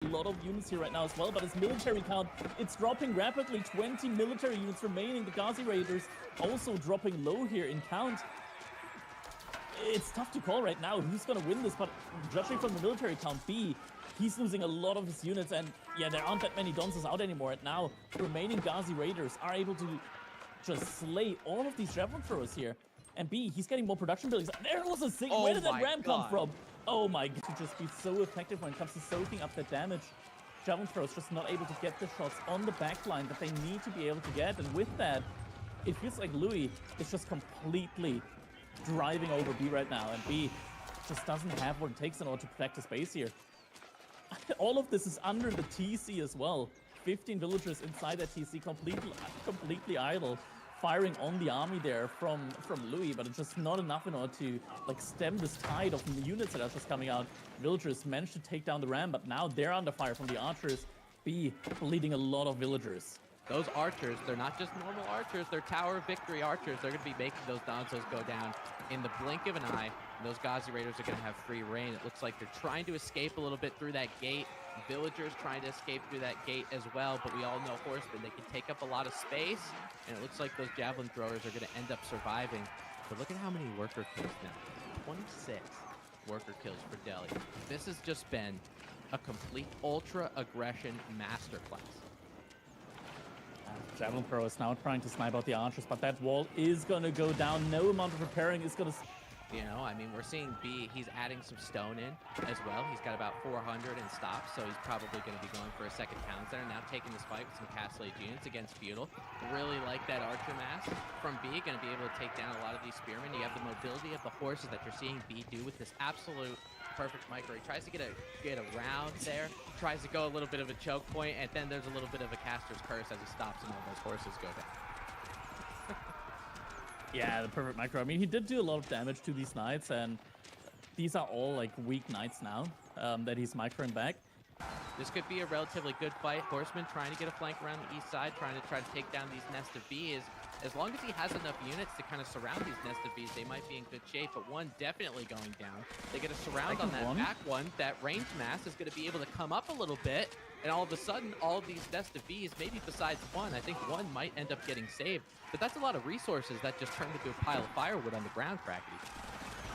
a lot of units here right now as well, but his military count, it's dropping rapidly. 20 military units remaining. The Ghazi Raiders also dropping low here in count. It's tough to call right now who's going to win this, but judging from the military count, B, he's losing a lot of his units, and yeah, there aren't that many Donzas out anymore. And now, the remaining Ghazi Raiders are able to just slay all of these javelin throwers here. And B, he's getting more production buildings. There was a sing. Where did that ram come from? Oh my god, to just be so effective when it comes to soaking up that damage. Javelin throwers just not able to get the shots on the backline that they need to be able to get. And with that, it feels like Louis is just completely driving over B right now. And B just doesn't have what it takes in order to protect his base here. All of this is under the TC as well. 15 villagers inside that TC, completely idle, firing on the army there from Louis, but it's just not enough in order to like stem this tide of units that are just coming out. Villagers managed to take down the ram, but now they're under fire from the archers. B bleeding a lot of villagers. Those archers, they're not just normal archers, they're Tower of Victory archers. They're going to be making those Donzos go down in the blink of an eye. And those Ghazi Raiders are going to have free reign. It looks like they're trying to escape a little bit through that gate. Villagers trying to escape through that gate as well, but we all know horsemen, they can take up a lot of space, and it looks like those javelin throwers are going to end up surviving. But look at how many worker kills now. 26 worker kills for Delhi. This has just been a complete ultra aggression masterclass. Javelin thrower is now trying to snipe out the archers, but that wall is going to go down. No amount of repairing is going to... You know, I mean, we're seeing B, he's adding some stone in as well. He's got about 400 in stops, so he's probably going to be going for a second Townsend. Now taking this fight with some Castle Age units against Feudal. Really like that archer mass from B, going to be able to take down a lot of these spearmen. You have the mobility of the horses that you're seeing B do with this absolute perfect micro. He tries to get around there, tries to go a little bit of a choke point, and then there's a little bit of a caster's curse as he stops and all those horses go down. Yeah, the perfect micro. I mean, he did do a lot of damage to these knights, and these are all like weak knights now that he's microing back. This could be a relatively good fight. Horseman trying to get a flank around the east side, trying to take down these nest of bees. As long as he has enough units to kind of surround these nest of bees, they might be in good shape, but one definitely going down. They get a surround on that back one. That range mass is going to be able to come up a little bit, and all of a sudden, all of these nest of bees, maybe besides one, I think one might end up getting saved. But that's a lot of resources that just turned into a pile of firewood on the ground, Cracky.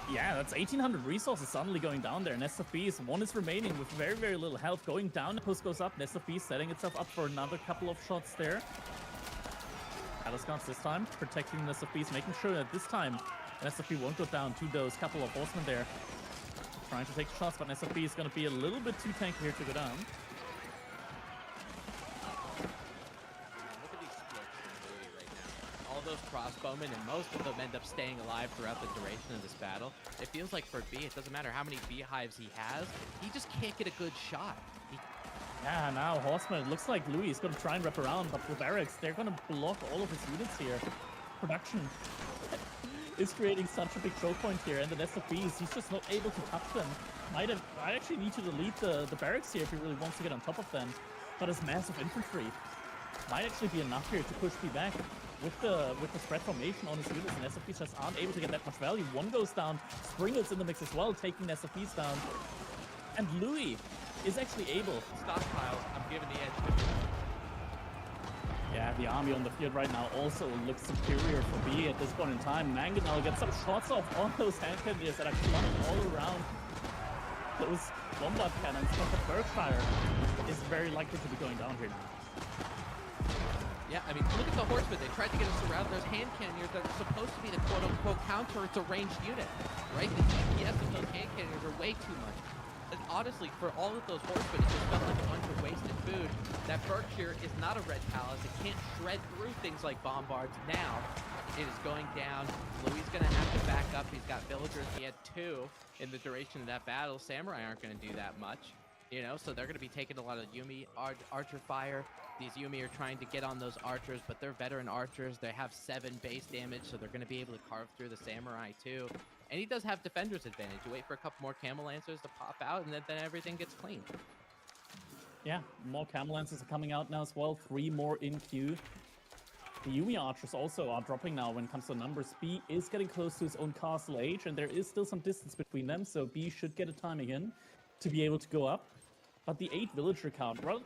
Yeah, that's 1,800 resources suddenly going down there. Nest of Bees, one is remaining with very, very little health. Going down, the post goes up. Nest of Bees setting itself up for another couple of shots there. Palace Guards this time, protecting the Nest of Bees, making sure that this time Nest of Bee won't go down to those couple of horsemen there. Trying to take shots, but Nest of Bee is going to be a little bit too tanky here to go down. Those crossbowmen, and most of them end up staying alive throughout the duration of this battle. It feels like for B, it doesn't matter how many beehives he has, he just can't get a good shot. Yeah, now Horseman, it looks like Louis is going to try and wrap around, but the barracks, they're going to block all of his units here. Production is creating such a big choke point here, and the Nest of Bees, he's just not able to touch them. Might actually need to delete the barracks here if he really wants to get on top of them, but his massive infantry might actually be enough here to push B back. With the spread formation on his units, and SFPs just aren't able to get that much value. One goes down, Springel's in the mix as well, taking SFPs down. And Louis is actually able. Stockpile, I'm giving the edge. Yeah, the army on the field right now also looks superior for B at this point in time. Mangonel gets some shots off on those hand cannoneers that are clumped all around those bombard cannons, but the Berkshire is very likely to be going down here now. Yeah, I mean, look at the horsemen. They tried to get us around. There's hand cannoneers that are supposed to be the quote-unquote counter. It's a ranged unit, right? The DPS of those hand cannoneers are way too much. And honestly, for all of those horsemen, it just felt like a bunch of wasted food. That Berkshire is not a red palace. It can't shred through things like bombards. Now, it is going down. Louis is going to have to back up. He's got villagers. He had 2 in the duration of that battle. Samurai aren't going to do that much. You know, so they're going to be taking a lot of Yumi archer fire. These Yumi are trying to get on those archers, but they're veteran archers. They have 7 base damage, so they're going to be able to carve through the samurai too. And he does have defender's advantage. You wait for a couple more camel lancers to pop out, and then everything gets clean. Yeah, more camel lancers are coming out now as well. 3 more in queue. The Yumi archers also are dropping now when it comes to numbers. B is getting close to his own castle age, and there is still some distance between them, so B should get a timing in to be able to go up. But the 8 villager count, well,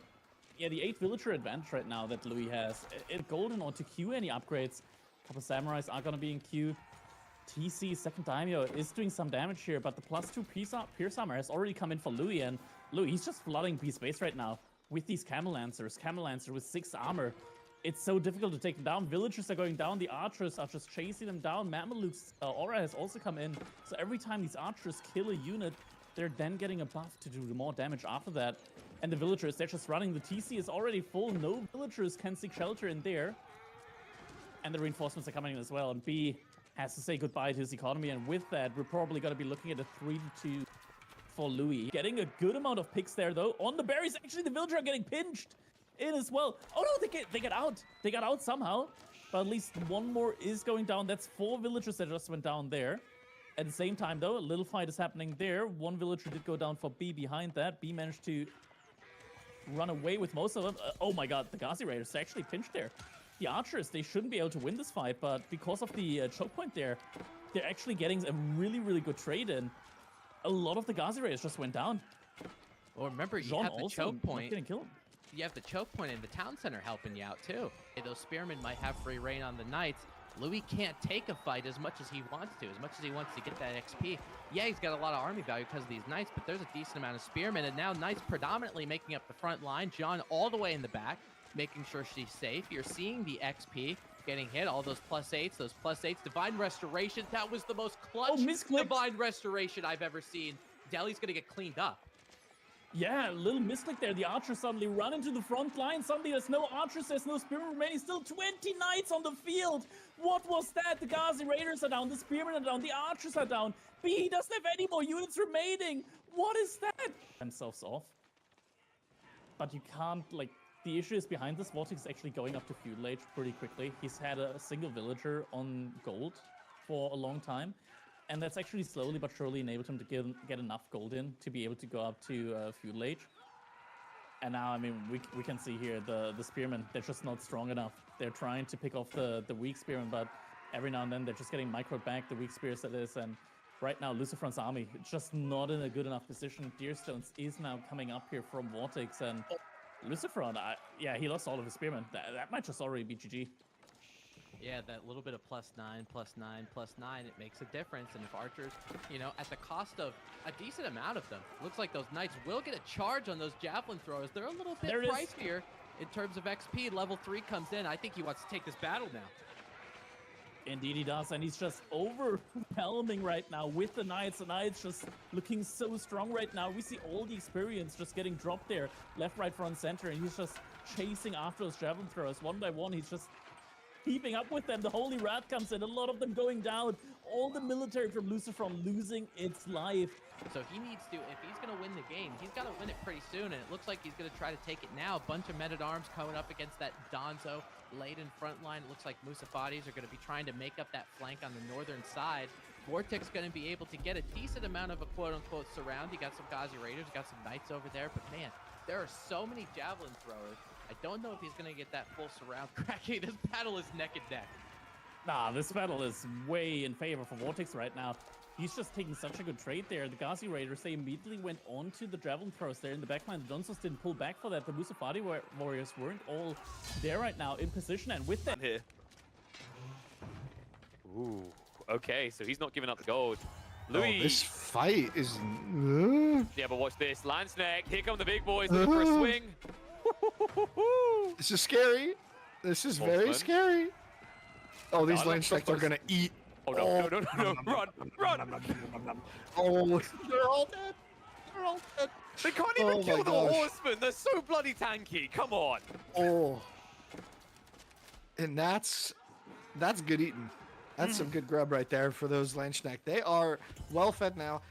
yeah, the 8 villager advantage right now that Louis has. Golden or to queue any upgrades. A couple samurais are gonna be in queue. TC second daimyo is doing some damage here, but the +2 Pierce Armor has already come in for Louis, and Louis, he's just flooding B space right now with these Camel Lancers. Camel Lancer with 6 armor. It's so difficult to take them down. Villagers are going down. The archers are just chasing them down. Mameluke's aura has also come in. So every time these archers kill a unit, they're then getting a buff to do more damage after that. And the villagers, they're just running. The TC is already full. No villagers can seek shelter in there. And the reinforcements are coming in as well. And B has to say goodbye to his economy. And with that, we're probably going to be looking at a 3-2 for Louis. Getting a good amount of picks there, though. On the berries, actually, the villager are getting pinched in as well. Oh, no, they get out. They got out somehow. But at least one more is going down. That's 4 villagers that just went down there. At the same time, though, a little fight is happening there. One villager did go down for B behind that. B managed to run away with most of them. Oh my god, the Ghazi Raiders actually pinched there. The archers, they shouldn't be able to win this fight, but because of the choke point there, they're actually getting a really, really good trade in. A lot of the Ghazi Raiders just went down. Well, remember, you Jean have the also choke point. Getting killed. You have the choke point in the town center helping you out, too. Those spearmen might have free reign on the knights. Louis can't take a fight as much as he wants to, as much as he wants to get that XP. Yeah, he's got a lot of army value because of these knights, but there's a decent amount of spearmen, and now knights predominantly making up the front line. John all the way in the back, making sure she's safe. You're seeing the XP getting hit, all those +8s, those +8s. Divine Restoration, that was the most clutch Divine Restoration I've ever seen. Delhi's gonna get cleaned up. Yeah, a little misclick there. The archers suddenly run into the front line. Suddenly there's no archers, there's no spearmen remaining. Still 20 knights on the field. What was that? The Ghazi Raiders are down, the spearmen are down, the archers are down. B doesn't have any more units remaining. What is that? Themselves off. But you can't, like, the issue is behind this, Vortex is actually going up to feudal age pretty quickly. He's had a single villager on gold for a long time. And that's actually slowly but surely enabled him to get enough gold in to be able to go up to feudal age. And now, I mean, we can see here the spearmen, they're just not strong enough. They're trying to pick off the weak spearmen, but every now and then they're just getting microed back, the weak spears that is. And right now, Lucifron's army just not in a good enough position. Deerstones is now coming up here from Vortex, and Lucifron, yeah, he lost all of his spearmen. That might just already be GG. Yeah, that little bit of +9, +9, +9, it makes a difference. And if archers, you know, at the cost of a decent amount of them, looks like those knights will get a charge on those javelin throwers. They're a little bit pricier in terms of XP. Level 3 comes in. I think he wants to take this battle now. Indeed he does, and he's just overwhelming right now with the knights. The knights just looking so strong right now. We see all the experience just getting dropped there, left, right, front, center, and he's just chasing after those javelin throwers. One by one, he's just keeping up with them. The Holy Wrath comes in, a lot of them going down. All the military from Lucifron losing its life. So he needs to, if he's going to win the game, he's got to win it pretty soon, and it looks like he's going to try to take it now. A bunch of men-at-arms coming up against that Donzo laden front line. It looks like Musafadis are going to be trying to make up that flank on the northern side. Vortex going to be able to get a decent amount of a quote-unquote surround. You got some Ghazi Raiders, got some Knights over there, but man, there are so many javelin throwers. I don't know if he's going to get that full surround cracking. This battle is neck and neck. Nah, this battle is way in favor for Vortex right now. He's just taking such a good trade there. The Ghazi Raiders, they immediately went on to the javelin throwers there in the backline. The Donzos didn't pull back for that. The Musafadi warriors weren't all there right now in position, and with that here. Ooh, okay, so he's not giving up the gold. Louis. Oh, this fight is... Yeah, but watch this. Landsnack. Here come the big boys looking for a swing. This is scary. This is very scary. Oh, these Landsnack are going to eat. Oh, no. Run. Oh, they're all dead. They're all dead. They can't even kill the horsemen. They're so bloody tanky. Come on. Oh. And that's good eating. That's some good grub right there for those Landsnack. They are well fed now.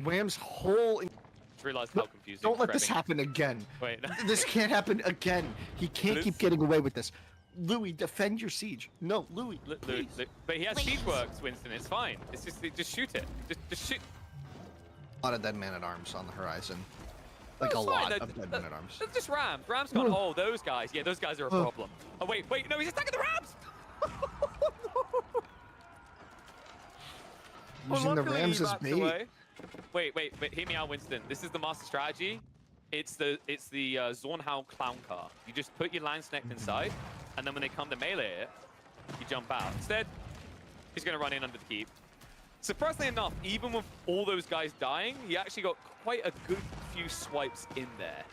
Wham's whole... Just realized how confusing. Don't let this happen again. Wait. This can't happen again. He can't keep getting away with this. Louis, defend your siege. No, Louis. Louis. But he has siege works, Winston. It's fine. It's just shoot it. Just shoot. A lot of dead man-at-arms on the horizon. Like a lot of dead man-at-arms. That's just Rams. Rams can't hold those guys. Yeah, those guys are a problem. Oh, wait. No, he's attacking the Rams! Using the Rams as bait. Wait, hear me out, Winston. This is the master strategy. It's the Zornhau clown car. You just put your Landsnecht inside, and then when they come to melee it, you jump out. Instead, he's going to run in under the keep. Surprisingly enough, even with all those guys dying, he actually got quite a good few swipes in there.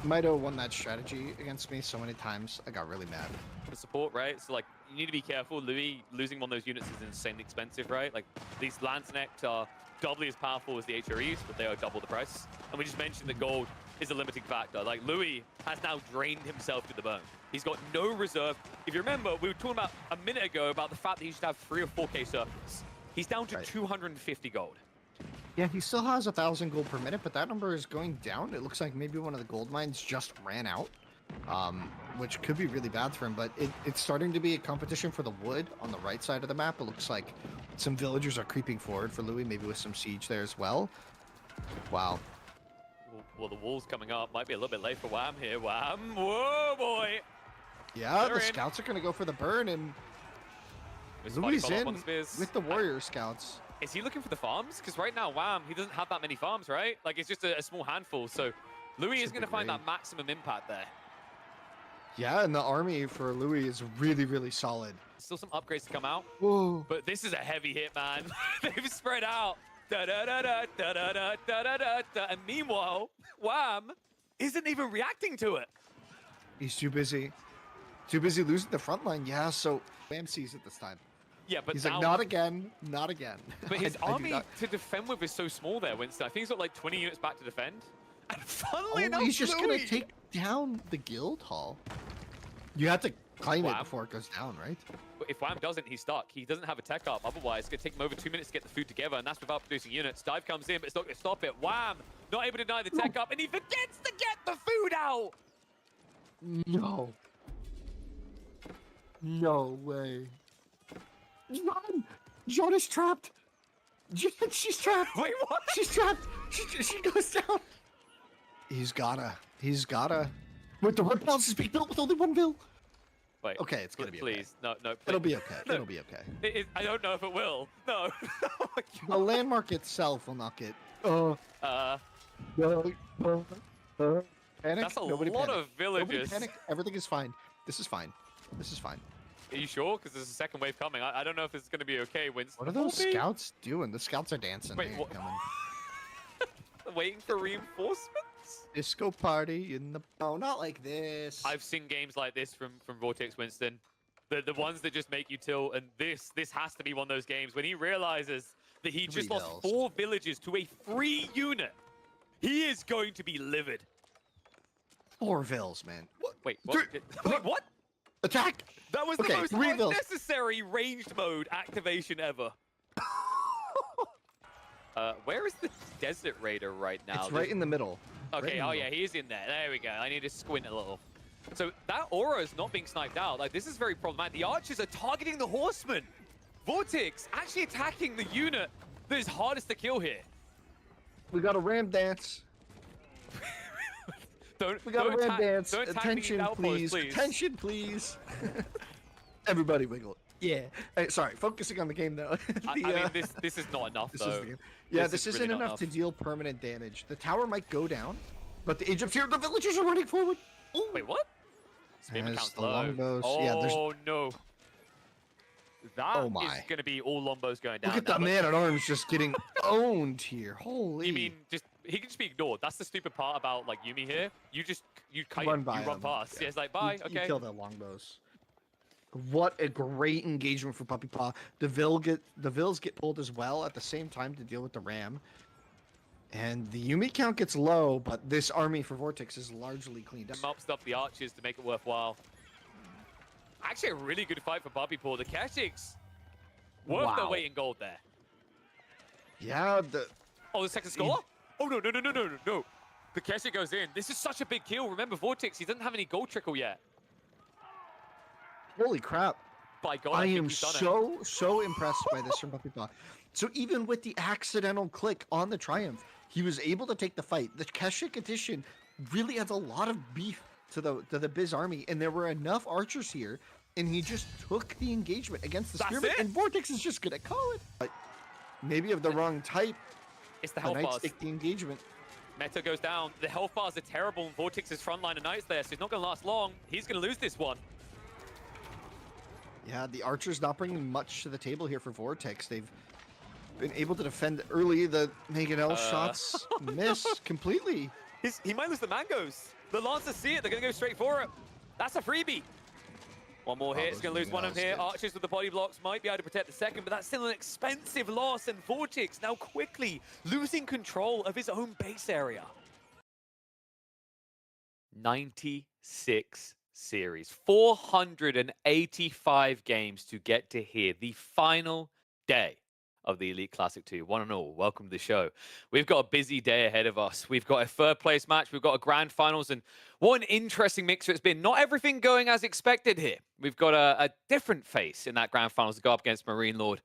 Might have won that strategy against me so many times. I got really mad. The support, right? So like, you need to be careful. Louis losing one of those units is insanely expensive, right? Like, these Landsnecht are doubly as powerful as the HREs, but they are double the price. And we just mentioned that gold is a limiting factor. Like, Louis has now drained himself to the bone. He's got no reserve. If you remember, we were talking about a minute ago about the fact that he should have 3 or 4K surplus. He's down to 250 gold. Yeah, he still has 1,000 gold per minute, but that number is going down. It looks like maybe one of the gold mines just ran out, which could be really bad for him. But it's starting to be a competition for the wood on the right side of the map. It looks like some villagers are creeping forward for Louis, maybe with some siege there as well. Wow. Well, the wall's coming up. Might be a little bit late for Wham here. Wham! Whoa, boy! Yeah, They're the in. scouts are going to go for the burn, and There's Louis fighting in on Spears. with the warrior scouts. Is he looking for the farms? Because right now, Wham, he doesn't have that many farms, right? Like, it's just a small handful. So Louis is going to find that maximum impact there. Yeah, and the army for Louis is really, really solid. Still some upgrades to come out. Whoa. But this is a heavy hit, man. They've spread out. Da-da-da-da, da-da-da, da-da-da-da. And meanwhile, Wham isn't even reacting to it. He's too busy. Too busy losing the front line. Yeah, so Wham sees it this time. Yeah, but He's now, like, not again, not again. But his I do army not- to defend with is so small there, Winston. I think he's got like 20 units back to defend. And funnily Oh, enough, he's just Louis... going to take down the guild hall. You have to claim it Wham. before it goes down, right? But if Wham doesn't, he's stuck. He doesn't have a tech up. Otherwise, it's going to take him over 2 minutes to get the food together, and that's without producing units. Dive comes in, but it's not going to stop it. Wham! Not able to deny the tech up, and he forgets to get the food out! No. No way. John! John is trapped! She's trapped! Wait, what? She's trapped! She goes down! He's gotta. With the red bounces being built with only one bill! Wait. Okay, it's gonna be okay. Please, no, please. It'll be okay. No. It'll be okay. I don't know if it will. No. Oh my The God. landmark itself will not get. Panic. That's a Nobody lot panic. of Nobody villagers. panic. Everything is fine. This is fine. This is fine. Are you sure? Because there's a second wave coming. I don't know if it's going to be okay, Winston. What are those Maybe. scouts doing? The scouts are dancing. Wait, They ain't what? coming. Waiting for reinforcements? Disco party in the. Oh, not like this. I've seen games like this from Vortex, Winston. The ones that just make you tilt, and this has to be one of those games when he realizes that he just lost Hills. 4 villages to a free unit. He is going to be livid. 4 vills, man. What? Wait, what? Wait, what? Attack! That was Okay, the most 3 vills. unnecessary ranged mode activation ever. Where is the Desert Raider right now? It's right in the middle. Okay, in the oh yeah, middle. he's in there. There we go. I need to squint a little. So that aura is not being sniped out. Like, this is very problematic. The archers are targeting the horsemen. Vortex actually attacking the unit that is hardest to kill here. We got a ram dance. We got a ram attack, dance. don't attack Attention, the outposts, please. Attention, please. Everybody wiggle. Yeah. Hey, sorry, focusing on the game though. I mean, this is not enough This though. is the game. Yeah, this is isn't really not enough to deal permanent damage. The tower might go down, but the Egypt's here. The villagers are running forward. Ooh. Wait, what? Spearman There's counts the low. longbows. Oh Yeah, there's- no. That Oh is my. going to be all lombos going down. Look at now, that but- man at arms just getting owned here. Holy. You mean just he can just be ignored? That's the stupid part about like Yumi here. You Run by run him. past. Yeah. Yeah, it's like bye. You Okay. kill the longbows. What a great engagement for Puppy Paw. The Vills get pulled as well at the same time to deal with the ram. And the Yumi count gets low, but this army for Vortex is largely cleaned up. Mops up the archers to make it worthwhile. Actually, a really good fight for Bobby Paul. The Keshiks worth their Wow. weight in gold there. Yeah, Oh, the second score? Oh no. The Keshik goes in. This is such a big kill. Remember, Vortex, he doesn't have any gold trickle yet. holy crap. By God, I think am he's done it. so impressed by this from Puppy Paw. So even with the accidental click on the Triumph, he was able to take the fight. The Keshik edition really adds a lot of beef to the Biz army, and there were enough archers here, and he just took the engagement against the That's Spearman, it? and Vortex is just gonna call it. But maybe of the wrong type. It's the The Knights Hellfires. take the engagement. Meta goes down. The health bars are terrible, and Vortex's frontline of Knight's there, so he's not going to last long. He's going to lose this one. Yeah, the Archer's not bringing much to the table here for Vortex. They've been able to defend early. The Megan L shots miss completely. He might lose the Mangoes. The Lancers see it. They're going to go straight for it. That's a freebie. One more hit. It's going to lose one of them here. Archers with the body blocks might be able to protect the second, but that's still an expensive loss. And Vortex now quickly losing control of his own base area. 96 series. 485 games to get to here. The final day of the Elite Classic 2. One and all, welcome to the show. We've got a busy day ahead of us. We've got a third place match. We've got a grand finals, and what an interesting mixer it's been. Not everything going as expected here. We've got a different face in that grand finals to go up against Marine Lord.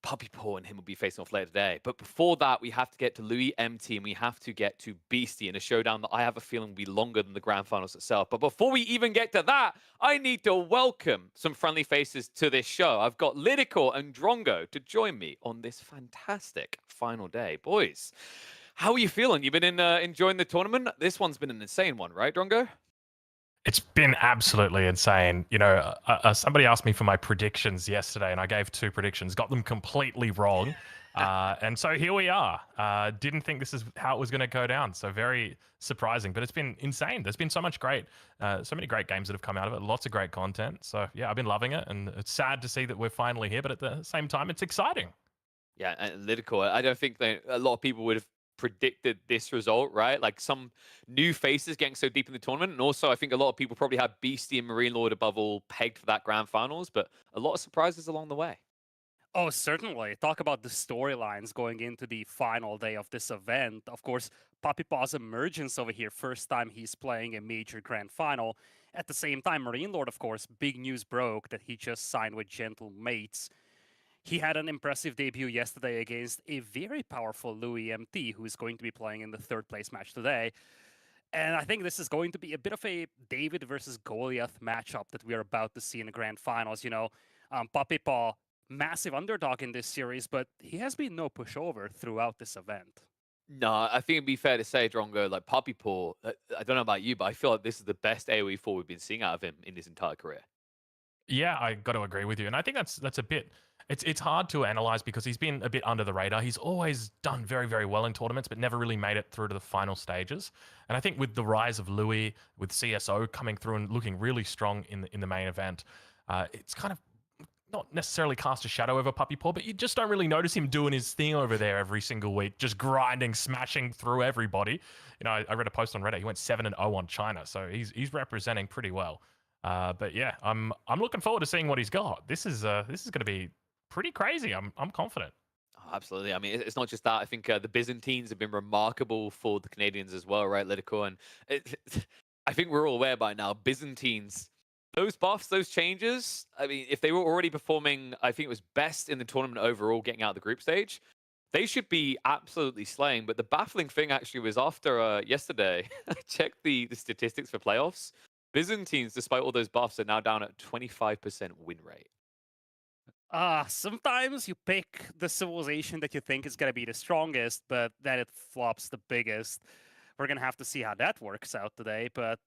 Puppy Paw and him will be facing off later today. But before that, we have to get to Louis MT, and we have to get to Beastie in a showdown that I have a feeling will be longer than the grand finals itself. But before we even get to that, I need to welcome some friendly faces to this show. I've got Lidicor and Drongo to join me on this fantastic final day. Boys, how are you feeling? You've been enjoying the tournament? This one's been an insane one, right, Drongo? It's been absolutely insane. You know, somebody asked me for my predictions yesterday, and I gave 2 predictions, got them completely wrong. And so here we are. Didn't think this is how it was going to go down. So very surprising, but it's been insane. There's been so many great games that have come out of it. Lots of great content. So yeah, I've been loving it, and it's sad to see that we're finally here, but at the same time, it's exciting. Yeah, analytical. I don't think that a lot of people would have predicted this result, right? Like some new faces getting so deep in the tournament. And also, I think a lot of people probably had Beastie and Marine Lord above all pegged for that grand finals, but a lot of surprises along the way. Oh, certainly. Talk about the storylines going into the final day of this event. Of course, Puppy Paw's emergence over here, first time he's playing a major grand final. At the same time, Marine Lord, of course, big news broke that he just signed with Gentle Mates. He had an impressive debut yesterday against a very powerful Louis MT, who is going to be playing in the third place match today. And I think this is going to be a bit of a David versus Goliath matchup that we are about to see in the grand finals. You know, Puppy Paw, massive underdog in this series, but he has been no pushover throughout this event. No, I think it'd be fair to say, Drongo, like Puppy Paw, I don't know about you, but I feel like this is the best AoE 4 we've been seeing out of him in his entire career. Yeah, I got to agree with you. And I think that's a bit... It's hard to analyze because he's been a bit under the radar. He's always done very, very well in tournaments, but never really made it through to the final stages. And I think with the rise of Louis, with CSO coming through and looking really strong in the main event, it's kind of not necessarily cast a shadow over Puppy Paw, but you just don't really notice him doing his thing over there every single week, just grinding, smashing through everybody. You know, I read a post on Reddit. He went 7-0 on China, so he's representing pretty well. But yeah, I'm looking forward to seeing what he's got. This is going to be pretty crazy. I'm confident. Oh, absolutely. I mean, it's not just that. I think the Byzantines have been remarkable for the Canadians as well, right, Lidicor? And I think we're all aware by now, Byzantines, those buffs, those changes, I mean, if they were already performing, I think it was best in the tournament overall, getting out of the group stage, they should be absolutely slaying. But the baffling thing actually was after yesterday, I checked the statistics for playoffs. Byzantines, despite all those buffs, are now down at 25% win rate. Sometimes you pick the civilization that you think is going to be the strongest, but then it flops the biggest. We're going to have to see how that works out today. But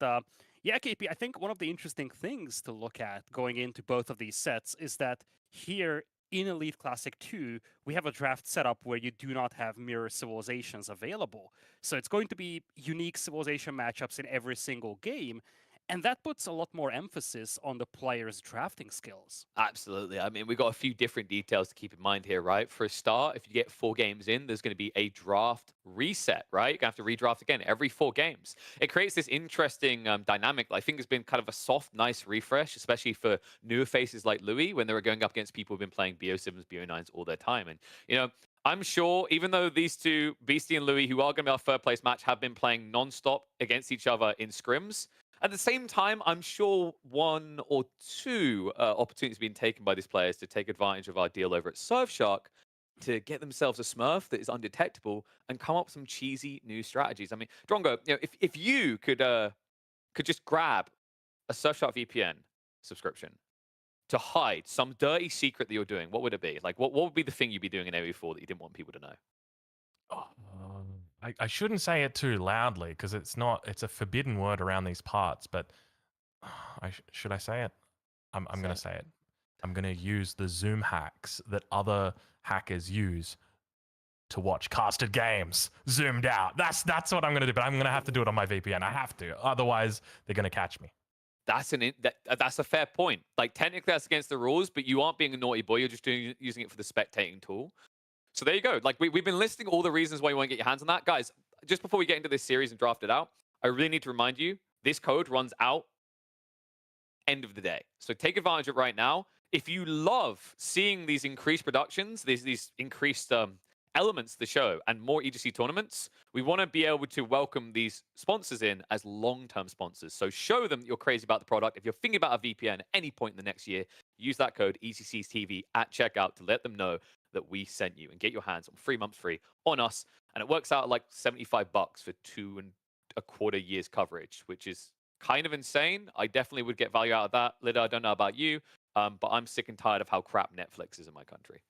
yeah, KP, I think one of the interesting things to look at going into both of these sets is that here in Elite Classic 2, we have a draft setup where you do not have mirror civilizations available. So it's going to be unique civilization matchups in every single game. And that puts a lot more emphasis on the player's drafting skills. Absolutely. I mean, we've got a few different details to keep in mind here, right? For a start, if you get 4 games in, there's going to be a draft reset, right? You're going to have to redraft again every 4 games. It creates this interesting dynamic that I think has been kind of a soft, nice refresh, especially for newer faces like Louis when they were going up against people who've been playing BO7s, BO9s all their time. And, you know, I'm sure, even though these two, Beastie and Louis, who are going to be our third place match, have been playing non-stop against each other in scrims, at the same time, I'm sure 1 or 2 opportunities have been taken by these players to take advantage of our deal over at Surfshark to get themselves a Smurf that is undetectable and come up with some cheesy new strategies. I mean, Drongo, you know, if you could just grab a Surfshark VPN subscription to hide some dirty secret that you're doing, what would it be? Like, what would be the thing you'd be doing in AoE4 that you didn't want people to know? Oh, I shouldn't say it too loudly because it's a forbidden word around these parts. But should I say it? I'm going to say it. I'm going to use the Zoom hacks that other hackers use to watch casted games zoomed out. That's what I'm going to do. But I'm going to have to do it on my VPN. I have to. Otherwise, they're going to catch me. That's that's a fair point. Like technically that's against the rules, but you aren't being a naughty boy. You're just using it for the spectating tool. So there you go. Like we've been listing all the reasons why you want to get your hands on that. Guys, just before we get into this series and draft it out, I really need to remind you, this code runs out end of the day. So take advantage of it right now. If you love seeing these increased productions, these increased elements to the show and more EGC tournaments, we want to be able to welcome these sponsors in as long-term sponsors. So show them that you're crazy about the product. If you're thinking about a VPN at any point in the next year, use that code ECCTV at checkout to let them know that we sent you and get your hands on 3 months free on us. And it works out like $75 for 2.25 years coverage, which is kind of insane. I definitely would get value out of that. Lida, I don't know about you, but I'm sick and tired of how crap Netflix is in my country.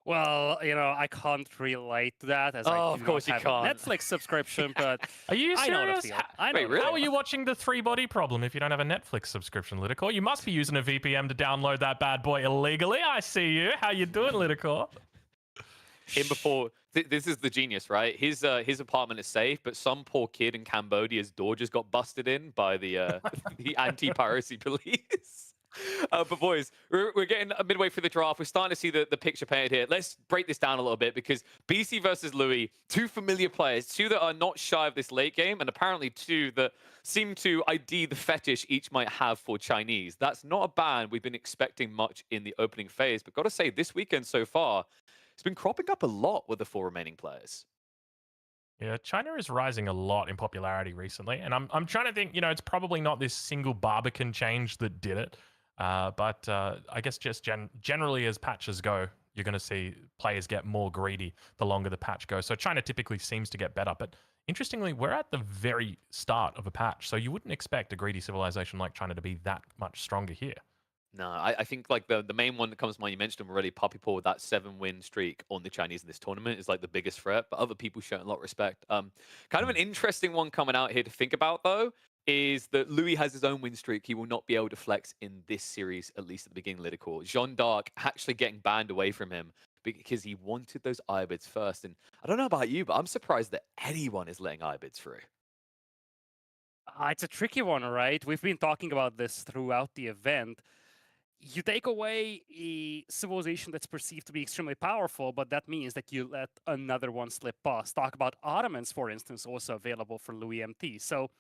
Well, I can't relate to that as I of do course not you have a can't. Netflix subscription, but Are you I know the serious? feel. I know Wait, the really? How feel. are you watching the 3-body problem if you don't have a Netflix subscription, Lidicor? You must be using a VPN to download that bad boy illegally. I see you. How you doing, Lidicor? In before this is the genius, right? His apartment is safe, but some poor kid in Cambodia's door just got busted in by the the anti-piracy police. But boys, we're getting midway through the draft. We're starting to see the picture painted here. Let's break this down a little bit because BC versus Louis, two familiar players, two that are not shy of this late game, and apparently two that seem to ID the fetish each might have for Chinese. That's not a ban we've been expecting much in the opening phase, but got to say, this weekend so far, it's been cropping up a lot with the 4 remaining players. Yeah, China is rising a lot in popularity recently, and I'm trying to think. It's probably not this single Barbican change that did it, but I guess just generally as patches go, you're going to see players get more greedy the longer the patch goes. So China typically seems to get better, but interestingly, we're at the very start of a patch, so you wouldn't expect a greedy civilization like China to be that much stronger here. No, I think like the main one that comes to mind, you mentioned them already, Puppy Paw, with that 7-win streak on the Chinese in this tournament is like the biggest threat, but other people showing a lot of respect. Kind of an interesting one coming out here to think about though, is that Louis has his own win streak he will not be able to flex in this series, at least at the beginning of Lidicor. Jean d'Arc actually getting banned away from him because he wanted those Ibids first. And I don't know about you, but I'm surprised that anyone is letting Ibids through. It's a tricky one, right? We've been talking about this throughout the event. You take away a civilization that's perceived to be extremely powerful, but that means that you let another one slip past. Talk about Ottomans, for instance, also available for Louis MT. So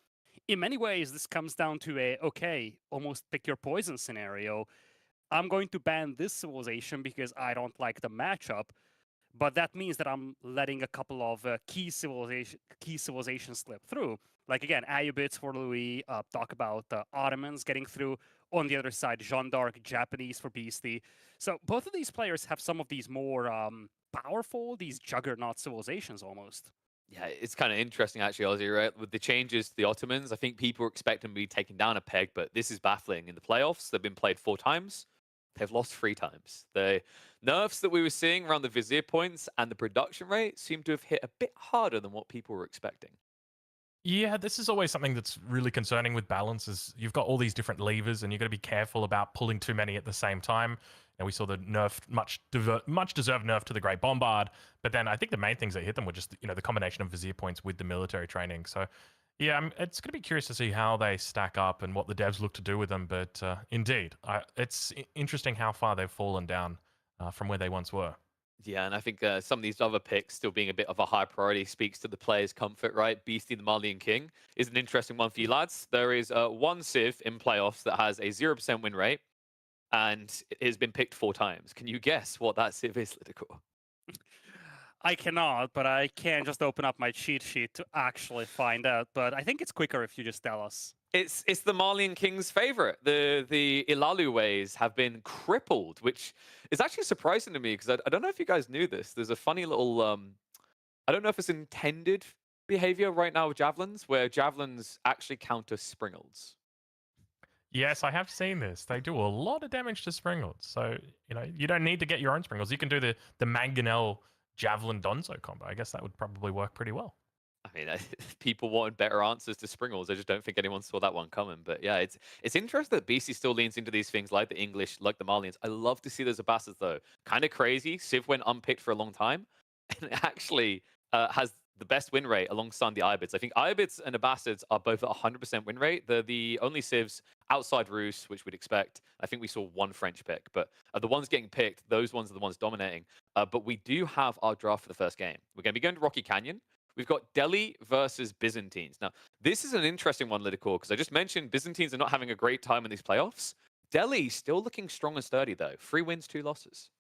in many ways, this comes down to okay, almost pick your poison scenario. I'm going to ban this civilization because I don't like the matchup, but that means that I'm letting a couple of key civilizations slip through. Like again, Ayyubids for Louis, talk about Ottomans getting through. On the other side, Jeanne d'Arc, Japanese for Beastie. So both of these players have some of these more powerful, these juggernaut civilizations almost. Yeah, it's kind of interesting actually, Ozzy, right? With the changes to the Ottomans, I think people expect them to be taken down a peg, but this is baffling. In the playoffs, they've been played 4 times. They've lost 3 times. The nerfs that we were seeing around the Vizier points and the production rate seem to have hit a bit harder than what people were expecting. Yeah, this is always something that's really concerning with balance is you've got all these different levers and you've got to be careful about pulling too many at the same time. And we saw the nerf, much deserved nerf to the Great Bombard. But then I think the main things that hit them were just, the combination of Vizier points with the military training. So yeah, it's going to be curious to see how they stack up and what the devs look to do with them. But indeed, it's interesting how far they've fallen down from where they once were. Yeah, and I think some of these other picks still being a bit of a high priority speaks to the player's comfort, right? Beastie the Malian King is an interesting one for you lads. There is one Civ in playoffs that has a 0% win rate, and it has been picked 4 times. Can you guess what that Civ is, Lidicor? I cannot, but I can just open up my cheat sheet to actually find out. But I think it's quicker if you just tell us. It's the Malian King's favorite. The Ilalu ways have been crippled, which is actually surprising to me because I don't know if you guys knew this. There's a funny little I don't know if it's intended behavior right now with javelins, where javelins actually counter springalds. Yes, I have seen this. They do a lot of damage to springalds. So, you don't need to get your own springles. You can do the mangonel Javelin Donzo combo. I guess that would probably work pretty well. I mean, people wanted better answers to Springles. I just don't think anyone saw that one coming. But yeah, it's interesting that BC still leans into these things like the English, like the Malians. I love to see those Abbassids though. Kind of crazy. Civ went unpicked for a long time, and it actually has the best win rate alongside the Ibids. I think Ibids and Abbassids are both at 100% win rate. They're the only Civs outside Rus, which we'd expect. I think we saw one French pick, but the ones getting picked, those ones are the ones dominating. But we do have our draft for the first game. We're going to be going to Rocky Canyon. We've got Delhi versus Byzantines. Now, this is an interesting one, Lidicor, because I just mentioned Byzantines are not having a great time in these playoffs. Delhi still looking strong and sturdy, though. 3 wins, 2 losses.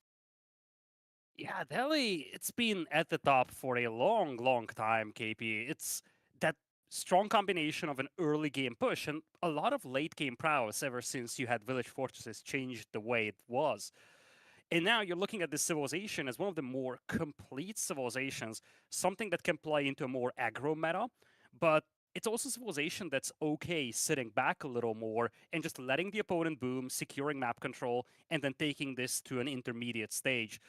Yeah, Delhi, it's been at the top for a long, long time, KP. It's that strong combination of an early game push and a lot of late game prowess ever since you had Village Fortresses changed the way it was. And now you're looking at this civilization as one of the more complete civilizations, something that can play into a more aggro meta, but it's also a civilization that's okay sitting back a little more and just letting the opponent boom, securing map control, and then taking this to an intermediate stage.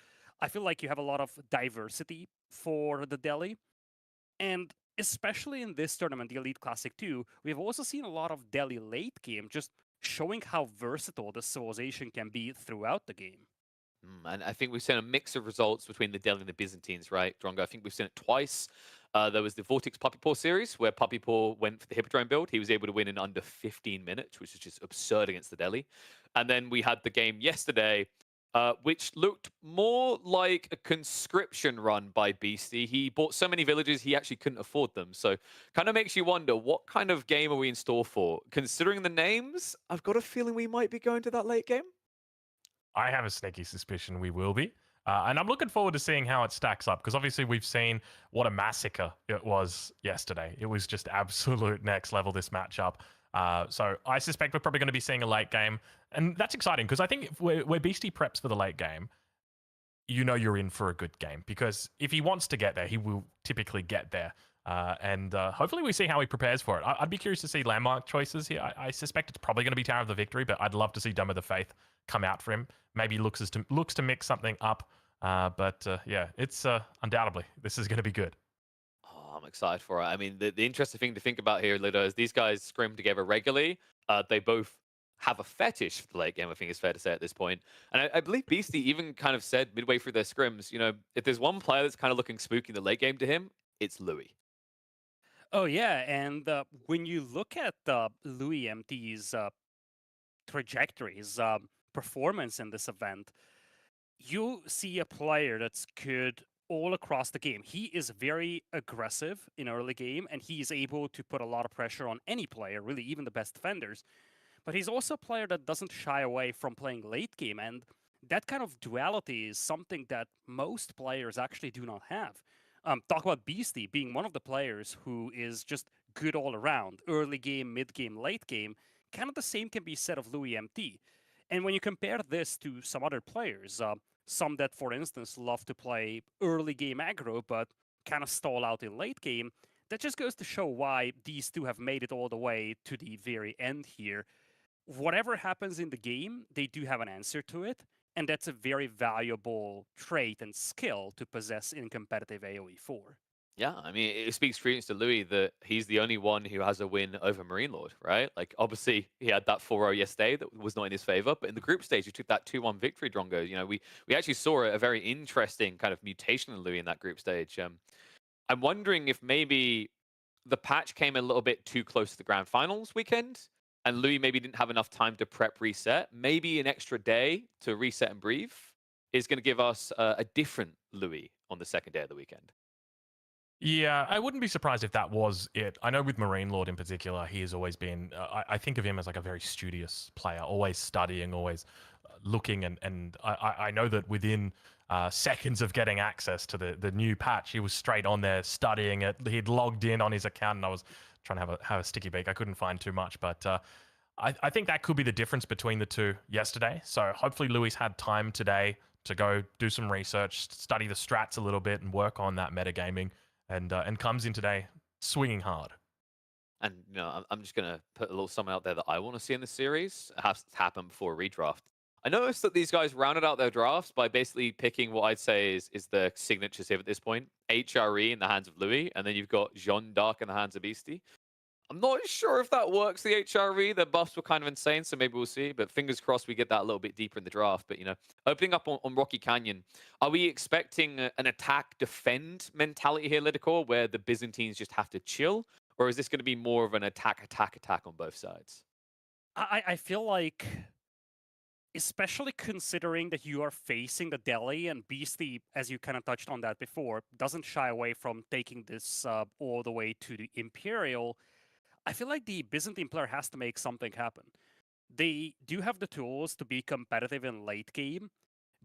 I feel like you have a lot of diversity for the Delhi, and especially in this tournament, the Elite Classic 2, we've also seen a lot of Delhi late game, just showing how versatile the civilization can be throughout the game. And I think we've seen a mix of results between the Delhi and the Byzantines, right, Drongo? I think we've seen it twice. There was the Vortex Puppy Paw series where Puppy Paw went for the Hippodrome build. He was able to win in under 15 minutes, which is just absurd against the Delhi. And then we had the game yesterday, which looked more like a conscription run by Beastie. He bought so many villages, he actually couldn't afford them. So kind of makes you wonder, what kind of game are we in store for? Considering the names, I've got a feeling we might be going to that late game. I have a sneaky suspicion we will be. And I'm looking forward to seeing how it stacks up because obviously we've seen what a massacre it was yesterday. It was just absolute next level, this matchup. So I suspect we're probably going to be seeing a late game. And that's exciting because I think where Beastie preps for the late game, you know you're in for a good game because if he wants to get there, he will typically get there. And hopefully we see how he prepares for it. I'd be curious to see landmark choices here. I suspect it's probably going to be Tower of the Victory, but I'd love to see Dome of the Faith come out for him. Maybe looks to mix something up. But yeah, it's undoubtedly, this is going to be good. Oh, I'm excited for it. I mean, the interesting thing to think about here, Lido, is these guys scrim together regularly. They both have a fetish for the late game, I think it's fair to say at this point. And I believe Beastie even kind of said midway through their scrims, you know, if there's one player that's kind of looking spooky in the late game to him, it's Louis. Oh yeah, and when you look at Louis MT's trajectory, his performance in this event, you see a player that's good all across the game. He is very aggressive in early game, and he is able to put a lot of pressure on any player, really, even the best defenders. But he's also a player that doesn't shy away from playing late game, and that kind of duality is something that most players actually do not have. Talk about Beastie being one of the players who is just good all around, early game, mid game, late game. Kind of the same can be said of Louis MT. And when you compare this to some other players, some that, for instance, love to play early game aggro but kind of stall out in late game, that just goes to show why these two have made it all the way to the very end here. Whatever happens in the game, they do have an answer to it, and that's a very valuable trait and skill to possess in competitive AoE4. Yeah, I mean, it speaks credence to Louis that he's the only one who has a win over Marine Lord, right? Like, obviously, he had that 4-0 yesterday that was not in his favor, but in the group stage, he took that 2-1 victory, Drongo. You know, we actually saw a very interesting kind of mutation in Louis in that group stage. I'm wondering if maybe the patch came a little bit too close to the grand finals weekend, and Louis maybe didn't have enough time to prep reset. Maybe an extra day to reset and breathe is going to give us a different Louis on the second day of the weekend. Yeah, I wouldn't be surprised if that was it. I know with Marine Lord in particular, he has always been, I think of him as like a very studious player, always studying, always looking. And I know that within seconds of getting access to the new patch, he was straight on there studying it. He'd logged in on his account and I was trying to have a sticky beak. I couldn't find too much, but I think that could be the difference between the two yesterday. So hopefully Louis had time today to go do some research, study the strats a little bit and work on that metagaming. And comes in today swinging hard. And you know, I'm just gonna put a little something out there that I want to see in the series. It has to happen before a redraft. I noticed that these guys rounded out their drafts by basically picking what I'd say is the signatures here at this point. HRE in the hands of Louis, and then you've got Jeanne d'Arc in the hands of Beastie. I'm not sure if that works, the HRE. The buffs were kind of insane, so maybe we'll see. But fingers crossed we get that a little bit deeper in the draft. But, opening up on Rocky Canyon, are we expecting an attack-defend mentality here, Lidicor, where the Byzantines just have to chill? Or is this going to be more of an attack on both sides? I feel like, especially considering that you are facing the Delhi and Beastie, as you kind of touched on that before, doesn't shy away from taking this all the way to the Imperial. I feel like the Byzantine player has to make something happen. They do have the tools to be competitive in late game,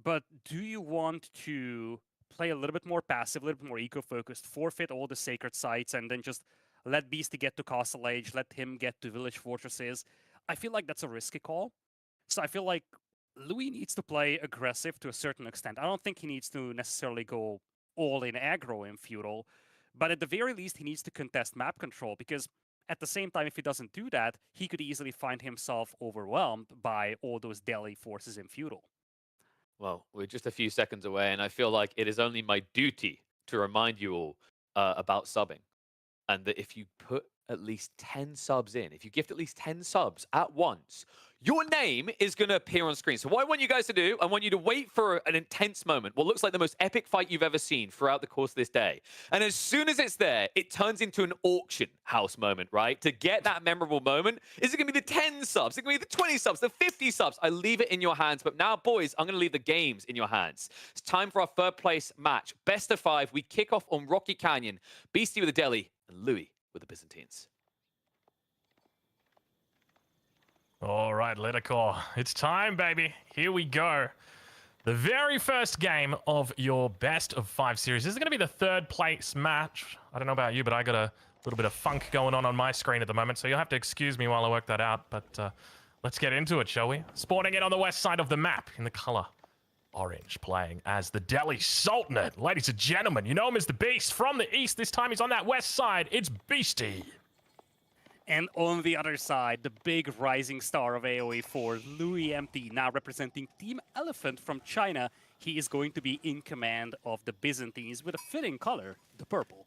but do you want to play a little bit more passive, a little bit more eco-focused, forfeit all the sacred sites, and then just let Beastie get to Castle Age, let him get to Village Fortresses? I feel like that's a risky call. So I feel like Louis needs to play aggressive to a certain extent. I don't think he needs to necessarily go all in aggro in Feudal, but at the very least, he needs to contest map control, because at the same time, if he doesn't do that, he could easily find himself overwhelmed by all those Delhi forces in Feudal. Well, we're just a few seconds away, and I feel like it is only my duty to remind you all about subbing. And that if you put at least 10 subs in, if you gift at least 10 subs at once, your name is going to appear on screen. So what I want you guys to do, I want you to wait for an intense moment, what looks like the most epic fight you've ever seen throughout the course of this day. And as soon as it's there, it turns into an auction house moment, right? To get that memorable moment, is it going to be the 10 subs? Is it going to be the 20 subs, the 50 subs? I leave it in your hands. But now, boys, I'm going to leave the games in your hands. It's time for our third place match. Best of 5. We kick off on Rocky Canyon. Beastie with the Delhi and Louis with the Byzantines. All right, Lidicor. It's time, baby. Here we go. The very first game of your best of 5 series. This is going to be the third place match. I don't know about you, but I got a little bit of funk going on my screen at the moment, so you'll have to excuse me while I work that out. But let's get into it, shall we? Spawning in on the west side of the map in the color orange, playing as the Delhi Sultanate. Ladies and gentlemen, you know him as the Beast from the east. This time he's on that west side. It's Beastie. And on the other side, the big rising star of AoE 4, Louis MT, now representing Team Elephant from China. He is going to be in command of the Byzantines with a fitting color, the purple.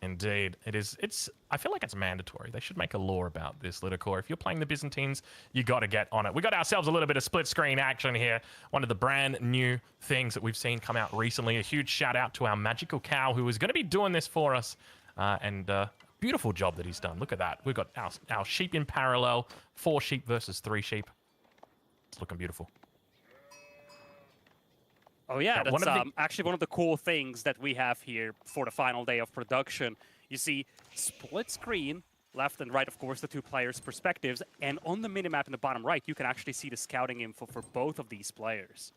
Indeed, it is. I feel like it's mandatory. They should make a law about this, Lidicor. If you're playing the Byzantines, you got to get on it. We got ourselves a little bit of split screen action here. One of the brand new things that we've seen come out recently. A huge shout out to our magical cow who is going to be doing this for us. Beautiful job that he's done. Look at that. We've got our sheep in parallel. 4 sheep versus 3 sheep. It's looking beautiful. Oh yeah, that's actually one of the cool things that we have here for the final day of production. You see split screen, left and right, of course, the 2 players' perspectives. And on the minimap in the bottom right, you can actually see the scouting info for both of these players.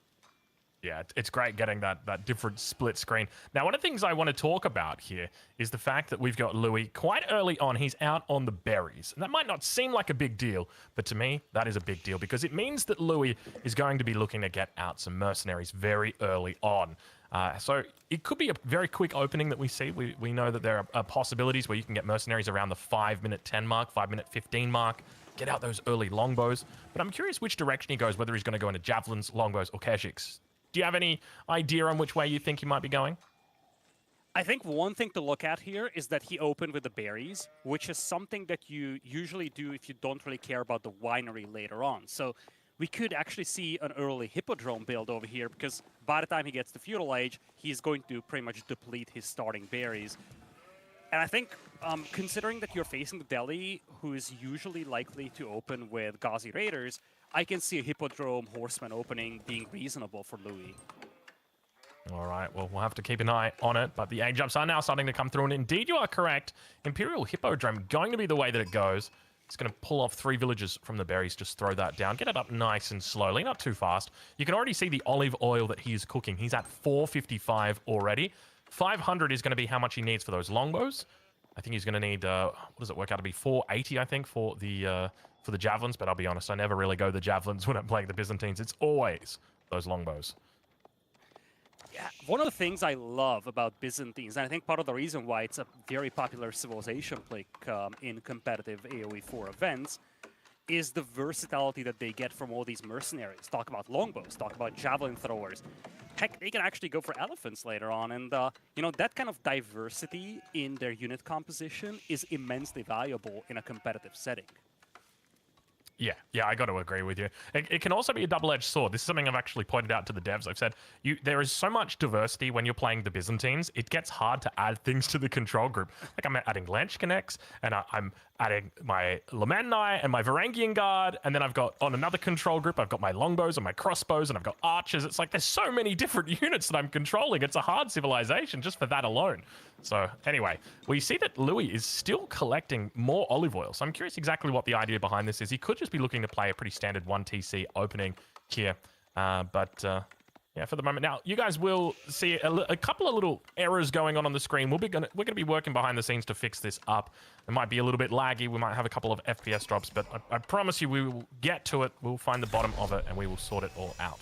Yeah, it's great getting that different split screen. Now, one of the things I want to talk about here is the fact that we've got Louis quite early on. He's out on the berries. And that might not seem like a big deal, but to me, that is a big deal because it means that Louis is going to be looking to get out some mercenaries very early on. So it could be a very quick opening that we see. We know that there are possibilities where you can get mercenaries around the 5-minute 10 mark, 5-minute 15 mark. Get out those early longbows. But I'm curious which direction he goes, whether he's going to go into javelins, longbows, or keshiks. Do you have any idea on which way you think he might be going? I think one thing to look at here is that he opened with the berries, which is something that you usually do if you don't really care about the winery later on. So we could actually see an early Hippodrome build over here, because by the time he gets to Feudal Age, he's going to pretty much deplete his starting berries. And I think, considering that you're facing the Delhi, who is usually likely to open with Ghazi Raiders, I can see a Hippodrome Horseman opening being reasonable for Louis. All right, well, we'll have to keep an eye on it, but the age ups are now starting to come through, and indeed you are correct. Imperial Hippodrome going to be the way that it goes. It's going to pull off 3 villages from the berries, just throw that down, get it up nice and slowly, not too fast. You can already see the olive oil that he is cooking. He's at 455 already. 500 is going to be how much he needs for those longbows. I think he's going to need, what does it work out to be? 480, I think, for the javelins, but I'll be honest, I never really go the javelins when I'm playing the Byzantines. It's always those longbows. Yeah, one of the things I love about Byzantines, and I think part of the reason why it's a very popular civilization pick in competitive AoE 4 events, is the versatility that they get from all these mercenaries. Talk about longbows, talk about javelin throwers. Heck, they can actually go for elephants later on, and you know, that kind of diversity in their unit composition is immensely valuable in a competitive setting. Yeah, I got to agree with you. It can also be a double-edged sword. This is something I've actually pointed out to the devs. I've said, there is so much diversity when you're playing the Byzantines, it gets hard to add things to the control group. Like I'm adding Lance Connects, and I'm adding my Lemannai and my Varangian Guard, and then I've got, on another control group, I've got my longbows and my crossbows, and I've got archers. It's like there's so many different units that I'm controlling. It's a hard civilization just for that alone. So anyway, we see that Louis is still collecting more olive oil. So I'm curious exactly what the idea behind this is. He could just be looking to play a pretty standard 1TC opening here. Yeah, for the moment. Now, you guys will see a couple of little errors going on the screen. We're going to be working behind the scenes to fix this up. It might be a little bit laggy. We might have a couple of FPS drops, but I promise you we will get to it. We'll find the bottom of it, and we will sort it all out.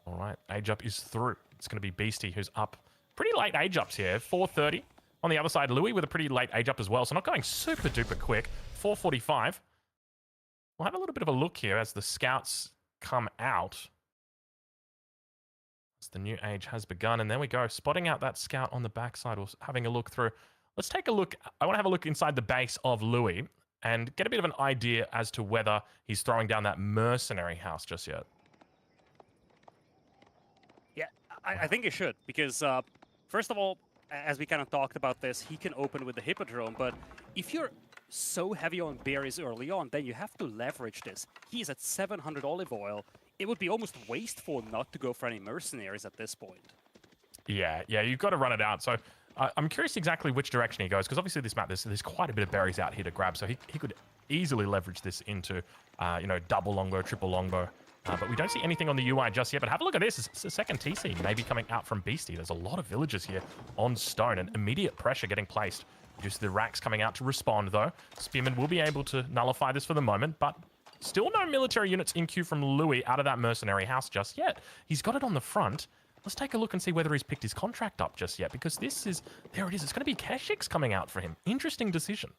All right, age up is through. It's going to be Beastie, who's up. Pretty late age ups here, 4:30. On the other side, Louis with a pretty late age up as well, so not going super duper quick. 4:45. We'll have a little bit of a look here as the scouts come out. As the new age has begun, and there we go, spotting out that scout on the backside, or having a look through. Let's take a look. I want to have a look inside the base of Louis and get a bit of an idea as to whether he's throwing down that mercenary house just yet. Yeah, I think it should, because first of all, as we kind of talked about this, he can open with the Hippodrome, but if you're so heavy on berries early on, then you have to leverage this. He's at 700 olive oil. It would be almost wasteful not to go for any mercenaries at this point. Yeah, you've got to run it out. So I'm curious exactly which direction he goes, because obviously this map, there's quite a bit of berries out here to grab, so he could easily leverage this into, double longbow, triple longbow. But we don't see anything on the UI just yet. But have a look at this. It's a second TC maybe coming out from Beastie. There's a lot of villagers here on stone, and immediate pressure getting placed. Just the racks coming out to respond, though. Spearman will be able to nullify this for the moment, but still no military units in queue from Louis out of that mercenary house just yet. He's got it on the front. Let's take a look and see whether he's picked his contract up just yet, because this is... There it is. It's going to be Keshiks coming out for him. Interesting decision.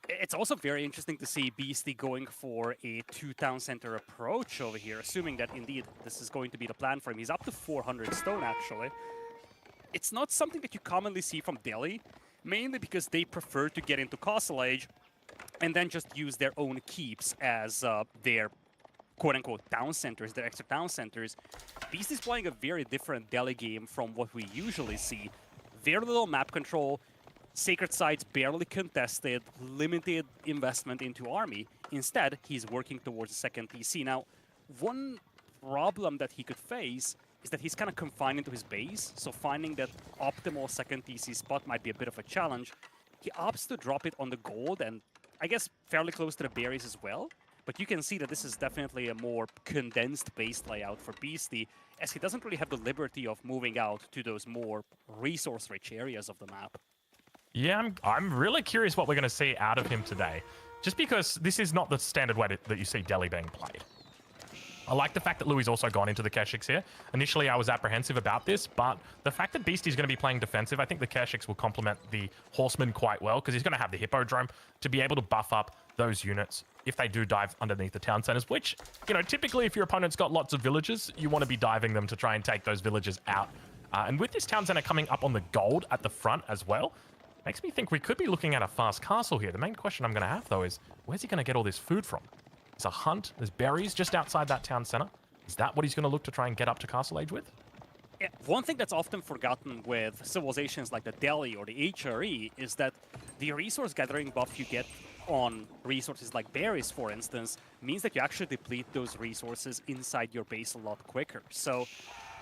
It's also very interesting to see Beastie going for a two-town center approach over here, assuming that indeed this is going to be the plan for him. He's up to 400 stone, actually. It's not something that you commonly see from Delhi, mainly because they prefer to get into Castle Age and then just use their own keeps as their quote-unquote town centers, their extra town centers. Beastie's playing a very different Delhi game from what we usually see. Very little map control, sacred sites barely contested, limited investment into army. Instead, he's working towards a second TC. Now, one problem that he could face is that he's kind of confined into his base, so finding that optimal second TC spot might be a bit of a challenge. He opts to drop it on the gold, and I guess fairly close to the berries as well. But you can see that this is definitely a more condensed base layout for Beastie, as he doesn't really have the liberty of moving out to those more resource-rich areas of the map. Yeah, I'm really curious what we're going to see out of him today, just because this is not the standard way that you see Delhi being played. I like the fact that Louis also gone into the Keshiks here. Initially, I was apprehensive about this, but the fact that Beastie's going to be playing defensive, I think the Keshiks will complement the Horsemen quite well, because he's going to have the Hippodrome to be able to buff up those units if they do dive underneath the town centers, which, typically if your opponent's got lots of villagers, you want to be diving them to try and take those villagers out. And with this town center coming up on the gold at the front as well, makes me think we could be looking at a fast castle here. The main question I'm going to have, though, is where's he going to get all this food from? It's a hunt. There's berries just outside that town center. Is that what he's going to look to try and get up to Castle Age with? Yeah, one thing that's often forgotten with civilizations like the Delhi or the HRE is that the resource gathering buff you get on resources like berries, for instance, means that you actually deplete those resources inside your base a lot quicker. So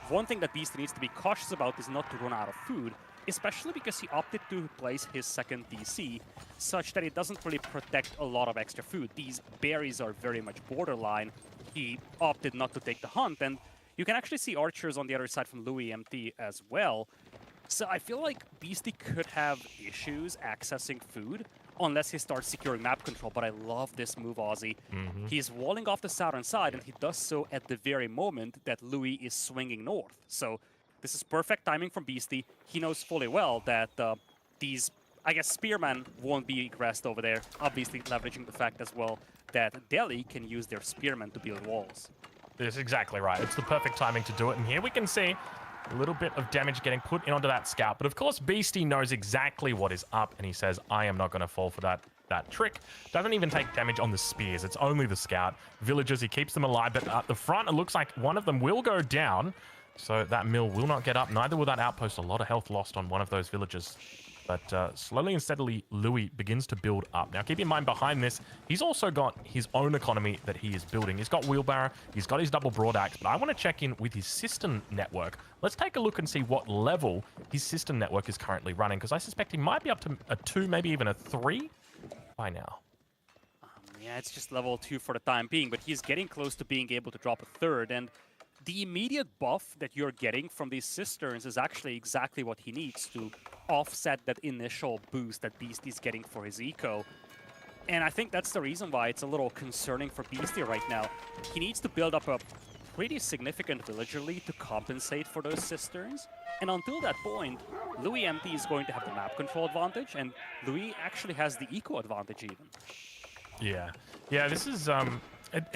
one thing that Beastie needs to be cautious about is not to run out of food, especially because he opted to place his second DC such that it doesn't really protect a lot of extra food. These berries are very much borderline. He opted not to take the hunt, and you can actually see archers on the other side from Louis MT as well. So I feel like Beastie could have issues accessing food unless he starts securing map control, but I love this move, Ozzy. He's walling off the southern side, and he does so at the very moment that Louis is swinging north. So this is perfect timing from Beastie. He knows fully well that these I guess Spearman won't be aggressed over there, obviously leveraging the fact as well that Delhi can use their Spearmen to build walls. That's exactly right. It's the perfect timing to do it. And here we can see a little bit of damage getting put in onto that scout. But of course, Beastie knows exactly what is up, and he says, I am not going to fall for that trick. Doesn't even take damage on the spears. It's only the scout. Villagers, he keeps them alive. But at the front, it looks like one of them will go down. So that mill will not get up. Neither will that outpost. A lot of health lost on one of those villagers. But slowly and steadily, Louis begins to build up. Now, keep in mind, behind this, he's also got his own economy that he is building. He's got wheelbarrow, he's got his double broadaxe, but I want to check in with his system network. Let's take a look and see what level his system network is currently running, because I suspect he might be up to a 2, maybe even a 3 by now. Yeah, it's just level 2 for the time being, but he's getting close to being able to drop a 3rd, and the immediate buff that you're getting from these cisterns is actually exactly what he needs to offset that initial boost that Beastie's getting for his eco. And I think that's the reason why it's a little concerning for Beastie right now. He needs to build up a pretty significant villager lead to compensate for those cisterns. And until that point, Louis MT is going to have the map control advantage, and Louis actually has the eco advantage even. Yeah, this is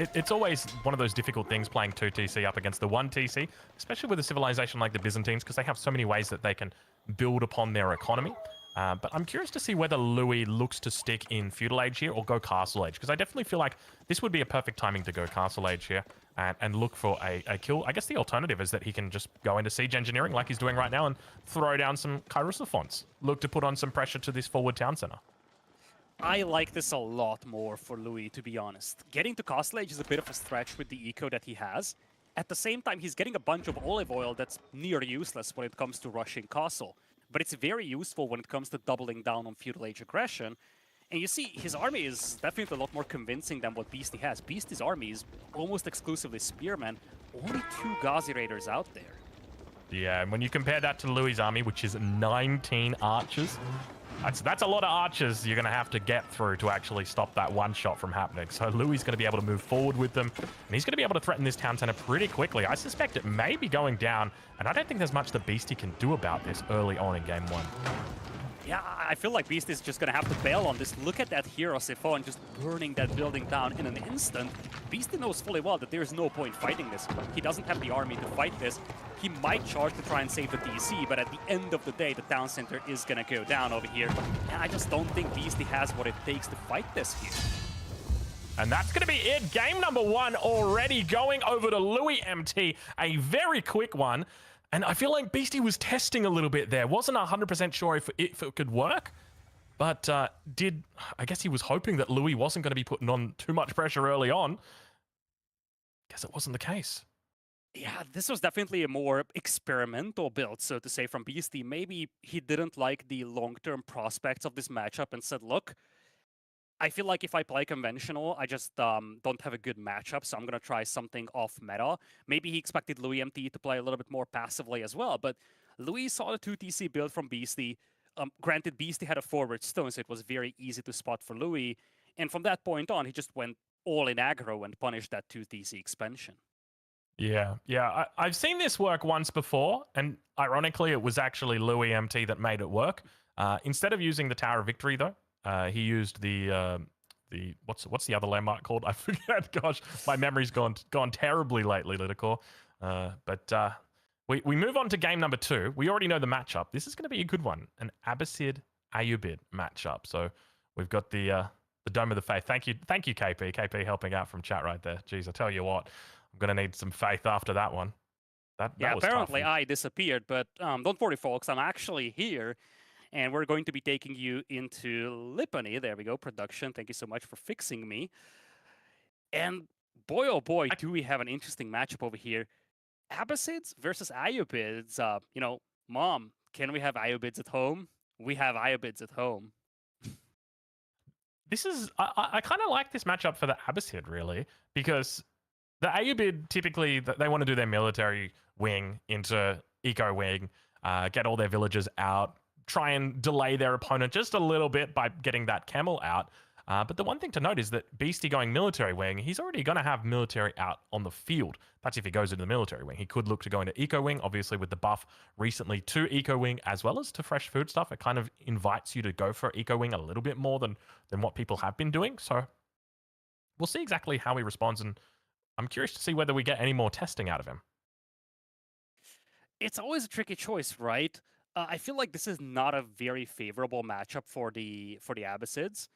it's always one of those difficult things playing 2 TC up against the 1 TC, especially with a civilization like the Byzantines, because they have so many ways that they can build upon their economy. But I'm curious to see whether Louis looks to stick in Feudal Age here or go Castle Age, because I definitely feel like this would be a perfect timing to go Castle Age here and look for a kill. I guess the alternative is that he can just go into Siege Engineering like he's doing right now and throw down some Kairosophons. Look to put on some pressure to this forward town center. I like this a lot more for Louis, to be honest. Getting to Castle Age is a bit of a stretch with the eco that he has. At the same time, he's getting a bunch of olive oil that's near useless when it comes to rushing Castle. But it's very useful when it comes to doubling down on Feudal Age aggression. And you see, his army is definitely a lot more convincing than what Beastie has. Beastie's army is almost exclusively spearmen, only 2 Ghazi Raiders out there. Yeah, and when you compare that to Louis' army, which is 19 archers, that's a lot of archers you're going to have to get through to actually stop that one shot from happening. So Louis is going to be able to move forward with them, and he's going to be able to threaten this town center pretty quickly. I suspect it may be going down, and I don't think there's much that Beastie can do about this early on in game 1. Yeah, I feel like Beast is just gonna have to bail on this. Look at that hero Siphon just burning that building down in an instant. Beast knows fully well that there's no point fighting this. He doesn't have the army to fight this. He might charge to try and save the DC, but at the end of the day, the town center is gonna go down over here. And I just don't think Beastie has what it takes to fight this here. And that's going to be it. Game number 1 already going over to Louis MT. A very quick one. And I feel like Beastie was testing a little bit there. Wasn't 100% sure if it could work. But I guess he was hoping that Louis wasn't going to be putting on too much pressure early on. Guess it wasn't the case. Yeah, this was definitely a more experimental build, so to say, from Beastie. Maybe he didn't like the long-term prospects of this matchup and said, look, I feel like if I play conventional, I just don't have a good matchup, so I'm going to try something off meta. Maybe he expected Louis MT to play a little bit more passively as well, but Louis saw the 2TC build from Beastie. Granted, Beastie had a forward stone, so it was very easy to spot for Louis. And from that point on, he just went all in aggro and punished that 2TC expansion. Yeah. I've seen this work once before, and ironically, it was actually Louis MT that made it work. Instead of using the Tower of Victory, though, he used the what's the other landmark called? I forget. Gosh, my memory's gone terribly lately, Liticor. But we move on to game number 2. We already know the matchup. This is going to be a good one, an Abbasid Ayyubid matchup. So we've got the Dome of the Faith. Thank you, KP. KP helping out from chat right there. Jeez, I tell you what, I'm going to need some faith after that one. That was apparently tough. I disappeared, but don't worry, folks. I'm actually here. And we're going to be taking you into Lipany. There we go, production. Thank you so much for fixing me. And boy, oh boy, do we have an interesting matchup over here. Abbasids versus Ayyubids. Mom, can we have Ayyubids at home? We have Ayyubids at home. This is, I kind of like this matchup for the Abbasid, really, because the Ayyubid, typically, they want to do their military wing into eco wing, get all their villagers out, try and delay their opponent just a little bit by getting that camel out. But the one thing to note is that Beastie going military wing, he's already going to have military out on the field. That's if he goes into the military wing. He could look to go into eco wing, obviously with the buff recently to eco wing as well as to fresh food stuff. It kind of invites you to go for eco wing a little bit more than what people have been doing. So we'll see exactly how he responds, and I'm curious to see whether we get any more testing out of him. It's always a tricky choice, right? I feel like this is not a very favorable matchup for the Abbasids,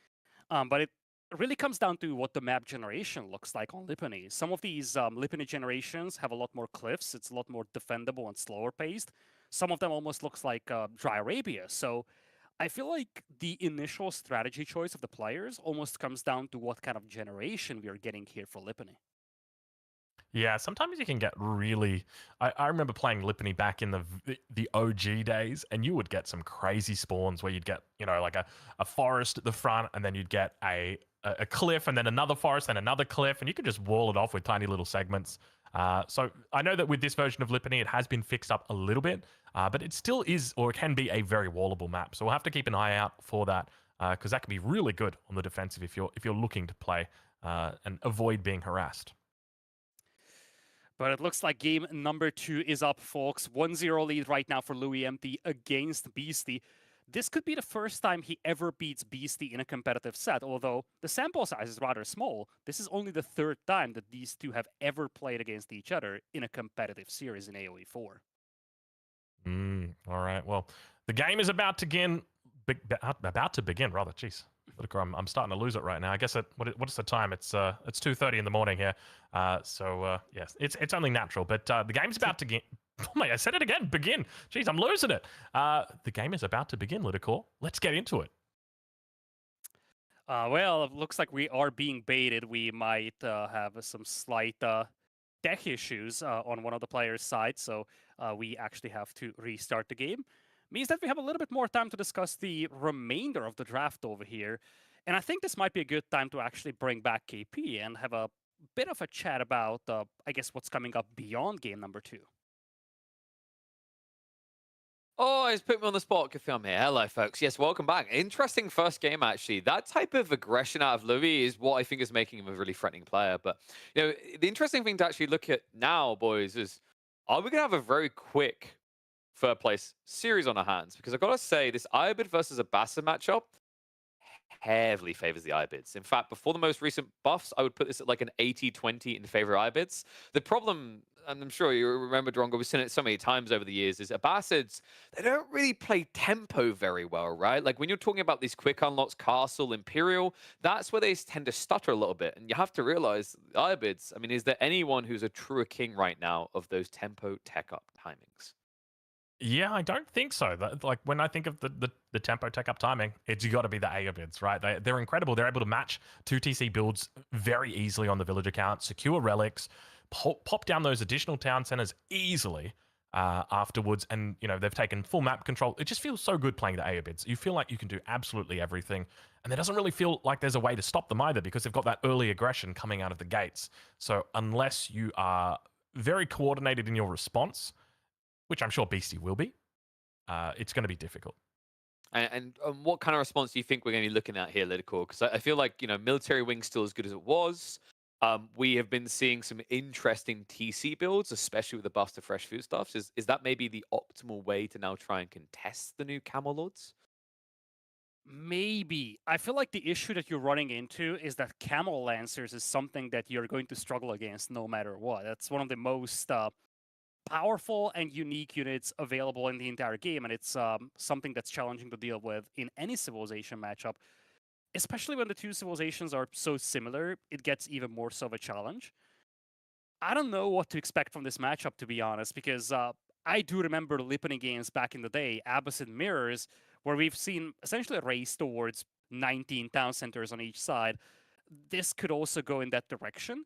but it really comes down to what the map generation looks like on Lipany. Some of these Lipany generations have a lot more cliffs. It's a lot more defendable and slower paced. Some of them almost looks like Dry Arabia. So I feel like the initial strategy choice of the players almost comes down to what kind of generation we are getting here for Lipany. Yeah, sometimes you can get really. I remember playing Lipany back in the OG days, and you would get some crazy spawns where you'd get, like a forest at the front, and then you'd get a cliff, and then another forest, and another cliff, and you could just wall it off with tiny little segments. So I know that with this version of Lipany, it has been fixed up a little bit, but it still is or can be a very wallable map. So we'll have to keep an eye out for that because that can be really good on the defensive if you're looking to play and avoid being harassed. But it looks like game number 2 is up, folks. 1-0 lead right now for Louis Empty against Beastie. This could be the first time he ever beats Beastie in a competitive set, although the sample size is rather small. This is only the 3rd time that these two have ever played against each other in a competitive series in AoE 4. All right. Well, the game is about to begin. Rather. Jeez. I'm starting to lose it right now. I guess what is the time? It's 2:30 in the morning here. Yes, it's only natural. But the game's about to begin. Oh my! I said it again. Begin. Jeez, I'm losing it. The game is about to begin, Lidicor. Let's get into it. Well, it looks like we are being baited. We might have some slight tech issues on one of the players' side, so we actually have to restart the game. Means that we have a little bit more time to discuss the remainder of the draft over here. And I think this might be a good time to actually bring back KP and have a bit of a chat about, I guess, what's coming up beyond game number 2. Oh, he's put me on the spot. Good film here. Hello, folks. Yes, welcome back. Interesting first game, actually. That type of aggression out of Louis is what I think is making him a really threatening player. But, the interesting thing to actually look at now, boys, is are we going to have a very quick 3rd place series on our hands? Because I've got to say, this Ibid versus Abasa matchup heavily favors the Ibids. In fact, before the most recent buffs, I would put this at like an 80-20 in favor of Ibids. The problem, and I'm sure you remember, Drongo, we've seen it so many times over the years, is Abbasids, they don't really play tempo very well, right? Like when you're talking about these quick unlocks, Castle, Imperial, that's where they tend to stutter a little bit. And you have to realize, Ibids, I mean, is there anyone who's a truer king right now of those tempo tech up timings? Yeah, I don't think so. Like when I think of the tempo tech up timing, it's got to be the Aobids, right? They're incredible. They're able to match 2 TC builds very easily on the village account, secure relics, pop down those additional town centers easily afterwards, and they've taken full map control. It just feels so good playing the Aobids. You feel like you can do absolutely everything, and there doesn't really feel like there's a way to stop them either because they've got that early aggression coming out of the gates. So unless you are very coordinated in your response, which I'm sure Beastie will be, it's going to be difficult. And what kind of response do you think we're going to be looking at here, Lidicor? Because I feel like, military wing's still as good as it was. We have been seeing some interesting TC builds, especially with the buffs to fresh food stuffs. Is that maybe the optimal way to now try and contest the new Camel Lords? Maybe. I feel like the issue that you're running into is that Camel Lancers is something that you're going to struggle against no matter what. That's one of the most powerful and unique units available in the entire game, and it's something that's challenging to deal with in any civilization matchup. Especially when the two civilizations are so similar, it gets even more so of a challenge. I don't know what to expect from this matchup, to be honest, because I do remember Lipany games back in the day, Abbasid Mirrors, where we've seen essentially a race towards 19 town centers on each side. This could also go in that direction,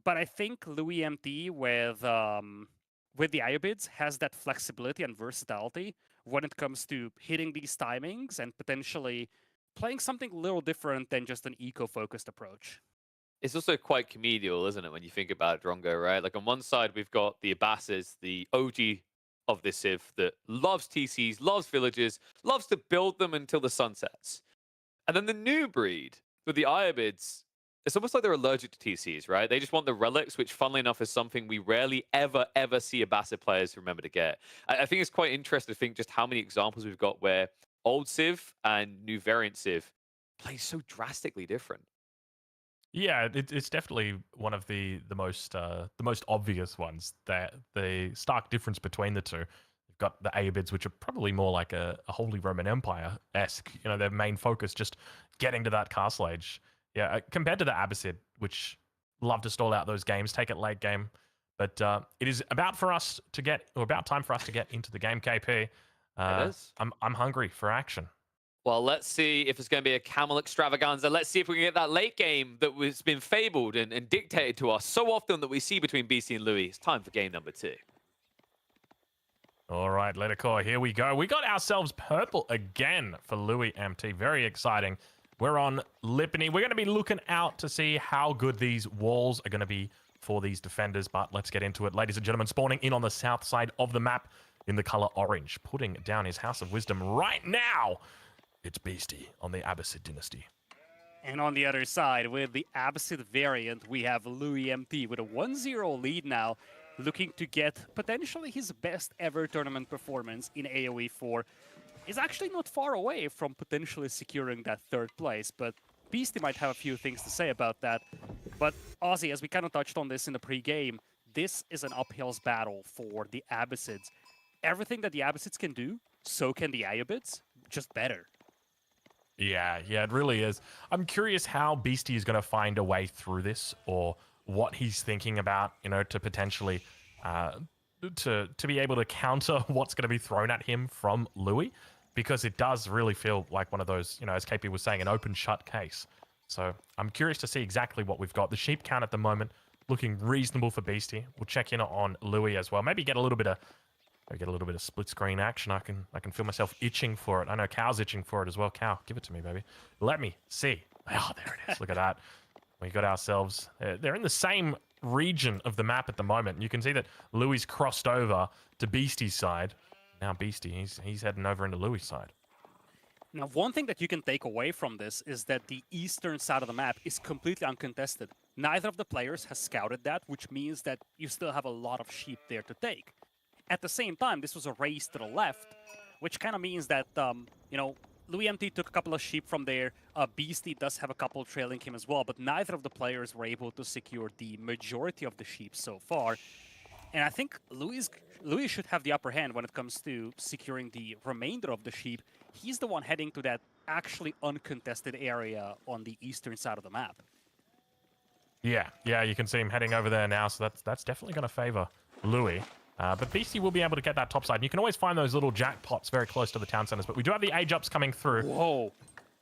but I think Louis MT with the Iobids has that flexibility and versatility when it comes to hitting these timings and potentially playing something a little different than just an eco-focused approach. It's also quite comedial, isn't it, when you think about it, Drongo, right? Like on one side, we've got the Abbasids, the OG of this Civ that loves TCs, loves villages, loves to build them until the sun sets. And then the new breed So the Iobids, it's almost like they're allergic to TCs, right? They just want the relics, which, funnily enough, is something we rarely, ever see Abbasid players remember to get. I think it's quite interesting to think just how many examples we've got where old Civ and new variant Civ play so drastically different. Yeah, it's definitely one of the most obvious ones. That the stark difference between the two. You've got the Aebids, which are probably more like a Holy Roman Empire esque. You know, their main focus just getting to that castle age. Yeah, compared to the Abbasid, which love to stall out those games, take it late game. But it is about time for us to get into the game. KP, It is. I'm hungry for action. Well, let's see if it's going to be a camel extravaganza. Let's see if we can get that late game that was been fabled and dictated to us so often that we see between BC and Louis. It's time for game number 2. All right, Letakor, here we go. We got ourselves purple again for Louis MT. Very exciting. We're on Lipany. We're going to be looking out to see how good these walls are going to be for these defenders, but let's get into it. Ladies and gentlemen, spawning in on the south side of the map in the color orange, putting down his House of Wisdom right now. It's Beastie on the Abbasid dynasty. And on the other side, with the Abbasid variant, we have Louis MT with a 1-0 lead now, looking to get potentially his best ever tournament performance in AoE 4. Is actually not far away from potentially securing that 3rd place, but Beastie might have a few things to say about that. But Ozzy, as we kind of touched on this in the pre-game, this is an uphill's battle for the Abbasids. Everything that the Abbasids can do, so can the Aeobids, just better. Yeah, it really is. I'm curious how Beastie is going to find a way through this, or what he's thinking about, you know, to potentially to be able to counter what's going to be thrown at him from Louis, because it does really feel like one of those, you know, as KP was saying, an open shut case. So I'm curious to see exactly what we've got. The sheep count at the moment looking reasonable for Beastie. We'll check in on Louis as well. Maybe get a little bit of split screen action. I can feel myself itching for it. I know Cow's itching for it as well. Cow, give it to me, baby. Let me see. Oh, there it is. Look at that. We got ourselves. They're in the same region of the map at the moment. You can see that Louis crossed over to Beastie's side. Now Beastie, he's heading over into Louis' side. Now, one thing that you can take away from this is that the eastern side of the map is completely uncontested. Neither of the players has scouted that, which means that you still have a lot of sheep there to take. At the same time, this was a race to the left, which kind of means that, you know, Louis MT took a couple of sheep from there. Beastie does have a couple trailing him as well, but neither of the players were able to secure the majority of the sheep so far. And I think Louis should have the upper hand when it comes to securing the remainder of the sheep. He's the one heading to that actually uncontested area on the eastern side of the map. Yeah, you can see him heading over there now, so that's definitely going to favor Louis. But Beastie will be able to get that top side. And you can always find those little jackpots very close to the town centers. But we do have the age-ups coming through. Whoa.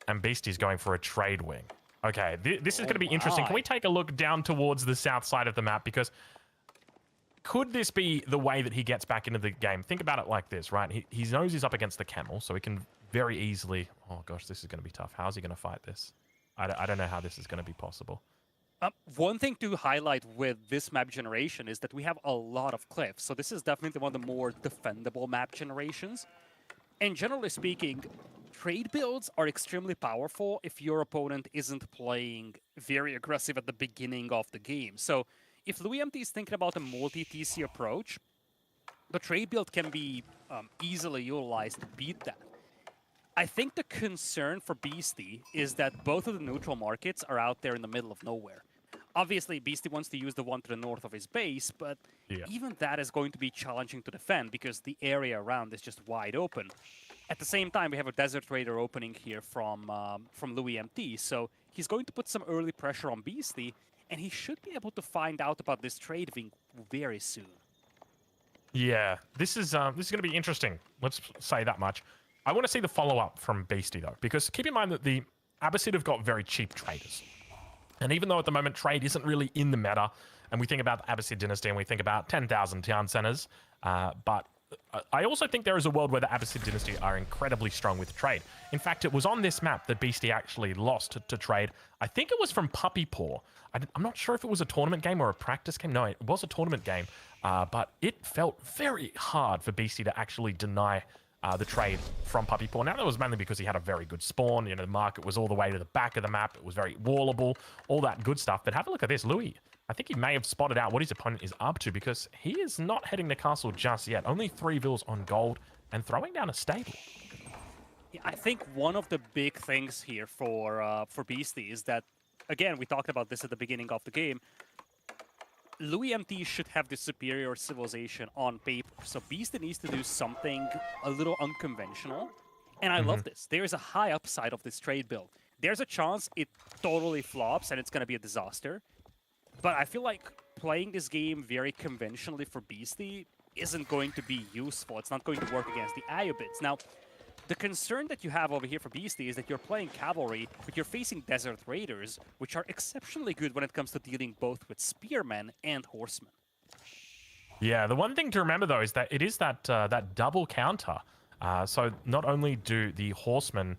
And Beastie's going for a trade wing. Okay, this is going to be interesting. Can we take a look down towards the south side of the map? Because could this be the way that he gets back into the game? Think about it like this, right? He knows he's up against the camel, so he can very easily... Oh, gosh, this is going to be tough. How is he going to fight this? I don't know how this is going to be possible. One thing to highlight with this map generation is that we have a lot of cliffs. So this is definitely one of the more defendable map generations. And generally speaking, trade builds are extremely powerful if your opponent isn't playing very aggressive at the beginning of the game. So if Louis MT is thinking about a multi-TC approach, the trade build can be easily utilized to beat that. I think the concern for Beastie is that both of the neutral markets are out there in the middle of nowhere. Obviously, Beastie wants to use the one to the north of his base, but even that is going to be challenging to defend because the area around is just wide open. At the same time, we have a Desert Raider opening here from Louis MT, so he's going to put some early pressure on Beastie, and he should be able to find out about this trade wing very soon. Yeah, this is going to be interesting. Let's say that much. I want to see the follow-up from Beastie, though, because keep in mind that the Abbasid have got very cheap traders. And even though at the moment trade isn't really in the meta, and we think about the Abbasid dynasty and we think about 10,000 town centers, but I also think there is a world where the Abbasid dynasty are incredibly strong with trade. In fact, it was on this map that Beastie actually lost to trade. I think it was from Puppy Paw. I'm not sure if it was a tournament game or a practice game. No, it was a tournament game, but it felt very hard for Beastie to actually deny the trade from Puppy Paw. Now, that was mainly because he had a very good spawn. You know, the market was all the way to the back of the map. It was very wallable, all that good stuff. But have a look at this. Louis, I think he may have spotted out what his opponent is up to, because he is not heading to castle just yet. Only 3 vills on gold and throwing down a stable. Yeah, I think one of the big things here for Beastie is that, again, we talked about this at the beginning of the game, Louis MT should have the superior civilization on paper, so Beastie needs to do something a little unconventional, and I love this. There is a high upside of this trade build. There's a chance it totally flops and it's going to be a disaster, but I feel like playing this game very conventionally for Beastie isn't going to be useful. It's not going to work against the Iobits. Now, the concern that you have over here for Beastie is that you're playing cavalry, but you're facing Desert Raiders, which are exceptionally good when it comes to dealing both with spearmen and horsemen. Yeah, the one thing to remember, though, is that it is that that double counter. So not only do the horsemen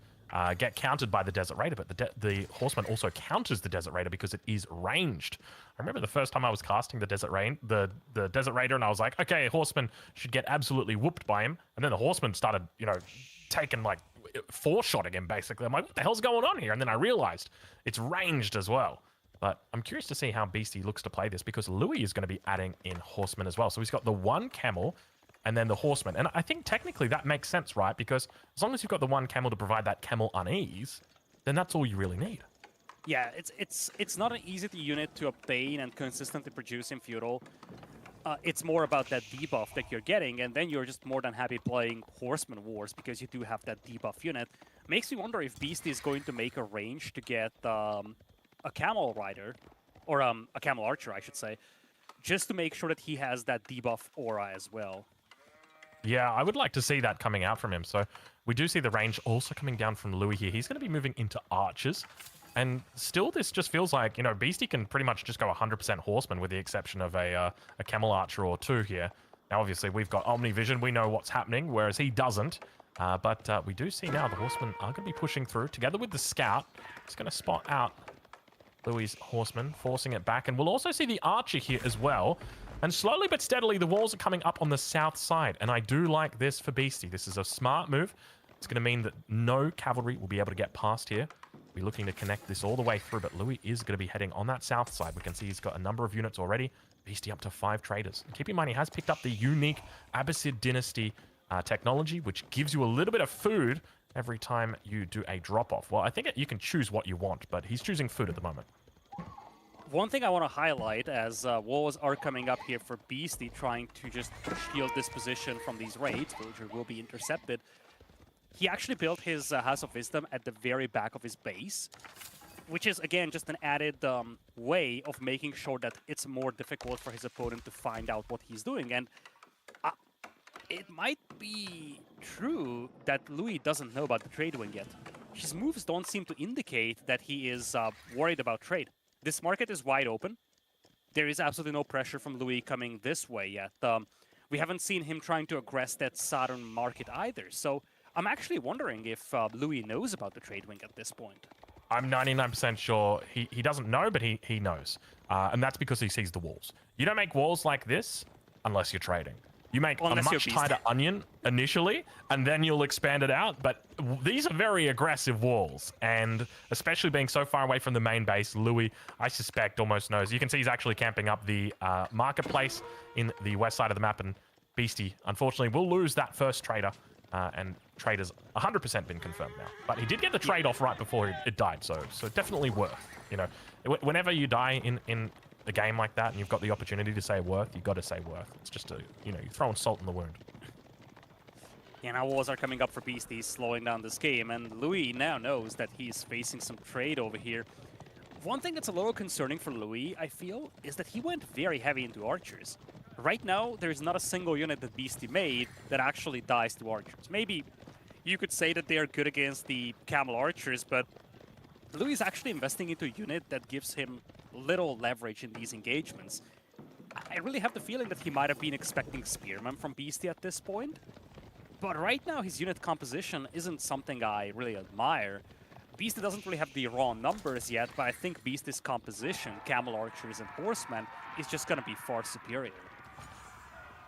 get countered by the Desert Raider, but the horseman also counters the Desert Raider because it is ranged. I remember the first time I was casting the Desert Raider, and I was like, okay, horseman should get absolutely whooped by him, and then the horseman started, you know, taking like 4-shotting him basically. I'm like, what the hell's going on here? And then I realized it's ranged as well. But I'm curious to see how Beastie looks to play this, because Louis is going to be adding in horsemen as well. So he's got the 1 camel and then the horseman. And I think technically that makes sense, right? Because as long as you've got the 1 camel to provide that camel unease, then that's all you really need. Yeah, it's not an easy unit to obtain and consistently produce in Feudal. It's more about that debuff that you're getting, and then you're just more than happy playing Horseman Wars because you do have that debuff unit. Makes me wonder if Beastie is going to make a range to get a Camel Rider, or a Camel Archer, I should say, just to make sure that he has that debuff aura as well. Yeah, I would like to see that coming out from him. So we do see the range also coming down from Louis here. He's going to be moving into archers. And still, this just feels like, you know, Beastie can pretty much just go 100% horseman with the exception of a camel archer or 2 here. Now, obviously, we've got Omnivision. We know what's happening, whereas he doesn't. But we do see now the horsemen are going to be pushing through together with the scout. It's going to spot out Louis' horseman, forcing it back. And we'll also see the archer here as well. And slowly but steadily, the walls are coming up on the south side. And I do like this for Beastie. This is a smart move. It's going to mean that no cavalry will be able to get past here. We're looking to connect this all the way through, but Louis is going to be heading on that south side. We can see he's got a number of units already. Beastie up to 5 traders. And keep in mind, he has picked up the unique Abbasid Dynasty technology, which gives you a little bit of food every time you do a drop-off. Well, I think you can choose what you want, but he's choosing food at the moment. One thing I want to highlight as walls are coming up here for Beastie, trying to just shield this position from these raids, which will be intercepted. He actually built his House of Wisdom at the very back of his base, which is, again, just an added way of making sure that it's more difficult for his opponent to find out what he's doing. And it might be true that Louis doesn't know about the trade wing yet. His moves don't seem to indicate that he is worried about trade. This market is wide open. There is absolutely no pressure from Louis coming this way yet. We haven't seen him trying to aggress that southern market either. So I'm actually wondering if Louis knows about the trade wing at this point. I'm 99% sure he doesn't know, but he knows. And that's because he sees the walls. You don't make walls like this unless you're trading. You make a much tighter onion initially, and then you'll expand it out. But these are very aggressive walls, and especially being so far away from the main base, Louis, I suspect, almost knows. You can see he's actually camping up the marketplace in the west side of the map, and Beastie, unfortunately, will lose that first trader. And trade has 100% been confirmed now. But he did get the trade off right before it died, so definitely worth. You know, whenever you die in a game like that and you've got the opportunity to say worth, you've got to say worth. It's just you're throwing salt in the wound. Yeah, now walls are coming up for Beastie, slowing down this game, and Louis now knows that he's facing some trade over here. One thing that's a little concerning for Louis, I feel, is that he went very heavy into archers. Right now, there's not a single unit that Beastie made that actually dies to archers. Maybe you could say that they are good against the camel archers, but Louis is actually investing into a unit that gives him little leverage in these engagements. I really have the feeling that he might have been expecting spearmen from Beastie at this point. But right now, his unit composition isn't something I really admire. Beastie doesn't really have the raw numbers yet, but I think Beastie's composition, camel archers and horsemen, is just going to be far superior.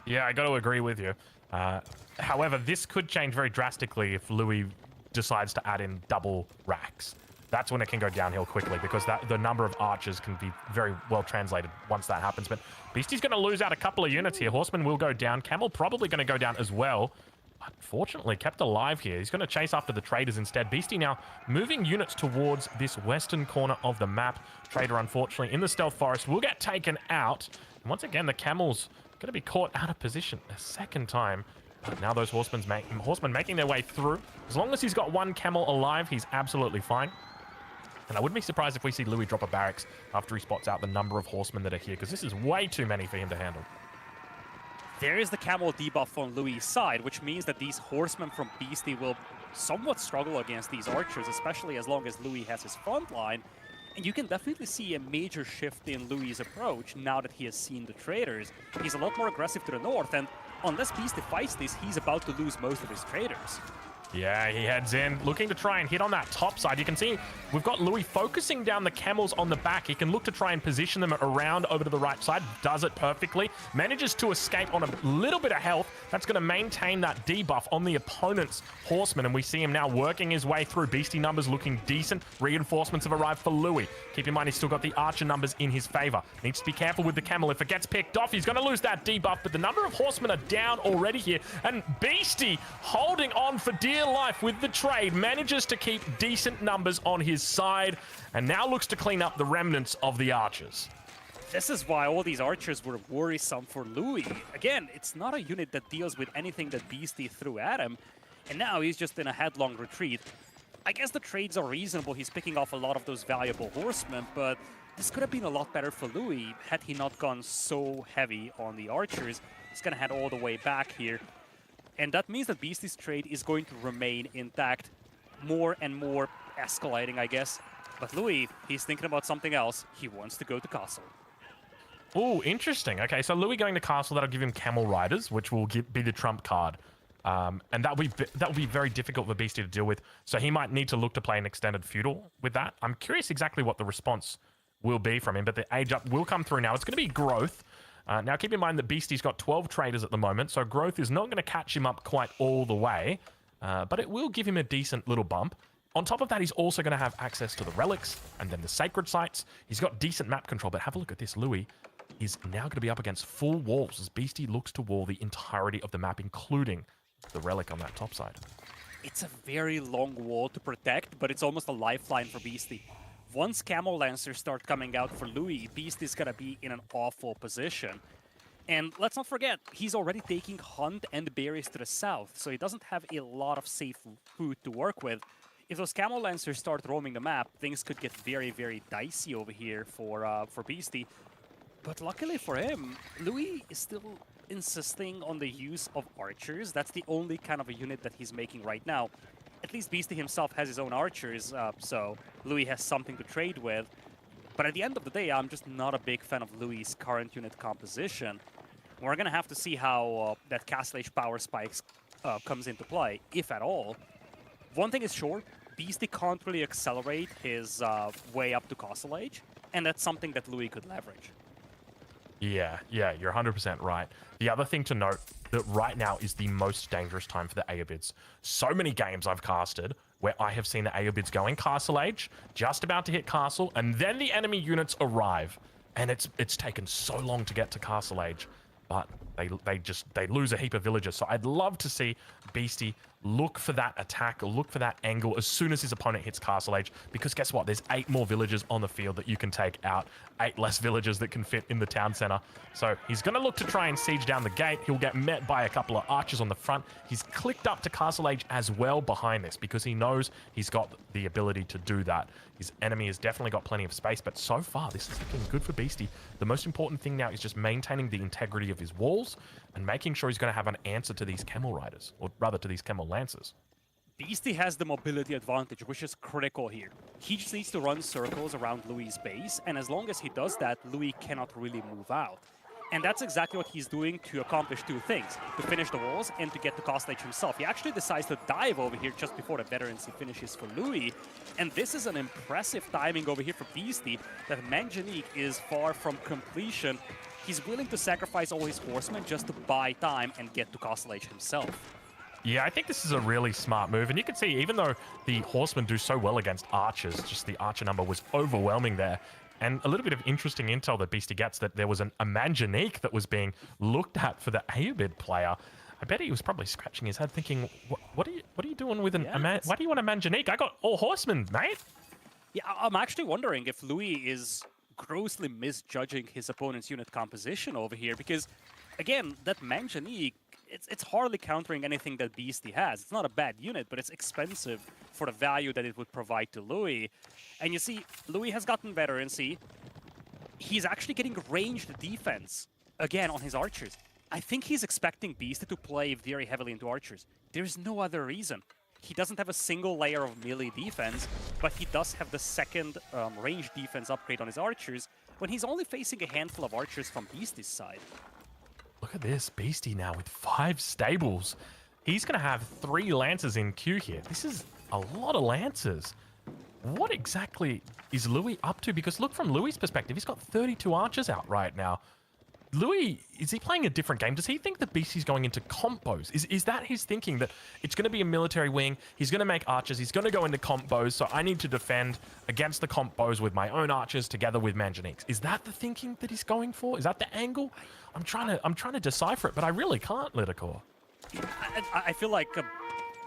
Yeah, I got to agree with you. However, this could change very drastically if Louis decides to add in double racks. That's when it can go downhill quickly, because the number of archers can be very well translated once that happens. But Beastie's going to lose out a couple of units here. Horseman will go down. Camel probably going to go down as well. But fortunately, kept alive here. He's going to chase after the traders instead. Beastie now moving units towards this western corner of the map. Trader, unfortunately, in the stealth forest will get taken out. And once again, the Camel's going to be caught out of position a second time. But now those horsemen making their way through. As long as he's got one Camel alive, he's absolutely fine. And I wouldn't be surprised if we see Louis drop a barracks after he spots out the number of horsemen that are here, because this is way too many for him to handle. There is the Camel debuff on Louis' side, which means that these horsemen from Beastie will somewhat struggle against these archers, especially as long as Louis has his front line. And you can definitely see a major shift in Louis' approach now that he has seen the traders. He's a lot more aggressive to the north, and unless Beastie fights this, he's about to lose most of his traders. Yeah, he heads in, looking to try and hit on that top side. You can see we've got Louis focusing down the Camels on the back. He can look to try and position them around over to the right side. Does it perfectly. Manages to escape on a little bit of health. That's going to maintain that debuff on the opponent's horseman. And we see him now working his way through. Beastie numbers looking decent. Reinforcements have arrived for Louis. Keep in mind, he's still got the archer numbers in his favor. Needs to be careful with the Camel. If it gets picked off, he's going to lose that debuff. But the number of horsemen are down already here. And Beastie holding on for dear life with the trade, manages to keep decent numbers on his side, and now looks to clean up the remnants of the archers. This is why all these archers were worrisome for Louis. Again, it's not a unit that deals with anything that Beastie threw at him, and now he's just in a headlong retreat. I guess the trades are reasonable. He's picking off a lot of those valuable horsemen, but this could have been a lot better for Louis had he not gone so heavy on the archers. He's gonna head all the way back here. And that means that Beastie's trade is going to remain intact, more and more escalating, I guess. But Louis, he's thinking about something else. He wants to go to Castle. Oh, interesting. Okay, so Louis going to Castle, that'll give him Camel Riders, which will be the trump card. And that will be very difficult for Beastie to deal with. So he might need to look to play an extended feudal with that. I'm curious exactly what the response will be from him, but the age up will come through now. It's going to be growth. Now, keep in mind that Beastie's got 12 traders at the moment, so growth is not going to catch him up quite all the way, but it will give him a decent little bump. On top of that, he's also going to have access to the relics and then the sacred sites. He's got decent map control, but have a look at this. Louis is now going to be up against full walls as Beastie looks to wall the entirety of the map, including the relic on that top side. It's a very long wall to protect, but it's almost a lifeline for Beastie. Once Camel Lancers start coming out for Louis, Beastie's gonna be in an awful position. And let's not forget, he's already taking Hunt and Berries to the south, so he doesn't have a lot of safe food to work with. If those Camel Lancers start roaming the map, things could get very, very dicey over here for Beastie. But luckily for him, Louis is still insisting on the use of archers. That's the only kind of a unit that he's making right now. At least Beastie himself has his own archers, so Louis has something to trade with. But at the end of the day, I'm just not a big fan of Louis' current unit composition. We're going to have to see how that Castle Age power spikes comes into play, if at all. One thing is sure, Beastie can't really accelerate his way up to Castle Age, and that's something that Louis could leverage. Yeah, you're 100% right. The other thing to note that right now is the most dangerous time for the Aeobids. So many games I've casted where I have seen the Aeobids going Castle Age, just about to hit Castle, and then the enemy units arrive. And it's taken so long to get to Castle Age, but they lose a heap of villagers. So I'd love to see Beastie look for that attack, or look for that angle as soon as his opponent hits Castle Age, because guess what? There's 8 more villagers on the field that you can take out, 8 less villagers that can fit in the town center. So he's going to look to try and siege down the gate. He'll get met by a couple of archers on the front. He's clicked up to Castle Age as well behind this, because he knows he's got the ability to do that. His enemy has definitely got plenty of space, but so far this is looking good for Beastie. The most important thing now is just maintaining the integrity of his walls and making sure he's going to have an answer to these Camel Riders, or rather to these Camel Lancers. Beastie has the mobility advantage, which is critical here. He just needs to run circles around Louis' base, and as long as he does that, Louis cannot really move out. And that's exactly what he's doing to accomplish 2 things: to finish the walls and to get to Castle Age himself. He actually decides to dive over here just before the veterancy finishes for Louis. And this is an impressive timing over here for Beastie, that Manjanique is far from completion. he's willing to sacrifice all his horsemen just to buy time and get to Castle Age himself. Yeah, I think this is a really smart move. And you can see, even though the horsemen do so well against archers, just the archer number was overwhelming there. And a little bit of interesting intel that Beastie gets, that there was a Manjanique that was being looked at for the Aebid player. I bet he was probably scratching his head thinking, what are you doing with why do you want a Manjanique? I got all horsemen, mate. Yeah, I'm actually wondering if Louis is grossly misjudging his opponent's unit composition over here, because, again, that Manjanique, it's hardly countering anything that Beastie has. It's not a bad unit, but it's expensive for the value that it would provide to Louis. And you see, Louis has gotten veterancy. He's actually getting ranged defense, again, on his archers. I think he's expecting Beastie to play very heavily into archers. There's no other reason. He doesn't have a single layer of melee defense, but he does have the second range defense upgrade on his archers when he's only facing a handful of archers from Beastie's side. Look at this, Beastie now with 5 stables. He's going to have 3 lancers in queue here. This is a lot of lancers. What exactly is Louis up to? Because look, from Louis' perspective, he's got 32 archers out right now. Louis, is he playing a different game? Does he think that Beastie's going into combos? Is that his thinking, that it's going to be a military wing, he's going to make archers, he's going to go into combos, so I need to defend against the combos with my own archers together with Manjaniques? Is that the thinking that he's going for? Is that the angle? I'm trying to decipher it, but I really can't, Lidakor. I feel like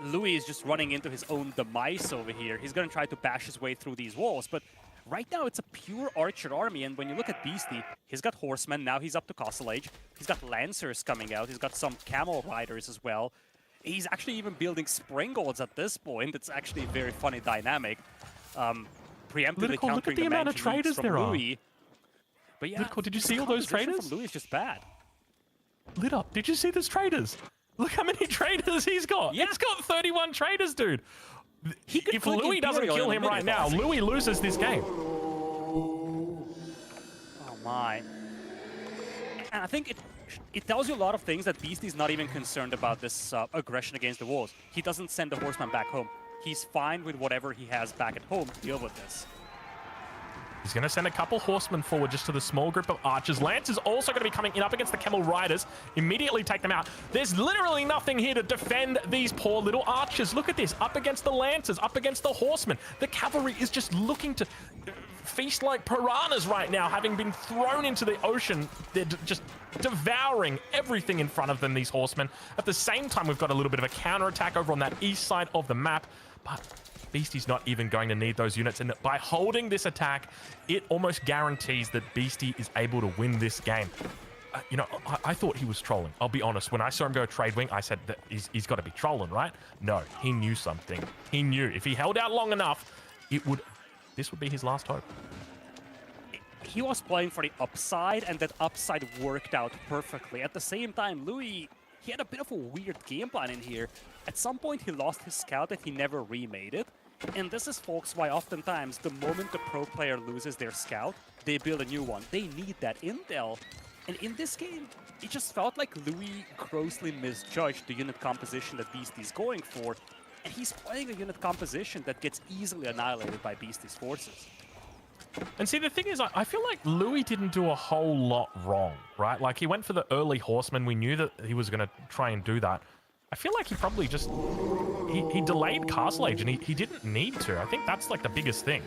Louis is just running into his own demise over here. He's going to try to bash his way through these walls, but right now it's a pure archer army, and when you look at Beastie, he's got horsemen, now he's up to Castle Age. He's got lancers coming out, he's got some camel riders as well. He's actually even building springolds at this point. It's actually a very funny dynamic. Preemptively countering look at the amount of traders there Louis. But yeah, Lidakor, did you see all those traders? From Louis is just bad. Lit up, did you see those traders? Look how many traders he's got. Yeah. He's got 31 traders, dude. If Louis doesn't Imperial kill in him a right minute, now, boss. Louis loses this game. Oh my. And I think it tells you a lot of things, that Beastie's not even concerned about this aggression against the walls. He doesn't send the horseman back home. He's fine with whatever he has back at home to deal with this. He's going to send a couple horsemen forward just to the small group of archers. Lance is also going to be coming in up against the camel riders. Immediately take them out. There's literally nothing here to defend these poor little archers. Look at this. Up against the lancers, up against the horsemen. The cavalry is just looking to feast like piranhas right now, having been thrown into the ocean. They're just devouring everything in front of them, these horsemen. At the same time, we've got a little bit of a counterattack over on that east side of the map. But Beastie's not even going to need those units, and by holding this attack, it almost guarantees that Beastie is able to win this game. You know, I thought he was trolling. I'll be honest. When I saw him go trade wing, I said that he's got to be trolling, right? No, he knew something. He knew if he held out long enough, this would be his last hope. He was playing for the upside, and that upside worked out perfectly. At the same time, Louis, he had a bit of a weird game plan in here. At some point, he lost his scout and he never remade it. And this is, folks, why oftentimes the moment the pro player loses their scout, they build a new one. They need that intel. And in this game, it just felt like Louis grossly misjudged the unit composition that Beastie's going for. And he's playing a unit composition that gets easily annihilated by Beastie's forces. And see, the thing is, I feel like Louis didn't do a whole lot wrong, right? Like, he went for the early horseman. We knew that he was going to try and do that. I feel like he probably just... He delayed Castle Age, and he didn't need to. I think that's, like, the biggest thing.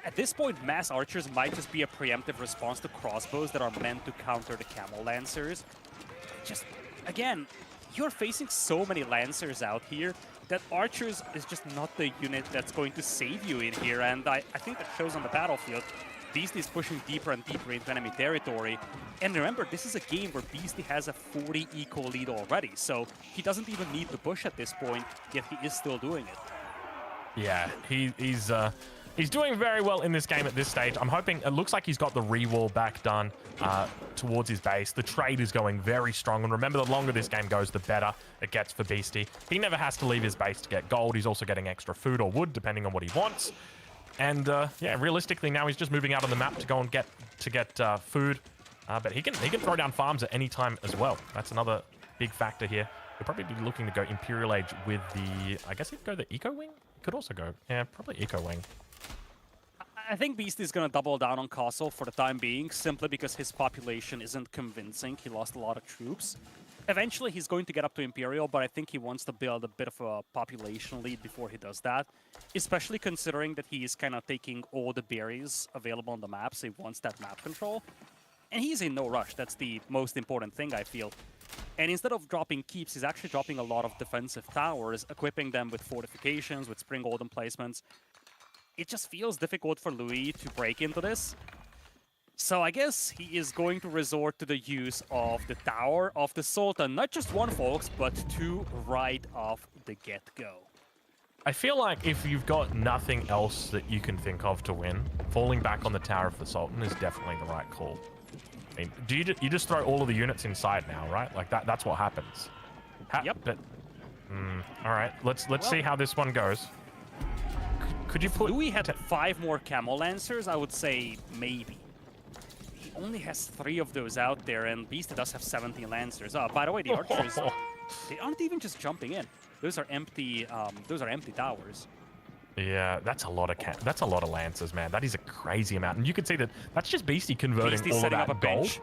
At this point, mass archers might just be a preemptive response to crossbows that are meant to counter the camel lancers. Just, again, you're facing so many lancers out here that archers is just not the unit that's going to save you in here, and I think that shows on the battlefield. Beastie is pushing deeper and deeper into enemy territory. And remember, this is a game where Beastie has a 40 eco lead already, so he doesn't even need the bush at this point, yet he is still doing it. Yeah, he's doing very well in this game at this stage. I'm hoping, it looks like he's got the re-wall back done towards his base. The trade is going very strong, and remember, the longer this game goes, the better it gets for Beastie. He never has to leave his base to get gold. He's also getting extra food or wood, depending on what he wants. And yeah, realistically, now he's just moving out on the map to go and get food. But he can throw down farms at any time as well. That's another big factor here. He'll probably be looking to go Imperial Age with the... I guess he'd go the Eco Wing? Could also go... Yeah, probably Eco Wing. I think Beast is going to double down on Castle for the time being, simply because his population isn't convincing. He lost a lot of troops. Eventually, he's going to get up to Imperial, but I think he wants to build a bit of a population lead before he does that, especially considering that he is kind of taking all the berries available on the map, so he wants that map control. And he's in no rush. That's the most important thing, I feel. And instead of dropping keeps, he's actually dropping a lot of defensive towers, equipping them with fortifications, with Spring Golden placements. It just feels difficult for Louis to break into this. So I guess he is going to resort to the use of the Tower of the Sultan. Not just one, folks, but two right off the get-go. I feel like if you've got nothing else that you can think of to win, falling back on the Tower of the Sultan is definitely the right call. I mean, do you just throw all of the units inside now, right? Like that's what happens. Yep. But, all right, let's see how this one goes. Could you put... Louis had 5 more Camel Lancers, I would say maybe. He only has 3 of those out there, and Beast does have 17 Lancers. By the way, the archers, they aren't even just jumping in. Those are empty towers. Yeah, that's a lot of Lancers, man. That is a crazy amount. And you can see that that's just Beastie converting Beastie's all of setting that up a gold. bench.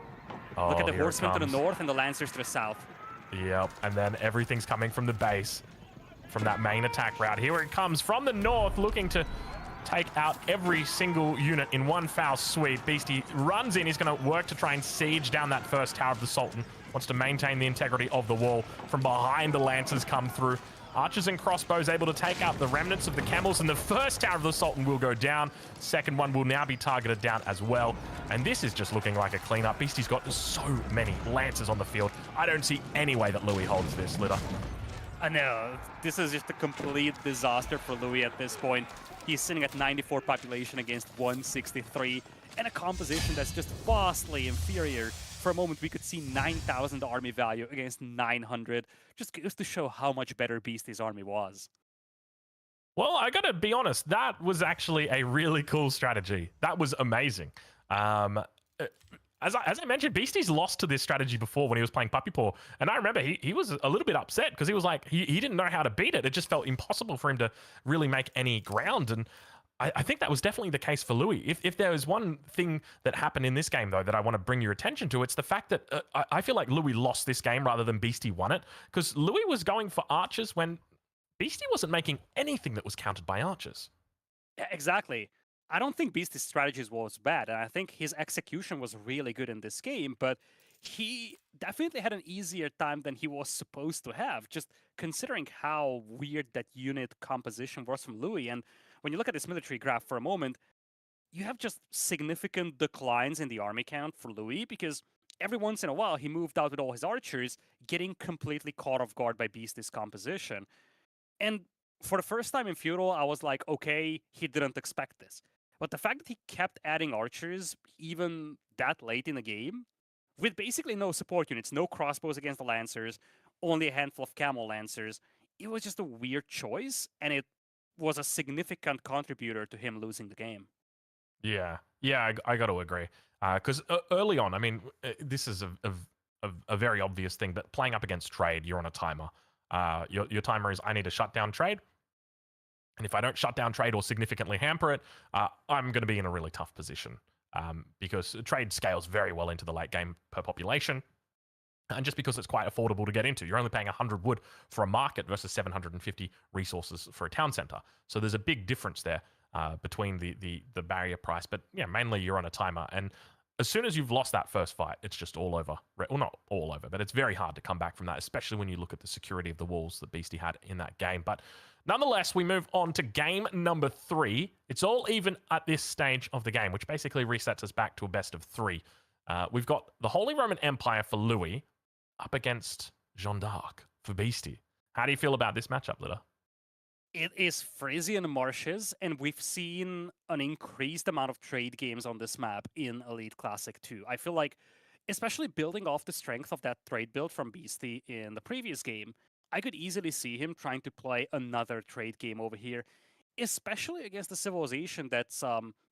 Oh, Look at the here it horsemen to the comes. north and the Lancers to the south. Yep, and then everything's coming from the base, from that main attack route. Here it comes from the north, looking to take out every single unit in one foul sweep. Beastie runs in. He's going to work to try and siege down that first Tower of the Sultan. Wants to maintain the integrity of the wall. From behind, the Lancers come through. Archers and crossbows able to take out the remnants of the camels, and the first Tower of the Sultan will go down. Second one will now be targeted down as well. And this is just looking like a cleanup. Beastie's got so many Lancers on the field. I don't see any way that Louis holds this, Litter. I know. This is just a complete disaster for Louis at this point. He's sitting at 94 population against 163, and a composition that's just vastly inferior. For a moment, we could see 9,000 army value against 900. Just goes to show how much better Beastie's army was. Well, I gotta be honest, that was actually a really cool strategy. That was amazing. As I mentioned, Beastie's lost to this strategy before when he was playing Puppy Paw, and I remember he was a little bit upset because he was like, he didn't know how to beat it. It just felt impossible for him to really make any ground, and I think that was definitely the case for Louis. If there was one thing that happened in this game, though, that I want to bring your attention to, it's the fact that I feel like Louis lost this game rather than Beastie won it, because Louis was going for archers when Beastie wasn't making anything that was countered by archers. Yeah, exactly. I don't think Beastie's strategies was bad, and I think his execution was really good in this game, but he definitely had an easier time than he was supposed to have, just considering how weird that unit composition was from Louis. And when you look at this military graph for a moment, you have just significant declines in the army count for Louis, because every once in a while he moved out with all his archers, getting completely caught off guard by Beastie's composition. And for the first time in Feudal, I was like, okay, he didn't expect this. But the fact that he kept adding archers even that late in the game, with basically no support units, no crossbows against the Lancers, only a handful of Camel Lancers, it was just a weird choice, and it was a significant contributor to him losing the game. Yeah, I got to agree. Because early on, I mean, this is a very obvious thing, but playing up against trade, you're on a timer. Your timer is, I need to shut down trade. And if I don't shut down trade or significantly hamper it, I'm going to be in a really tough position. Because trade scales very well into the late game per population. And just because it's quite affordable to get into, you're only paying 100 wood for a market versus 750 resources for a town center. So there's a big difference there between the barrier price. But yeah, mainly you're on a timer. And as soon as you've lost that first fight, it's just all over. Well, not all over, but it's very hard to come back from that, especially when you look at the security of the walls that Beastie had in that game. But nonetheless, we move on to game number 3. It's all even at this stage of the game, which basically resets us back to a best of 3. We've got the Holy Roman Empire for Louis up against Jeanne d'Arc for Beastie. How do you feel about this matchup, Litter? It is Frisian marshes, and we've seen an increased amount of trade games on this map in Elite Classic 2. I feel like, especially building off the strength of that trade build from Beastie in the previous game, I could easily see him trying to play another trade game over here, especially against a civilization that's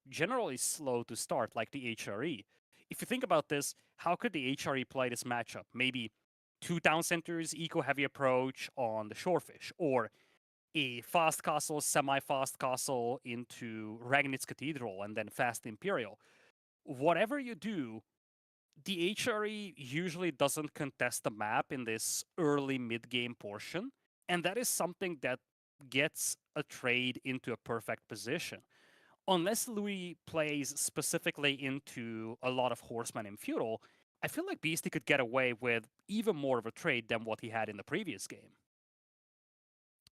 generally slow to start, like the HRE. If you think about this, how could the HRE play this matchup? Maybe 2 town centers, eco-heavy approach on the shorefish, or a fast castle, semi-fast castle into Ragnitz Cathedral, and then fast Imperial. Whatever you do, the HRE usually doesn't contest the map in this early mid-game portion, and that is something that gets a trade into a perfect position. Unless Louis plays specifically into a lot of Horseman in Feudal, I feel like Beastie could get away with even more of a trade than what he had in the previous game.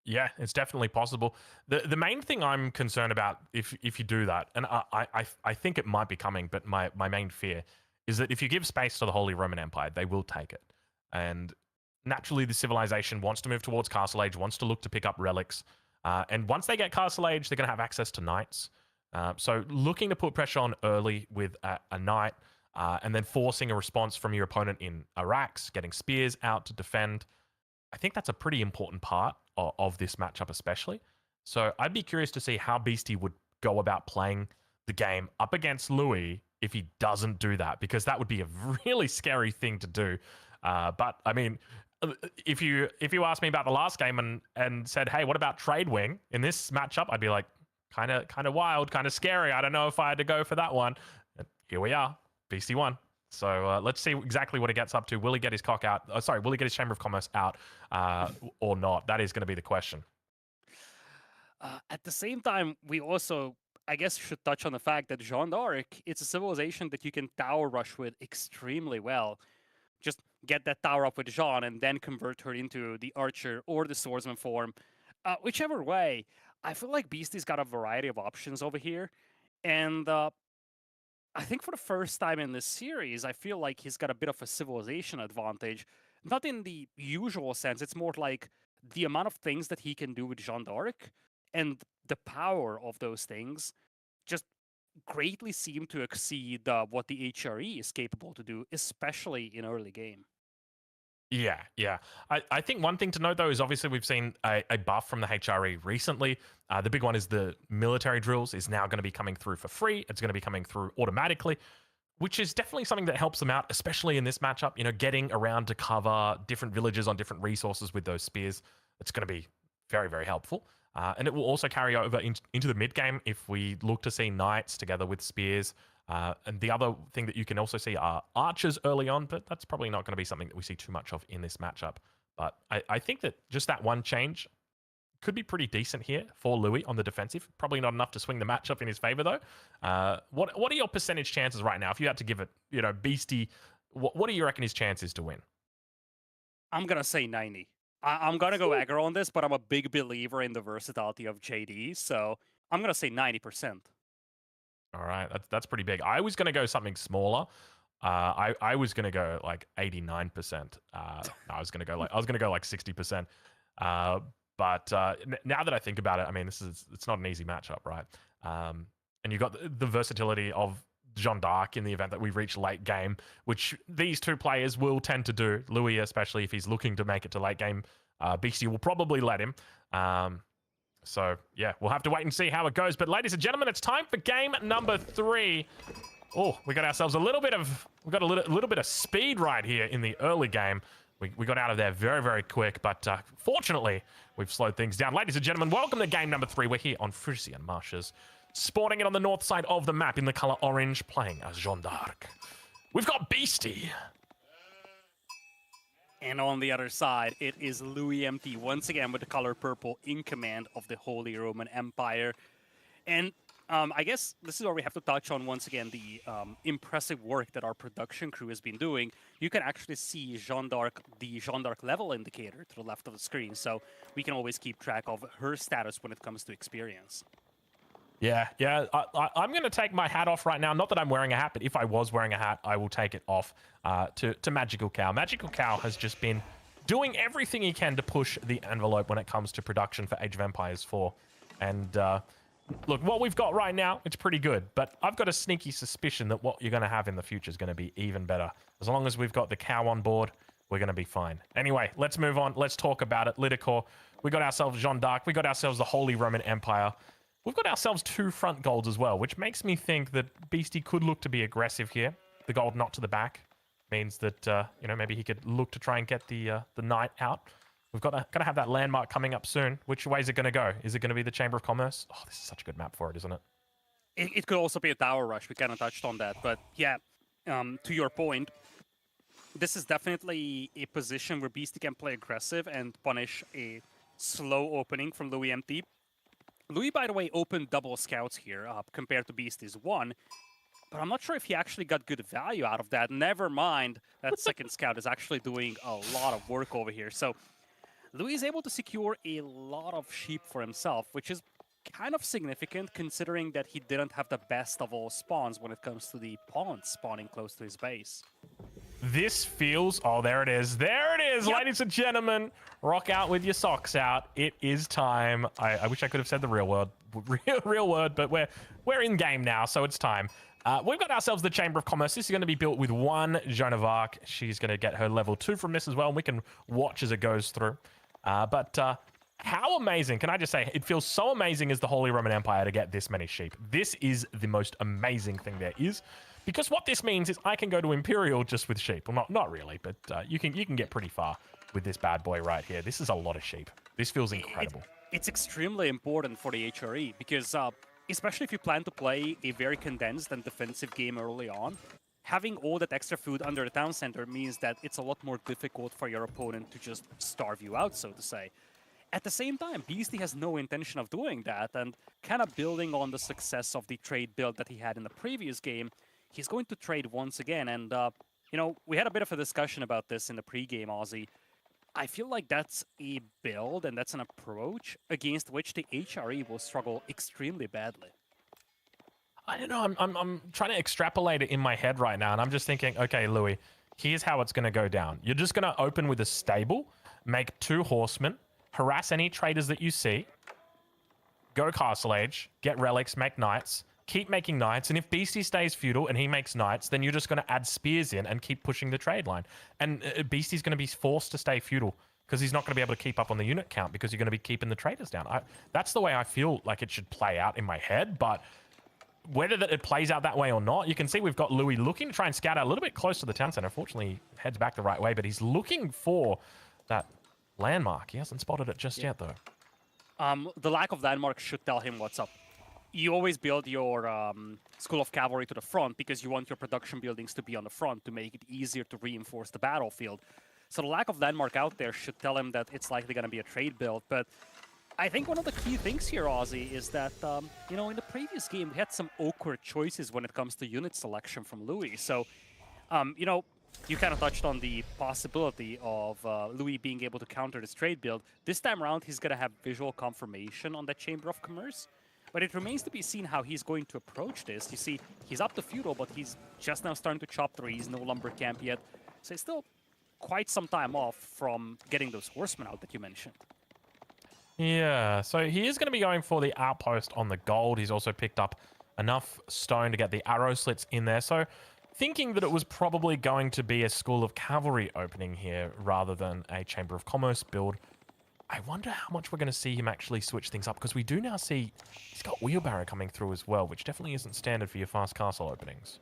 Yeah, it's definitely possible. The main thing I'm concerned about if you do that, and I think it might be coming, but my main fear is that if you give space to the Holy Roman Empire, they will take it. And naturally, the civilization wants to move towards Castle Age, wants to look to pick up relics. And once they get Castle Age, they're going to have access to knights. So looking to put pressure on early with a knight, and then forcing a response from your opponent in Arax, getting spears out to defend. I think that's a pretty important part of this matchup, especially. So I'd be curious to see how Beastie would go about playing the game up against Louis if he doesn't do that, because that would be a really scary thing to do. But I mean, if you asked me about the last game and said, hey, what about Trade Wing in this matchup? I'd be like, kind of wild, kind of scary. I don't know if I had to go for that one. And here we are, Beastie won. So let's see exactly what he gets up to. Will he get his cock out? Will he get his Chamber of Commerce out or not? That is going to be the question. At the same time, we also, I guess, should touch on the fact that Jeanne d'Arc, it's a civilization that you can tower rush with extremely well. Just get that tower up with Jeanne and then convert her into the archer or the swordsman form. Whichever way, I feel like Beastie's got a variety of options over here. And I think for the first time in this series, I feel like he's got a bit of a civilization advantage. Not in the usual sense, it's more like the amount of things that he can do with Jeanne d'Arc and the power of those things just greatly seem to exceed what the HRE is capable to do, especially in early game. Yeah. I think one thing to note, though, is obviously we've seen a buff from the HRE recently. The big one is the military drills is now going to be coming through for free. It's going to be coming through automatically, which is definitely something that helps them out, especially in this matchup. You know, getting around to cover different villages on different resources with those spears. It's going to be very, very helpful. And it will also carry over into the mid game if we look to see knights together with spears. And the other thing that you can also see are archers early on, but that's probably not going to be something that we see too much of in this matchup. But I think that just that one change could be pretty decent here for Louis on the defensive. Probably not enough to swing the matchup in his favor, though. What are your percentage chances right now? If you had to give it, Beastie, what do you reckon his chances to win? I'm going to say 90. I'm going to go aggro on this, but I'm a big believer in the versatility of JD, so I'm going to say 90%. All right, that's pretty big. I was going to go something smaller. I was going to go like 89%. I was going to go like 60%. But now that I think about it, I mean, it's not an easy matchup, right? And you've got the versatility of Jeanne d'Arc in the event that we reach late game, which these two players will tend to do. Louis, especially if he's looking to make it to late game, Beastie will probably let him. So yeah, we'll have to wait and see how it goes. But ladies and gentlemen, it's time for game number 3. Oh, we got ourselves a little bit of speed right here in the early game. We got out of there very, very quick, but fortunately, we've slowed things down. Ladies and gentlemen, welcome to game number 3. We're here on Frisian Marshes, sporting it on the north side of the map in the color orange, playing as Jeanne d'Arc. We've got Beastie. And on the other side, it is Louis MT, once again with the color purple in command of the Holy Roman Empire. And I guess this is where we have to touch on, once again, the impressive work that our production crew has been doing. You can actually see Jeanne d'Arc, the Jeanne d'Arc level indicator to the left of the screen, so we can always keep track of her status when it comes to experience. Yeah. I'm going to take my hat off right now. Not that I'm wearing a hat, but if I was wearing a hat, I will take it off to Magical Cow. Magical Cow has just been doing everything he can to push the envelope when it comes to production for Age of Empires 4. And look, what we've got right now, it's pretty good. But I've got a sneaky suspicion that what you're going to have in the future is going to be even better. As long as we've got the cow on board, we're going to be fine. Anyway, let's move on. Let's talk about it. Lidicor, we got ourselves Jeanne d'Arc. We got ourselves the Holy Roman Empire. We've got ourselves 2 front golds as well, which makes me think that Beastie could look to be aggressive here. The gold not to the back means that, maybe he could look to try and get the knight out. We've got to have that landmark coming up soon. Which way is it going to go? Is it going to be the Chamber of Commerce? Oh, this is such a good map for it, isn't it? It could also be a tower rush. We kind of touched on that. But yeah, to your point, this is definitely a position where Beastie can play aggressive and punish a slow opening from Louis MT. Louis, by the way, opened double scouts here compared to Beastie's one. But I'm not sure if he actually got good value out of that. Never mind, that second scout is actually doing a lot of work over here. So Louis is able to secure a lot of sheep for himself, which is kind of significant considering that he didn't have the best of all spawns when it comes to the pawns spawning close to his base. This feels... Oh, there it is. There it is, ladies and gentlemen. Rock out with your socks out. It is time. I wish I could have said the real word, but we're in game now, so it's time. We've got ourselves the Chamber of Commerce. This is going to be built with one Joan of Arc. She's going to get her level 2 from this as well, and we can watch as it goes through. But how amazing, can I just say, it feels so amazing as the Holy Roman Empire to get this many sheep. This is the most amazing thing there is, because what this means is I can go to Imperial just with sheep. Well, not really, but you can get pretty far with this bad boy right here. This is a lot of sheep. This feels incredible. It's extremely important for the HRE, because especially if you plan to play a very condensed and defensive game early on, having all that extra food under the town center means that it's a lot more difficult for your opponent to just starve you out, so to say. At the same time, Beastie has no intention of doing that, and kind of building on the success of the trade build that he had in the previous game, he's going to trade once again. And, you know, we had a bit of a discussion about this in the pregame, Ozzy. I feel like that's a build and that's an approach against which the HRE will struggle extremely badly. I don't know. I'm trying to extrapolate it in my head right now, and I'm just thinking, okay, Louis, here's how it's going to go down. You're just going to open with a stable, make 2 horsemen, harass any traders that you see, go Castle Age, get relics, make knights, keep making knights, and if Beastie stays feudal and he makes knights, then you're just going to add spears in and keep pushing the trade line. And Beastie's going to be forced to stay feudal because he's not going to be able to keep up on the unit count because you're going to be keeping the traders down. That's the way I feel like it should play out in my head, but whether that it plays out that way or not, you can see we've got Louis looking to try and scout out a little bit close to the town center. Unfortunately, he heads back the right way, but he's looking for that landmark. He hasn't spotted it just yet, though. The lack of landmark should tell him what's up. You always build your School of Cavalry to the front because you want your production buildings to be on the front to make it easier to reinforce the battlefield. So the lack of landmark out there should tell him that it's likely going to be a trade build, but I think one of the key things here, Ozzy, is that, you know, in the previous game, we had some awkward choices when it comes to unit selection from Louis. So, you know, you kind of touched on the possibility of Louis being able to counter this trade build. This time around, he's going to have visual confirmation on that Chamber of Commerce. But it remains to be seen how he's going to approach this. You see, he's up to feudal, but he's just now starting to chop trees, no lumber camp yet. So it's still quite some time off from getting those horsemen out that you mentioned. Yeah, so he is going to be going for the outpost on the gold. He's also picked up enough stone to get the arrow slits in there. So thinking that it was probably going to be a School of Cavalry opening here rather than a Chamber of Commerce build, I wonder how much we're going to see him actually switch things up, because we do now see he's got wheelbarrow coming through as well, which definitely isn't standard for your fast castle openings.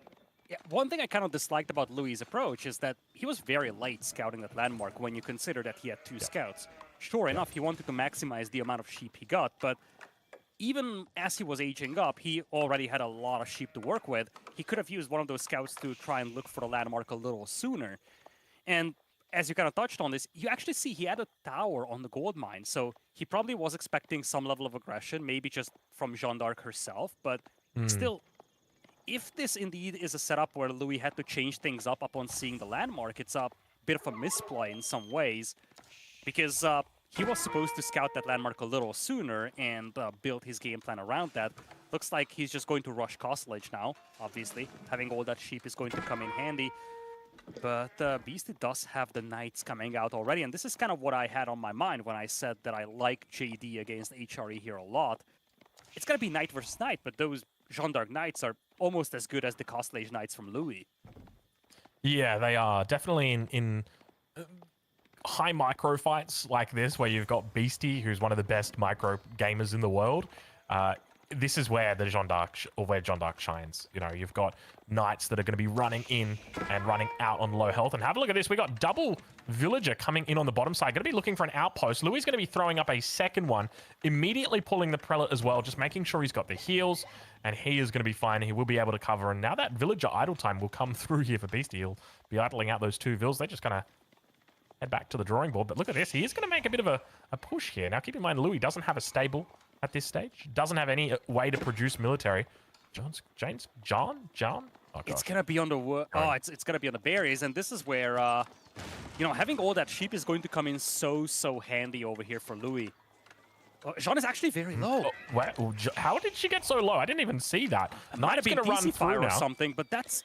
Yeah, one thing I kind of disliked about Louis' approach is that he was very late scouting that landmark when you consider that he had 2 scouts. Sure enough, he wanted to maximize the amount of sheep he got, but even as he was aging up, he already had a lot of sheep to work with. He could have used one of those scouts to try and look for the landmark a little sooner. And as you kind of touched on this, you actually see he had a tower on the gold mine, so he probably was expecting some level of aggression, maybe just from Jeanne d'Arc herself, but still, if this indeed is a setup where Louis had to change things up upon seeing the landmark, it's a bit of a misplay in some ways, because he was supposed to scout that landmark a little sooner and build his game plan around that. Looks like he's just going to rush Castle Age now, obviously. Having all that sheep is going to come in handy. But Beastie does have the Knights coming out already, and this is kind of what I had on my mind when I said that I like JD against HRE here a lot. It's going to be Knight versus Knight, but those Jeanne d'Arc Knights are almost as good as the Castle Age Knights from Louis. Yeah, they are. Definitely in high micro fights like this, where you've got Beastie, who's one of the best micro gamers in the world. this is where the Jeanne d'Arc, or where Jeanne d'Arc shines. You know, you've got knights that are going to be running in and running out on low health. And have a look at this. We got double villager coming in on the bottom side. Going to be looking for an outpost. Louis going to be throwing up a second one, immediately pulling the prelate as well, just making sure he's got the heals, and he is going to be fine. He will be able to cover. And now that villager idle time will come through here for Beastie. He'll be idling out those 2 vills. They're just going to head back to the drawing board. But look at this. He is going to make a bit of a push here. Now, keep in mind, Louis doesn't have a stable at this stage. Doesn't have any way to produce military. John? Oh, it's gonna be on the it's gonna be on the berries, and this is where you know, having all that sheep is going to come in so handy over here for Louis. Jean is actually very low. How did she get so low? I didn't even see that. Knight's gonna run through fire now. or something, but that's.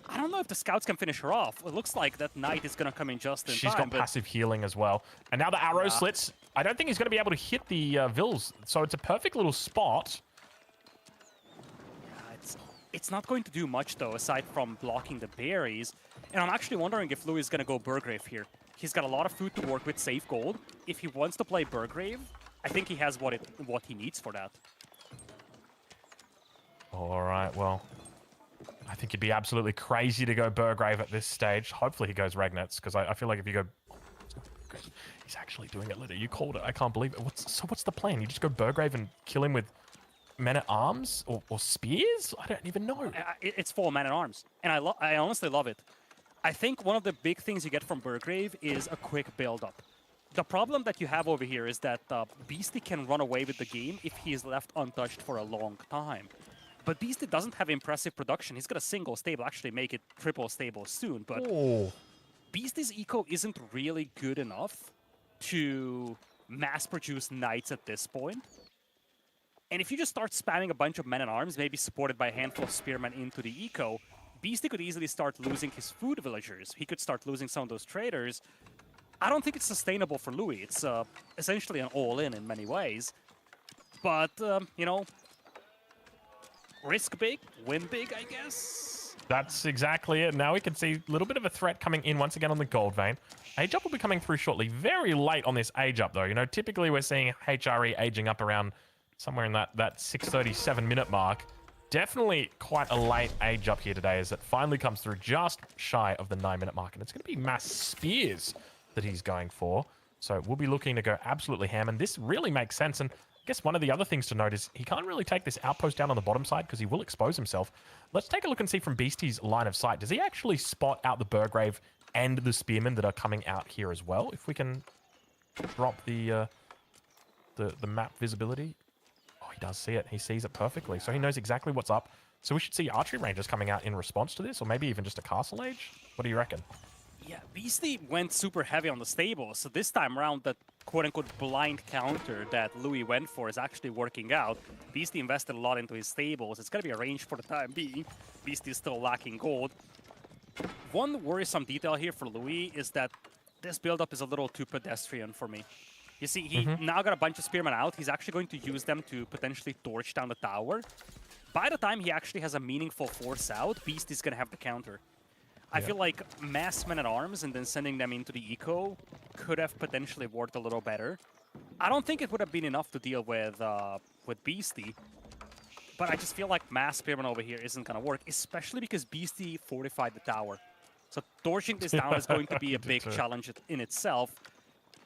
I don't know if the scouts can finish her off. It looks like that knight is gonna come in just in time. She's got passive healing as well, and now the arrow slits. I don't think he's going to be able to hit the vills, so it's a perfect little spot. It's not going to do much, though, aside from blocking the berries. And I'm actually wondering if Louis is going to go Burgrave here. He's got a lot of food to work with, save gold. If he wants to play Burgrave, I think he has what he needs for that. All right, well, I think it'd be absolutely crazy to go Burgrave at this stage. Hopefully he goes Ragnets, because I feel like if you go... He's actually doing it, Liddy. You called it. I can't believe it. What's the plan? You just go Burgrave and kill him with men-at-arms or spears? I don't even know. It's 4 men-at-arms, and I honestly love it. I think one of the big things you get from Burgrave is a quick build-up. The problem that you have over here is that Beastie can run away with the game if he is left untouched for a long time. But Beastie doesn't have impressive production. He's got a single stable, actually make it triple stable soon, but Beastie's eco isn't really good enough to mass-produce knights at this point. And if you just start spamming a bunch of men-at-arms, maybe supported by a handful of spearmen into the eco, Beastie could easily start losing his food villagers. He could start losing some of those traders. I don't think it's sustainable for Louis. It's essentially an all-in many ways. But, you know, risk big, win big, I guess. That's exactly it. Now we can see a little bit of a threat coming in once again on the gold vein. Age up will be coming through shortly. Very late on this age up, though. You know, typically we're seeing HRE aging up around somewhere in that 6:37-minute mark. Definitely quite a late age up here today, as it finally comes through just shy of the 9-minute mark. And it's going to be mass spears that he's going for. So we'll be looking to go absolutely ham. And this really makes sense. And I guess one of the other things to note is he can't really take this outpost down on the bottom side because he will expose himself. Let's take a look and see from Beastie's line of sight. Does he actually spot out the Burgrave and the spearmen that are coming out here as well? If we can drop the map visibility. Oh, he does see it. He sees it perfectly. So he knows exactly what's up. So we should see archery rangers coming out in response to this, or maybe even just a castle age? What do you reckon? Yeah, Beastie went super heavy on the stable, so this time around that quote-unquote blind counter that Louis went for is actually working out. Beastie invested a lot into his stables. It's going to be a range for the time being. Beastie is still lacking gold. One worrisome detail here for Louis is that this build-up is a little too pedestrian for me. You see, he now got a bunch of spearmen out. He's actually going to use them to potentially torch down the tower. By the time he actually has a meaningful force out, Beastie's going to have the counter. I feel like mass men-at-arms and then sending them into the eco could have potentially worked a little better. I don't think it would have been enough to deal with Beastie, but I just feel like mass spearmen over here isn't going to work, especially because Beastie fortified the tower. So torching this down is going to be a big challenge in itself.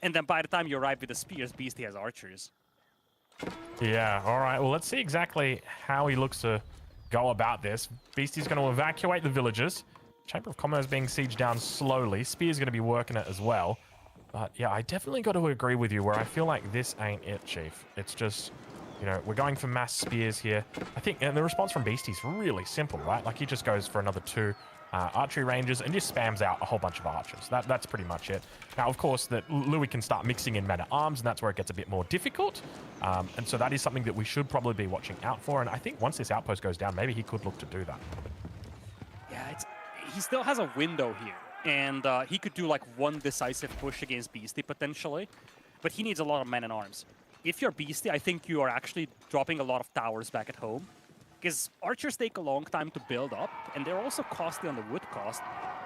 And then by the time you arrive with the spears, Beastie has archers. Yeah, all right. Well, let's see exactly how he looks to go about this. Beastie's going to evacuate the villagers. Chamber of Commerce being sieged down slowly. Spear's going to be working it as well. But yeah, I definitely got to agree with you where I feel like this ain't it, Chief. It's just, you know, we're going for mass spears here. I think, and the response from Beastie's really simple, right? Like he just goes for another 2 archery ranges and just spams out a whole bunch of archers. That's pretty much it. Now, of course, that Louis can start mixing in men-at-arms, and that's where it gets a bit more difficult. And so that is something that we should probably be watching out for. And I think once this outpost goes down, maybe he could look to do that. Yeah, he still has a window here, and he could do like one decisive push against Beastie potentially, but he needs a lot of men-at-arms. If you're Beastie, I think you are actually dropping a lot of towers back at home, because archers take a long time to build up, and they're also costly on the wood cost.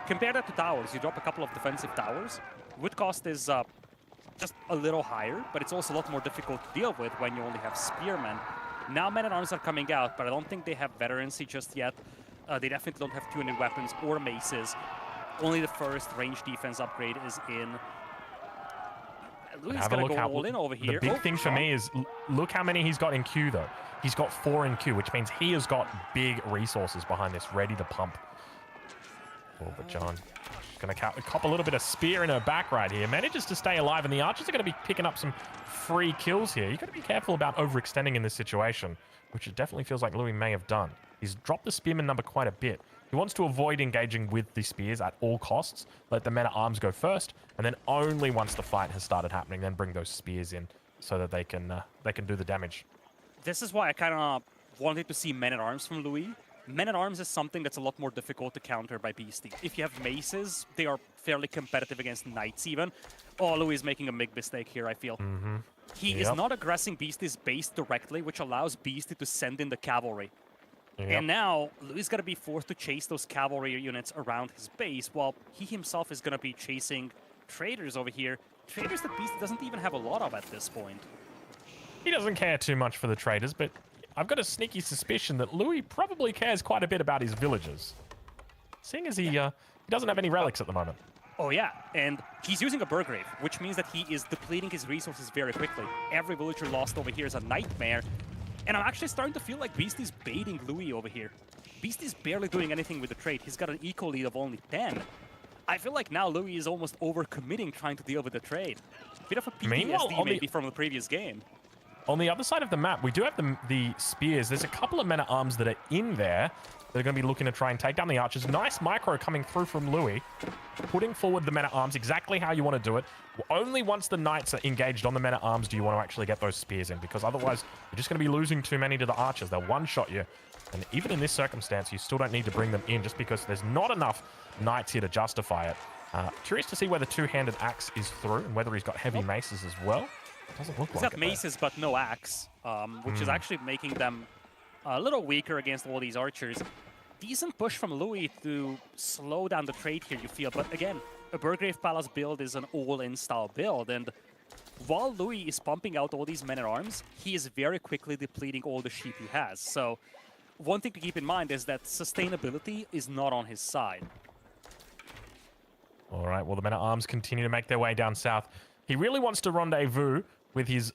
Compare that to towers. You drop a couple of defensive towers. Wood cost is just a little higher, but it's also a lot more difficult to deal with when you only have spearmen. Now men-at-arms are coming out, but I don't think they have veterancy just yet. They definitely don't have two-handed weapons or maces. Only the first range defense upgrade is in. Louis is going to go all in over here. The big thing for me is, look how many he's got in queue, though. He's got 4 in queue, which means he has got big resources behind this, ready to pump. Oh, but John going to cop a little bit of spear in her back right here. Manages to stay alive, and the archers are going to be picking up some free kills here. You've got to be careful about overextending in this situation, which it definitely feels like Louis may have done. He's dropped the spearman number quite a bit. He wants to avoid engaging with the spears at all costs. Let the men-at-arms go first, and then only once the fight has started happening, then bring those spears in so that they can do the damage. This is why I kind of wanted to see men-at-arms from Louis. Men-at-arms is something that's a lot more difficult to counter by Beastie. If you have maces, they are fairly competitive against knights even. Oh, Louis is making a big mistake here, I feel. He is not aggressing Beastie's base directly, which allows Beastie to send in the cavalry. And now, Louis is going to be forced to chase those cavalry units around his base, while he himself is going to be chasing traders over here. Traders that Beastie doesn't even have a lot of at this point. He doesn't care too much for the traders, but I've got a sneaky suspicion that Louis probably cares quite a bit about his villagers. Seeing as he doesn't have any relics at the moment. Oh yeah, and he's using a Burgrave, which means that he is depleting his resources very quickly. Every villager lost over here is a nightmare. And I'm actually starting to feel like Beastie's baiting Louis over here. Beastie's barely doing anything with the trade. He's got an eco lead of only 10. I feel like now Louis is almost overcommitting trying to deal with the trade. Bit of a PTSD maybe from the previous game. On the other side of the map, we do have the spears. There's a couple of men-at-arms that are in there that are going to be looking to try and take down the archers. Nice micro coming through from Louis, putting forward the men-at-arms exactly how you want to do it. Only once the knights are engaged on the men-at-arms do you want to actually get those spears in, because otherwise you're just going to be losing too many to the archers. They'll one-shot you. And even in this circumstance, you still don't need to bring them in just because there's not enough knights here to justify it. Curious to see whether two-handed axe is through and whether he's got heavy maces as well. Doesn't look He's like got maces, but no axe, which is actually making them a little weaker against all these archers. Decent push from Louis to slow down the trade here, you feel. But again, a Burgrave Palace build is an all-in style build. And while Louis is pumping out all these men-at-arms, he is very quickly depleting all the sheep he has. So one thing to keep in mind is that sustainability is not on his side. All right, well, the men-at-arms continue to make their way down south. He really wants to rendezvous with his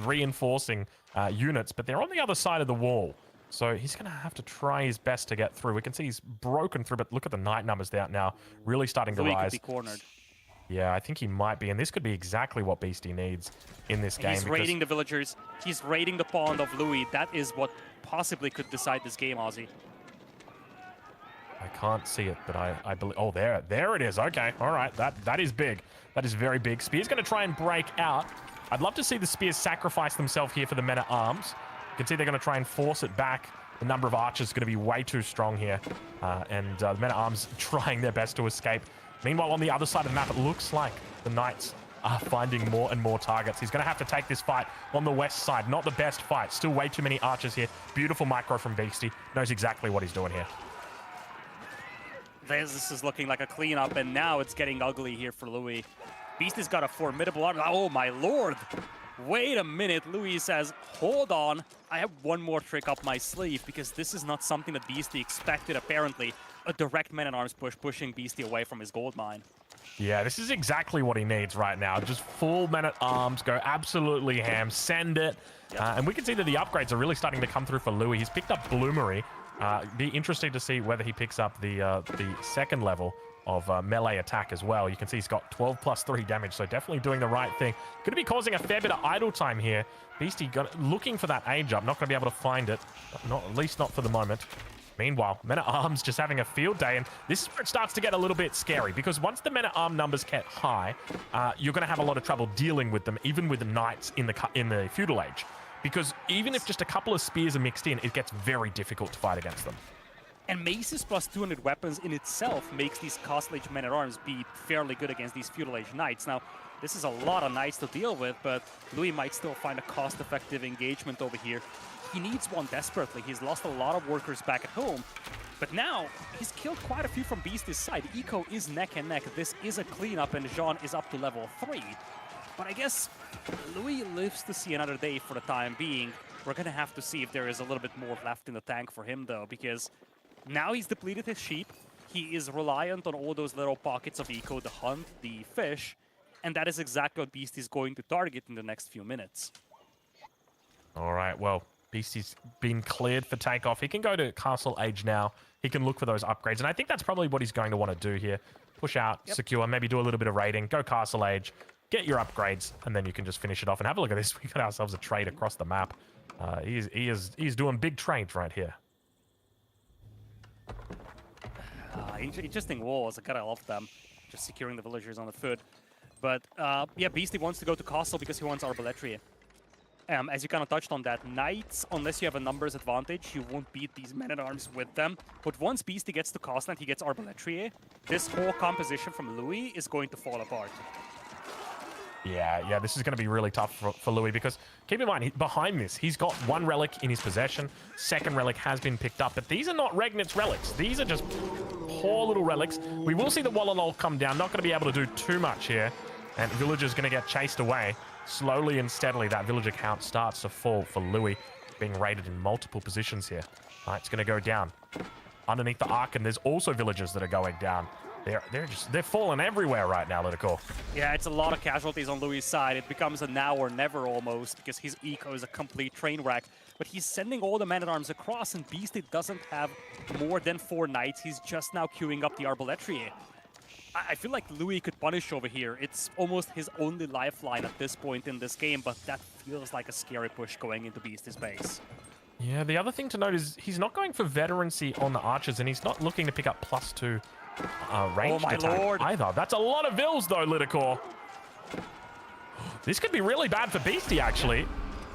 reinforcing units, but they're on the other side of the wall. So he's going to have to try his best to get through. We can see he's broken through, but look at the knight numbers there now, really starting to rise. Could be cornered. Yeah, I think he might be, and this could be exactly what Beastie needs in this game. He's raiding the villagers. He's raiding the pond of Louis. That is what possibly could decide this game, Ozzy. I can't see it, but I believe... Oh, there it is. Okay, all right. That is big. That is very big. Spear's going to try and break out. I'd love to see the Spears sacrifice themselves here for the men-at-arms. You can see they're going to try and force it back. The number of archers is going to be way too strong here. And the men-at-arms trying their best to escape. Meanwhile, on the other side of the map, it looks like the knights are finding more and more targets. He's going to have to take this fight on the west side. Not the best fight. Still way too many archers here. Beautiful micro from Beastie. Knows exactly what he's doing here. This is looking like a cleanup, and now it's getting ugly here for Louis. Beastie's got a formidable army. Oh, my lord. Wait a minute. Louis says, hold on. I have one more trick up my sleeve, because this is not something that Beastie expected, apparently. A direct men-at-arms push, pushing Beastie away from his gold mine. Yeah, this is exactly what he needs right now. Just full men-at-arms, go absolutely ham, send it. Yep. And we can see that the upgrades are really starting to come through for Louis. He's picked up Bloomery. Be interesting to see whether he picks up the second level of melee attack as well. You can see he's got 12 plus 3 damage, so definitely doing the right thing. Going to be causing a fair bit of idle time here. Beastie looking for that age up, not going to be able to find it, at least not for the moment. Meanwhile, Men-at-Arms just having a field day, and this is where it starts to get a little bit scary, because once the Men-at-Arm numbers get high, you're going to have a lot of trouble dealing with them, even with the knights in the feudal age. Because even if just a couple of spears are mixed in, it gets very difficult to fight against them. And maces plus 200 weapons in itself makes these Castle Age men-at-arms be fairly good against these feudal age knights. Now, this is a lot of knights to deal with, but Louis might still find a cost-effective engagement over here. He needs one desperately. He's lost a lot of workers back at home, but now he's killed quite a few from Beastie's side. Eco is neck and neck. This is a cleanup, and Jean is up to level 3. But I guess Louis lives to see another day for the time being. We're going to have to see if there is a little bit more left in the tank for him, though, because now he's depleted his sheep. He is reliant on all those little pockets of eco, the hunt, the fish, and that is exactly what Beast is going to target in the next few minutes. All right, well, Beastie's been cleared for takeoff. He can go to Castle Age now. He can look for those upgrades, and I think that's probably what he's going to want to do here. Push out, secure, maybe do a little bit of raiding, go Castle Age, get your upgrades, and then you can just finish it off. And have a look at this. We got ourselves a trade across the map. He's doing big trades right here. Interesting walls. I gotta love them. Just securing the villagers on the foot. But yeah, Beastie wants to go to Castle because he wants Arbaletry. As you kind of touched on that, Knights, unless you have a numbers advantage, you won't beat these men-at-arms with them. But once Beastie gets to Castle and he gets Arbaletry, this whole composition from Louis is going to fall apart. Yeah, this is going to be really tough for Louis because keep in mind, behind this, he's got one relic in his possession. Second relic has been picked up, but these are not Regnit's relics. These are just poor little relics. We will see the Wallalol come down. Not going to be able to do too much here. And Villager's going to get chased away. Slowly and steadily, that Villager count starts to fall for Louis, being raided in multiple positions here. All right, it's going to go down. Underneath the Ark, and there's also Villagers that are going down. They're falling everywhere right now, Lidical. Yeah, it's a lot of casualties on Louis' side. It becomes a now or never almost because his eco is a complete train wreck. But he's sending all the men-at-arms across, and Beastie doesn't have more than 4 knights. He's just now queuing up the Arbaletry. I feel like Louis could punish over here. It's almost his only lifeline at this point in this game, but that feels like a scary push going into Beastie's base. Yeah, the other thing to note is he's not going for veterancy on the archers, and he's not looking to pick up +2 ranged attack lord. either. That's a lot of vills, though, Lidicor. This could be really bad for Beastie, actually.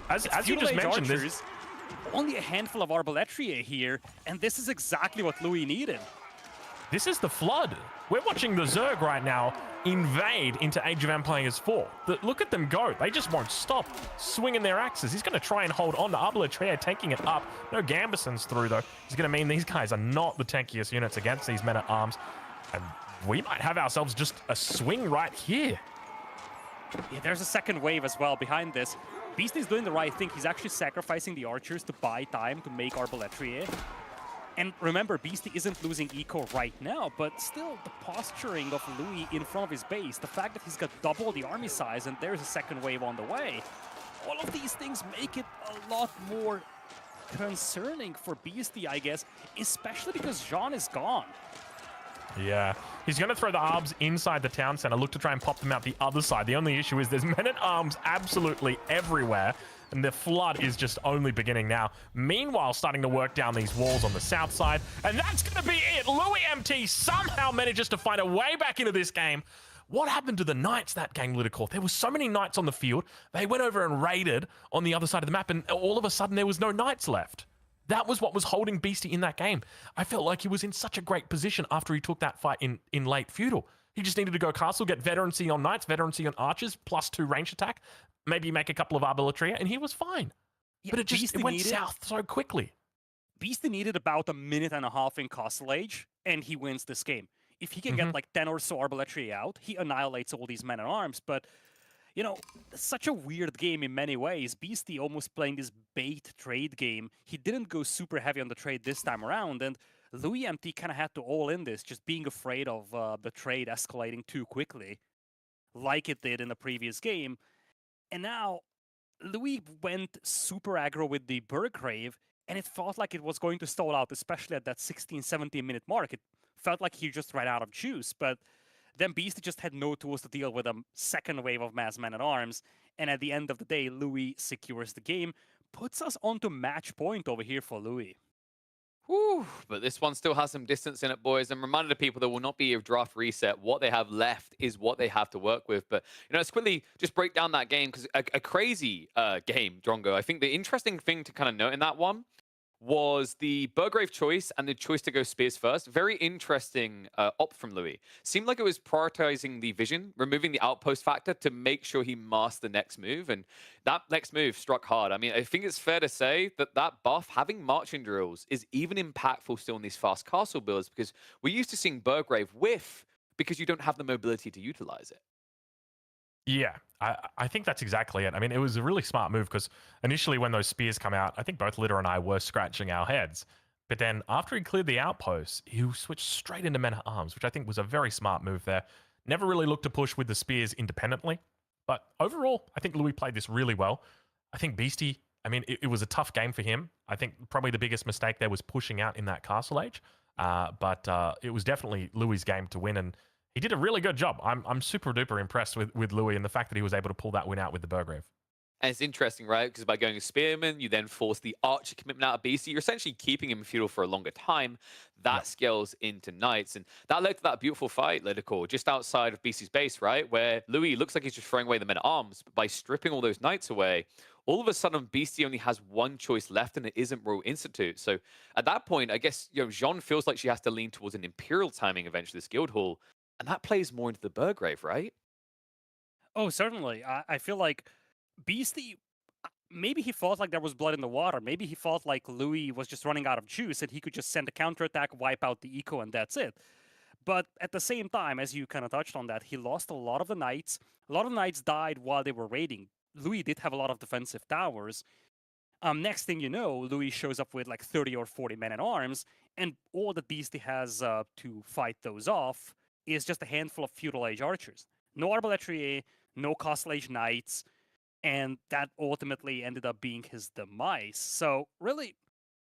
As you just mentioned, there's only a handful of Arbaletry here, and this is exactly what Louis needed. This is the Flood. We're watching the Zerg right now invade into Age of Empires 4. Look at them go. They just won't stop swinging their axes. He's going to try and hold on to Arbaletry, tanking it up. No Gambesons through, though. It's going to mean these guys are not the tankiest units against these men-at-arms. And we might have ourselves just a swing right here. Yeah, there's a second wave as well behind this. Beastie's doing the right thing. He's actually sacrificing the archers to buy time to make Arbaletry. And remember, Beastie isn't losing eco right now, but still the posturing of Louis in front of his base, the fact that he's got double the army size and there's a second wave on the way, all of these things make it a lot more concerning for Beastie, I guess, especially because Jean is gone. Yeah, he's going to throw the Arbs inside the town center, look to try and pop them out the other side. The only issue is there's men-at-arms absolutely everywhere, and the Flood is just only beginning now. Meanwhile, starting to work down these walls on the south side, and that's going to be it. Louis MT somehow manages to find a way back into this game. What happened to the Knights that game, Lidical? There were so many Knights on the field. They went over and raided on the other side of the map, and all of a sudden there was no Knights left. That was what was holding Beastie in that game. I felt like he was in such a great position after he took that fight in late feudal. He just needed to go castle, get veterancy on knights, veterancy on archers, +2 range attack, maybe make a couple of Arbaletria, and he was fine. Yeah, but it went south so quickly. Beastie needed about 1.5 minutes in Castle Age, and he wins this game. If he can get like 10 or so Arbaletria out, he annihilates all these men-at-arms, but you know, such a weird game in many ways. Beastie almost playing this bait trade game. He didn't go super heavy on the trade this time around, and Louis MT kind of had to all in this, just being afraid of the trade escalating too quickly, like it did in the previous game. And now, Louis went super aggro with the Burgrave, and it felt like it was going to stall out, especially at that 16-17 minute mark. It felt like he just ran out of juice, but then Beastie just had no tools to deal with a second wave of mass men-at-arms, and at the end of the day, Louis secures the game, puts us onto match point over here for Louis. Whew, but this one still has some distance in it, boys. And reminder to people there will not be a draft reset. What they have left is what they have to work with. But, you know, let's quickly just break down that game, because a crazy game, Drongo. I think the interesting thing to kind of note in that one was the Burgrave choice and the choice to go Spears first. Very interesting op from Louis. Seemed like it was prioritizing the vision, removing the outpost factor to make sure he masked the next move. And that next move struck hard. I mean, I think it's fair to say that that buff, having marching drills, is even impactful still in these fast castle builds, because we're used to seeing Burgrave whiff because you don't have the mobility to utilize it. Yeah, I think that's exactly it. I mean, it was a really smart move because initially when those spears come out, I think both Litter and I were scratching our heads. But then after he cleared the outpost, he switched straight into men-at-arms, which I think was a very smart move there. Never really looked to push with the spears independently. But overall, I think Louis played this really well. I think Beastie, I mean, it was a tough game for him. I think probably the biggest mistake there was pushing out in that castle age. But it was definitely Louis' game to win, and he did a really good job. I'm super duper impressed with Louis and the fact that he was able to pull that win out with the Burgrave. And it's interesting, right? Because by going a Spearman, you then force the Archer commitment out of BC. You're essentially keeping him in feudal for a longer time. That scales into Knights. And that led to that beautiful fight, Lidical, just outside of BC's base, right? Where Louis looks like he's just throwing away the men-at-arms. But by stripping all those Knights away, all of a sudden, BC only has one choice left, and it isn't Royal Institute. So at that point, I guess, Jean feels like she has to lean towards an Imperial timing eventually, this Guild Hall. And that plays more into the Burgrave, right? Oh, certainly. I feel like Beastie, maybe he felt like there was blood in the water. Maybe he felt like Louis was just running out of juice and he could just send a counterattack, wipe out the eco, and that's it. But at the same time, as you kind of touched on that, he lost a lot of the knights. A lot of the knights died while they were raiding. Louis did have a lot of defensive towers. Next thing you know, Louis shows up with like 30 or 40 men-at-arms, and all that Beastie has to fight those off is just a handful of feudal age archers. No arbaletier, no castle age knights, and that ultimately ended up being his demise. So really,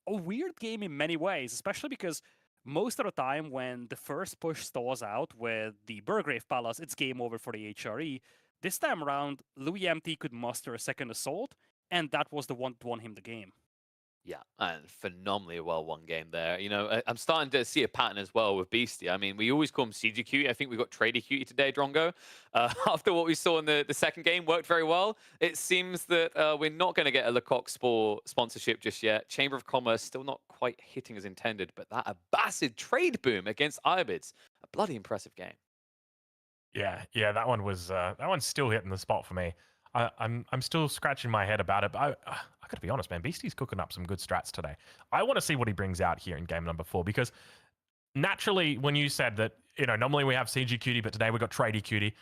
a weird game in many ways, especially because most of the time when the first push stalls out with the Burgrave Palace, it's game over for the HRE. This time around, Louis MT could muster a second assault, and that was the one that won him the game. Yeah, and phenomenally well won game there. I'm starting to see a pattern as well with Beastie. I mean, we always call him CG Cutie. I think we got Trader Cutie today, Drongo. After what we saw in the second game, worked very well. It seems that we're not going to get a Lecoq Sport sponsorship just yet. Chamber of Commerce still not quite hitting as intended, but that Abbasid trade boom against Ibids, a bloody impressive game. Yeah, that one was that one's still hitting the spot for me. I'm still scratching my head about it, but I gotta be honest, man. Beastie's cooking up some good strats today. I want to see what he brings out here in game number 4 because naturally, when you said that, normally we have CG Cutie, but today we got Tradie Cutie.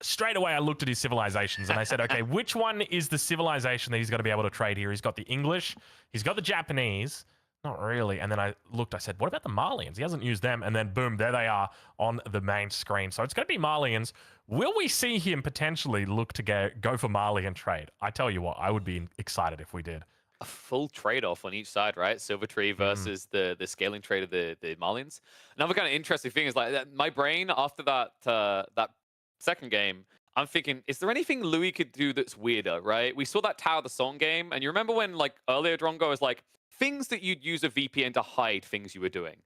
Straight away, I looked at his civilizations and I said, okay, which one is the civilization that he's going to be able to trade here? He's got the English, he's got the Japanese. Not really. And then I looked, I said, what about the Malians? He hasn't used them. And then boom, there they are on the main screen. So it's going to be Malians. Will we see him potentially look to go for Malian trade? I tell you what, I would be excited if we did. A full trade-off on each side, right? Silver Tree versus the scaling trade of the Malians. Another kind of interesting thing is like my brain after that second game, I'm thinking, is there anything Louis could do that's weirder, right? We saw that Tower of the Song game, and you remember when like earlier Drongo was like, things that you'd use a VPN to hide things you were doing.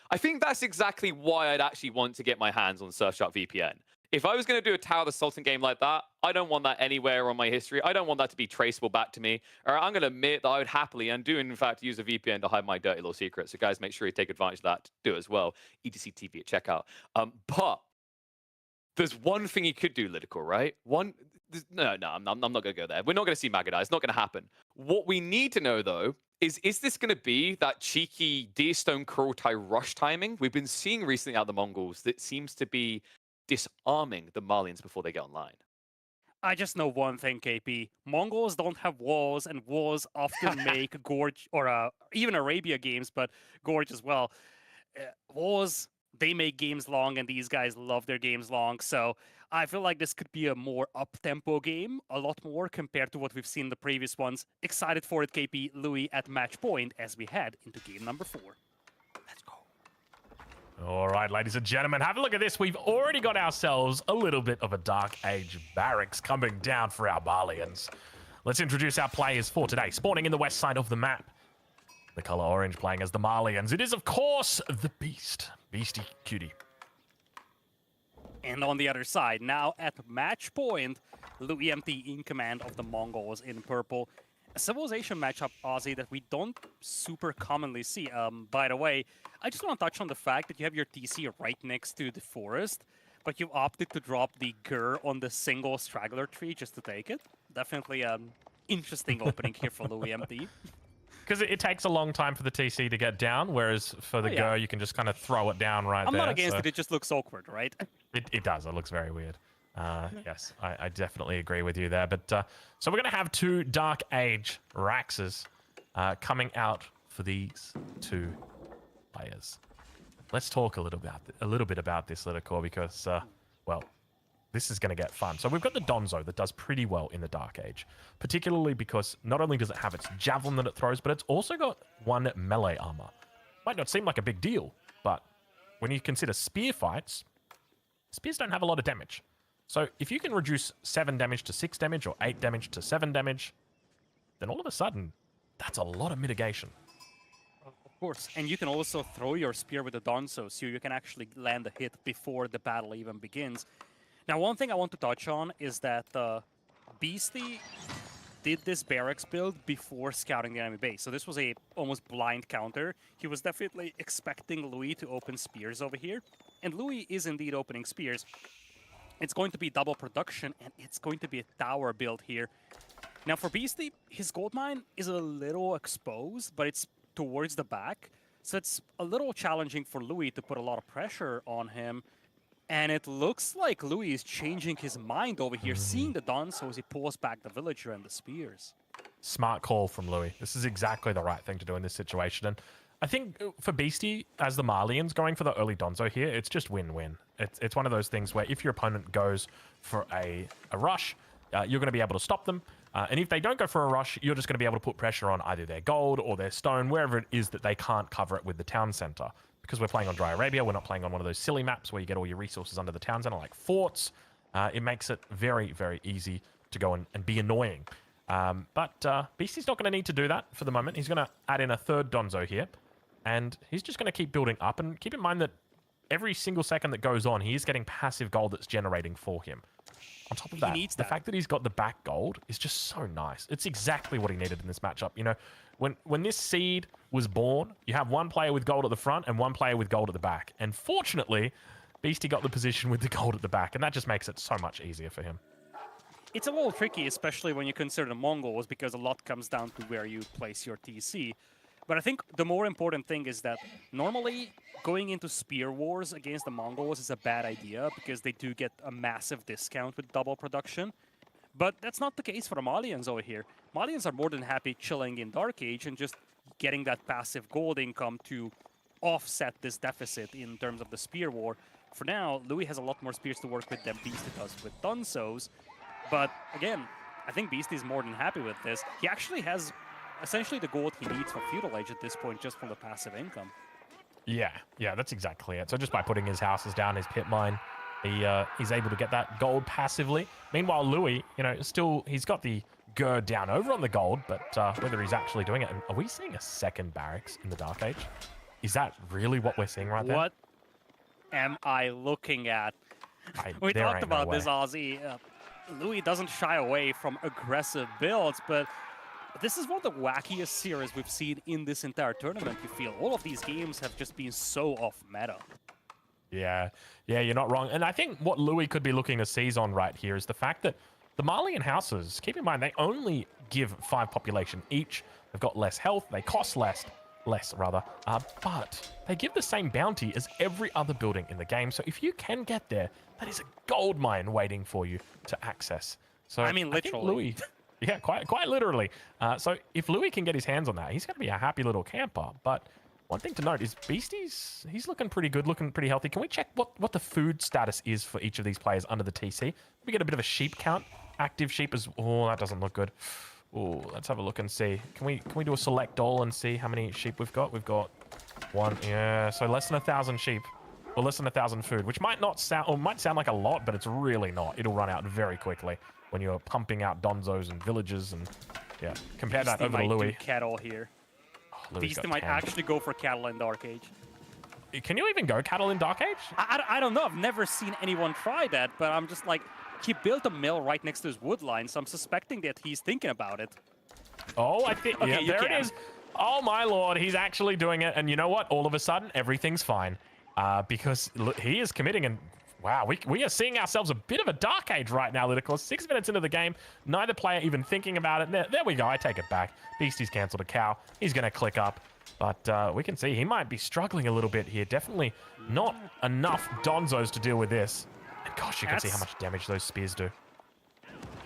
I think that's exactly why I'd actually want to get my hands on Surfshark VPN. If I was going to do a Tower of the Sultan game like that, I don't want that anywhere on my history. I don't want that to be traceable back to me. Or I'm going to admit that I would happily, and do in fact, use a VPN to hide my dirty little secrets. So guys, make sure you take advantage of that to do it as well. ETC TV at checkout. But there's one thing you could do, Lidical, right? No, I'm not going to go there. We're not going to see Magadai. It's not going to happen. What we need to know, though, is this going to be that cheeky Deerstone Kurultai rush timing we've been seeing recently out of the Mongols that seems to be disarming the Malians before they get online? I just know one thing, KP. Mongols don't have walls, and walls often make Gorge, or even Arabia games, but Gorge as well. Walls, they make games long, and these guys love their games long. So I feel like this could be a more up-tempo game, a lot more compared to what we've seen in the previous ones. Excited for it, KP, Louis at match point as we head into game number 4. Let's go. All right, ladies and gentlemen, have a look at this. We've already got ourselves a little bit of a Dark Age barracks coming down for our Malians. Let's introduce our players for today. Spawning in the west side of the map, the color orange playing as the Malians. It is, of course, the Beast. Beastie Cutie. And on the other side, now at match point, Louis MT in command of the Mongols in purple. A civilization matchup, Ozzy, that we don't super commonly see. By the way, I just want to touch on the fact that you have your TC right next to the forest, but you opted to drop the Gur on the single straggler tree just to take it. Definitely an interesting opening here for Louis MT. Because it takes a long time for the TC to get down, whereas for the Gur, you can just kind of throw it down right there. I'm not against it, it just looks awkward, right? It does, it looks very weird. Yes, I definitely agree with you there. But so we're going to have 2 Dark Age Raxes coming out for these 2 players. Let's talk a little bit about this, Littlecore, because well, this is going to get fun. So we've got the Donzo that does pretty well in the Dark Age, particularly because not only does it have its javelin that it throws, but it's also got 1 melee armor. Might not seem like a big deal, but when you consider spear fights, spears don't have a lot of damage. So if you can reduce 7 damage to 6 damage or 8 damage to 7 damage, then all of a sudden, that's a lot of mitigation. Of course, and you can also throw your spear with the Donzo, so you can actually land a hit before the battle even begins. Now, one thing I want to touch on is that Beastie did this barracks build before scouting the enemy base. So this was a almost blind counter. He was definitely expecting Louis to open spears over here. And Louis is indeed opening spears. It's going to be double production, and it's going to be a tower build here. Now, for Beastie, his gold mine is a little exposed, but it's towards the back. So it's a little challenging for Louis to put a lot of pressure on him. And it looks like Louis is changing his mind over here, seeing the Donzo as he pulls back the villager and the spears. Smart call from Louis. This is exactly the right thing to do in this situation. And I think for Beastie, as the Malians going for the early Donzo here, it's just win-win. It's one of those things where if your opponent goes for a rush, you're going to be able to stop them. And if they don't go for a rush, you're just going to be able to put pressure on either their gold or their stone, wherever it is that they can't cover it with the town center. Because we're playing on Dry Arabia, we're not playing on one of those silly maps where you get all your resources under the town center, like forts. It makes it very, very easy to go and be annoying. But Beastie's not going to need to do that for the moment. He's going to add in a 3rd Donzo here. And he's just going to keep building up. And keep in mind that every single second that goes on, he is getting passive gold that's generating for him. On top of that, the fact that he's got the back gold is just so nice. It's exactly what he needed in this matchup. You know, when this seed was born, you have 1 player with gold at the front and 1 player with gold at the back. And fortunately, Beastie got the position with the gold at the back, and that just makes it so much easier for him. It's a little tricky, especially when you consider the Mongols, because a lot comes down to where you place your TC. But I think the more important thing is that normally going into spear wars against the Mongols is a bad idea because they do get a massive discount with double production. But that's not the case for the Malians over here. Malians are more than happy chilling in Dark Age and just getting that passive gold income to offset this deficit in terms of the spear war. For now, Louis has a lot more spears to work with than Beastie does with Donzos. But again, I think Beastie is more than happy with this. He actually has essentially the gold he needs for Feudal Age at this point, just from the passive income. Yeah, that's exactly it. So just by putting his houses down, his pit mine, he's able to get that gold passively. Meanwhile, Louis, you know, still, he's got the gird down over on the gold, but whether he's actually doing it, and are we seeing a 2nd barracks in the Dark Age? Is that really what we're seeing right there? What am I looking at? We talked about this, Ozzy. Louis doesn't shy away from aggressive builds, but this is one of the wackiest series we've seen in this entire tournament, you feel. All of these games have just been so off-meta. Yeah, you're not wrong. And I think what Louis could be looking to seize on right here is the fact that the Malian houses, keep in mind, they only give 5 population each. They've got less health, they cost less, but they give the same bounty as every other building in the game. So if you can get there, that is a gold mine waiting for you to access. So I mean, literally. I think Louis, yeah, quite literally. So if Louis can get his hands on that, he's going to be a happy little camper. But one thing to note is he's looking pretty good, looking pretty healthy. Can we check what the food status is for each of these players under the TC? We get a bit of a sheep count. Active sheep is, oh, that doesn't look good. Oh, let's have a look and see. Can we do a select all and see how many sheep we've got? We've got 1, yeah, so less than 1,000 sheep. Or less than 1,000 food, which might not sound, or might sound like a lot, but it's really not. It'll run out very quickly when you're pumping out Donzos and villages, and yeah, compare that over to Louis. Do cattle here. Oh, Beastie might actually go for cattle in Dark Age. Can you even go cattle in Dark Age? I don't know. I've never seen anyone try that, but I'm just like, he built a mill right next to his wood line, so I'm suspecting that he's thinking about it. Oh, I think, okay, yeah, there it is. Oh my lord, he's actually doing it, and you know what? All of a sudden, everything's fine. Because look, he is committing, and wow, we are seeing ourselves a bit of a Dark Age right now, Ludicrous. 6 minutes into the game, neither player even thinking about it. There we go, I take it back. Beastie's cancelled a cow. He's going to click up, but we can see he might be struggling a little bit here. Definitely not enough Donzos to deal with this. And Gosh, you can see how much damage those spears do.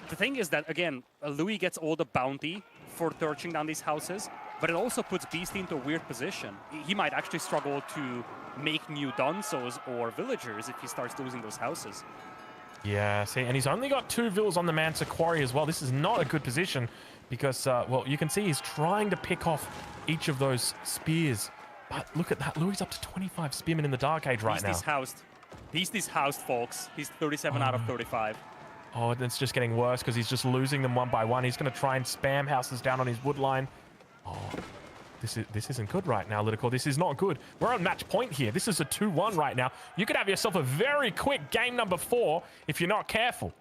The thing is that, again, Louis gets all the bounty for torching down these houses, but it also puts Beastie into a weird position. He might actually struggle to make new Donzos or villagers if he starts losing those houses. Yeah, see, and he's only got 2 vills on the Mansa Quarry as well. This is not a good position because, well, you can see he's trying to pick off each of those spears. But look at that. Louis up to 25 spearmen in the Dark Age right now. Beastie's housed. Beastie's housed, folks. He's 37 out of 35. Oh, and it's just getting worse because he's just losing them one by one. He's going to try and spam houses down on his wood line. Oh, this isn't good right now, Lidicore. This is not good. We're on match point here. This is a 2-1 right now. You could have yourself a very quick game number 4 if you're not careful.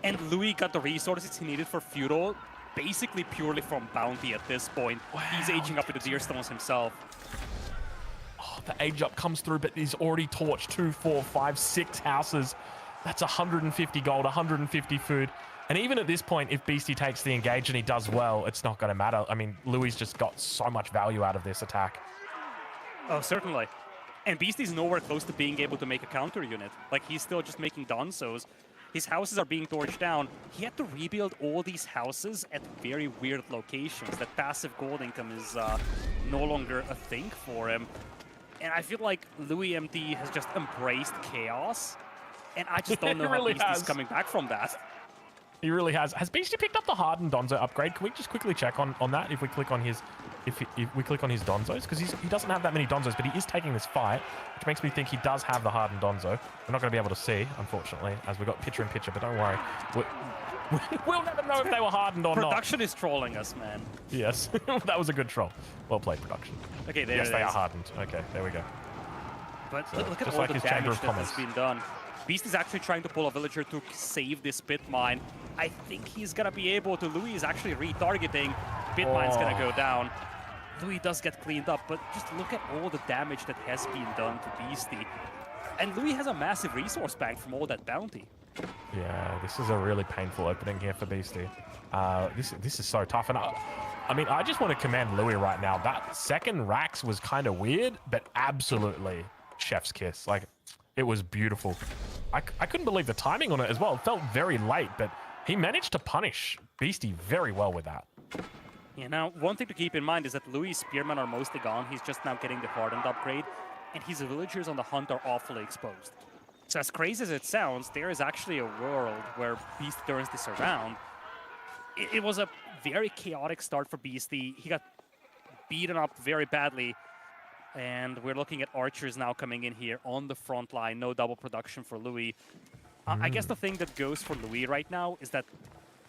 And Louis got the resources he needed for Feudal, basically purely from bounty at this point. Wow, he's aging up with the Deerstones himself. Oh, the age up comes through, but he's already torched 2, 4, 5, 6 houses. That's 150 gold, 150 food. And even at this point, if Beastie takes the engage and he does well, it's not going to matter. I mean, Louis just got so much value out of this attack. Oh, certainly. And Beastie's nowhere close to being able to make a counter unit. Like, he's still just making Donzos. His houses are being torched down. He had to rebuild all these houses at very weird locations. That passive gold income is no longer a thing for him. And I feel like Louis MT has just embraced chaos. And I just don't know how really Beastie's coming back from that. He really has. Has Beastie picked up the hardened Donzo upgrade? Can we just quickly check on that if we click on his if we click on his Donzos? Because he doesn't have that many Donzos, but he is taking this fight, which makes me think he does have the hardened Donzo. We're not going to be able to see, unfortunately, as we got picture in picture, but don't worry. We'll never know if they were hardened or not. Production is trolling us, man. Yes, that was a good troll. Well played, production. Okay, there yes, it they is. are hardened. Okay, there we go. But So, look at just all like the his Chamber damage of that has Commerce. been done. Beast is actually trying to pull a villager to save this pit mine. I think he's gonna be able to. Louis is actually retargeting. Pit mine's gonna go down. Louis does get cleaned up, but just look at all the damage that has been done to Beastie. And Louis has a massive resource bank from all that bounty. Yeah, this is a really painful opening here for Beastie. This is so tough, and I mean, I just want to commend Louis right now. That second Rax was kind of weird, but absolutely chef's kiss. Like, it was beautiful. I couldn't believe the timing on it as well. It felt very late, but he managed to punish Beastie very well with that. Yeah, now, one thing to keep in mind is that Louis' spearmen are mostly gone. He's just now getting the hardened upgrade, and his villagers on the hunt are awfully exposed. So as crazy as it sounds, there is actually a world where Beast turns this around. It was a very chaotic start for Beastie. He got beaten up very badly, and we're looking at archers now coming in here on the front line. No double production for Louis. I guess the thing that goes for Louis right now is that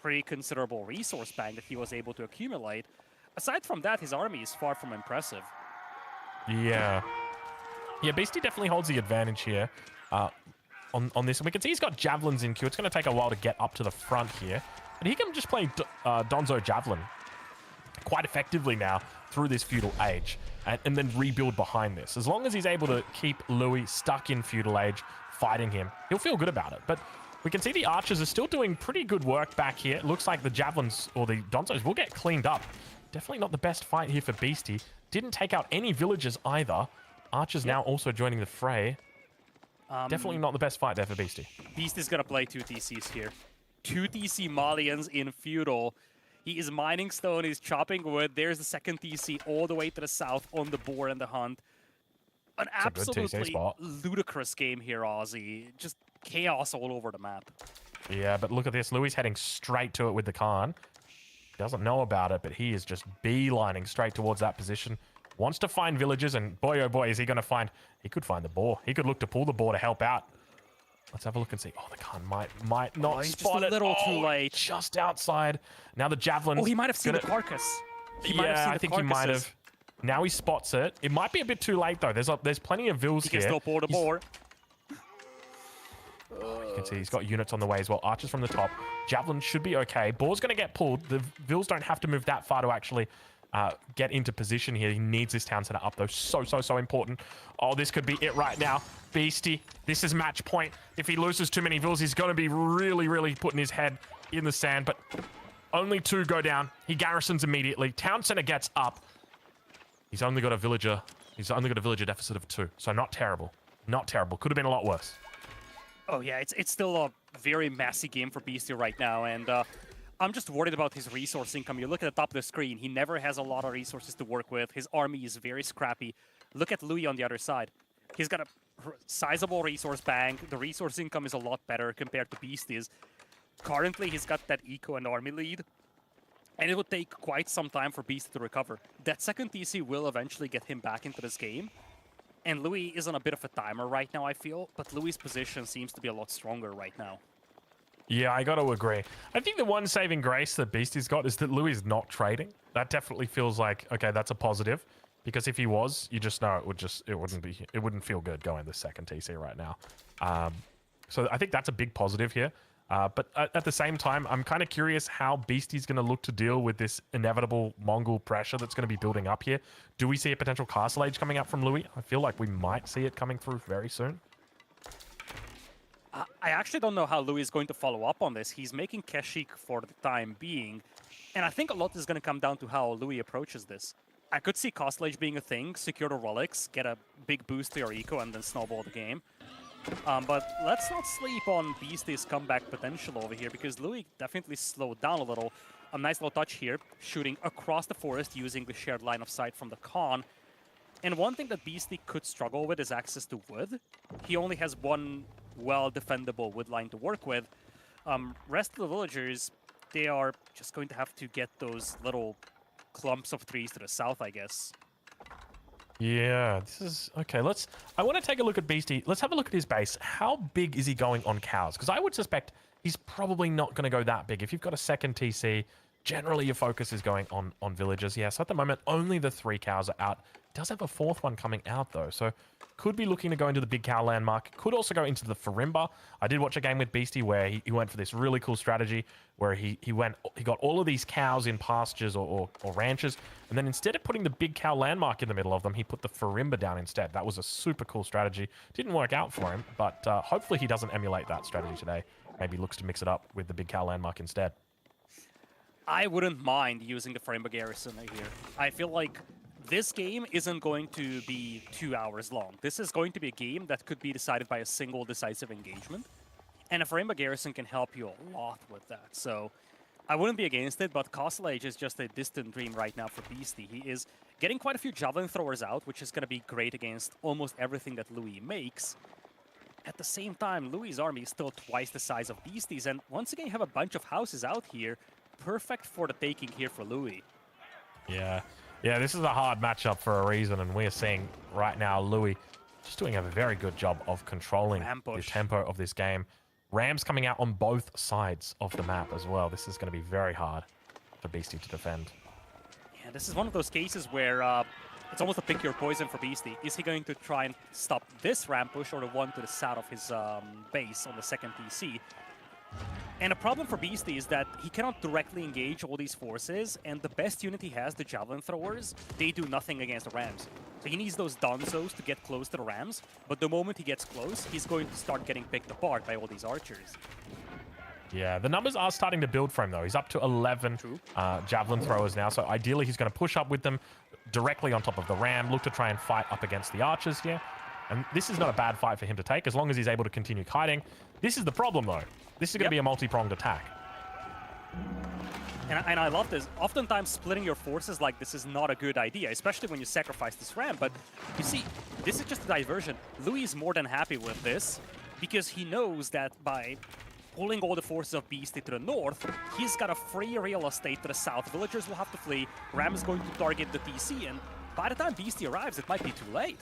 pretty considerable resource bank that he was able to accumulate. Aside from that, his army is far from impressive. Yeah. Yeah, Beastie definitely holds the advantage here on this. And we can see he's got javelins in queue. It's going to take a while to get up to the front here. But he can just play Donzo Javelin quite effectively now through this feudal age and then rebuild behind this. As long as he's able to keep Louis stuck in feudal age, fighting him, he'll feel good about it. But we can see the archers are still doing pretty good work back here. It looks like the javelins or the Donzos will get cleaned up. Definitely not the best fight here for Beastie. Didn't take out any villagers either. Archers now also joining the fray. Definitely not the best fight there for Beastie. Beast is going to play 2 TCs here. 2 TC Malians in feudal. He is mining stone, he's chopping wood. There's the second TC all the way to the south on the boar and the hunt. An absolutely ludicrous game here, Aussie. Just chaos all over the map. Yeah, but look at this. Louis heading straight to it with the Khan. Doesn't know about it, but he is just beelining straight towards that position. Wants to find villagers, and boy, oh boy, is he going to find... He could find the boar. He could look to pull the boar to help out. Let's have a look and see. Oh, the Khan might not spot it. Just a little too late. Just outside. Now the javelin. Oh, he might have seen the carcass. I think he might have. Now he spots it. It might be a bit too late, though. There's plenty of vills here. He can still pull the boar. You can see he's got units on the way as well. Archers from the top. Javelin should be okay. Boar's going to get pulled. The vills don't have to move that far to actually get into position here. He needs this town center up, though. So important. Oh, this could be it right now. Beastie, this is match point. If he loses too many vills, he's going to be really putting his head in the sand. But only 2 go down. He garrisons immediately. Town center gets up. He's only got a villager. He's only got a villager deficit of 2. So not terrible. Not terrible. Could have been a lot worse. Oh yeah, it's still a very messy game for Beastie right now, and I'm just worried about his resource income. You look at the top of the screen, he never has a lot of resources to work with. His army is very scrappy. Look at Louis on the other side. He's got a sizable resource bank. The resource income is a lot better compared to Beastie's. Currently, he's got that eco and army lead, and it would take quite some time for Beastie to recover. That second TC will eventually get him back into this game. And Louis is on a bit of a timer right now, I feel, but Louis' position seems to be a lot stronger right now. Yeah, I got to agree. I think the one saving grace that Beastie's got is that Louis is not trading. That definitely feels like, okay, that's a positive, because if he was, you just know it wouldn't feel good going the second TC right now. So I think that's a big positive here. But at the same time, I'm kind of curious how Beastie's going to look to deal with this inevitable Mongol pressure that's going to be building up here. Do we see a potential Castle Age coming up from Louis? I feel like we might see it coming through very soon. I actually don't know how Louis is going to follow up on this. He's making Keshik for the time being, and I think a lot is going to come down to how Louis approaches this. I could see Castle Age being a thing, secure the relics, get a big boost to your eco, and then snowball the game. But let's not sleep on Beastie's comeback potential over here, because Louis definitely slowed down a little. A nice little touch here, shooting across the forest using the shared line of sight from the Khan. And one thing that Beastie could struggle with is access to wood. He only has one well-defendable wood line to work with. Rest of the villagers, they are just going to have to get those little clumps of trees to the south, I guess. Yeah, this is... Okay, I want to take a look at Beastie. Let's have a look at his base. How big is he going on cows? Because I would suspect he's probably not going to go that big. If you've got a second TC, generally your focus is going on villagers. Yeah, so at the moment, only the 3 cows are out. He does have a 4th one coming out, though. So could be looking to go into the big cow landmark. Could also go into the Farimba. I did watch a game with Beastie where he went for this really cool strategy where he got all of these cows in pastures or ranches, and then instead of putting the big cow landmark in the middle of them, he put the Farimba down instead. That was a super cool strategy. Didn't work out for him, but hopefully he doesn't emulate that strategy today. Maybe looks to mix it up with the big cow landmark instead. I wouldn't mind using the Farimba garrison here. I feel like this game isn't going to be 2 hours long. This is going to be a game that could be decided by a single decisive engagement. And a Farimba garrison can help you a lot with that. So I wouldn't be against it, but Castle Age is just a distant dream right now for Beastie. He is getting quite a few javelin throwers out, which is going to be great against almost everything that Louis makes. At the same time, Louis' army is still twice the size of Beastie's, and once again you have a bunch of houses out here. Perfect for the taking here for Louis. Yeah, this is a hard matchup for a reason, and we're seeing right now Louis just doing a very good job of controlling the tempo of this game. Rams coming out on both sides of the map as well. This is going to be very hard for Beastie to defend. Yeah, this is one of those cases where it's almost a pick your poison for Beastie. Is he going to try and stop this ram push or the one to the south of his base on the second TC? And the problem for Beastie is that he cannot directly engage all these forces, and the best unit he has, the Javelin Throwers, they do nothing against the Rams. So he needs those Donzos to get close to the Rams, but the moment he gets close, he's going to start getting picked apart by all these archers. Yeah, the numbers are starting to build for him, though. He's up to 11 Javelin Throwers now, so ideally he's going to push up with them directly on top of the Ram, look to try and fight up against the archers here. And this is not a bad fight for him to take, as long as he's able to continue kiting. This is the problem, though. This is going to be a multi-pronged attack. And I love this. Oftentimes, splitting your forces like this is not a good idea, especially when you sacrifice this Ram. But you see, this is just a diversion. Louis is more than happy with this, because he knows that by pulling all the forces of Beastie to the north, he's got a free real estate to the south. Villagers will have to flee. Ram is going to target the TC, and by the time Beastie arrives, it might be too late.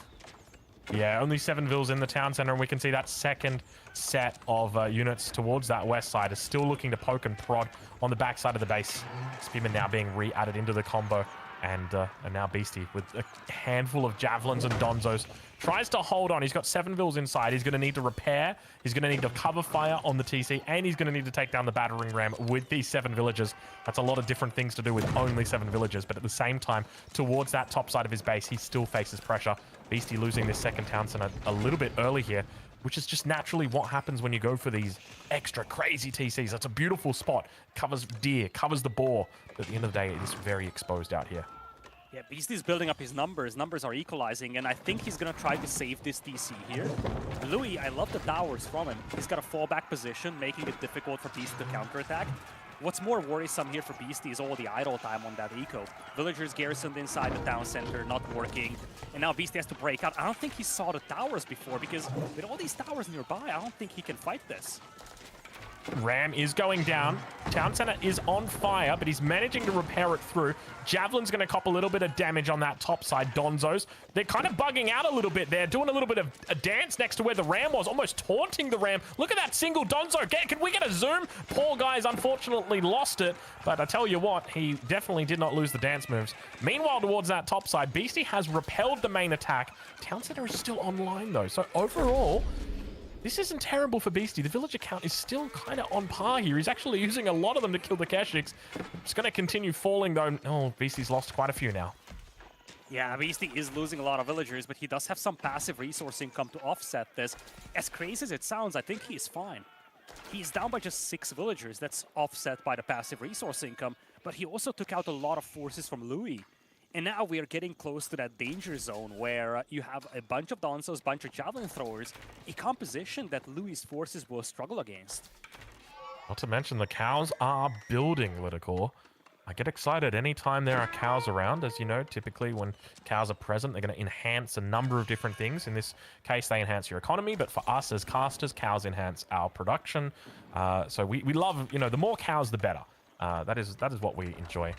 Yeah, only 7 vills in the town center, and we can see that second set of units towards that west side is still looking to poke and prod on the back side of the base. Spearman now being re-added into the combo, and now Beastie with a handful of javelins and donzos tries to hold on. He's got 7 vills inside. He's going to need to repair. He's going to need to cover fire on the TC, and he's going to need to take down the battering ram with these 7 villagers. That's a lot of different things to do with only 7 villagers, but at the same time, towards that top side of his base, he still faces pressure. Beastie losing this second town center a little bit early here, which is just naturally what happens when you go for these extra crazy TCs. That's a beautiful spot. Covers deer, covers the boar. But at the end of the day, it is very exposed out here. Yeah, Beastie's building up his numbers. Numbers are equalizing, and I think he's going to try to save this DC here. Louis, I love the towers from him. He's got a fallback position, making it difficult for Beastie to counterattack. What's more worrisome here for Beastie is all the idle time on that eco. Villagers garrisoned inside the town center, not working. And now Beastie has to break out. I don't think he saw the towers before, because with all these towers nearby, I don't think he can fight this. Ram is going down. Town Center is on fire, but he's managing to repair it through. Javelin's going to cop a little bit of damage on that top side. Donzos, they're kind of bugging out a little bit there, doing a little bit of a dance next to where the Ram was, almost taunting the Ram. Look at that single Donzo. Can we get a zoom? Poor guy's unfortunately lost it, but I tell you what, he definitely did not lose the dance moves. Meanwhile, towards that top side, Beastie has repelled the main attack. Town Center is still online, though, so overall, this isn't terrible for Beastie. The villager count is still kind of on par here. He's actually using a lot of them to kill the Keshiks. It's going to continue falling, though. Oh, Beastie's lost quite a few now. Yeah, Beastie is losing a lot of villagers, but he does have some passive resource income to offset this. As crazy as it sounds, I think he's fine. He's down by just 6 villagers. That's offset by the passive resource income, but he also took out a lot of forces from Louis. And now we are getting close to that danger zone where you have a bunch of Donzos, bunch of Javelin throwers, a composition that Louis' forces will struggle against. Not to mention the cows are building, Lidicor. I get excited anytime there are cows around. As you know, typically when cows are present, they're going to enhance a number of different things. In this case, they enhance your economy, but for us as casters, cows enhance our production. So we love, the more cows, the better. That is what we enjoy.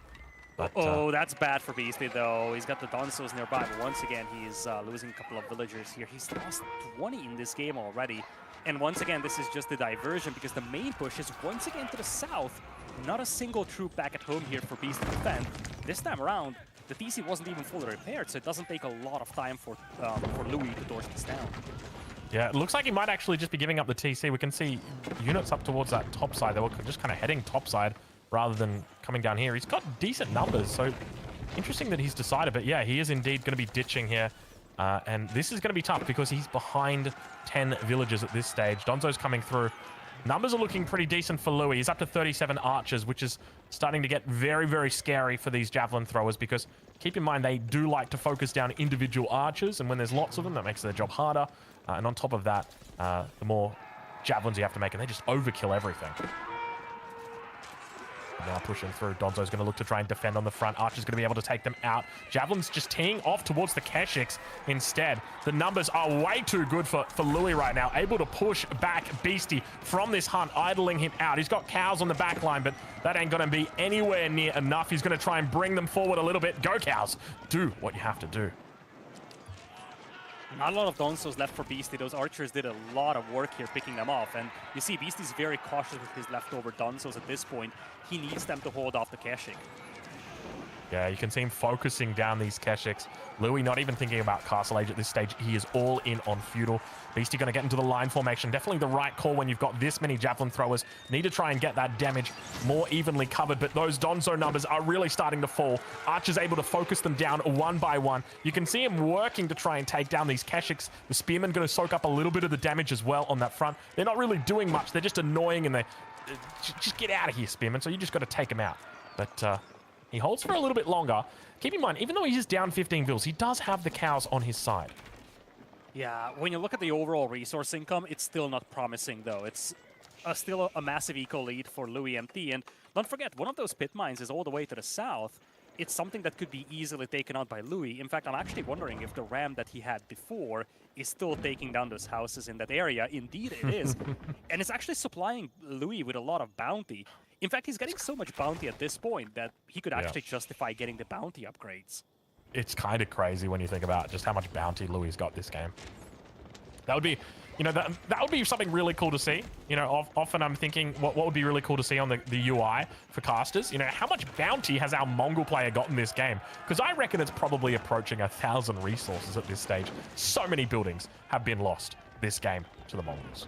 But, that's bad for Beastie, though. He's got the Donzos nearby, but once again, he's losing a couple of villagers here. He's lost 20 in this game already. And once again, this is just a diversion because the main push is once again to the south. Not a single troop back at home here for Beastie to defend. This time around, the TC wasn't even fully repaired, so it doesn't take a lot of time for Louis to torch this down. Yeah, it looks like he might actually just be giving up the TC. We can see units up towards that top side. They were just kind of heading top side rather than coming down here. He's got decent numbers, so interesting that he's decided. But yeah, he is indeed going to be ditching here. And this is going to be tough because he's behind 10 villagers at this stage. Donzo's coming through. Numbers are looking pretty decent for Louis. He's up to 37 archers, which is starting to get very, very scary for these javelin throwers because keep in mind, they do like to focus down individual archers. And when there's lots of them, that makes their job harder. And on top of that, the more javelins you have to make, and they just overkill everything. Now pushing through. Donzo's going to look to try and defend on the front. Archer's going to be able to take them out. Javelin's just teeing off towards the Keshiks instead. The numbers are way too good for Louis right now. Able to push back Beastie from this hunt, idling him out. He's got cows on the back line, but that ain't going to be anywhere near enough. He's going to try and bring them forward a little bit. Go, cows. Do what you have to do. Not a lot of Donzos left for Beastie. Those archers did a lot of work here picking them off. And you see Beastie's very cautious with his leftover Donzos at this point. He needs them to hold off the Keshik. Yeah, you can see him focusing down these Keshiks. Louis not even thinking about Castle Age at this stage. He is all in on Feudal. Beastie going to get into the line formation. Definitely the right call when you've got this many Javelin throwers. Need to try and get that damage more evenly covered, but those Donzo numbers are really starting to fall. Archer's able to focus them down one by one. You can see him working to try and take down these Keshiks. The Spearmen going to soak up a little bit of the damage as well on that front. They're not really doing much. They're just annoying, and they just get out of here, Spearmen. So you just got to take them out. But he holds for a little bit longer. Keep in mind, even though he is down 15 vills, he does have the cows on his side. Yeah, when you look at the overall resource income, it's still not promising, though. It's still a massive eco lead for Louis MT. And don't forget, one of those pit mines is all the way to the south. It's something that could be easily taken out by Louis. In fact, I'm actually wondering if the ram that he had before is still taking down those houses in that area. Indeed, it is. And it's actually supplying Louis with a lot of bounty. In fact, he's getting so much bounty at this point that he could actually justify getting the bounty upgrades. It's kind of crazy when you think about just how much bounty Louis got this game. That would be, that would be something really cool to see. Often I'm thinking, what would be really cool to see on the UI for casters? How much bounty has our Mongol player got in this game? Because I reckon it's probably approaching 1,000 resources at this stage. So many buildings have been lost this game to the Mongols.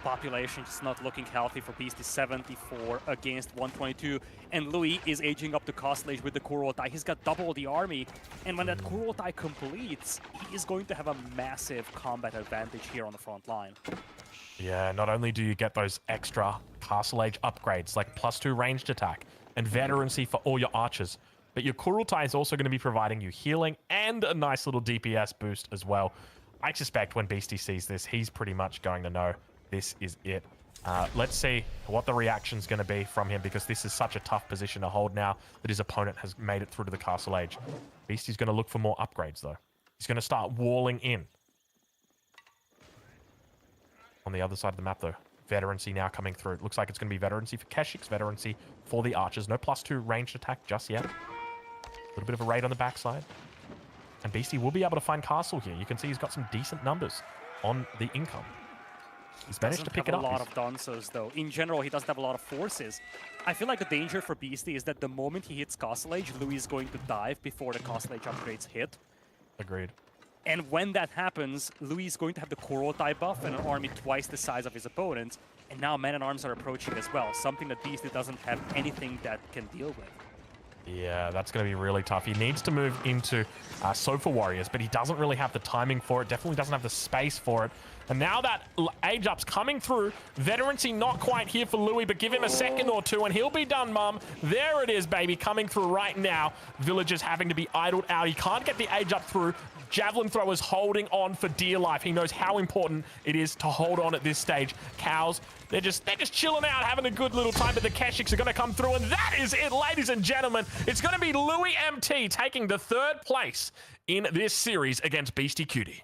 Population is not looking healthy for Beastie. 74 against 122, and Louis is aging up to Castle Age with the Kurultai. He's got double the army, and when that Kurultai completes, he is going to have a massive combat advantage here on the front line. Yeah, not only do you get those extra Castle Age upgrades like +2 ranged attack and veterancy for all your archers, but your Kurultai is also going to be providing you healing and a nice little DPS boost as well. I suspect when Beastie sees this, he's pretty much going to know this is it. Let's see what the reaction's going to be from him, because this is such a tough position to hold now that his opponent has made it through to the Castle Age. Beastie's going to look for more upgrades, though. He's going to start walling in. On the other side of the map, though, Veterancy now coming through. It looks like it's going to be Veterancy for Keshik's, Veterancy for the Archers. No +2 ranged attack just yet. A little bit of a raid on the backside. And Beastie will be able to find Castle here. You can see he's got some decent numbers on the income. He's managed to pick it up. A lot of Donsos, though. In general, he doesn't have a lot of forces. I feel like the danger for Beastie is that the moment he hits Castle Age, Louis is going to dive before the Castle Age upgrades hit. Agreed. And when that happens, Louis is going to have the Kurultai buff and an army twice the size of his opponents. And now Men-at-Arms are approaching as well, something that Beastie doesn't have anything that can deal with. Yeah, that's going to be really tough. He needs to move into Sofa Warriors, but he doesn't really have the timing for it, definitely doesn't have the space for it. And now that age up's coming through, Veterancy not quite here for Louis, but give him a second or two and he'll be done, Mum. There it is, baby, coming through right now. Villagers having to be idled out. He can't get the age up through. Javelin Thrower's holding on for dear life. He knows how important it is to hold on at this stage. Cows, they're just chilling out, having a good little time, but the Keshiks are going to come through, and that is it, ladies and gentlemen. It's going to be Louis MT taking the 3rd place in this series against Beastie Cutie.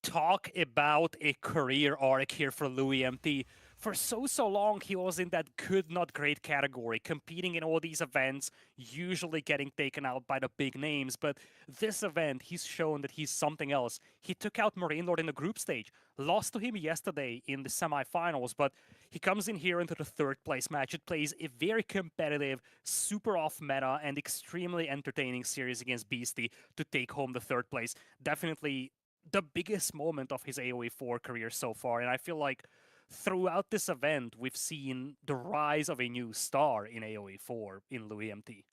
Talk about a career arc here for Louis MT. For so long, he was in that good, not great category, competing in all these events, usually getting taken out by the big names. But this event, he's shown that he's something else. He took out Marine Lord in the group stage, lost to him yesterday in the semifinals, but he comes in here into the 3rd place match. It plays a very competitive, super off-meta, and extremely entertaining series against Beastie to take home the 3rd place. Definitely the biggest moment of his AoE 4 career so far, and I feel like throughout this event, we've seen the rise of a new star in AoE 4 in Louis MT.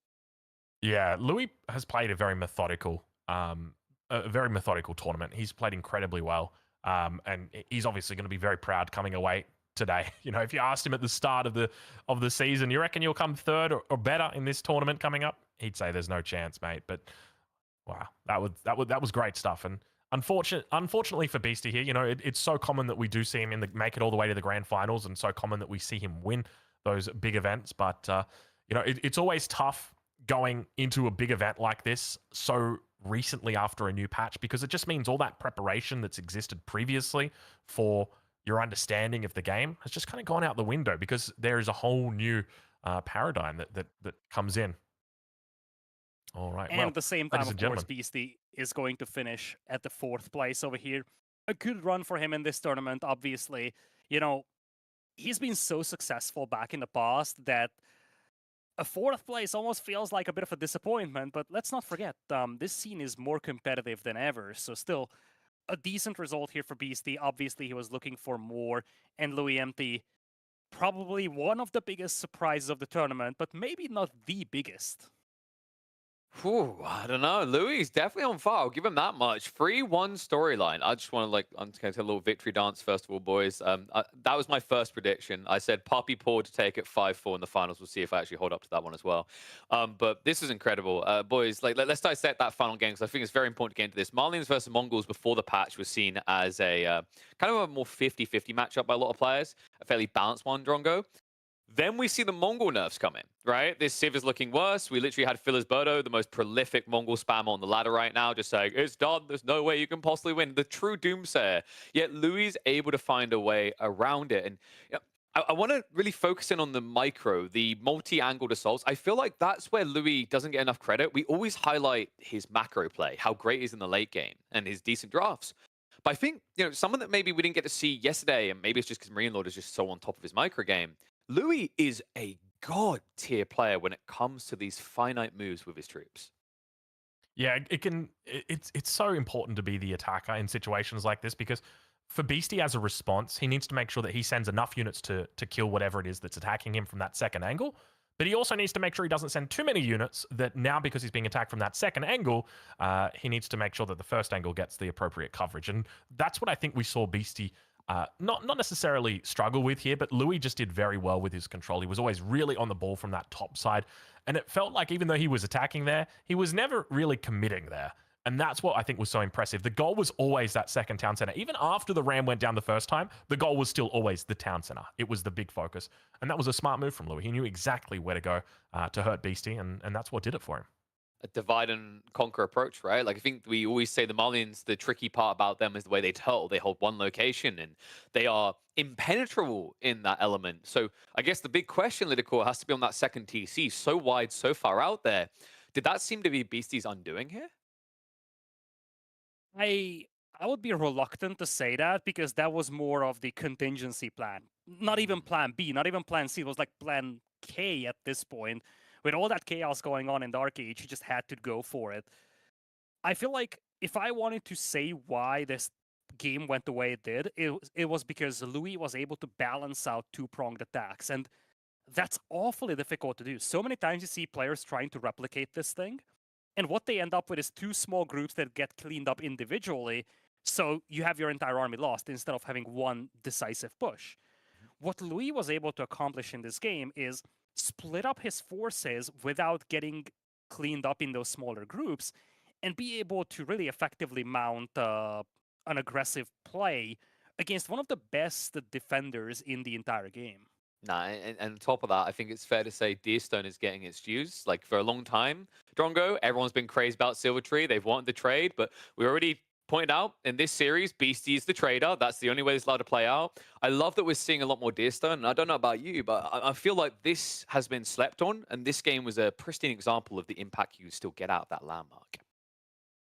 Yeah, Louis has played a very methodical tournament. He's played incredibly well, and he's obviously going to be very proud coming away today. You know, if you asked him at the start of the season, you reckon you'll come 3rd or better in this tournament coming up? He'd say there's no chance, mate. But wow, that was great stuff. And unfortunately for Beastie here, you know, it's so common that we do see him make it all the way to the grand finals, and so common that we see him win those big events. But you know, it's always tough going into a big event like this so recently after a new patch, because it just means all that preparation that's existed previously for your understanding of the game has just kind of gone out the window, because there is a whole new paradigm that comes in. All right. And well, at the same time, of course, Beastie is going to finish at the 4th place over here. A good run for him in this tournament, obviously. You know, he's been so successful back in the past that a 4th place almost feels like a bit of a disappointment, but let's not forget, this scene is more competitive than ever, so still a decent result here for Beastie. Obviously, he was looking for more, and Louis MT, probably one of the biggest surprises of the tournament, but maybe not the biggest. Whew, I don't know. Louis is definitely on fire. I'll give him that much. 3-1 storyline. I just want to I'm going to take a little victory dance first of all, boys. That was my first prediction. I said Poppy Paw to take it 5-4 in the finals. We'll see if I actually hold up to that one as well. But this is incredible, boys. Let's dissect that final game, because I think it's very important to get into this. Marlians versus Mongols before the patch was seen as a kind of a more 50-50 matchup by a lot of players. A fairly balanced one, Drongo. Then we see the Mongol nerfs come in, right? This Civ is looking worse. We literally had Phyllis Birdo, the most prolific Mongol spammer on the ladder right now, just saying, it's done. There's no way you can possibly win. The true doomsayer. Yet Louis is able to find a way around it. And you know, I want to really focus in on the micro, the multi-angled assaults. I feel like that's where Louis doesn't get enough credit. We always highlight his macro play, how great he is in the late game, and his decent drafts. But I think, you know, someone that maybe we didn't get to see yesterday, and maybe it's just because Marine Lord is just so on top of his micro game, Louis is a god-tier player when it comes to these finite moves with his troops. Yeah, it's so important to be the attacker in situations like this, because for Beastie as a response, he needs to make sure that he sends enough units to kill whatever it is that's attacking him from that second angle. But he also needs to make sure he doesn't send too many units that now, because he's being attacked from that second angle, he needs to make sure that the first angle gets the appropriate coverage. And that's what I think we saw Beastie not necessarily struggle with here, but Louis just did very well with his control. He was always really on the ball from that top side, and it felt like even though he was attacking there, he was never really committing there. And that's what I think was so impressive. The goal was always that second town center. Even after the Ram went down the first time, the goal was still always the town center. It was the big focus. And that was a smart move from Louis. He knew exactly where to go to hurt Beastie, and that's what did it for him. A divide and conquer approach, right? Like I think we always say the Malians, the tricky part about them is the way they turtle. They hold one location and they are impenetrable in that element. So I guess the big question, Lidicore, has to be on that second TC, so wide, so far out there. Did that seem to be Beastie's undoing here? I would be reluctant to say that because that was more of the contingency plan. Not even plan B, not even plan C. It was like plan K at this point. With all that chaos going on in Dark Age, he just had to go for it. I feel like if I wanted to say why this game went the way it did, it was because Louis was able to balance out two-pronged attacks. And that's awfully difficult to do. So many times you see players trying to replicate this thing. And what they end up with is two small groups that get cleaned up individually. So you have your entire army lost instead of having one decisive push. What Louis was able to accomplish in this game is split up his forces without getting cleaned up in those smaller groups and be able to really effectively mount an aggressive play against one of the best defenders in the entire game. Nah, and on top of that, I think it's fair to say Deerstone is getting its dues. Like, for a long time, Drongo, everyone's been crazed about Silvertree. They've wanted the trade, but we already pointed out in this series, Beastie is the trader. That's the only way it's allowed to play out. I love that we're seeing a lot more Deerstone, and I don't know about you, but I feel like this has been slept on, and this game was a pristine example of the impact you still get out of that landmark.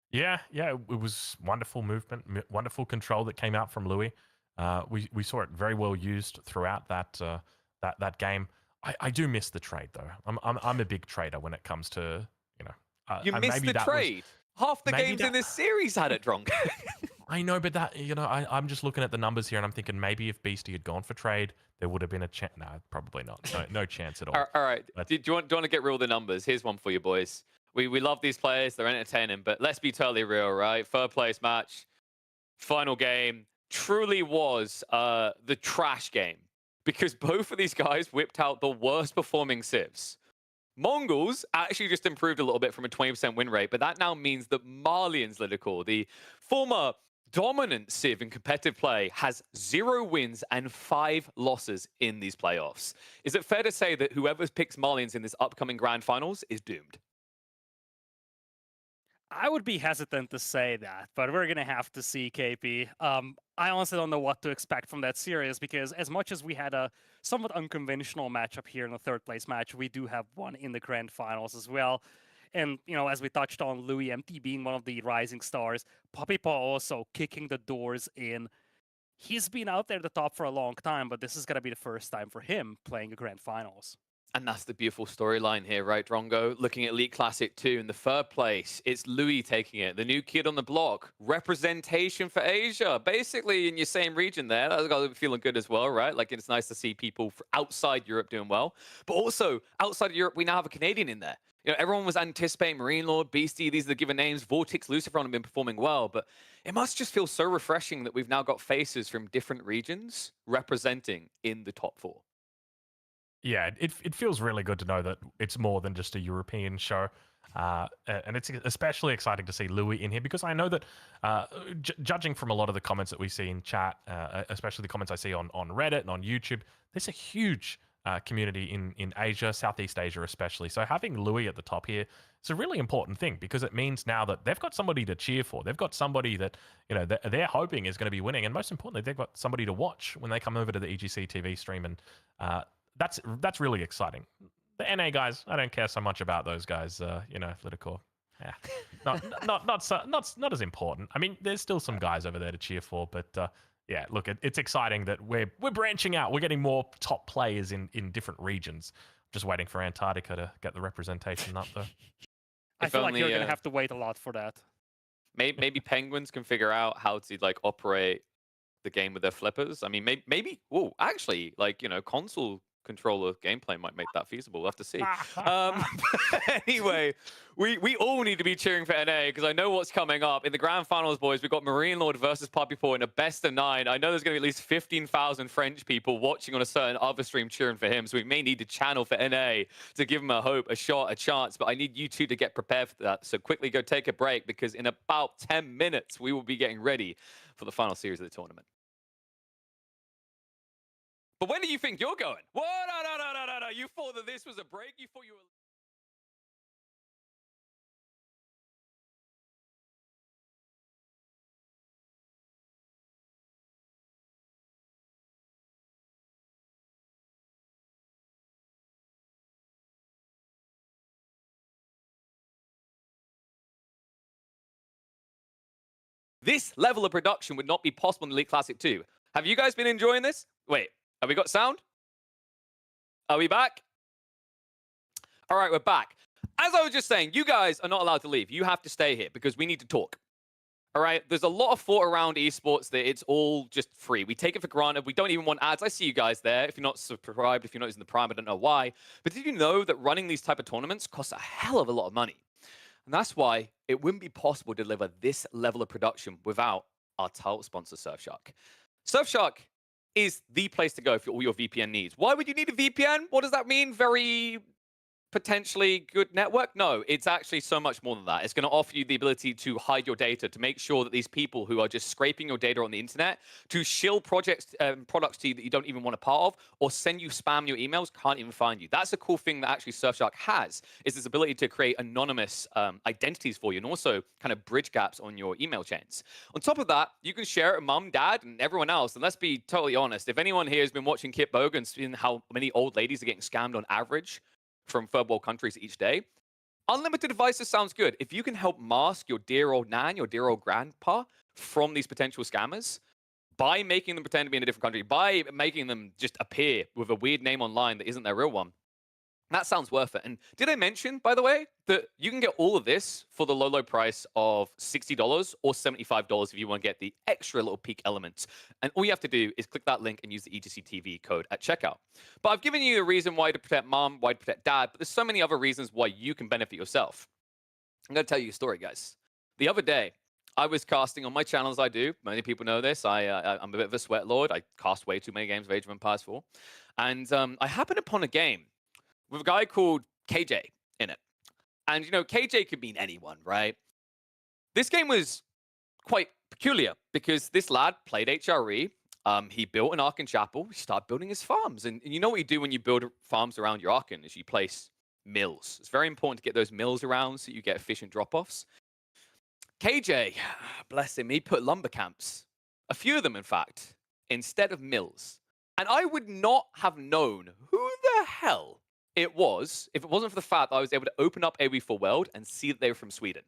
Yeah, it was wonderful movement, wonderful control that came out from Louis. We saw it very well used throughout that game. I do miss the trade though. I'm a big trader when it comes to You missed the trade. Half the games in this series had it, Drongo. I know, but I'm just looking at the numbers here and I'm thinking maybe if Beastie had gone for trade, there would have been a chance. No, probably not. No chance at all. All right. Do you want to get real with the numbers? Here's one for you, boys. We love these players. They're entertaining, but let's be totally real, right? Third place match, final game, truly was the trash game because both of these guys whipped out the worst performing civs. Mongols actually just improved a little bit from a 20% win rate, but that now means that Malians, Lidicore, the former dominant civ in competitive play, has 0 wins and 5 losses in these playoffs. Is it fair to say that whoever picks Malians in this upcoming grand finals is doomed? I would be hesitant to say that, but we're going to have to see, KP. I honestly don't know what to expect from that series because as much as we had a somewhat unconventional matchup here in the third place match, we do have one in the grand finals as well. And, as we touched on, Louis MT being one of the rising stars, Puppy Paw also kicking the doors in. He's been out there at the top for a long time, but this is going to be the first time for him playing a grand finals. And that's the beautiful storyline here, right, Drongo? Looking at Elite Classic 2 in the third place, it's Louis taking it, the new kid on the block. Representation for Asia, basically in your same region there. That's got to be feeling good as well, right? Like, it's nice to see people outside Europe doing well. But also, outside of Europe, we now have a Canadian in there. Everyone was anticipating Marine Lord, Beastie, these are the given names. Vortex, Lucifer have been performing well, but it must just feel so refreshing that we've now got faces from different regions representing in the top 4. Yeah, it feels really good to know that it's more than just a European show. And it's especially exciting to see Louis in here because I know that judging from a lot of the comments that we see in chat, especially the comments I see on Reddit and on YouTube, there's a huge community in Asia, Southeast Asia especially. So having Louis at the top here is a really important thing because it means now that they've got somebody to cheer for. They've got somebody that they're hoping is going to be winning, and most importantly, they've got somebody to watch when they come over to the EGC TV stream. And that's really exciting. The NA guys, I don't care so much about those guys. Lidicore, not as important. I mean, there's still some guys over there to cheer for, but yeah, look, it's exciting that we're branching out. We're getting more top players in different regions. Just waiting for Antarctica to get the representation up there. I feel like you're going to have to wait a lot for that. Maybe Penguins can figure out how to operate the game with their flippers. I mean, maybe. Oh, actually, console controller gameplay might make that feasible. We'll have to see. Anyway, we all need to be cheering for NA because I know what's coming up. In the grand finals, boys, we've got Marine Lord versus Puppy Paw in a best of 9. I know there's going to be at least 15,000 French people watching on a certain other stream cheering for him, so we may need to channel for NA to give him a hope, a shot, a chance. But I need you two to get prepared for that. So quickly go take a break because in about 10 minutes, we will be getting ready for the final series of the tournament. But when do you think you're going? What? No. You thought that this was a break? You thought you were... This level of production would not be possible in Elite Classic 2. Have you guys been enjoying this? Wait, have we got sound? Are we back? All right, we're back. As I was just saying, you guys are not allowed to leave. You have to stay here because we need to talk. All right, there's a lot of thought around esports that it's all just free. We take it for granted. We don't even want ads. I see you guys there. If you're not subscribed, if you're not using the Prime, I don't know why. But did you know that running these type of tournaments costs a hell of a lot of money? And that's why it wouldn't be possible to deliver this level of production without our title sponsor, Surfshark. Surfshark is the place to go for all your VPN needs. Why would you need a VPN? What does that mean? Very potentially good network? No, it's actually so much more than that. It's going to offer you the ability to hide your data, to make sure that these people who are just scraping your data on the internet, to shill products to you that you don't even want a part of, or send you spam in your emails, can't even find you. That's a cool thing that actually Surfshark has, is this ability to create anonymous identities for you and also kind of bridge gaps on your email chains. On top of that, you can share it with mum, dad, and everyone else. And let's be totally honest, if anyone here has been watching Kit Bogan and seen how many old ladies are getting scammed on average from third world countries each day, unlimited devices sounds good. If you can help mask your dear old nan, your dear old grandpa from these potential scammers by making them pretend to be in a different country, by making them just appear with a weird name online that isn't their real one, that sounds worth it. And did I mention, by the way, that you can get all of this for the low price of $60 or $75 if you want to get the extra little peak elements. And all you have to do is click that link and use the ETC TV code at checkout. But I've given you a reason why to protect mom, why to protect dad, but there's so many other reasons why you can benefit yourself. I'm going to tell you a story, guys. The other day, I was casting on my channel, as I do. Many people know this. I'm a bit of a sweat lord. I cast way too many games of Age of Empires 4. And I happened upon a game with a guy called KJ in it. And, you know, KJ could mean anyone, right? This game was quite peculiar because this lad played HRE. He built an Arkan chapel. He started building his farms. And you know what you do when you build farms around your Arkan is you place mills. It's very important to get those mills around so you get efficient drop-offs. KJ, bless him, he put lumber camps. A few of them, in fact, instead of mills. And I would not have known who the hell it was if it wasn't for the fact that I was able to open up AW4 World and see that they were from Sweden.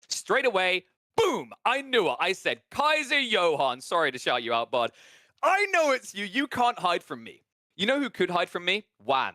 Straight away, boom, I knew it. I said, Kaiser Johan, sorry to shout you out, bud. I know it's you. You can't hide from me. You know who could hide from me? Wham.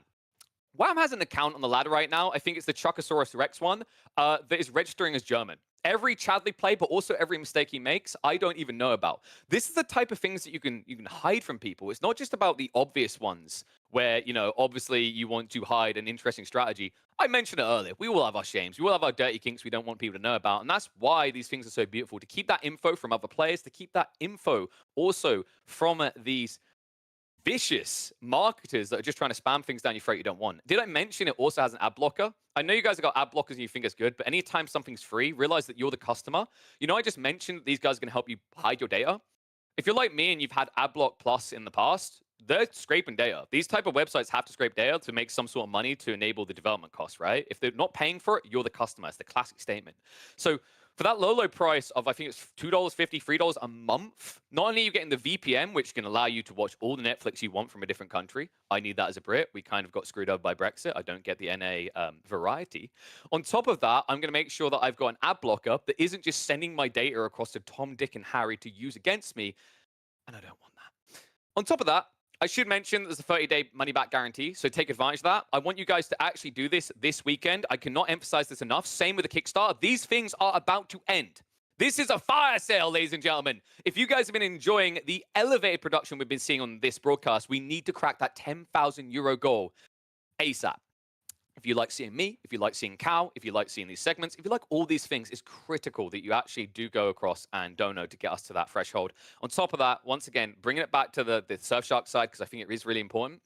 Wham has an account on the ladder right now. I think it's the Chuckosaurus Rex one that is registering as German. Every Chadley play, but also every mistake he makes, I don't even know about. This is the type of things that you can hide from people. It's not just about the obvious ones where, you know, obviously you want to hide an interesting strategy. I mentioned it earlier. We all have our shames. We all have our dirty kinks we don't want people to know about. And that's why these things are so beautiful, to keep that info from other players, to keep that info also from these vicious marketers that are just trying to spam things down your throat you don't want. Did I mention it also has an ad blocker? I know you guys have got ad blockers and you think it's good, but anytime something's free, realize that you're the customer. You know, I just mentioned that these guys are going to help you hide your data. If you're like me and you've had AdBlock Plus in the past, they're scraping data. These type of websites have to scrape data to make some sort of money to enable the development costs, right? If they're not paying for it, you're the customer. It's the classic statement. So for that low price of, I think it's $2.50, $3 a month, not only are you getting the VPN, which can allow you to watch all the Netflix you want from a different country. I need that as a Brit. We kind of got screwed over by Brexit. I don't get the NA variety. On top of that, I'm going to make sure that I've got an ad blocker that isn't just sending my data across to Tom, Dick, and Harry to use against me, and I don't want that. On top of that, I should mention there's a 30-day money-back guarantee, so take advantage of that. I want you guys to actually do this weekend. I cannot emphasize this enough. Same with the Kickstarter. These things are about to end. This is a fire sale, ladies and gentlemen. If you guys have been enjoying the elevated production we've been seeing on this broadcast, we need to crack that 10,000 euro goal ASAP. If you like seeing me, if you like seeing Cal, if you like seeing these segments, if you like all these things, it's critical that you actually do go across and donate to get us to that threshold. On top of that, once again, bringing it back to the Surfshark side, because I think it is really important.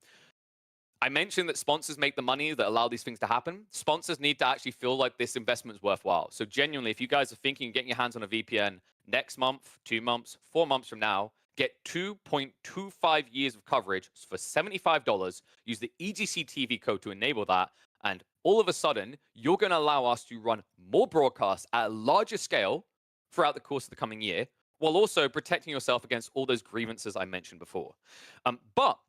I mentioned that sponsors make the money that allow these things to happen. Sponsors need to actually feel like this investment is worthwhile. So genuinely, if you guys are thinking of getting your hands on a VPN next month, 2 months, 4 months from now, get 2.25 years of coverage for $75. Use the EGC TV code to enable that. And all of a sudden, you're going to allow us to run more broadcasts at a larger scale throughout the course of the coming year, while also protecting yourself against all those grievances I mentioned before. But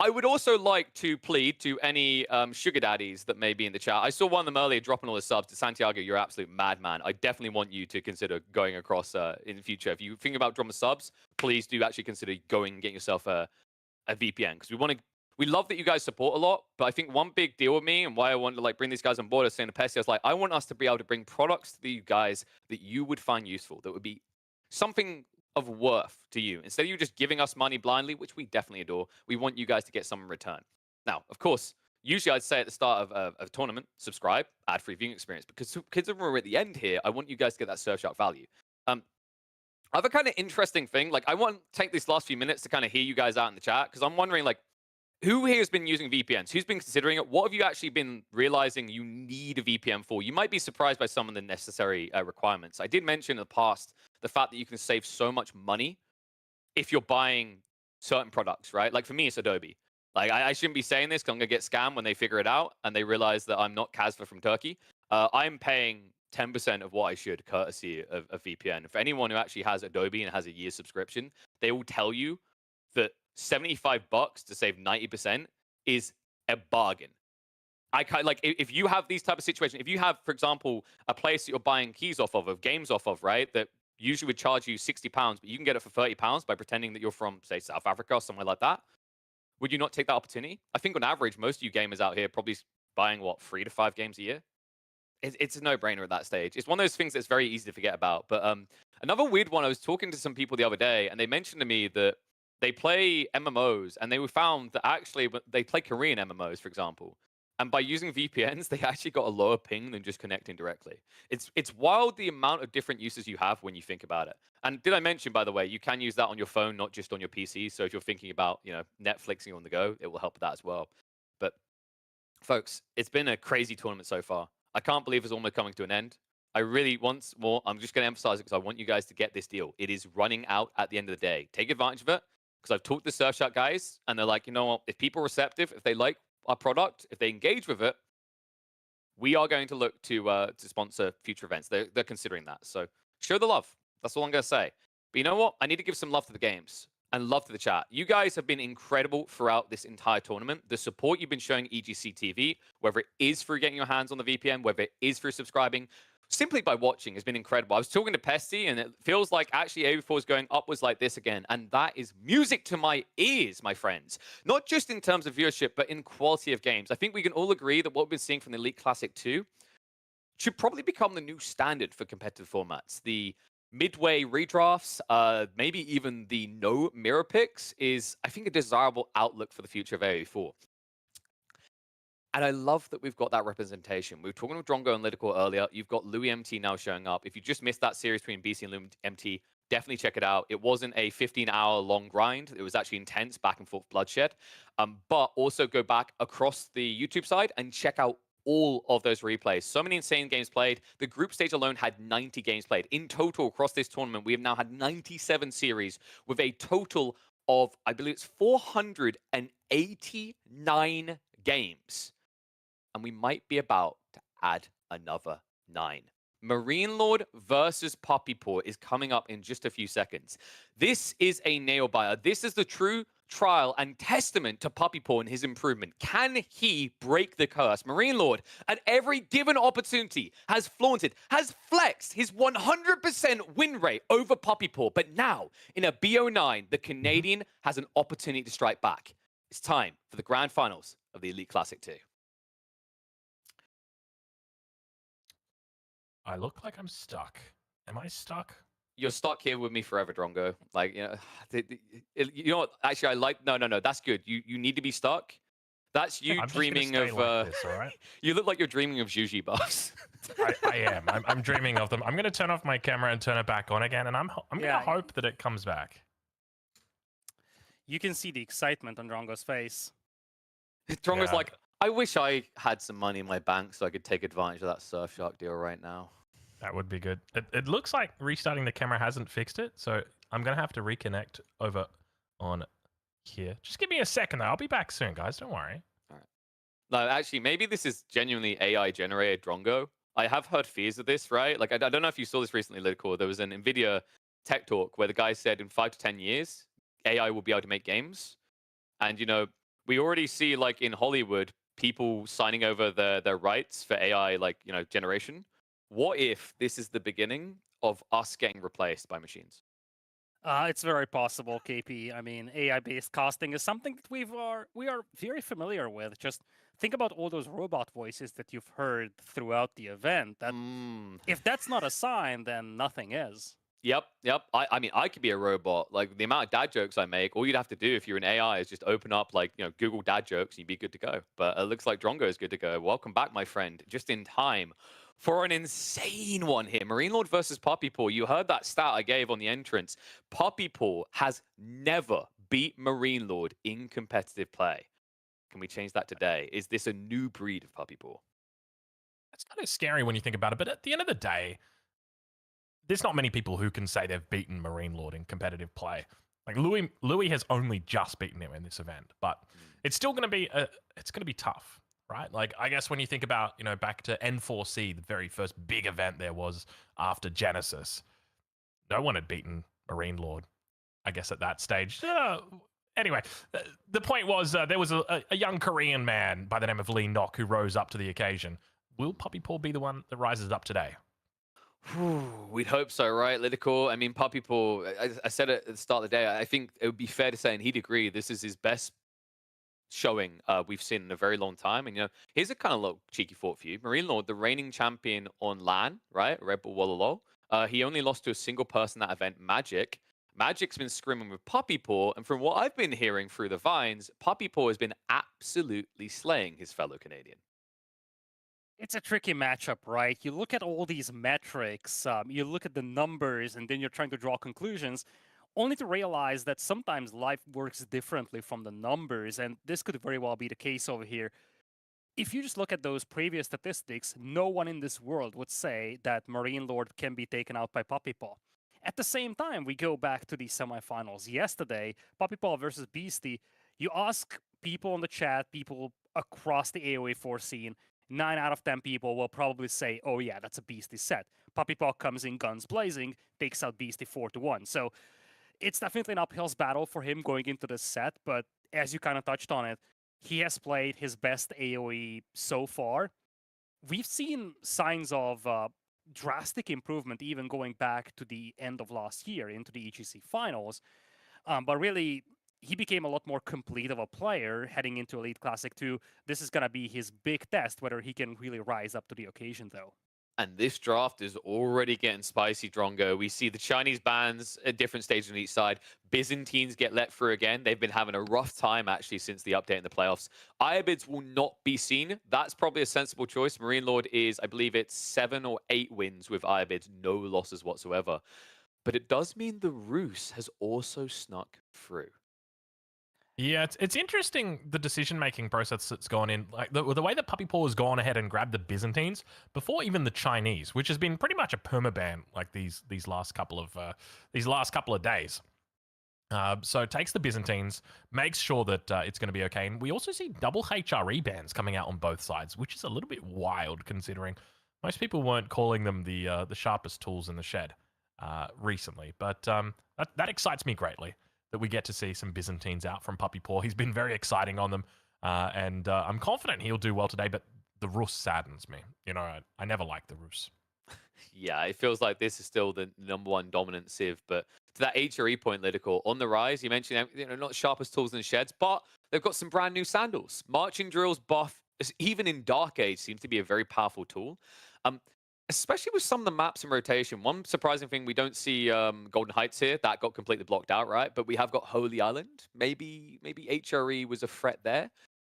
I would also like to plead to any sugar daddies that may be in the chat. I saw one of them earlier dropping all his subs. To Santiago, you're an absolute madman. I definitely want you to consider going across in the future. If you think about dropping subs, please do actually consider going and getting yourself a VPN, because we love that you guys support a lot, but I think one big deal with me and why I want to bring these guys on board is saying to Pesci, I was like, I want us to be able to bring products to you guys that you would find useful, that would be something of worth to you. Instead of you just giving us money blindly, which we definitely adore, we want you guys to get some in return. Now, of course, usually I'd say at the start of a tournament, subscribe, ad-free viewing experience, because we're at the end here, I want you guys to get that Surfshark value. Other kind of interesting thing, I want to take these last few minutes to kind of hear you guys out in the chat, because I'm wondering, who here has been using VPNs? Who's been considering it? What have you actually been realizing you need a VPN for? You might be surprised by some of the necessary requirements. I did mention in the past the fact that you can save so much money if you're buying certain products, right? Like for me, it's Adobe. I shouldn't be saying this because I'm going to get scammed when they figure it out and they realize that I'm not Casva from Turkey. I'm paying 10% of what I should, courtesy of VPN. For anyone who actually has Adobe and has a year's subscription, they will tell you that $75 to save 90% is a bargain. If you have these type of situations, if you have, for example, a place that you're buying keys off of games off of, right, that usually would charge you £60, but you can get it for £30 by pretending that you're from, say, South Africa or somewhere like that, would you not take that opportunity? I think on average, most of you gamers out here probably buying, 3 to 5 games a year? It's a no-brainer at that stage. It's one of those things that's very easy to forget about. But another weird one, I was talking to some people the other day, and they mentioned to me that they play MMOs, and they found that actually they play Korean MMOs, for example. And by using VPNs, they actually got a lower ping than just connecting directly. It's wild the amount of different uses you have when you think about it. And did I mention, by the way, you can use that on your phone, not just on your PC. So if you're thinking about, Netflixing on the go, it will help with that as well. But folks, it's been a crazy tournament so far. I can't believe it's almost coming to an end. I really, once more, I'm just going to emphasize it because I want you guys to get this deal. It is running out at the end of the day. Take advantage of it, because I've talked to Surfshark guys, and they're like, you know what? If people are receptive, if they like our product, if they engage with it, we are going to look to sponsor future events. They're considering that. So show the love. That's all I'm going to say. But you know what? I need to give some love to the games and love to the chat. You guys have been incredible throughout this entire tournament. The support you've been showing EGC TV, whether it is through getting your hands on the VPN, whether it is through subscribing, simply by watching has been incredible. I was talking to Pesty, and it feels like actually AV4 is going upwards like this again. And that is music to my ears, my friends. Not just in terms of viewership, but in quality of games. I think we can all agree that what we've been seeing from the Elite Classic 2 should probably become the new standard for competitive formats. The midway redrafts, maybe even the no mirror picks is, I think, a desirable outlook for the future of AV4. And I love that we've got that representation. We were talking with Drongo and Lytical earlier. You've got Louis MT now showing up. If you just missed that series between BC and Louis MT, definitely check it out. It wasn't a 15-hour long grind. It was actually intense, back and forth bloodshed. But also go back across the YouTube side and check out all of those replays. So many insane games played. The group stage alone had 90 games played. In total, across this tournament, we have now had 97 series with a total of, I believe it's 489 games. And we might be about to add another 9. Marine Lord versus Puppy Paw is coming up in just a few seconds. This is a nail biter. This is the true trial and testament to Puppy Paw and his improvement. Can he break the curse? Marine Lord, at every given opportunity, has flaunted, has flexed his 100% win rate over Puppy Paw. But now, in a BO9, the Canadian has an opportunity to strike back. It's time for the grand finals of the Elite Classic 2. I look like I'm stuck. Am I stuck? You're stuck here with me forever, Drongo. Like, you know what? Actually, I like. No, no, no. That's good. You need to be stuck. That's you I'm just gonna dreaming stay of. like this, all right? You look like you're dreaming of Juji buffs. I am. I'm dreaming of them. I'm gonna turn off my camera and turn it back on again, and I'm gonna Yeah. hope that it comes back. You can see the excitement on Drongo's face. Drongo's Yeah. like, I wish I had some money in my bank so I could take advantage of that Surfshark deal right now. That would be good. It looks like restarting the camera hasn't fixed it, so I'm gonna have to reconnect over on here. Just give me a second though. I'll be back soon, guys. Don't worry. No, actually, maybe this is genuinely AI generated Drongo. I have heard fears of this, right? Like, I don't know if you saw this recently, Lidcore. There was an NVIDIA tech talk where the guy said in 5 to 10 years, AI will be able to make games. And, we already see, like, in Hollywood, people signing over their rights for AI, like, generation. What if this is the beginning of us getting replaced by machines? It's very possible, KP. I mean, AI-based casting is something that we are very familiar with. Just think about all those robot voices that you've heard throughout the event. That if that's not a sign, then nothing is. Yep. I mean, I could be a robot. Like, the amount of dad jokes I make, all you'd have to do if you're an AI is just open up, like, Google dad jokes and you'd be good to go. But it looks like Drongo is good to go. Welcome back, my friend. Just in time for an insane one here. Marine Lord versus Puppy Paw. You heard that stat I gave on the entrance. Puppy Paw has never beat Marine Lord in competitive play. Can we change that today? Is this a new breed of Puppy Paw? It's kind of scary when you think about it, but at the end of the day, there's not many people who can say they've beaten Marine Lord in competitive play. Like Louis has only just beaten him in this event, but it's still going to be tough, right? Like, I guess when you think about, back to N4C, the very first big event there was after Genesis, no one had beaten Marine Lord, I guess, at that stage. Anyway, the point was there was a young Korean man by the name of Lee Nock who rose up to the occasion. Will Puppy Paw be the one that rises up today? We'd hope so, right, Lidical? I mean, Puppy Paw, I said it at the start of the day, I think it would be fair to say, and he'd agree, this is his best showing we've seen in a very long time. And, here's a kind of little cheeky thought for you. Marine Lord, the reigning champion on LAN, right? Red Bull Wololo. He only lost to a single person that event, Magic. Magic's been scrimming with Puppy Paw, and from what I've been hearing through the vines, Puppy Paw has been absolutely slaying his fellow Canadian. It's a tricky matchup, right? You look at all these metrics, you look at the numbers, and then you're trying to draw conclusions, only to realize that sometimes life works differently from the numbers, and this could very well be the case over here. If you just look at those previous statistics, no one in this world would say that Marine Lord can be taken out by Puppy Paw. At the same time, we go back to the semifinals yesterday, Puppy Paw versus Beastie. You ask people in the chat, people across the AoE 4 scene, 9 out of 10 people will probably say, oh yeah, that's a Beastie set. Puppy Paw comes in guns blazing, takes out Beastie 4-1. So it's definitely an uphill battle for him going into this set, but as you kind of touched on it, he has played his best AoE so far. We've seen signs of drastic improvement even going back to the end of last year into the EGC finals. But really, he became a lot more complete of a player heading into Elite Classic 2. This is going to be his big test, whether he can really rise up to the occasion, though. And this draft is already getting spicy, Drongo. We see the Chinese bans at different stages on each side. Byzantines get let through again. They've been having a rough time, actually, since the update in the playoffs. Iabids will not be seen. That's probably a sensible choice. Marine Lord is, I believe it's 7 or 8 wins with Iabids, no losses whatsoever. But it does mean the Rus has also snuck through. Yeah, it's interesting, the decision-making process that's gone in. Like the way that Puppy Paw has gone ahead and grabbed the Byzantines before even the Chinese, which has been pretty much a permaban like these last couple of days. So it takes the Byzantines, makes sure that it's going to be okay. And we also see double HRE bans coming out on both sides, which is a little bit wild considering most people weren't calling them the sharpest tools in the shed recently. But that excites me greatly, that we get to see some Byzantines out from Puppy Paw. He's been very exciting on them, and I'm confident he'll do well today, but the Rus saddens me. I never liked the Rus. Yeah, it feels like this is still the #1 dominant Civ, but to that HRE point, Lidical, on the rise, you mentioned, not sharpest tools in the sheds, but they've got some brand new sandals. Marching drills buff, even in Dark Age, seems to be a very powerful tool. Especially with some of the maps in rotation. One surprising thing, we don't see Golden Heights here. That got completely blocked out, right? But we have got Holy Island. Maybe HRE was a threat there.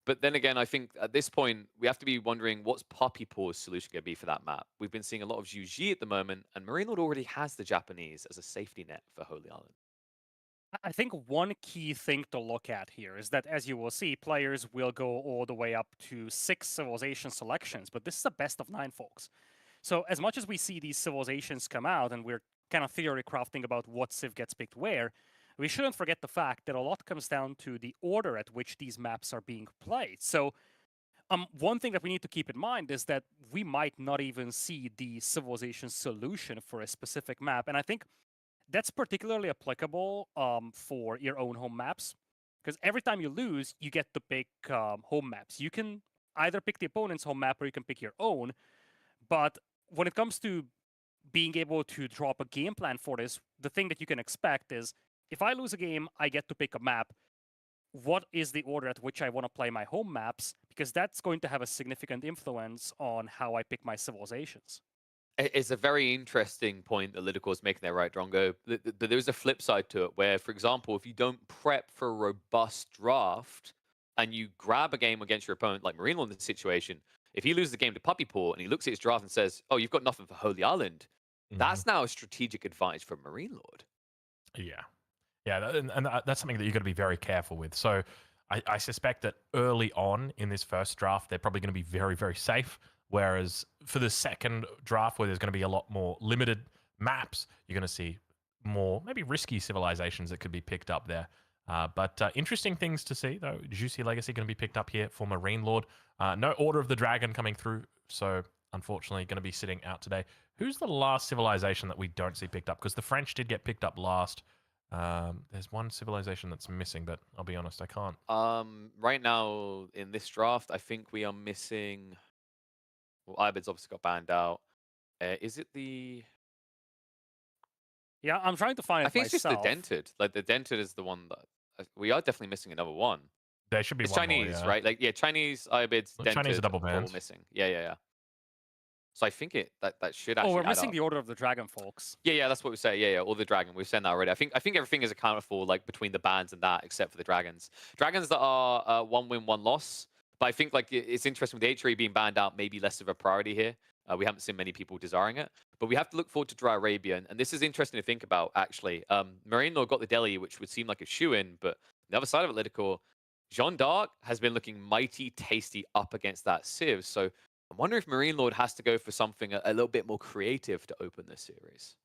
But then again, I think at this point, we have to be wondering what's Puppy Paw's solution going to be for that map. We've been seeing a lot of Juji at the moment, and Marine Lord already has the Japanese as a safety net for Holy Island. I think one key thing to look at here is that, as you will see, players will go all the way up to 6 civilization selections, but this is a best of 9, folks. So as much as we see these civilizations come out and we're kind of theory crafting about what civ gets picked where, we shouldn't forget the fact that a lot comes down to the order at which these maps are being played. So one thing that we need to keep in mind is that we might not even see the civilization solution for a specific map. And I think that's particularly applicable for your own home maps, because every time you lose, you get to pick home maps. You can either pick the opponent's home map or you can pick your own. But when it comes to being able to drop a game plan for this, the thing that you can expect is if I lose a game, I get to pick a map. What is the order at which I want to play my home maps? Because that's going to have a significant influence on how I pick my civilizations. It's a very interesting point that Lidicor is making there, right, Drongo? But there's a flip side to it where, for example, if you don't prep for a robust draft and you grab a game against your opponent, like Marine Lord in this situation, if he loses the game to Puppy Paw and he looks at his draft and says, oh, you've got nothing for Holy Island, that's now a strategic advantage for Marine Lord. Yeah. Yeah, and that's something that you've got to be very careful with. So I suspect that early on in this first draft, they're probably going to be very, very safe. Whereas for the second draft, where there's going to be a lot more limited maps, you're going to see more maybe risky civilizations that could be picked up there. But interesting things to see, though. Juicy Legacy going to be picked up here for Marine Lord. No Order of the Dragon coming through, so unfortunately going to be sitting out today. Who's the last civilization that we don't see picked up? Because the French did get picked up last. There's one civilization that's missing, but I'll be honest, I can't. Right now in this draft, I think we are missing. Well, Ibid's obviously got banned out. Is it the? Yeah, I'm trying to find it I think myself. it's just the dented. Like the dented is the one that we are definitely missing another one. There should be It's one Chinese, more, yeah. right? Like yeah, Chinese, Ibids, dented. Chinese are double all banned. missing. Yeah. So I think that should actually. Oh, we're add missing up. the Order of the Dragon, folks. Yeah, that's what we say. Yeah, or the dragon. We've said that already. I think everything is accounted for, like between the bans and that, except for the dragons. Dragons that are 1 win, 1 loss. But I think like it's interesting with the HRE being banned out, maybe less of a priority here. We haven't seen many people desiring it, but we have to look forward to Dry Arabia, and this is interesting to think about actually. Marine Lord got the Delhi, which would seem like a shoe-in, but the other side of it, Lidicor, Jeanne d'Arc has been looking mighty tasty up against that Civ. So I wonder if Marine Lord has to go for something a little bit more creative to open this series.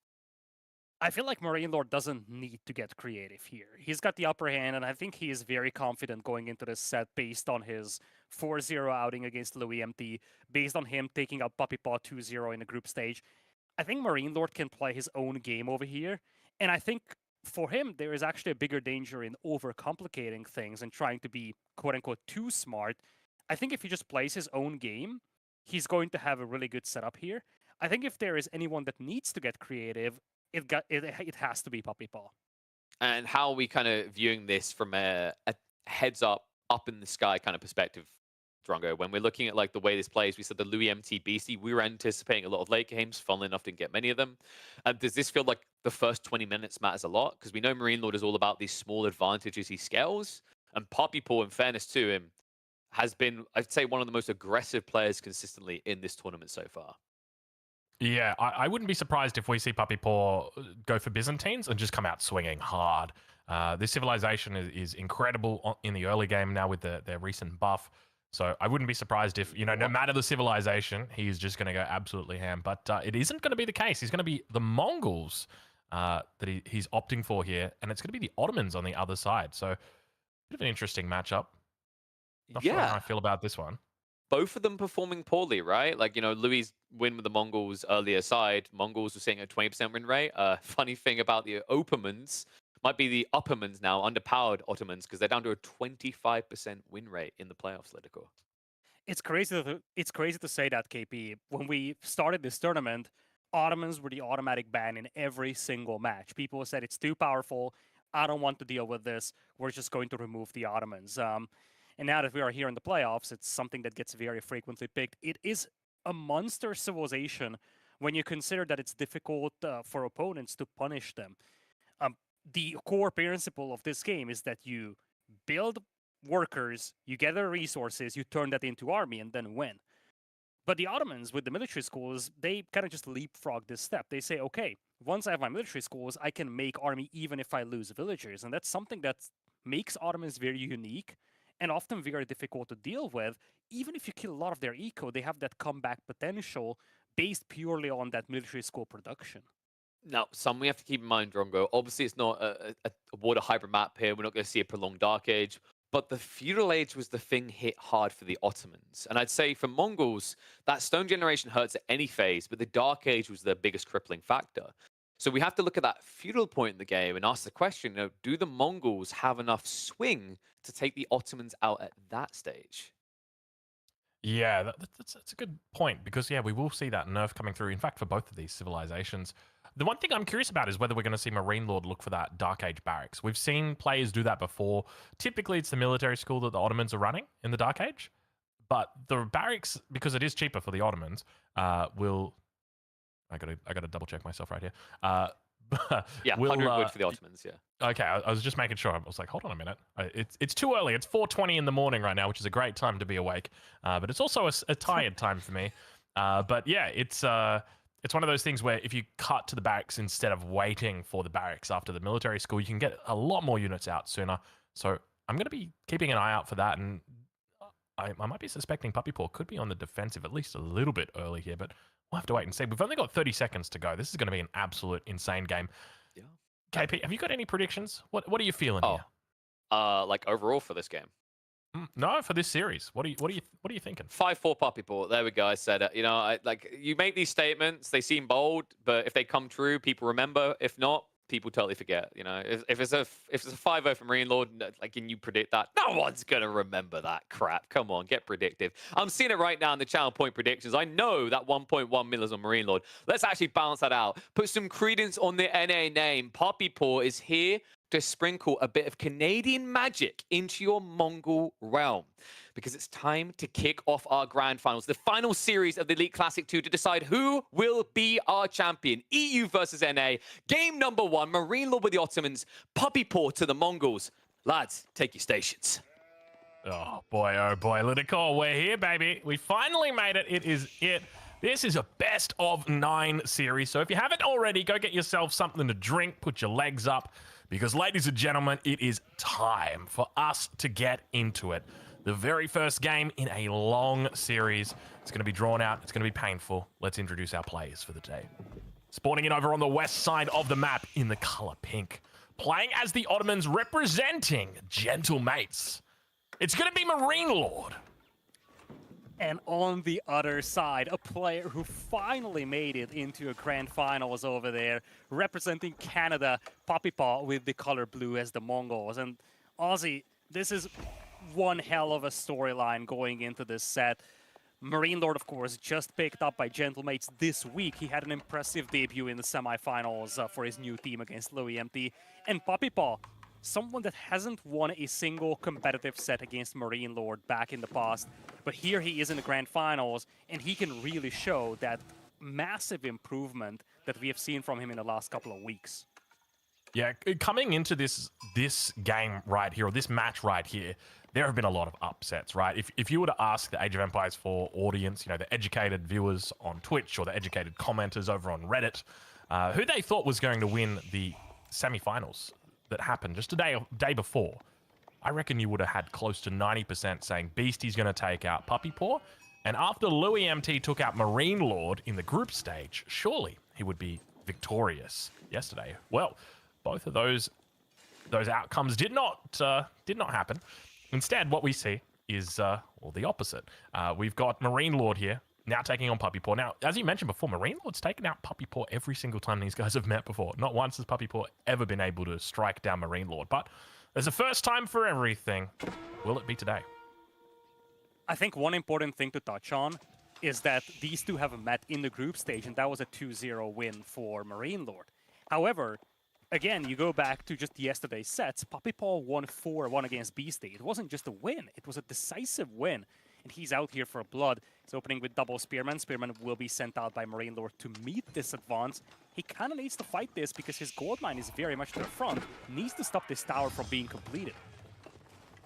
I feel like Marine Lord doesn't need to get creative here. He's got the upper hand, and I think he is very confident going into this set based on his 4-0 outing against Louis MT, based on him taking out Puppy Paw 2-0 in the group stage. I think Marine Lord can play his own game over here, and I think for him, there is actually a bigger danger in overcomplicating things and trying to be quote-unquote too smart. I think if he just plays his own game, he's going to have a really good setup here. I think if there is anyone that needs to get creative, it has to be Puppy Paw. And how are we kind of viewing this from a heads up in the sky kind of perspective, Drongo? When we're looking at like the way this plays, we said the Louis MT Beastie, we were anticipating a lot of late games. Funnily enough, didn't get many of them. Does this feel like the first 20 minutes matters a lot? Because we know Marine Lord is all about these small advantages he scales. And Puppy Paw, in fairness to him, has been, I'd say, one of the most aggressive players consistently in this tournament so far. Yeah, I wouldn't be surprised if we see Puppy Paw go for Byzantines and just come out swinging hard. This civilization is incredible in the early game now with their recent buff. So I wouldn't be surprised if, no matter the civilization, he's just going to go absolutely ham. But it isn't going to be the case. He's going to be the Mongols that he's opting for here. And it's going to be the Ottomans on the other side. So a bit of an interesting matchup. Not sure how I feel about this one. Both of them performing poorly, right? Like, Louis' win with the Mongols earlier side, Mongols were sitting at a 20% win rate. Funny thing about the Oppermans might be the Uppermans now, underpowered Ottomans, because they're down to a 25% win rate in the playoffs, Lidicor. It's crazy to say that, KP. When we started this tournament, Ottomans were the automatic ban in every single match. People said it's too powerful. I don't want to deal with this. We're just going to remove the Ottomans. And now that we are here in the playoffs, it's something that gets very frequently picked. It is a monster civilization when you consider that it's difficult for opponents to punish them. The core principle of this game is that you build workers, you gather resources, you turn that into army, and then win. But the Ottomans, with the military schools, they kind of just leapfrog this step. They say, okay, once I have my military schools, I can make army even if I lose villagers. And that's something that makes Ottomans very unique and often very difficult to deal with. Even if you kill a lot of their eco, they have that comeback potential based purely on that military school production. Now, some we have to keep in mind, Drongo. Obviously, it's not a water hybrid map here. We're not going to see a prolonged Dark Age. But the feudal age was the thing hit hard for the Ottomans. And I'd say for Mongols, that stone generation hurts at any phase, but the Dark Age was the biggest crippling factor. So we have to look at that feudal point in the game and ask the question, do the Mongols have enough swing to take the Ottomans out at that stage? Yeah, that's a good point because, yeah, we will see that nerf coming through. In fact, for both of these civilizations. The one thing I'm curious about is whether we're going to see Marine Lord look for that Dark Age barracks. We've seen players do that before. Typically, it's the military school that the Ottomans are running in the Dark Age. But the barracks, because it is cheaper for the Ottomans, will... I gotta double check myself right here. Yeah, 100 wood for the Ottomans, yeah. Okay, I was just making sure. I was like, hold on a minute. It's too early. It's 4:20 in the morning right now, which is a great time to be awake. But it's also a tired time for me. But yeah, it's one of those things where if you cut to the barracks instead of waiting for the barracks after the military school, you can get a lot more units out sooner. So I'm going to be keeping an eye out for that. And I might be suspecting Puppy Paw could be on the defensive at least a little bit early here, but we'll have to wait and see. We've only got 30 seconds to go. This is going to be an absolute insane game. Yeah. KP, have you got any predictions? What are you feeling here? Like overall for this game? No, for this series. What are you thinking? 5-4 Puppy Paw. There we go. I said it. You make these statements, they seem bold, but if they come true, people remember. If not, people totally forget. If it's a 5-0 for Marine Lord, and you predict that, no one's gonna remember that crap. Come on, get predictive. I'm seeing it right now in the channel point predictions. I know that 1.1 mil is on Marine Lord. Let's actually balance that out. Put some credence on the NA name. Puppy Paw is here to sprinkle a bit of Canadian magic into your Mongol realm, because it's time to kick off our grand finals, the final series of the Elite Classic 2 to decide who will be our champion. EU versus NA. Game number 1, Marine Lord with the Ottomans, Puppy Paw to the Mongols. Lads, take your stations. Oh boy, Lidicor, we're here, baby. We finally made it. It is it. This is a best of 9 series. So if you haven't already, go get yourself something to drink, put your legs up, because ladies and gentlemen, it is time for us to get into it. The very first game in a long series. It's going to be drawn out. It's going to be painful. Let's introduce our players for the day. Spawning in over on the west side of the map in the color pink. Playing as the Ottomans, representing Gentle Mates. It's going to be Marine Lord. And on the other side, a player who finally made it into a grand finals over there, representing Canada, Puppy Paw with the color blue as the Mongols. And Ozzy, this is one hell of a storyline going into this set. Marine Lord, of course, just picked up by Gentlemates this week. He had an impressive debut in the semifinals for his new team against Louis MT. And Puppy Paw, someone that hasn't won a single competitive set against Marine Lord back in the past. But here he is in the grand finals, and he can really show that massive improvement that we have seen from him in the last couple of weeks. Yeah, coming into this game right here, or this match right here, there have been a lot of upsets, right? If you were to ask the Age of Empires 4 audience, the educated viewers on Twitch or the educated commenters over on Reddit, who they thought was going to win the semifinals that happened just a day before, I reckon you would have had close to 90% saying Beastie's going to take out Puppy Paw. And after Louis MT took out Marine Lord in the group stage, surely he would be victorious yesterday. Well, both of those outcomes did not happen. Instead, what we see is the opposite. We've got Marine Lord here now taking on Puppy Paw. Now, as you mentioned before, Marine Lord's taken out Puppy Paw every single time these guys have met before. Not once has Puppy Paw ever been able to strike down Marine Lord, but there's a first time for everything. Will it be today? I think one important thing to touch on is that these two have met in the group stage, and that was a 2-0 win for Marine Lord. However, again, you go back to just yesterday's sets, Puppy Paw won 4-1 against Beastie. It wasn't just a win, it was a decisive win. and he's out here for blood. He's opening with double Spearman. Spearman will be sent out by Marine Lord to meet this advance. He kind of needs to fight this because his gold mine is very much to the front. Needs to stop this tower from being completed.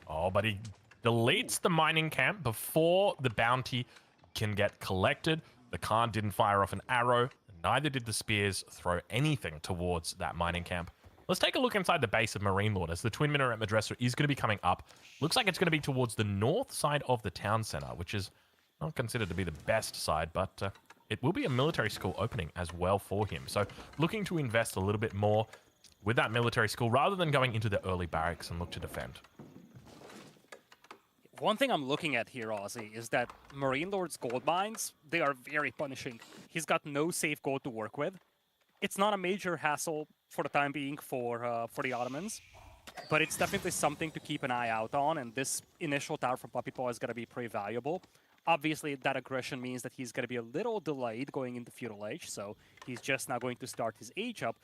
Oh, but he deletes the mining camp before the bounty can get collected. The Khan didn't fire off an arrow. Neither did the spears throw anything towards that mining camp. Let's take a look inside the base of Marine Lord as the Twin Minaret Madrasa is going to be coming up. Looks like it's going to be towards the north side of the town center, which is not considered to be the best side, but it will be a military school opening as well for him. So looking to invest a little bit more with that military school rather than going into the early barracks and look to defend. One thing I'm looking at here, Ozzy, is that Marine Lord's gold mines, they are very punishing. He's got no safe gold to work with. It's not a major hassle for the time being for the Ottomans, but it's definitely something to keep an eye out on, and this initial tower from Puppy Paw is going to be pretty valuable. Obviously, that aggression means that he's going to be a little delayed going into Feudal Age, so he's just now going to start his age up.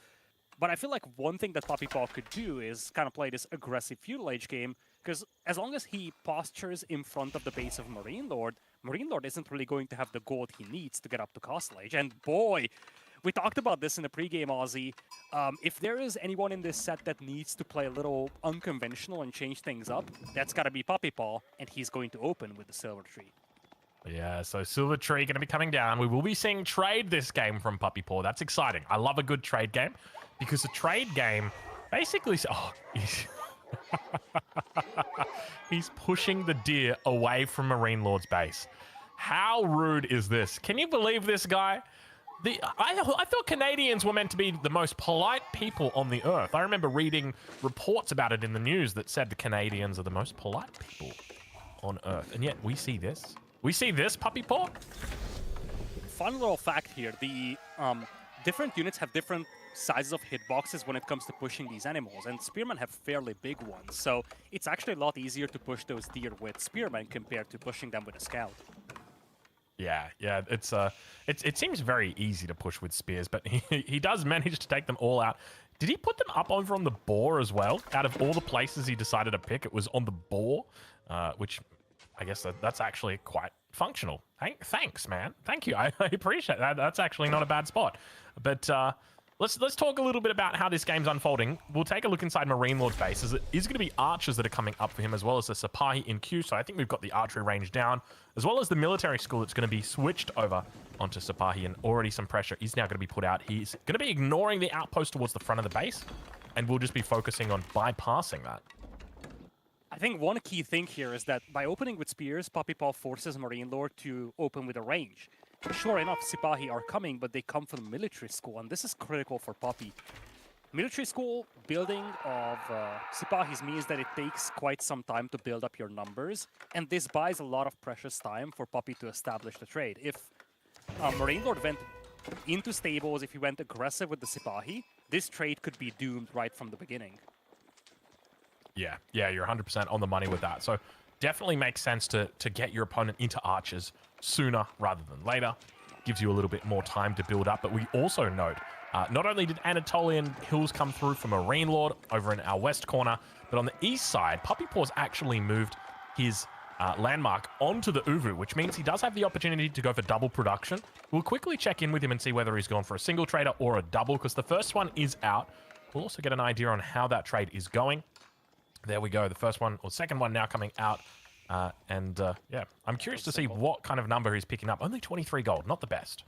But I feel like one thing that Puppy Paw could do is kind of play this aggressive Feudal Age game, because as long as he postures in front of the base of Marine Lord isn't really going to have the gold he needs to get up to Castle Age. And boy, we talked about this in the pregame, Ozzy. If there is anyone in this set that needs to play a little unconventional and change things up, that's got to be Puppy Paw, and he's going to open with the Silver Tree. Yeah, so Silver Tree going to be coming down. We will be seeing trade this game from Puppy Paw. That's exciting. I love a good trade game because a trade game basically... Oh, he's pushing the deer away from Marine Lord's base. How rude is this? Can you believe this guy? I thought Canadians were meant to be the most polite people on the earth. I remember reading reports about it in the news that said the Canadians are the most polite people on earth. And yet we see this. We see this, Puppy Paw? Fun little fact here. The different units have different sizes of hitboxes when it comes to pushing these animals, and Spearmen have fairly big ones, so it's actually a lot easier to push those deer with Spearmen compared to pushing them with a Scout. Yeah, it seems very easy to push with spears, but he does manage to take them all out. Did he put them up over on the boar as well? Out of all the places he decided to pick, it was on the boar, which I guess that's actually quite functional. Thanks, man. Thank you. I appreciate that. That's actually not a bad spot. But let's talk a little bit about how this game's unfolding. We'll take a look inside Marine Lord's base. It is going to be archers that are coming up for him, as well as the Sipahi in queue. So I think we've got the archery range down, as well as the military school that's going to be switched over onto Sipahi, and already some pressure is now going to be put out. He's going to be ignoring the outpost towards the front of the base, and we'll just be focusing on bypassing that. I think one key thing here is that by opening with spears, Puppy Paw forces Marine Lord to open with a range. Sure enough, Sipahi are coming, but they come from military school, and this is critical for Puppy. Military school building of Sipahis means that it takes quite some time to build up your numbers, and this buys a lot of precious time for Puppy to establish the trade. If Marine Lord went into stables, if he went aggressive with the Sipahi, this trade could be doomed right from the beginning. Yeah, you're 100% on the money with that. So definitely makes sense to get your opponent into archers sooner rather than later. Gives you a little bit more time to build up. But we also note, not only did Anatolian Hills come through for Marine Lord over in our west corner, but on the east side, Puppy Paw's actually moved his landmark onto the Uvu, which means he does have the opportunity to go for double production. We'll quickly check in with him and see whether he's gone for a single trader or a double, because the first one is out. We'll also get an idea on how that trade is going. There we go. The first one, or second one now coming out. Yeah, I'm curious to see what kind of number he's picking up. Only 23 gold, not the best.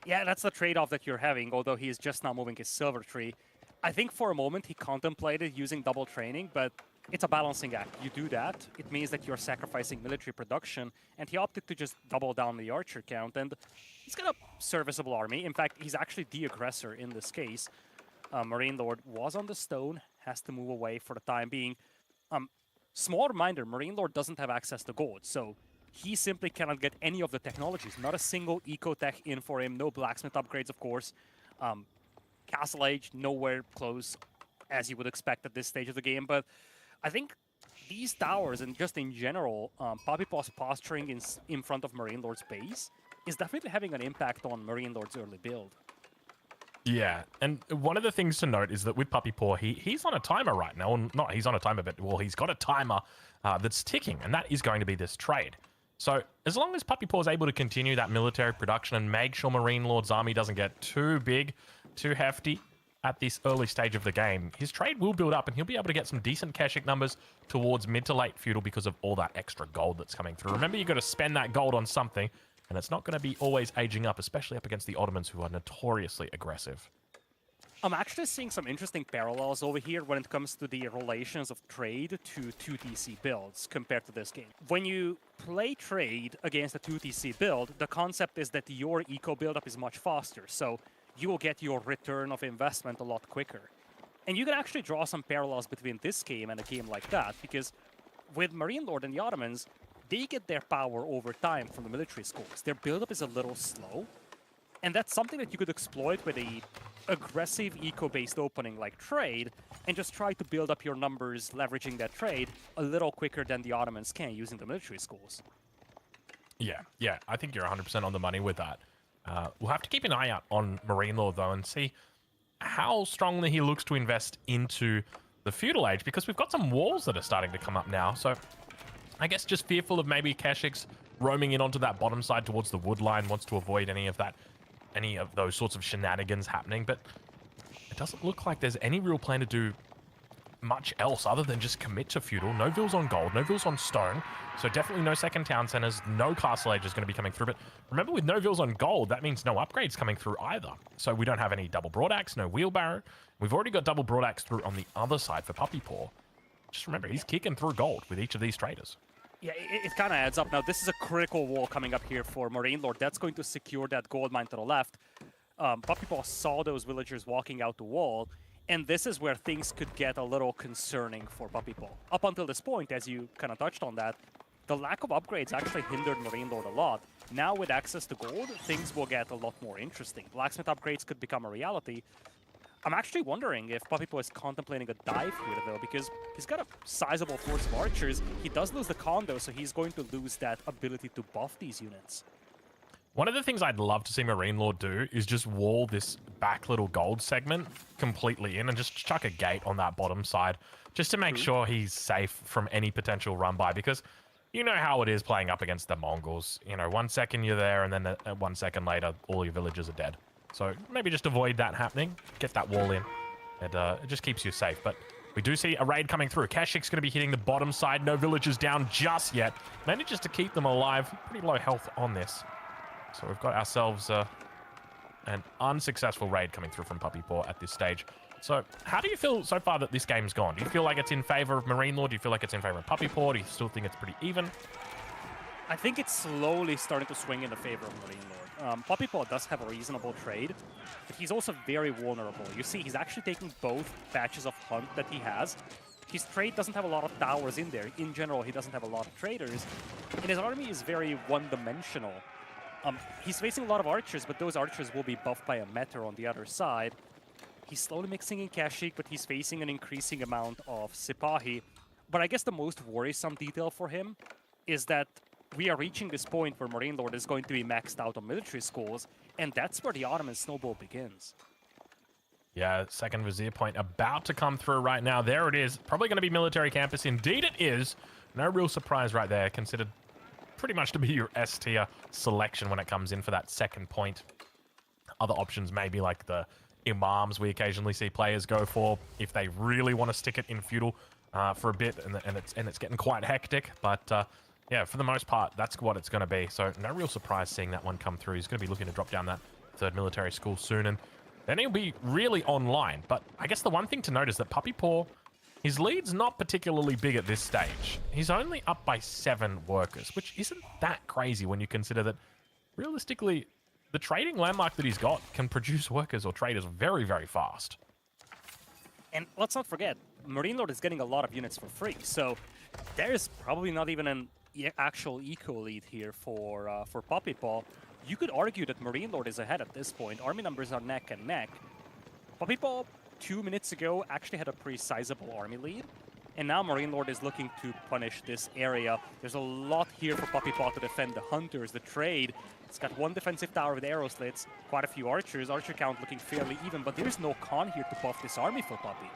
Yeah, that's the trade-off that you're having, although he is just now moving his Silver Tree. I think for a moment he contemplated using double training, but it's a balancing act. You do that, it means that you're sacrificing military production, and he opted to just double down the archer count, and he's got a serviceable army. In fact, he's actually the aggressor in this case. Marine Lord was on the stone, has to move away for the time being. Small reminder, Marine Lord doesn't have access to gold, so he simply cannot get any of the technologies. Not a single eco-tech in for him, no blacksmith upgrades, of course. Castle Age, nowhere close, as you would expect at this stage of the game, but I think these towers, and just in general, Puppy Paw's posturing in front of Marine Lord's base is definitely having an impact on Marine Lord's early build. Yeah, and one of the things to note is that with Puppy Paw, he's on a timer right now. Well, not he's on a timer, but well, he's got a timer that's ticking, and that is going to be this trade. So as long as Puppy Paw is able to continue that military production and make sure Marine Lord's army doesn't get too big, too hefty at this early stage of the game, his trade will build up and he'll be able to get some decent Keshik numbers towards mid to late feudal because of all that extra gold that's coming through. Remember, you've got to spend that gold on something, and it's not going to be always aging up, especially up against the Ottomans, who are notoriously aggressive. I'm actually seeing some interesting parallels over here when it comes to the relations of trade to 2TC builds compared to this game. When you play trade against a 2TC build, the concept is that your eco buildup is much faster, so you will get your return of investment a lot quicker. And you can actually draw some parallels between this game and a game like that, because with Marine Lord and the Ottomans, they get their power over time from the military schools. Their buildup is a little slow, and that's something that you could exploit with a aggressive eco-based opening like trade, and just try to build up your numbers leveraging that trade a little quicker than the Ottomans can using the military schools. Yeah, I think you're 100% on the money with that. We'll have to keep an eye out on Marine Lord, though, and see how strongly he looks to invest into the feudal age, because we've got some walls that are starting to come up now. So I guess just fearful of maybe Keshiks roaming in onto that bottom side towards the wood line, wants to avoid any of those sorts of shenanigans happening. But it doesn't look like there's any real plan to do much else other than just commit to feudal. No vills on gold, no vills on stone, so definitely no second town centers, no castle age is going to be coming through. But remember, with no vills on gold, that means no upgrades coming through either. So we don't have any double broadaxe, no wheelbarrow. We've already got double broadaxe through on the other side for Puppy Paw. Just remember, he's kicking through gold with each of these traders. Yeah, it kind of adds up. Now, this is a critical wall coming up here for Marine Lord. That's going to secure that gold mine to the left. Puppy Paw saw those villagers walking out the wall, and this is where things could get a little concerning for Puppy Paw. Up until this point, as you kind of touched on that, the lack of upgrades actually hindered Marine Lord a lot. Now with access to gold, things will get a lot more interesting. Blacksmith upgrades could become a reality. I'm actually wondering if Puppy Paw is contemplating a dive here, though, because he's got a sizable force of archers. He does lose the condo, so he's going to lose that ability to buff these units. One of the things I'd love to see Marine Lord do is just wall this back little gold segment completely in and just chuck a gate on that bottom side, just to make sure he's safe from any potential run by, because you know how it is playing up against the Mongols. You know, 1 second you're there, and then 1 second later, all your villagers are dead. So maybe just avoid that happening, get that wall in, and it just keeps you safe. But we do see a raid coming through. Keshik's going to be hitting the bottom side, no villagers down just yet. Manages to keep them alive, pretty low health on this. So we've got ourselves an unsuccessful raid coming through from Puppy Paw at this stage. So how do you feel so far that this game's gone? Do you feel like it's in favor of Marine Lord? Do you feel like it's in favor of Puppy Paw? Do you still think it's pretty even? I think it's slowly starting to swing in the favor of Marine Lord. Puppy Paw does have a reasonable trade, but he's also very vulnerable. You see, he's actually taking both patches of hunt that he has. His trade doesn't have a lot of towers in there. In general, he doesn't have a lot of traders, and his army is very one-dimensional. He's facing a lot of archers, but those archers will be buffed by a meter on the other side. He's slowly mixing in Kashik, but he's facing an increasing amount of Sipahi. But I guess the most worrisome detail for him is that we are reaching this point where Marine Lord is going to be maxed out on military schools, and that's where the Ottoman snowball begins. Yeah, second Vizier point about to come through right now. There it is. Probably going to be military campus. Indeed it is. No real surprise right there. Considered pretty much to be your S tier selection when it comes in for that second point. Other options maybe like the imams we occasionally see players go for if they really want to stick it in feudal for a bit, and it's getting quite hectic. But yeah, for the most part, that's what it's going to be. So no real surprise seeing that one come through. He's going to be looking to drop down that third military school soon, and then he'll be really online. But I guess the one thing to note is that Puppy Paw, his lead's not particularly big at this stage. He's only up by 7 workers, which isn't that crazy when you consider that, realistically, the trading landmark that he's got can produce workers or traders very, very fast. And let's not forget, Marine Lord is getting a lot of units for free, so there's probably not even an actual eco lead here for Puppy Paw. You could argue that Marine Lord is ahead at this point. Army numbers are neck and neck. Puppy Paw 2 minutes ago actually had a pretty sizable army lead, and now Marine Lord is looking to punish this area. There's a lot here for Puppy Paw to defend the hunters, the trade. It's got 1 defensive tower with arrow slits, quite a few archers, archer count looking fairly even, but there's no con here to buff this army for Puppy.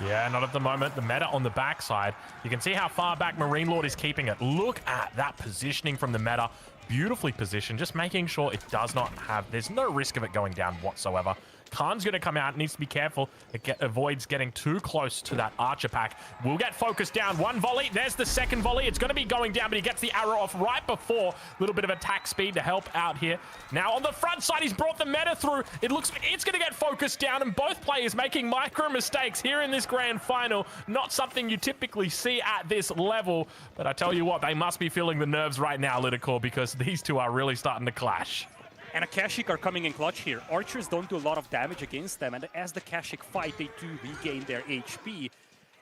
Yeah, not at the moment. The meta on the backside. You can see how far back Marine Lord is keeping it. Look at that positioning from the meta. Beautifully positioned, just making sure it does not have... There's no risk of it going down whatsoever. Khan's going to come out, needs to be careful. It avoids getting too close to that Archer pack. Will get focused down. One volley. There's the second volley. It's going to be going down, but he gets the arrow off right before. A little bit of attack speed to help out here. Now on the front side, he's brought the meta through. It looks like it's going to get focused down, and both players making micro mistakes here in this grand final. Not something you typically see at this level, but I tell you what, they must be feeling the nerves right now, Lidicore, because these two are really starting to clash. And Akashic are coming in clutch here. Archers don't do a lot of damage against them, and as the Akashic fight, they do regain their HP.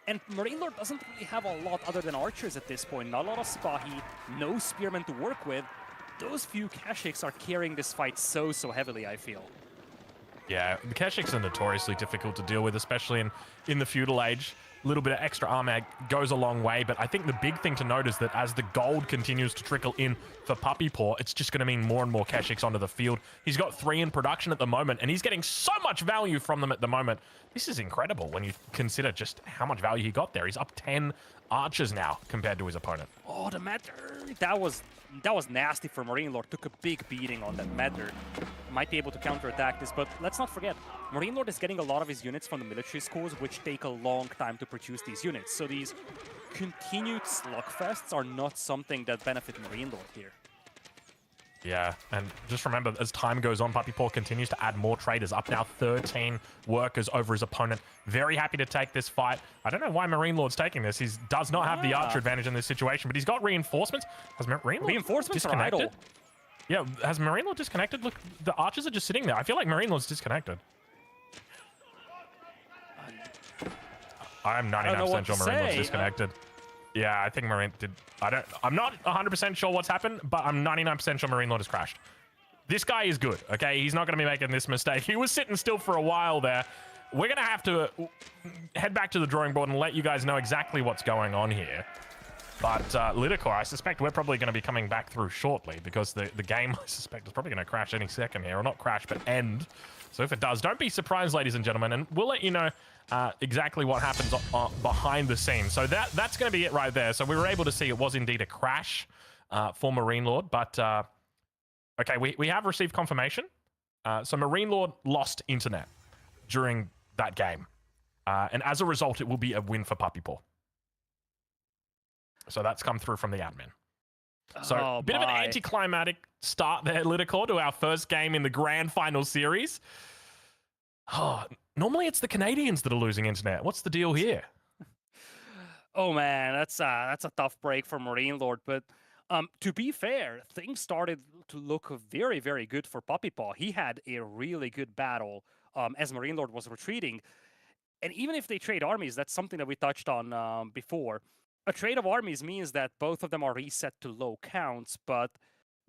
And Marine Lord doesn't really have a lot other than Archers at this point. Not a lot of Spahi, no Spearmen to work with. Those few Akashics are carrying this fight so heavily, I feel. Yeah, the Kashyyyks are notoriously difficult to deal with, especially in the feudal age. A little bit of extra armor goes a long way, but I think the big thing to note is that as the gold continues to trickle in for Puppy Paw, it's just going to mean more and more Kashyyyks onto the field. He's got 3 in production at the moment, and he's getting so much value from them at the moment. This is incredible when you consider just how much value he got there. He's up 10 archers now compared to his opponent. Oh, the Matter. That was nasty for Marine Lord. Took a big beating on that Matter. Might be able to counterattack this, but let's not forget, Marine Lord is getting a lot of his units from the military schools, which take a long time to produce these units. So these continued slugfests are not something that benefit Marine Lord here. Yeah, and just remember, as time goes on, Puppy Paw continues to add more traders, up now 13 workers over his opponent. Very happy to take this fight. I don't know why Marine Lord's taking this. He does not have the archer advantage in this situation, but he's got reinforcements. Has Marine Lord Reinforcements disconnected? are idle. Yeah, has Marine Lord disconnected? Look, the archers are just sitting there. I feel like Marine Lord's disconnected. I'm 99% sure Marine Lord's disconnected. Yeah, I think Marine did. I'm not 100% sure what's happened, but I'm 99% sure Marine Lord has crashed. This guy is good, okay? He's not going to be making this mistake. He was sitting still for a while there. We're going to have to head back to the drawing board and let you guys know exactly what's going on here. But Lidicore, I suspect we're probably going to be coming back through shortly because the game, I suspect, is probably going to crash any second here. Or not crash, but end. So if it does, don't be surprised, ladies and gentlemen. And we'll let you know exactly what happens behind the scenes. So that's going to be it right there. So we were able to see it was indeed a crash for Marine Lord. But, okay, we have received confirmation. So Marine Lord lost internet during that game. And as a result, it will be a win for Puppy Paw. So that's come through from the admin. So a bit of an anticlimactic start there, Lidicore, to our first game in the grand final series. Oh, normally it's the Canadians that are losing internet. What's the deal here? Oh man, that's a tough break for Marine Lord. But to be fair, things started to look very, very good for Puppy Paw. He had a really good battle as Marine Lord was retreating. And even if they trade armies, that's something that we touched on before. A trade of armies means that both of them are reset to low counts, but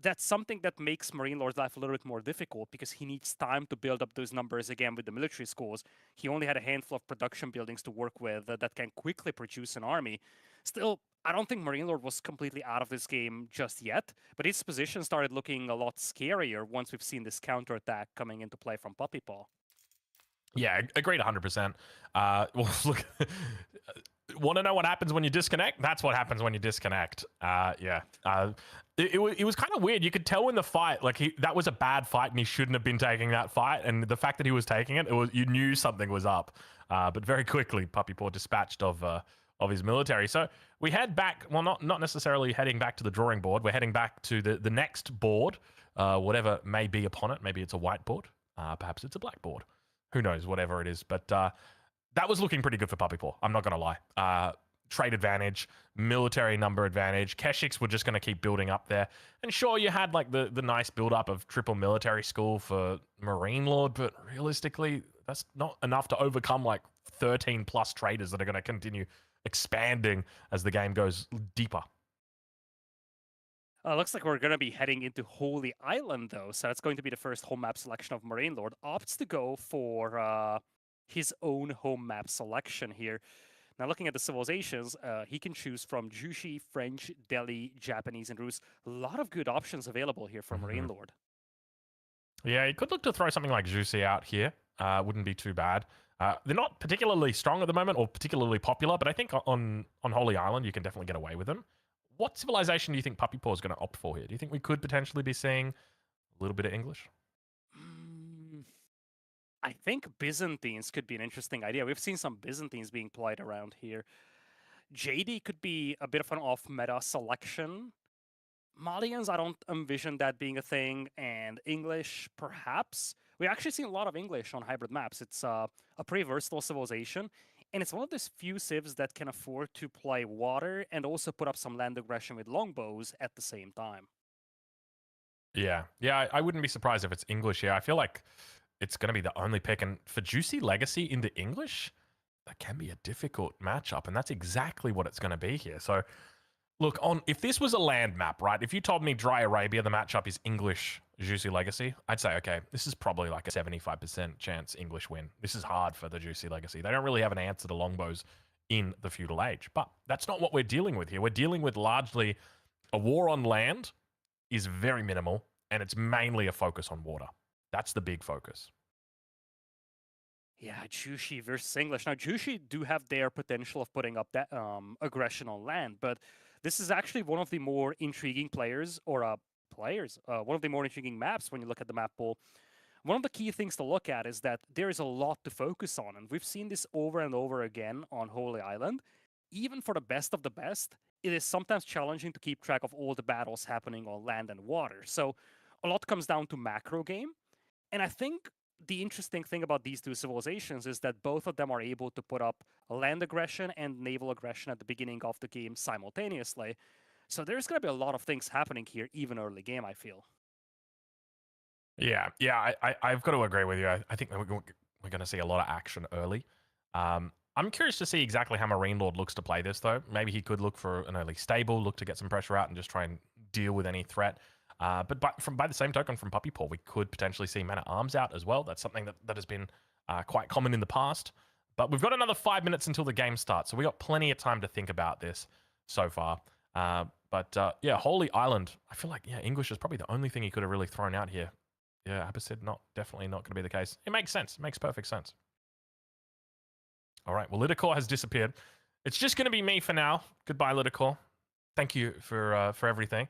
that's something that makes Marine Lord's life a little bit more difficult because he needs time to build up those numbers again with the military schools. He only had a handful of production buildings to work with that can quickly produce an army. Still, I don't think Marine Lord was completely out of this game just yet, but his position started looking a lot scarier once we've seen this counterattack coming into play from Puppy Paw. Yeah, agreed 100%. Well, look... Want to know what happens when you disconnect? That's what happens when you disconnect. Yeah. It was kind of weird. You could tell in the fight, like that was a bad fight and he shouldn't have been taking that fight. And the fact that he was taking it, you knew something was up. But very quickly, Puppy Paw dispatched of his military. So we head back, well, not necessarily heading back to the drawing board. We're heading back to the next board, whatever may be upon it. Maybe it's a white board. Perhaps it's a black board. Who knows, whatever it is. But that was looking pretty good for Puppy Paw. I'm not going to lie. Trade advantage, military number advantage. Kashyyyks were just going to keep building up there. And sure, you had like the nice build-up of triple military school for Marine Lord, but realistically, that's not enough to overcome like 13-plus traders that are going to continue expanding as the game goes deeper. Looks like we're going to be heading into Holy Island, though. So that's going to be the first home map selection of Marine Lord. Opts to go for... his own home map selection here. Now, looking at the civilizations, he can choose from Jushi, French, Delhi, Japanese, and Rus. A lot of good options available here for Marine Lord. Yeah, he could look to throw something like Jushi out here. wouldn't be too bad. They're not particularly strong at the moment or particularly popular, but I think on Holy Island you can definitely get away with them. What civilization do you think Puppy Paw is going to opt for here? Do you think we could potentially be seeing a little bit of English? I think Byzantines could be an interesting idea. We've seen some Byzantines being played around here. JD could be a bit of an off-meta selection. Malians, I don't envision that being a thing, and English, perhaps. We actually seen a lot of English on hybrid maps. It's a pretty versatile civilization, and it's one of those few civs that can afford to play water and also put up some land aggression with longbows at the same time. Yeah, I wouldn't be surprised if it's English here. I feel like it's going to be the only pick, and for Juicy Legacy into English, that can be a difficult matchup, and that's exactly what it's going to be here. So, look, if this was a land map, right? If you told me Dry Arabia, the matchup is English Juicy Legacy, I'd say, okay, this is probably like a 75% chance English win. This is hard for the Juicy Legacy. They don't really have an answer to longbows in the feudal age, but that's not what we're dealing with here. We're dealing with largely a war on land is very minimal, and it's mainly a focus on water. That's the big focus. Yeah, Jushi versus English. Now, Jushi do have their potential of putting up that aggression on land, but this is actually one of the more intriguing players, or one of the more intriguing maps when you look at the map pool. One of the key things to look at is that there is a lot to focus on, and we've seen this over and over again on Holy Island. Even for the best of the best, it is sometimes challenging to keep track of all the battles happening on land and water. So a lot comes down to macro game, and I think the interesting thing about these two civilizations is that both of them are able to put up land aggression and naval aggression at the beginning of the game simultaneously. So there's going to be a lot of things happening here, even early game, I feel. Yeah, I've got to agree with you. I think we're going to see a lot of action early. I'm curious to see exactly how Marine Lord looks to play this, though. Maybe he could look for an early stable, look to get some pressure out, and just try and deal with any threat. But by the same token, from Puppy Paw, we could potentially see Men at Arms out as well. That's something that has been quite common in the past. But we've got another 5 minutes until the game starts, so we got plenty of time to think about this so far. Yeah, Holy Island. I feel like English is probably the only thing he could have really thrown out here. Yeah, Abbasid, definitely not going to be the case. It makes sense. It makes perfect sense. All right, well, Lidicor has disappeared. It's just going to be me for now. Goodbye, Lidicor. Thank you for everything.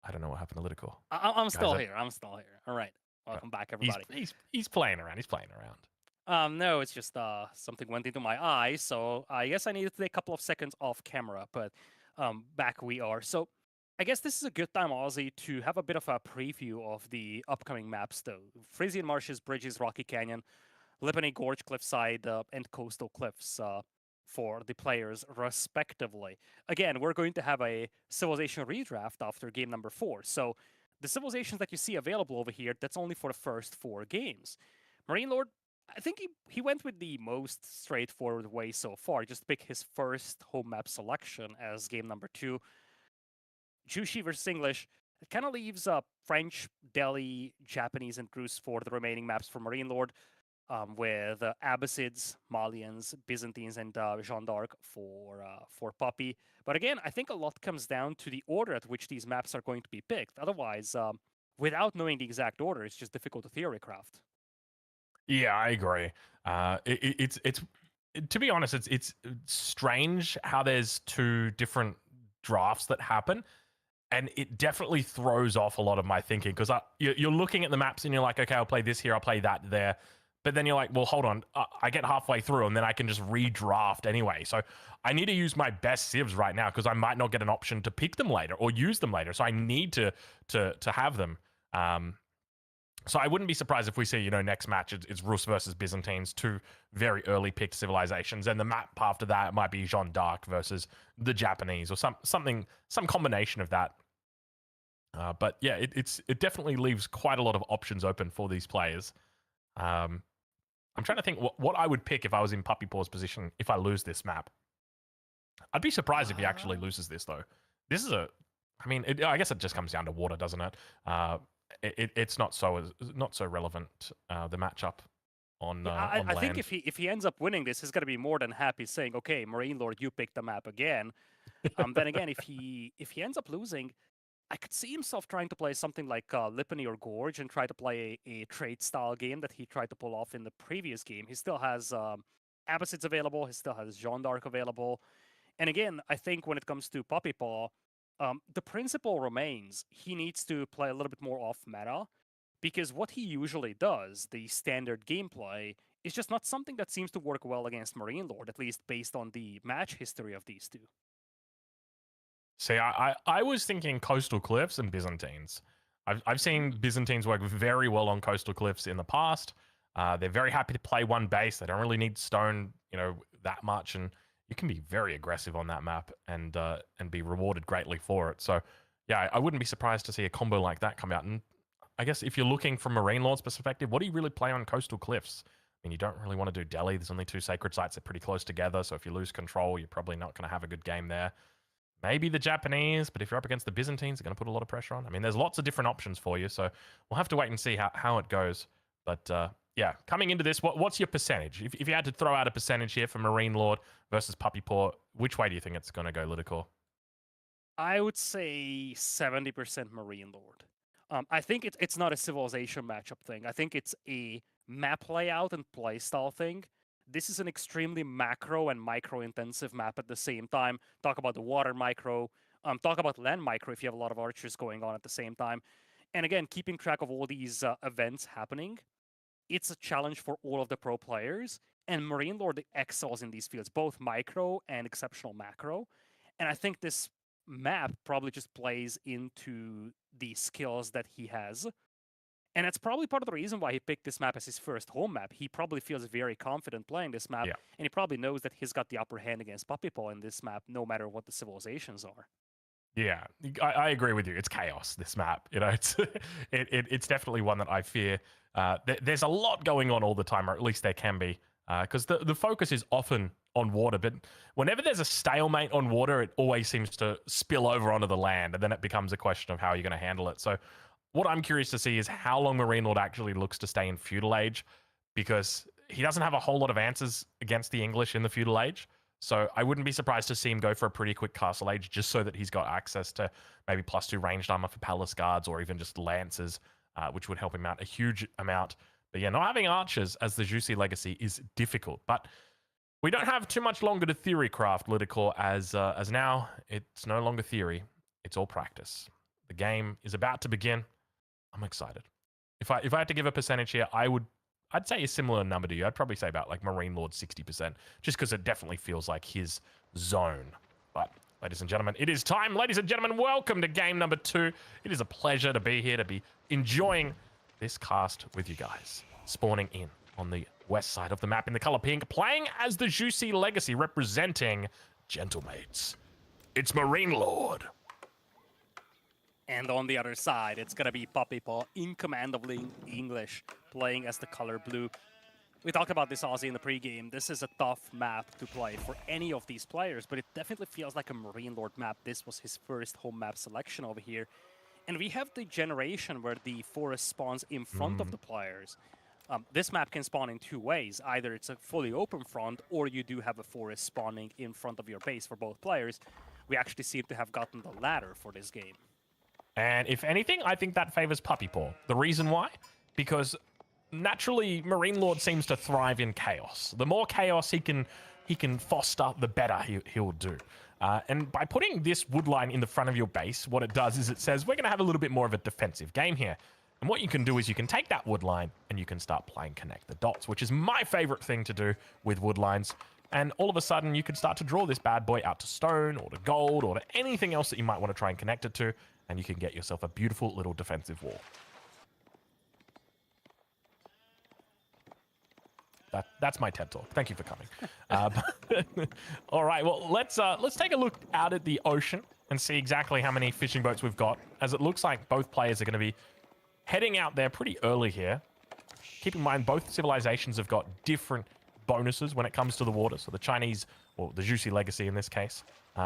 I don't know what happened to Lidicor. I'm still here. I'm still here. All right. Welcome back, everybody. He's playing around. He's playing around. No, it's just something went into my eye, so I guess I needed to take a couple of seconds off camera, but back we are. So I guess this is a good time, Ozzy, to have a bit of a preview of the upcoming maps, though. Frisian Marshes, Bridges, Rocky Canyon, Lipany Gorge, Cliffside, and Coastal Cliffs for the players, respectively. Again, we're going to have a Civilization redraft after game number 4. So the civilizations that you see available over here, that's only for the first 4 games. Marine Lord, I think he went with the most straightforward way so far. Just pick his first home map selection as game number 2. Jushi versus English, it kind of leaves French, Delhi, Japanese, and Greece for the remaining maps for Marine Lord, with Abbasids, Malians, Byzantines, and Jeanne d'Arc for Puppy. But again, I think a lot comes down to the order at which these maps are going to be picked. Otherwise, without knowing the exact order, it's just difficult to theory craft. Yeah, I agree. It's to be honest, it's strange how there's 2 different drafts that happen. And it definitely throws off a lot of my thinking because you're looking at the maps and you're like, okay, I'll play this here, I'll play that there. But then you're like, well, hold on. I get halfway through and then I can just redraft anyway. So I need to use my best civs right now because I might not get an option to pick them later or use them later. So I need to have them. So I wouldn't be surprised if we see, next match it's Rus versus Byzantines, 2 very early picked civilizations, and the map after that might be Jeanne d'Arc versus the Japanese or some combination of that. But yeah, it definitely leaves quite a lot of options open for these players. I'm trying to think what I would pick if I was in Puppy Paw's position if I lose this map. I'd be surprised if he actually loses this though. This is I guess it just comes down to water, doesn't it? It's not so relevant, the matchup on I land. think if he ends up winning this, he's going to be more than happy saying, okay, Marine Lord, you picked the map again. Then again, if he ends up losing, I could see himself trying to play something like Lipany or Gorge and try to play a trade style game that he tried to pull off in the previous game. He still has Abbasids available, he still has Jean d'Arc available. And again, I think when it comes to Puppy Paw, the principle remains he needs to play a little bit more off meta, because what he usually does, the standard gameplay, is just not something that seems to work well against Marine Lord, at least based on the match history of these two. See, I was thinking Coastal Cliffs and Byzantines. I've seen Byzantines work very well on Coastal Cliffs in the past. They're very happy to play one base. They don't really need stone, that much, and you can be very aggressive on that map and be rewarded greatly for it. So, yeah, I wouldn't be surprised to see a combo like that come out. And I guess if you're looking from Marine Lord's perspective, what do you really play on Coastal Cliffs? I mean, you don't really want to do Delhi. There's only 2 sacred sites that are pretty close together, so if you lose control, you're probably not going to have a good game there. Maybe the Japanese, but if you're up against the Byzantines, they're going to put a lot of pressure on. I mean, there's lots of different options for you, so we'll have to wait and see how it goes. But yeah, coming into this, what's your percentage? If you had to throw out a percentage here for Marine Lord versus Puppy Paw, which way do you think it's going to go, Lidicor? I would say 70% Marine Lord. I think it's not a civilization matchup thing. I think it's a map layout and playstyle thing. This is an extremely macro and micro intensive map at the same time. Talk about the water micro, talk about land micro if you have a lot of archers going on at the same time. And again, keeping track of all these events happening, it's a challenge for all of the pro players. And Marine Lord excels in these fields, both micro and exceptional macro. And I think this map probably just plays into the skills that he has. And that's probably part of the reason why he picked this map as his first home map. He probably feels very confident playing this map, and he probably knows that he's got the upper hand against Puppy Paw in this map, no matter what the civilizations are. Yeah, I agree with you. It's chaos, this map. It's definitely one that I fear. There's a lot going on all the time, or at least there can be, because the focus is often on water. But whenever there's a stalemate on water, it always seems to spill over onto the land, and then it becomes a question of how you're going to handle it. So what I'm curious to see is how long Marine Lord actually looks to stay in Feudal Age, because he doesn't have a whole lot of answers against the English in the Feudal Age. So I wouldn't be surprised to see him go for a pretty quick Castle Age just so that he's got access to maybe +2 ranged armor for Palace Guards or even just Lancers, which would help him out a huge amount. But yeah, not having archers as the Juicy Legacy is difficult. But we don't have too much longer to theory craft, Lidicor, as now it's no longer theory, it's all practice. The game is about to begin. I'm excited. If I had to give a percentage here, I'd say a similar number to you. I'd probably say about like Marine Lord 60%, just because it definitely feels like his zone. But ladies and gentlemen, it is time. Ladies and gentlemen, welcome to game number 2. It is a pleasure to be here, to be enjoying this cast with you guys. Spawning in on the west side of the map in the color pink, playing as the Juicy Legacy, representing Gentlemates. It's Marine Lord. And on the other side, it's going to be Puppy Paw in command of English, playing as the color blue. We talked about this, Ozzy, in the pregame. This is a tough map to play for any of these players, but it definitely feels like a Marine Lord map. This was his first home map selection over here. And we have the generation where the forest spawns in front of the players. This map can spawn in 2 ways. Either it's a fully open front, or you do have a forest spawning in front of your base for both players. We actually seem to have gotten the latter for this game. And if anything, I think that favors Puppy Paw. The reason why? Because naturally, Marine Lord seems to thrive in chaos. The more chaos he can foster, the better he'll do. And by putting this wood line in the front of your base, what it does is it says, we're going to have a little bit more of a defensive game here. And what you can do is you can take that wood line and you can start playing connect the dots, which is my favorite thing to do with wood lines. And all of a sudden, you can start to draw this bad boy out to stone or to gold or to anything else that you might want to try and connect it to. And you can get yourself a beautiful little defensive wall. That's my TED Talk. Thank you for coming. All right, well, let's take a look out at the ocean and see exactly how many fishing boats we've got, as it looks like both players are going to be heading out there pretty early here. Keep in mind, both civilizations have got different bonuses when it comes to the water. So the Chinese, or the Juicy Legacy in this case,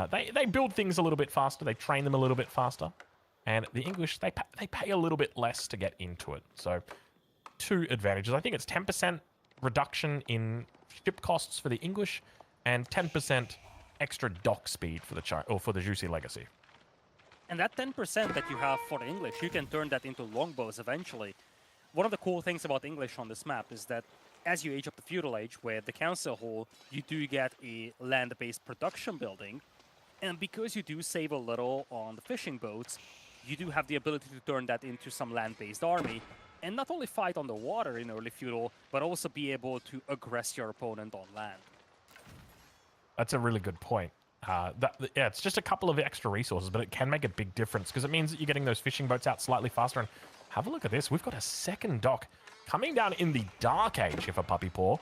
they build things a little bit faster. They train them a little bit faster. And the English, they pay a little bit less to get into it. So 2 advantages. I think it's 10% reduction in ship costs for the English and 10% extra dock speed for the Juicy Legacy. And that 10% that you have for the English, you can turn that into longbows eventually. One of the cool things about English on this map is that as you age up the feudal age with the council hall, you do get a land-based production building. And because you do save a little on the fishing boats, you do have the ability to turn that into some land-based army. And not only fight on the water in early feudal, but also be able to aggress your opponent on land. That's a really good point. Yeah, it's just a couple of extra resources, but it can make a big difference because it means that you're getting those fishing boats out slightly faster. And have a look at this. We've got a second dock coming down in the Dark Age here for Puppy Paw.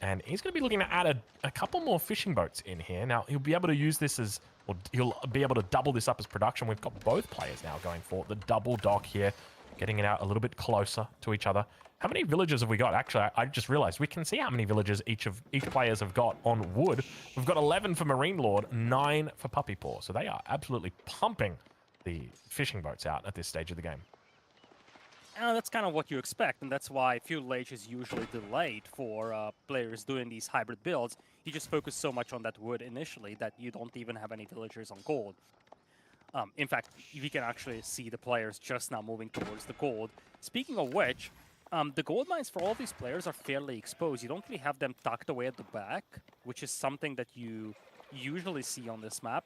And he's going to be looking to add a couple more fishing boats in here. Now, he'll be able to use this as, or he'll be able to double this up as production. We've got both players now going for the double dock here, getting it out a little bit closer to each other. How many villages have we got? Actually, I just realized we can see how many villages each players have got on wood. We've got 11 for Marine Lord, 9 for Puppy Paw. So they are absolutely pumping the fishing boats out at this stage of the game. That's kind of what you expect, and that's why feudal age is usually delayed for players doing these hybrid builds. You just focus so much on that wood initially that you don't even have any villagers on gold. In fact, we can actually see the players just now moving towards the gold. Speaking of which, the gold mines for all these players are fairly exposed. You don't really have them tucked away at the back, which is something that you usually see on this map.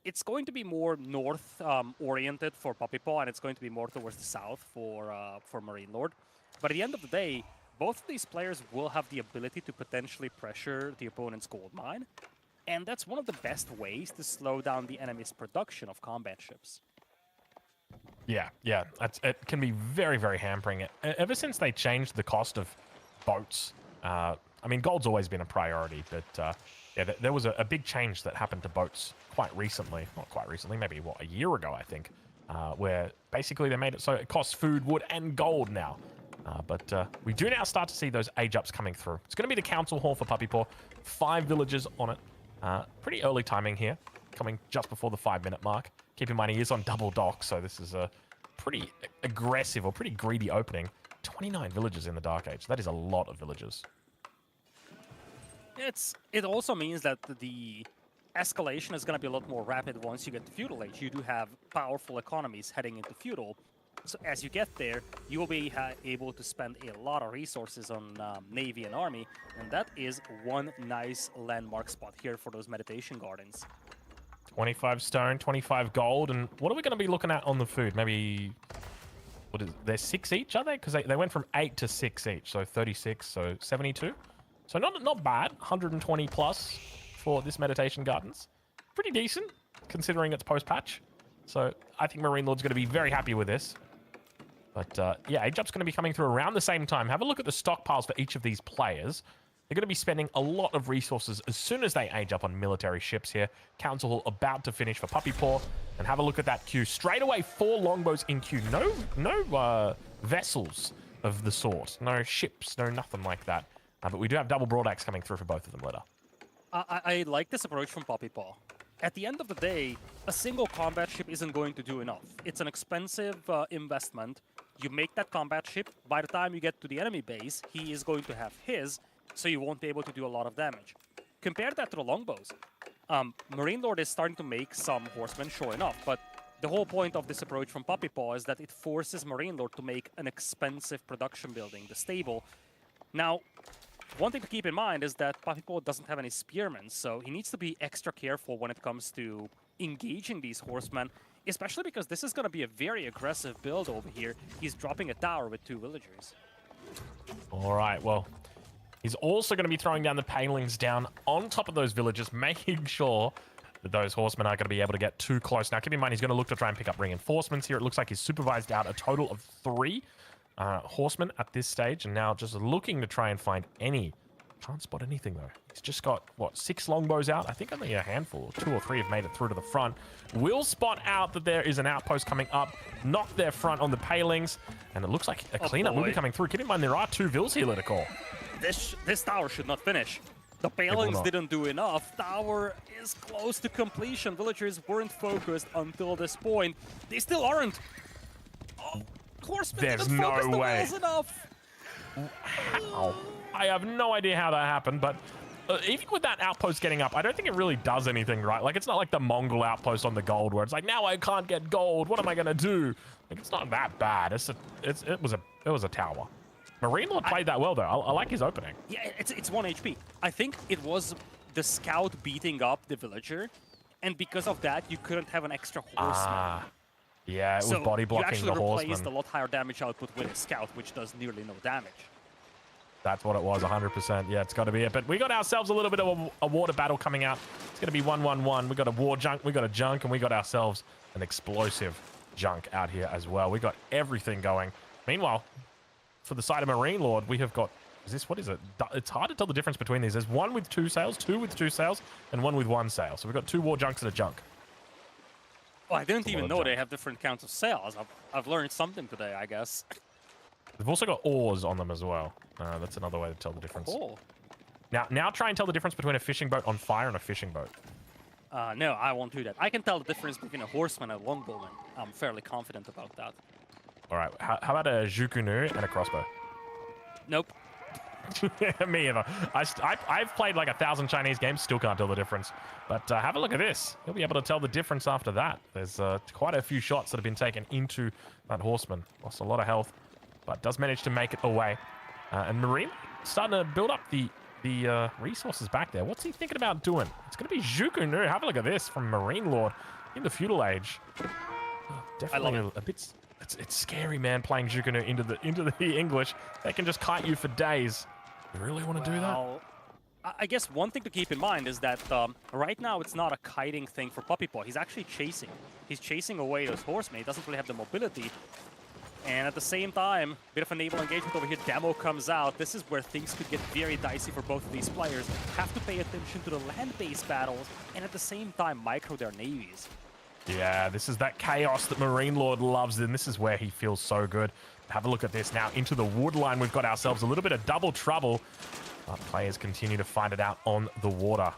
It's going to be more north oriented for Puppy Paw, and it's going to be more towards the south for Marine Lord. But at the end of the day, both of these players will have the ability to potentially pressure the opponent's gold mine. And that's one of the best ways to slow down the enemy's production of combat ships. Yeah, it can be very, very hampering. Ever since they changed the cost of boats, I mean, gold's always been a priority, but yeah, there was a big change that happened to boats quite recently. Not quite recently, maybe, a year ago, I think, where basically they made it so it costs food, wood, and gold now. But we do now start to see those age-ups coming through. It's going to be the Council Hall for Puppy Paw. 5 villages on it. Pretty early timing here, coming just before the 5-minute mark. Keep in mind, he is on double dock, so this is a pretty aggressive or pretty greedy opening. 29 villages in the Dark Age. That is a lot of villages. It also means that the escalation is going to be a lot more rapid once you get to feudal age. You do have powerful economies heading into feudal. So as you get there, you will be able to spend a lot of resources on navy and army, and that is one nice landmark spot here for those meditation gardens. 25 stone, 25 gold, and what are we going to be looking at on the food? Maybe, what is it? They're 6 each, are they? Because they went from 8 to 6 each, so 36, so 72. So not bad, 120 plus for this meditation gardens. Pretty decent, considering it's post-patch. So I think Marine Lord's going to be very happy with this. But yeah, age-up's going to be coming through around the same time. Have a look at the stockpiles for each of these players. They're going to be spending a lot of resources as soon as they age up on military ships here. Council Hall about to finish for Puppy Paw. And have a look at that queue. Straight away, 4 longbows in queue. No vessels of the sort. No ships, no nothing like that. But we do have double broadaxe coming through for both of them later. I like this approach from Puppy Paw. At the end of the day, a single combat ship isn't going to do enough. It's an expensive investment. You make that combat ship, by the time you get to the enemy base, he is going to have his, so you won't be able to do a lot of damage. Compare that to the longbows. Marine Lord is starting to make some horsemen, sure enough, but the whole point of this approach from Puppy Paw is that it forces Marine Lord to make an expensive production building, the stable. Now, one thing to keep in mind is that Puppy Paw doesn't have any spearmen, so he needs to be extra careful when it comes to engaging these horsemen, especially because this is going to be a very aggressive build over here. He's dropping a tower with 2 villagers. All right, well, he's also going to be throwing down the palings down on top of those villagers, making sure that those horsemen aren't going to be able to get too close. Now, keep in mind, he's going to look to try and pick up reinforcements here. It looks like he's supervised out a total of 3 horsemen at this stage, and now just looking to try and find any. Can't spot anything, though. He's just got, what, 6 longbows out? I think only a handful, 2 or 3 have made it through to the front. Will spot out that there is an outpost coming up, knock their front on the palings, and it looks like a cleanup will be coming through. Keep in mind, there are 2 vills here to call. This tower should not finish. The palings didn't do enough. Tower is close to completion. Villagers weren't focused until this point. They still aren't. Oh, horsemen There's didn't focus no the way. walls enough. How? I have no idea how that happened, but even with that outpost getting up, I don't think it really does anything, right? Like, it's not like the Mongol outpost on the gold where it's like, now I can't get gold. What am I gonna do? Like, it's not that bad. It was a tower. Marine Lord played that well though. I like his opening. Yeah, it's 1 HP. I think it was the scout beating up the villager, and because of that, you couldn't have an extra horseman. Yeah, it was So body blocking you the actually replaced horseman. a lot higher damage output with a scout, which does nearly no damage. That's what it was, 100%. Yeah, it's got to be it. But we got ourselves a little bit of a water battle coming out. It's going to be 1-1-1. We got a war junk, we got a junk, and we got ourselves an explosive junk out here as well. We got everything going. Meanwhile, for the side of Marine Lord, we have got... what is it? It's hard to tell the difference between these. There's one with 2 sails, 2 with 2 sails, and 1 with 1 sail. So we've got 2 war junks and a junk. Oh, I didn't even know junk. they have different counts of sails. I've learned something today, I guess. They've also got oars on them as well. That's another way to tell the difference. Cool. Now try and tell the difference between a fishing boat on fire and a fishing boat. No, I won't do that. I can tell the difference between a horseman and a longbowman. I'm fairly confident about that. All right, how about a jukunu and a crossbow? Nope. Me either. I've played like 1,000 Chinese games, still can't tell the difference. But have a look at this. You'll be able to tell the difference after that. There's quite a few shots that have been taken into that horseman. Lost a lot of health, but does manage to make it away. And Marine starting to build up the resources back there. What's he thinking about doing? It's going to be Jukunu. Have a look at this from Marine Lord in the feudal age. Oh, definitely a bit... It's scary, man, playing Jukunu into the English. They can just kite you for days. You really want to do that? I guess one thing to keep in mind is that right now it's not a kiting thing for Puppy Paw. He's actually chasing. He's chasing away those horsemen. He doesn't really have the mobility. And at the same time, bit of a naval engagement over here. Demo comes out. This is where things could get very dicey for both of these players. Have to pay attention to the land-based battles, and at the same time micro their navies. Yeah, this is that chaos that Marine Lord loves, and this is where he feels so good. Have a look at this now. Into the wood line, we've got ourselves a little bit of double trouble. But players continue to find it out on the water.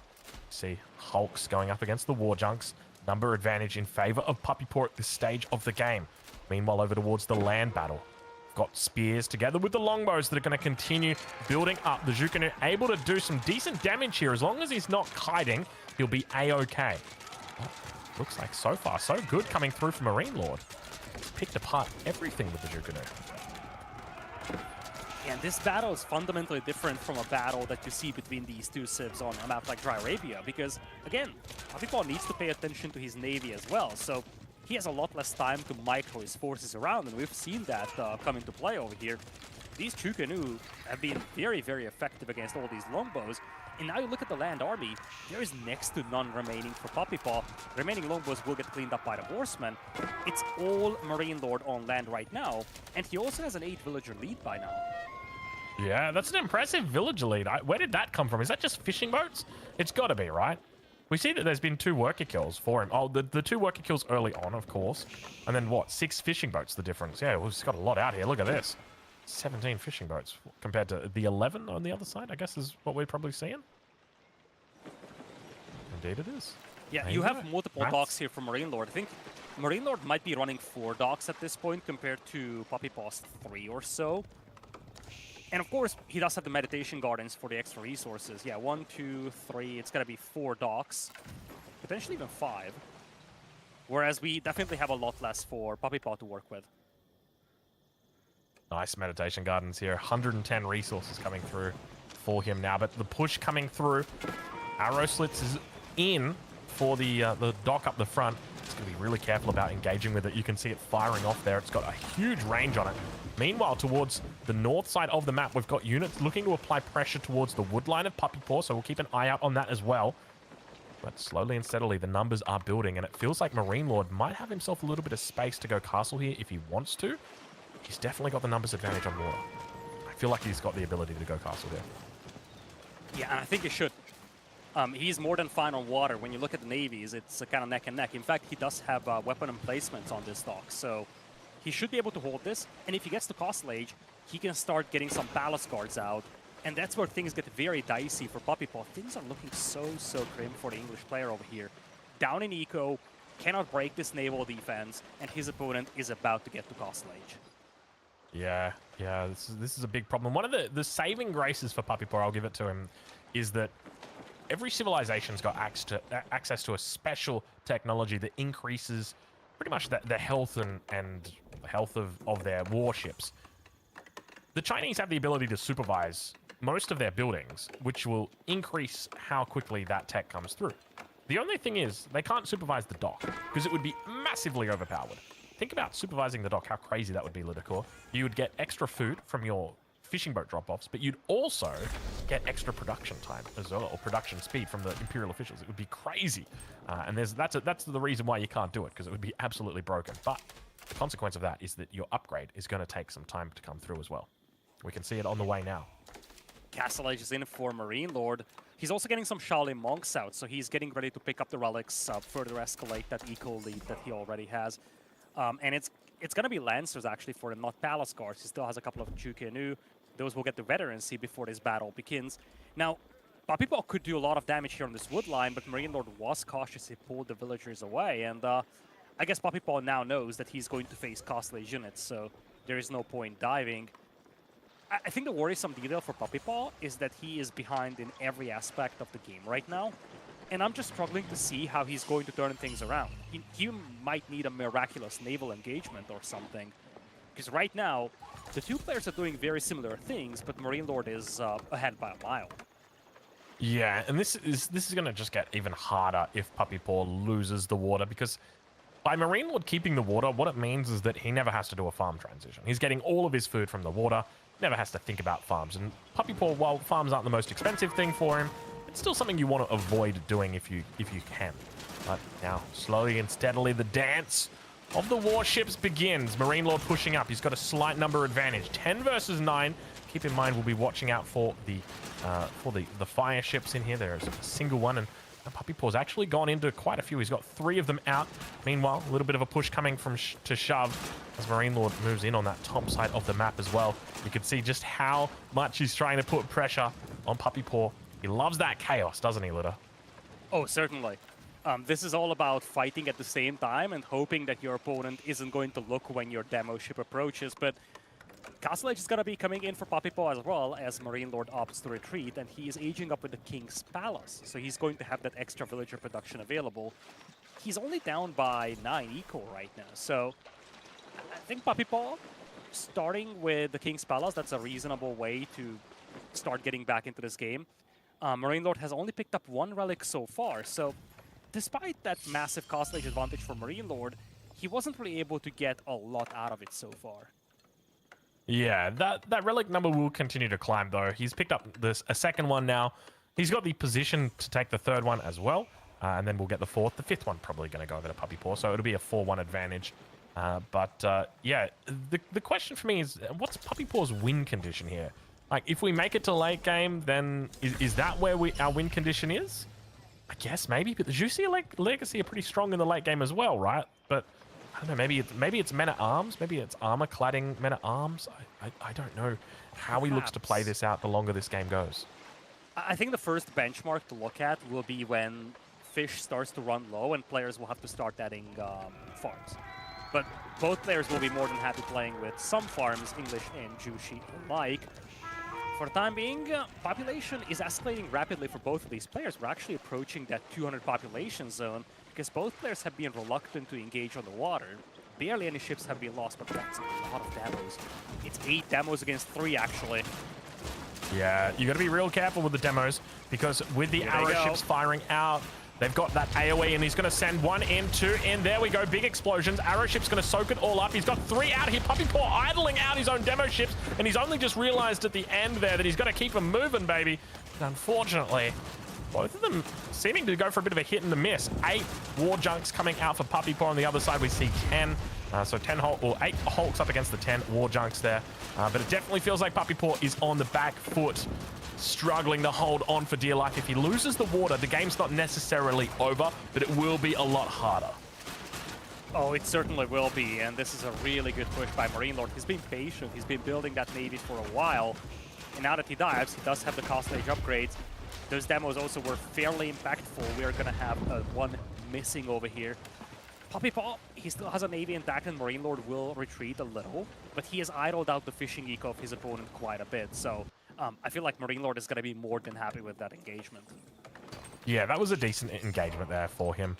See Hulks going up against the war junks. Number advantage in favor of Puppy Paw at this stage of the game. Meanwhile, over towards the land battle. Got spears together with the longbows that are going to continue building up. The Jukunu able to do some decent damage here. As long as he's not kiting, he'll be A-okay. Looks like so far so good coming through from Marine Lord. He's picked apart everything with the Jukunu. And this battle is fundamentally different from a battle that you see between these two civs on a map like Dry Arabia, because, again, Puppy Paw needs to pay attention to his navy as well, so he has a lot less time to micro his forces around, and we've seen that come into play over here. These Jukunu have been very, very effective against all these longbows. And now you look at the land army, there is next to none remaining for Puppy Paw. The remaining longbows will get cleaned up by the horsemen. It's all Marine Lord on land right now, and he also has an 8-villager lead by now. Yeah, that's an impressive villager lead. Where did that come from? Is that just fishing boats? It's got to be, right? We see that there's been 2 worker kills for him. Oh, the 2 worker kills early on, of course. And then what? 6 fishing boats, the difference. Yeah, we've got a lot out here. Look at this. 17 fishing boats compared to the 11 on the other side, I guess is what we're probably seeing. Indeed it is. Yeah, you have multiple docks here for Marine Lord. I think Marine Lord might be running 4 docks at this point compared to Puppy Paw's 3 or so. And of course, he does have the meditation gardens for the extra resources. Yeah, 1, 2, 3, it's gonna be 4 docks. Potentially even 5. Whereas we definitely have a lot less for Puppy Paw to work with. Nice meditation gardens here. 110 resources coming through for him now. But the push coming through. Arrow slits is in for the dock up the front. It's going to be really careful about engaging with it. You can see it firing off there. It's got a huge range on it. Meanwhile, towards the north side of the map, we've got units looking to apply pressure towards the wood line of Puppy Paw, so we'll keep an eye out on that as well. But slowly and steadily, the numbers are building, and it feels like Marine Lord might have himself a little bit of space to go castle here if he wants to. He's definitely got the numbers advantage on water. I feel like he's got the ability to go castle there. Yeah, and I think he should. He's more than fine on water. When you look at the navies, it's kind of neck and neck. In fact, he does have weapon emplacements on this dock, so he should be able to hold this. And if he gets to Castle Age, he can start getting some ballast guards out. And that's where things get very dicey for Puppy Paw. Things are looking so grim for the English player over here. Down in eco, cannot break this naval defense, and his opponent is about to get to Castle Age. Yeah, this is a big problem. One of the saving graces for Puppy Paw, I'll give it to him, is that every civilization's got access to a special technology that increases pretty much the health and health of their warships. The Chinese have the ability to supervise most of their buildings, which will increase how quickly that tech comes through. The only thing is, they can't supervise the dock, because it would be massively overpowered. Think about supervising the dock, how crazy that would be, Lidicor. You would get extra food from your fishing boat drop-offs, but you'd also get extra production time as well, or production speed from the Imperial officials. It would be crazy. And that's the reason why you can't do it, because it would be absolutely broken. But the consequence of that is that your upgrade is going to take some time to come through as well. We can see it on the way now. Castle Age is in for Marine Lord. He's also getting some Shaolin monks out, so he's getting ready to pick up the relics, further escalate that eco lead that he already has. And it's going to be Lancers actually for him, not Palace Guards. He still has a couple of Chukenu. Those will get the veterancy before this battle begins. Now, Puppy Paw could do a lot of damage here on this wood line, but Marine Lord was cautious. He pulled the villagers away, and I guess Puppy Paw now knows that he's going to face Castle Age units, so there is no point diving. I think the worrisome detail for Puppy Paw is that he is behind in every aspect of the game right now. And I'm just struggling to see how he's going to turn things around. He might need a miraculous naval engagement or something. Because right now, the two players are doing very similar things, but Marine Lord is ahead by a mile. Yeah, and this is going to just get even harder if Puppy Paw loses the water, because by Marine Lord keeping the water, what it means is that he never has to do a farm transition. He's getting all of his food from the water, never has to think about farms. And Puppy Paw, while farms aren't the most expensive thing for him, it's still something you want to avoid doing if you can. But now, slowly and steadily, the dance of the warships begins. Marine Lord pushing up. He's got a slight number advantage. 10 versus 9. Keep in mind, we'll be watching out for the fire ships in here. There's a single one, and Puppy Paw's actually gone into quite a few. He's got 3 of them out. Meanwhile, a little bit of a push coming from to shove as Marine Lord moves in on that top side of the map as well. You can see just how much he's trying to put pressure on Puppy Paw. He loves that chaos, doesn't he, Litter? Oh, certainly. This is all about fighting at the same time and hoping that your opponent isn't going to look when your demo ship approaches, but Castle Age is going to be coming in for Puppy Paw as well, as Marine Lord opts to retreat, and he is aging up with the King's Palace, so he's going to have that extra villager production available. He's only down by 9 eco right now, so I think Puppy Paw, starting with the King's Palace, that's a reasonable way to start getting back into this game. Marine Lord has only picked up 1 relic so far, so despite that massive Castle Age advantage for Marine Lord, he wasn't really able to get a lot out of it so far. Yeah, that relic number will continue to climb, though. He's picked up a second one now. He's got the position to take the third one as well, and then we'll get the fourth. The fifth one probably going to go over to Puppy Paw, so it'll be a 4-1 advantage. Yeah, the question for me is, what's Puppy Paw's win condition here? Like, if we make it to late game, then is that where our win condition is? I guess maybe, but the Juicy Legacy are pretty strong in the late game as well, right? But I don't know, maybe it's men-at-arms, maybe it's armor-cladding men-at-arms. I don't know how he looks to play this out the longer this game goes. I think the first benchmark to look at will be when fish starts to run low and players will have to start adding farms. But both players will be more than happy playing with some farms, English and Juicy alike. For the time being, population is escalating rapidly for both of these players. We're actually approaching that 200 population zone because both players have been reluctant to engage on the water. Barely any ships have been lost, but that's a lot of demos. It's 8 demos against 3, actually. Yeah, you got to be real careful with the demos because with the arrow ships firing out, they've got that AoE, and he's going to send 1 in, 2 in. There we go, big explosions. Arrow ship's going to soak it all up. He's got 3 out here. Puppy Paw idling out his own demo ships, and he's only just realized at the end there that he's got to keep them moving, baby. And unfortunately, both of them seeming to go for a bit of a hit and a miss. 8 war junks coming out for Puppy Paw. On the other side, we see 10. So 8 hulks up against the 10 war junks there. But it definitely feels like Puppy Paw is on the back foot, struggling to hold on for dear life. If he loses the water, the game's not necessarily over, but it will be a lot harder. Oh, it certainly will be, and this is a really good push by Marine Lord. He's been patient, he's been building that navy for a while, and now that he dives, he does have the Castle Age upgrades. Those demos also were fairly impactful. We're gonna have 1 missing over here. Puppy Paw, he still has a navy intact, and Marine Lord will retreat a little, but he has idled out the fishing eco of his opponent quite a bit, so I feel like Marine Lord is going to be more than happy with that engagement. Yeah, that was a decent engagement there for him.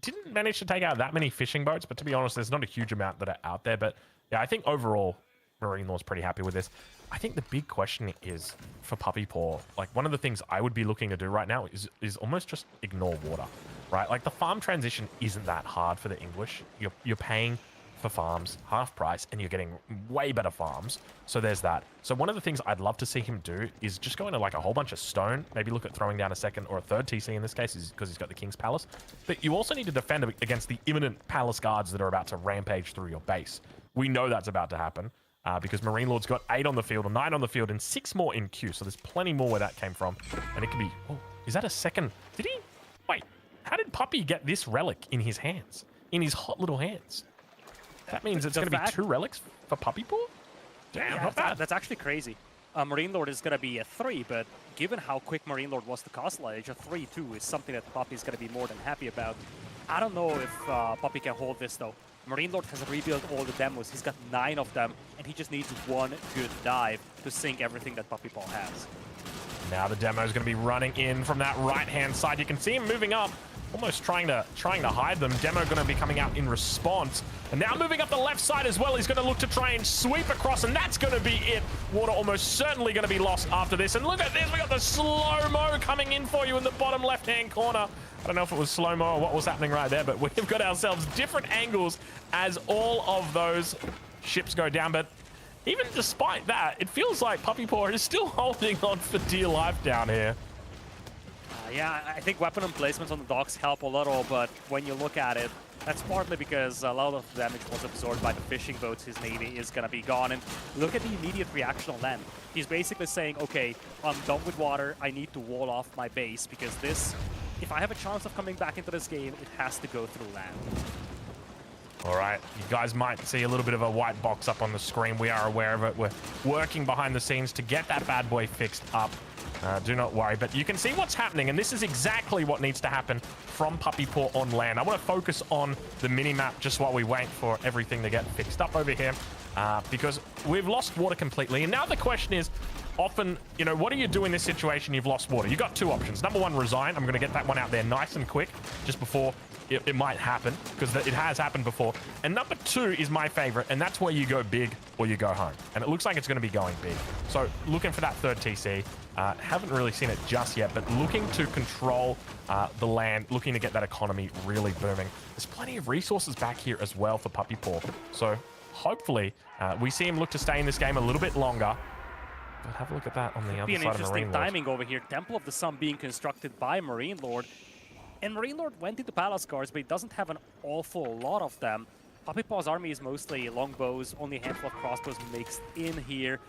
Didn't manage to take out that many fishing boats, but to be honest, there's not a huge amount that are out there. But yeah, I think overall, Marine Lord's pretty happy with this. I think the big question is for Puppy Paw, like one of the things I would be looking to do right now is almost just ignore water, right? Like the farm transition isn't that hard for the English. You're paying for farms half price and you're getting way better farms. So there's that. So one of the things I'd love to see him do is just go into like a whole bunch of stone, maybe look at throwing down a second or a third TC in this case because he's got the King's Palace. But you also need to defend against the imminent palace guards that are about to rampage through your base. We know that's about to happen because Marine Lord's got 8 on the field, or 9 on the field, and 6 more in queue. So there's plenty more where that came from. And it could be, oh, is that a second? Did he? Wait, how did Puppy get this relic in his hands? In his hot little hands? That means it's going to be 2 relics for Puppy Paw? Damn, Yeah, not bad. that's actually crazy. Marine Lord is going to be a 3, but given how quick Marine Lord was to Castle Age, a 3-2 is something that Puppy's going to be more than happy about. I don't know if Puppy can hold this, though. Marine Lord has rebuilt all the demos. He's got 9 of them, and he just needs 1 good dive to sink everything that Puppy Paw has. Now the demo is going to be running in from that right-hand side. You can see him moving up, almost trying to hide them. Demo going to be coming out in response. And now moving up the left side as well. He's going to look to try and sweep across, and that's going to be it. Water almost certainly going to be lost after this. And look at this. We got the slow-mo coming in for you in the bottom left-hand corner. I don't know if it was slow-mo or what was happening right there, but we've got ourselves different angles as all of those ships go down. But even despite that, it feels like Puppy Paw is still holding on for dear life down here. Yeah, I think weapon emplacements on the docks help a little, but when you look at it, that's partly because a lot of the damage was absorbed by the fishing boats. His navy is going to be gone. And look at the immediate reaction on land. He's basically saying, okay, I'm done with water. I need to wall off my base because this, if I have a chance of coming back into this game, it has to go through land. All right, you guys might see a little bit of a white box up on the screen. We are aware of it. We're working behind the scenes to get that bad boy fixed up. Do not worry, but you can see what's happening, and this is exactly what needs to happen from Puppy Paw on land. I want to focus on the mini-map just while we wait for everything to get fixed up over here, because we've lost water completely. And now the question is, often, you know, what do you do in this situation? You've lost water. You've got 2 options. Number 1, resign. I'm going to get that one out there nice and quick, just before it might happen, because it has happened before. And number 2 is my favorite, and that's where you go big or you go home. And it looks like it's going to be going big. So looking for that 3rd TC. Haven't really seen it just yet, but looking to control the land, looking to get that economy really booming. There's plenty of resources back here as well for Puppy Paw. So hopefully we see him look to stay in this game a little bit longer. But have a look at that on the other side of Marine Lord. Be an interesting timing over here. Temple of the Sun being constructed by Marine Lord. And Marine Lord went into Palace Guards, but he doesn't have an awful lot of them. Puppy Paw's army is mostly longbows, only a handful of crossbows mixed in here.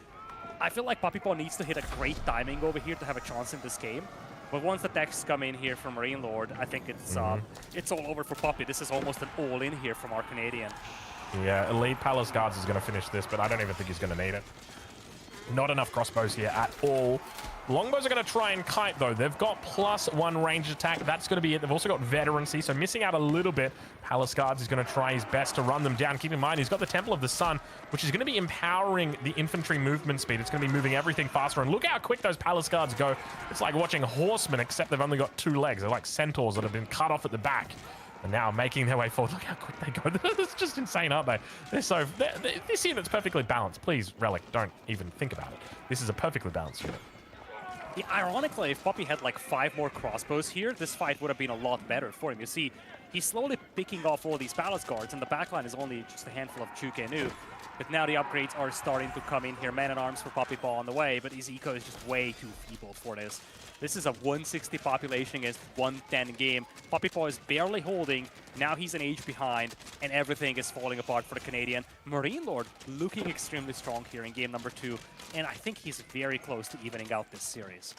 I feel like Puppy Paw needs to hit a great timing over here to have a chance in this game. But once the techs come in here from Marine Lord, I think it's all over for Puppy. This is almost an all-in here from our Canadian. Yeah, Elite Palace Guards is going to finish this, but I don't even think he's going to need it. Not enough crossbows here at all. Longbows are going to try and kite, though. They've got +1 ranged attack. That's going to be it. They've also got veterancy, so missing out a little bit. Palace Guards is going to try his best to run them down. Keep in mind, he's got the Temple of the Sun, which is going to be empowering the infantry movement speed. It's going to be moving everything faster. And look how quick those Palace Guards go. It's like watching horsemen, except they've only got 2 legs. They're like centaurs that have been cut off at the back. And now making their way forward. Look how quick they go. That's just insane, aren't they? This unit's perfectly balanced. Please, Relic, don't even think about it. This is a perfectly balanced unit. Yeah, ironically, if Puppy had like 5 more crossbows here, this fight would have been a lot better for him. You see, he's slowly picking off all these Palace Guards, and the backline is only just a handful of Chukenu. But now the upgrades are starting to come in here. Man-at-Arms for Puppy Paw on the way, but his eco is just way too feeble for this. This is a 160 population against 110 game. Puppy Paw is barely holding. Now he's an age behind, and everything is falling apart for the Canadian. Marine Lord looking extremely strong here in game number 2, and I think he's very close to evening out this series.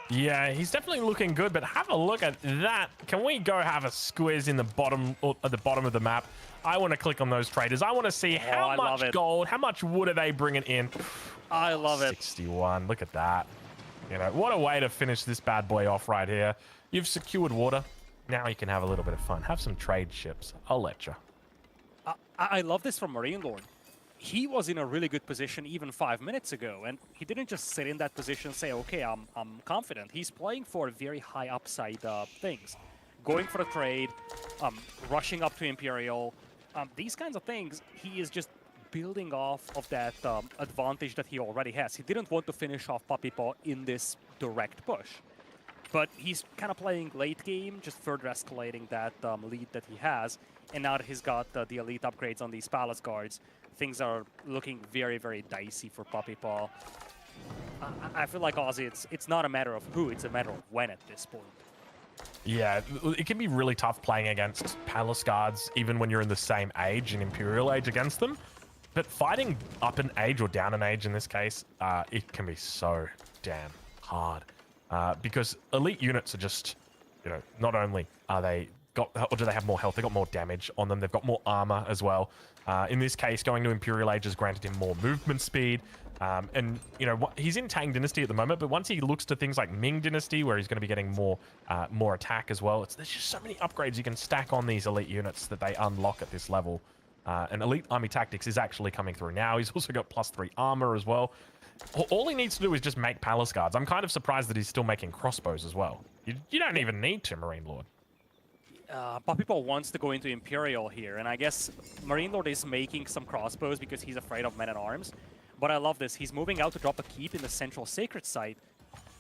Yeah, he's definitely looking good, but have a look at that. Can we go have a squiz in the bottom, at the bottom of the map? I want to click on those traders. I want to see how much gold, how much wood are they bringing in? I love it. 61, look at that. You know, what a way to finish this bad boy off right here. You've secured water. Now you can have a little bit of fun. Have some trade ships. I'll let you. I love this from Marine Lord. he was in a really good position even 5 minutes ago, and he didn't just sit in that position and say, okay, I'm confident. He's playing for very high upside things. Going for a trade, rushing up to Imperial, these kinds of things, he is just building off of that advantage that he already has. He didn't want to finish off Puppy Paw in this direct push. But he's kind of playing late game, just further escalating that lead that he has. And now that he's got the elite upgrades on these Palace Guards, things are looking very, very dicey for Puppy Paw. I feel like, Ozzy, it's not a matter of who, it's a matter of when at this point. Yeah, it can be really tough playing against Palace Guards, even when you're in the same age, in Imperial Age, against them. But fighting up in age, or down in age in this case, it can be so damn hard. Because elite units are just, you know, not only are they got, or do they have more health, they got more damage on them, they've got more armor as well. In this case, going to Imperial Age has granted him more movement speed. And, you know, he's in Tang Dynasty at the moment, but once he looks to things like Ming Dynasty, where he's going to be getting more attack as well, there's just so many upgrades you can stack on these elite units that they unlock at this level. And Elite Army Tactics is actually coming through now. He's also got +3 armor as well. All he needs to do is just make Palace Guards. I'm kind of surprised that he's still making crossbows as well. You don't even need to, Marine Lord. Puppy Paw wants to go into Imperial here, and I guess Marine Lord is making some crossbows because he's afraid of men-at-arms. But I love this. He's moving out to drop a keep in the central sacred site.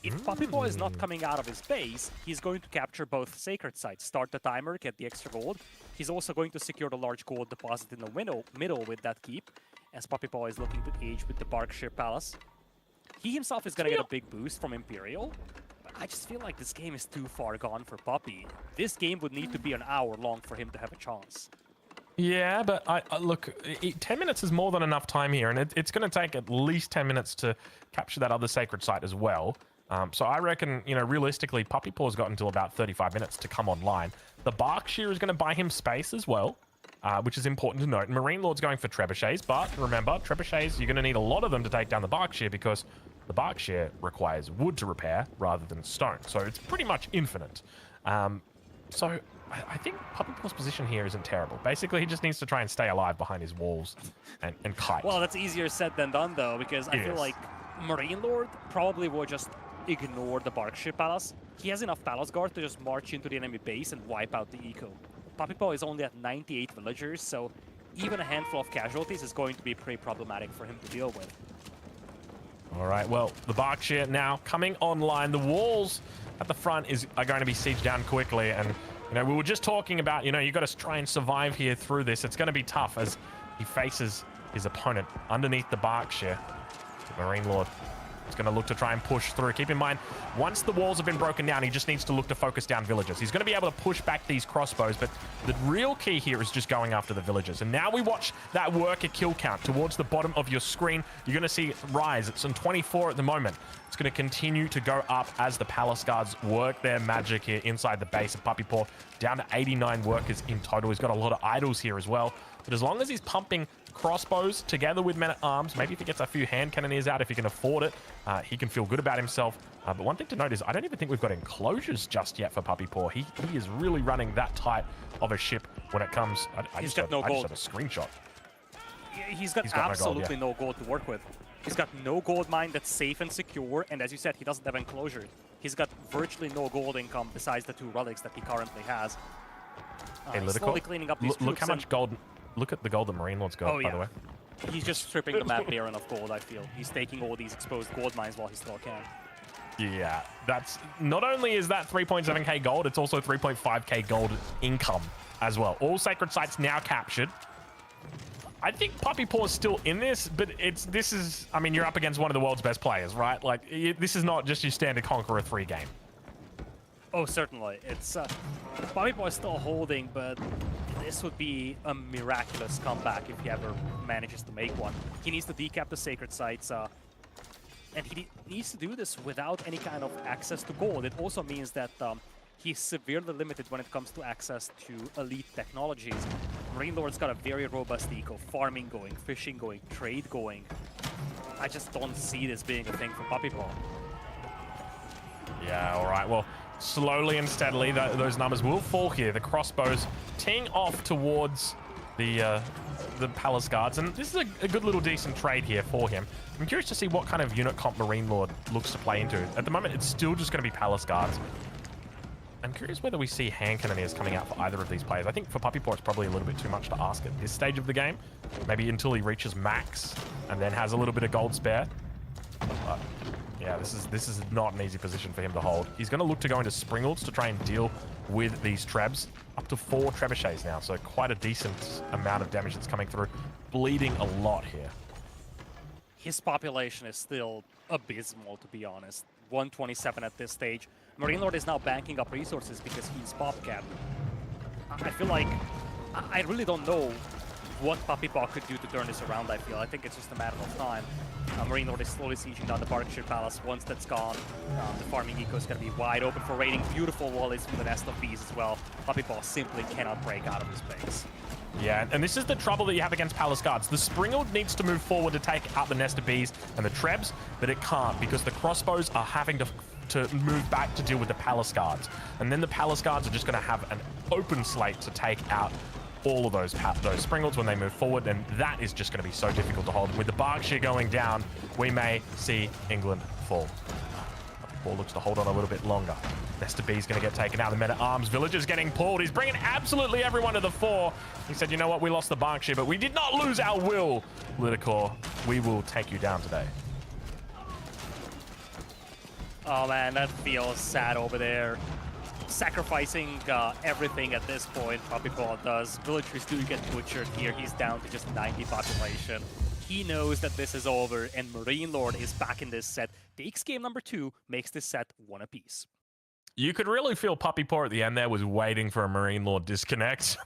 If Puppy Paw is not coming out of his base, he's going to capture both sacred sites, start the timer, get the extra gold. He's also going to secure the large gold deposit in the middle with that keep, as Puppy Paw is looking to age with the Berkshire Palace. He himself is going to get a big boost from Imperial, but I just feel like this game is too far gone for Puppy. This game would need to be an hour long for him to have a chance. Yeah, but look, 10 minutes is more than enough time here, and it's going to take at least 10 minutes to capture that other sacred site as well. So I reckon, you know, realistically, Puppy Paw's got until about 35 minutes to come online. The Berkshire is going to buy him space as well, which is important to note. Marine Lord's going for trebuchets, but remember, trebuchets, you're going to need a lot of them to take down the Berkshire because the Berkshire requires wood to repair rather than stone. So it's pretty much infinite. So I think Puppy Paw's position here isn't terrible. Basically, he just needs to try and stay alive behind his walls and kite. Well, that's easier said than done, though, because I feel like Marine Lord probably will just ignore the Berkshire Palace. He has enough Palace Guard to just march into the enemy base and wipe out the eco. Puppy Paw is only at 98 villagers, so even a handful of casualties is going to be pretty problematic for him to deal with. All right, well, the Berkshire now coming online. The walls at the front are going to be sieged down quickly, and you know, we were just talking about, you know, you got to try and survive here through this. It's going to be tough as he faces his opponent underneath the Berkshire. Marine Lord is going to look to try and push through. Keep in mind, once the walls have been broken down, he just needs to look to focus down villagers. He's going to be able to push back these crossbows, but the real key here is just going after the villagers. And now we watch that worker kill count towards the bottom of your screen. You're going to see it rise. It's on 24 at the moment. It's going to continue to go up as the Palace Guards work their magic here inside the base of Puppy Paw. Down to 89 workers in total. He's got a lot of idols here as well. But as long as he's pumping crossbows together with men-at-arms, maybe if he gets a few hand cannoneers out, if he can afford it, he can feel good about himself. But one thing to note is I don't even think we've got enclosures just yet for Puppy Paw. He is really running that tight of a ship when it comes... I just have a screenshot. He's got absolutely no gold to work with. He's got no gold mine that's safe and secure, and as you said, he doesn't have enclosure. He's got virtually no gold income besides the 2 relics that he currently has. He's slowly cleaning up these troops. Look how much gold... Look at the gold that Marine Lord's got, by the way. He's just stripping the map barren of gold, I feel. He's taking all these exposed gold mines while he still can. Yeah, that's... Not only is that 3.7k gold, it's also 3.5k gold income as well. All sacred sites now captured. I think Puppy Paw is still in this, but this is... I mean, you're up against one of the world's best players, right? Like, this is not just your standard Conqueror 3 game. Oh, certainly. It's... Puppy Paw is still holding, but... This would be a miraculous comeback if he ever manages to make one. He needs to decap the sacred sites, and he needs to do this without any kind of access to gold. It also means that he's severely limited when it comes to access to elite technologies. Marine Lord's got a very robust eco, farming going, fishing going, trade going. I just don't see this being a thing for Puppy Paw. Yeah, all right, well, slowly and steadily, those numbers will fall here. The crossbows teeing off towards the Palace Guards, and this is a good little decent trade here for him. I'm curious to see what kind of unit comp Marine Lord looks to play into. At the moment, it's still just going to be Palace Guards. I'm curious whether we see hand cannoneers coming out for either of these players. I think for Puppy Paw, it's probably a little bit too much to ask at this stage of the game. Maybe until he reaches max and then has a little bit of gold spare. But yeah, this is not an easy position for him to hold. He's going to look to go into Springles to try and deal with these Trebs. Up to 4 Trebuchets now, so quite a decent amount of damage that's coming through. Bleeding a lot here. His population is still abysmal, to be honest. 127 at this stage. Marine Lord is now banking up resources because he's pop-capped. I feel like I really don't know what Puppy Paw could do to turn this around, I feel. I think it's just a matter of time. Marine Lord is slowly sieging down the Berkshire Palace. Once that's gone, the farming eco is going to be wide open for raiding. Beautiful wallies from the Nest of Bees as well. Puppy Paw simply cannot break out of his base. Yeah, and this is the trouble that you have against Palace Guards. The Springald needs to move forward to take out the Nest of Bees and the Trebs, but it can't because the crossbows are having to move back to deal with the Palace Guards. And then the Palace Guards are just going to have an open slate to take out all of those Springalds when they move forward, and that is just going to be so difficult to hold. With the Berkshire going down, we may see England fall. Ball looks to hold on a little bit longer. Nest of Bees going to get taken out. The Men-at-Arms Villager's getting pulled. He's bringing absolutely everyone to the fore. He said, you know what, we lost the Berkshire, but we did not lose our will, Lidicor. We will take you down today. Oh man, that feels sad over there. Sacrificing everything at this point, Puppy Paw does. Villagers do get butchered here. He's down to just 90 population. He knows that this is over, and Marine Lord is back in this set. Takes game number 2, makes this set 1 apiece. You could really feel Puppy Paw at the end there was waiting for a Marine Lord disconnect,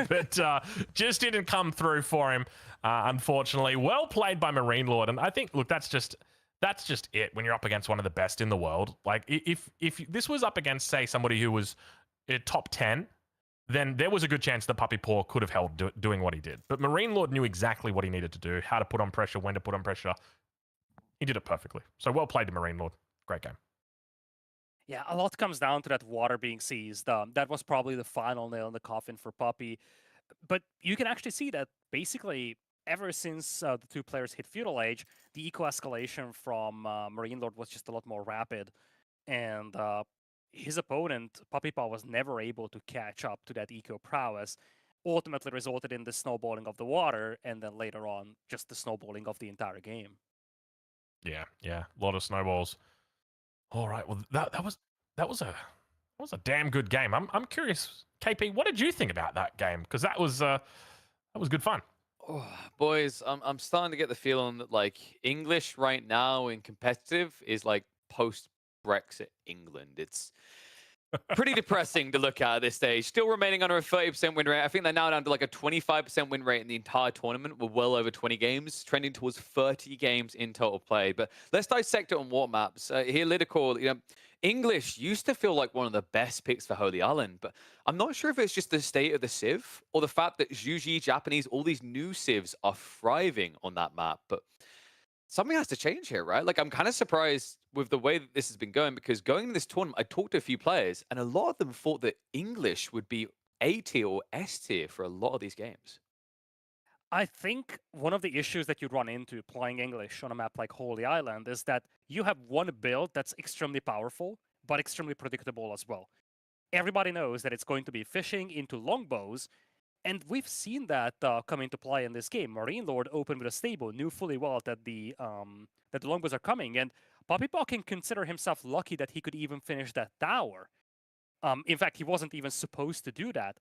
but just didn't come through for him, unfortunately. Well played by Marine Lord, and I think, look, that's just it when you're up against one of the best in the world. Like, if this was up against, say, somebody who was top 10, then there was a good chance that Puppy Paw could have held doing what he did. But Marine Lord knew exactly what he needed to do, how to put on pressure, when to put on pressure. He did it perfectly. So well played to Marine Lord. Great game. Yeah, a lot comes down to that water being seized. That was probably the final nail in the coffin for Puppy. But you can actually see that basically ever since the 2 players hit Feudal Age, the eco-escalation from Marine Lord was just a lot more rapid. And his opponent, Puppy Paw, was never able to catch up to that eco prowess. Ultimately resulted in the snowballing of the water, and then later on, just the snowballing of the entire game. Yeah, a lot of snowballs. All right, well that was a damn good game. I'm curious, KP, what did you think about that game? Because that was good fun. Oh, boys, I'm starting to get the feeling that like English right now in competitive is like post-Brexit England. It's pretty depressing to look at this stage. Still remaining under a 30% win rate. I think they're now down to like a 25% win rate in the entire tournament. We're well over 20 games, trending towards 30 games in total play. But let's dissect it on war maps. Here, Lidicor, English used to feel like one of the best picks for Holy Island, but I'm not sure if it's just the state of the Civ or the fact that Juji, Japanese, all these new Civs are thriving on that map. But something has to change here, right? Like, I'm kind of surprised with the way that this has been going, because going into this tournament, I talked to a few players, and a lot of them thought that English would be A tier or S tier for a lot of these games. I think one of the issues that you run into playing English on a map like Holy Island is that you have one build that's extremely powerful, but extremely predictable as well. Everybody knows that it's going to be fishing into longbows, and we've seen that come into play in this game. Marine Lord opened with a stable, knew fully well that the longbows are coming, and Puppy Paw can consider himself lucky that he could even finish that tower. In fact, he wasn't even supposed to do that.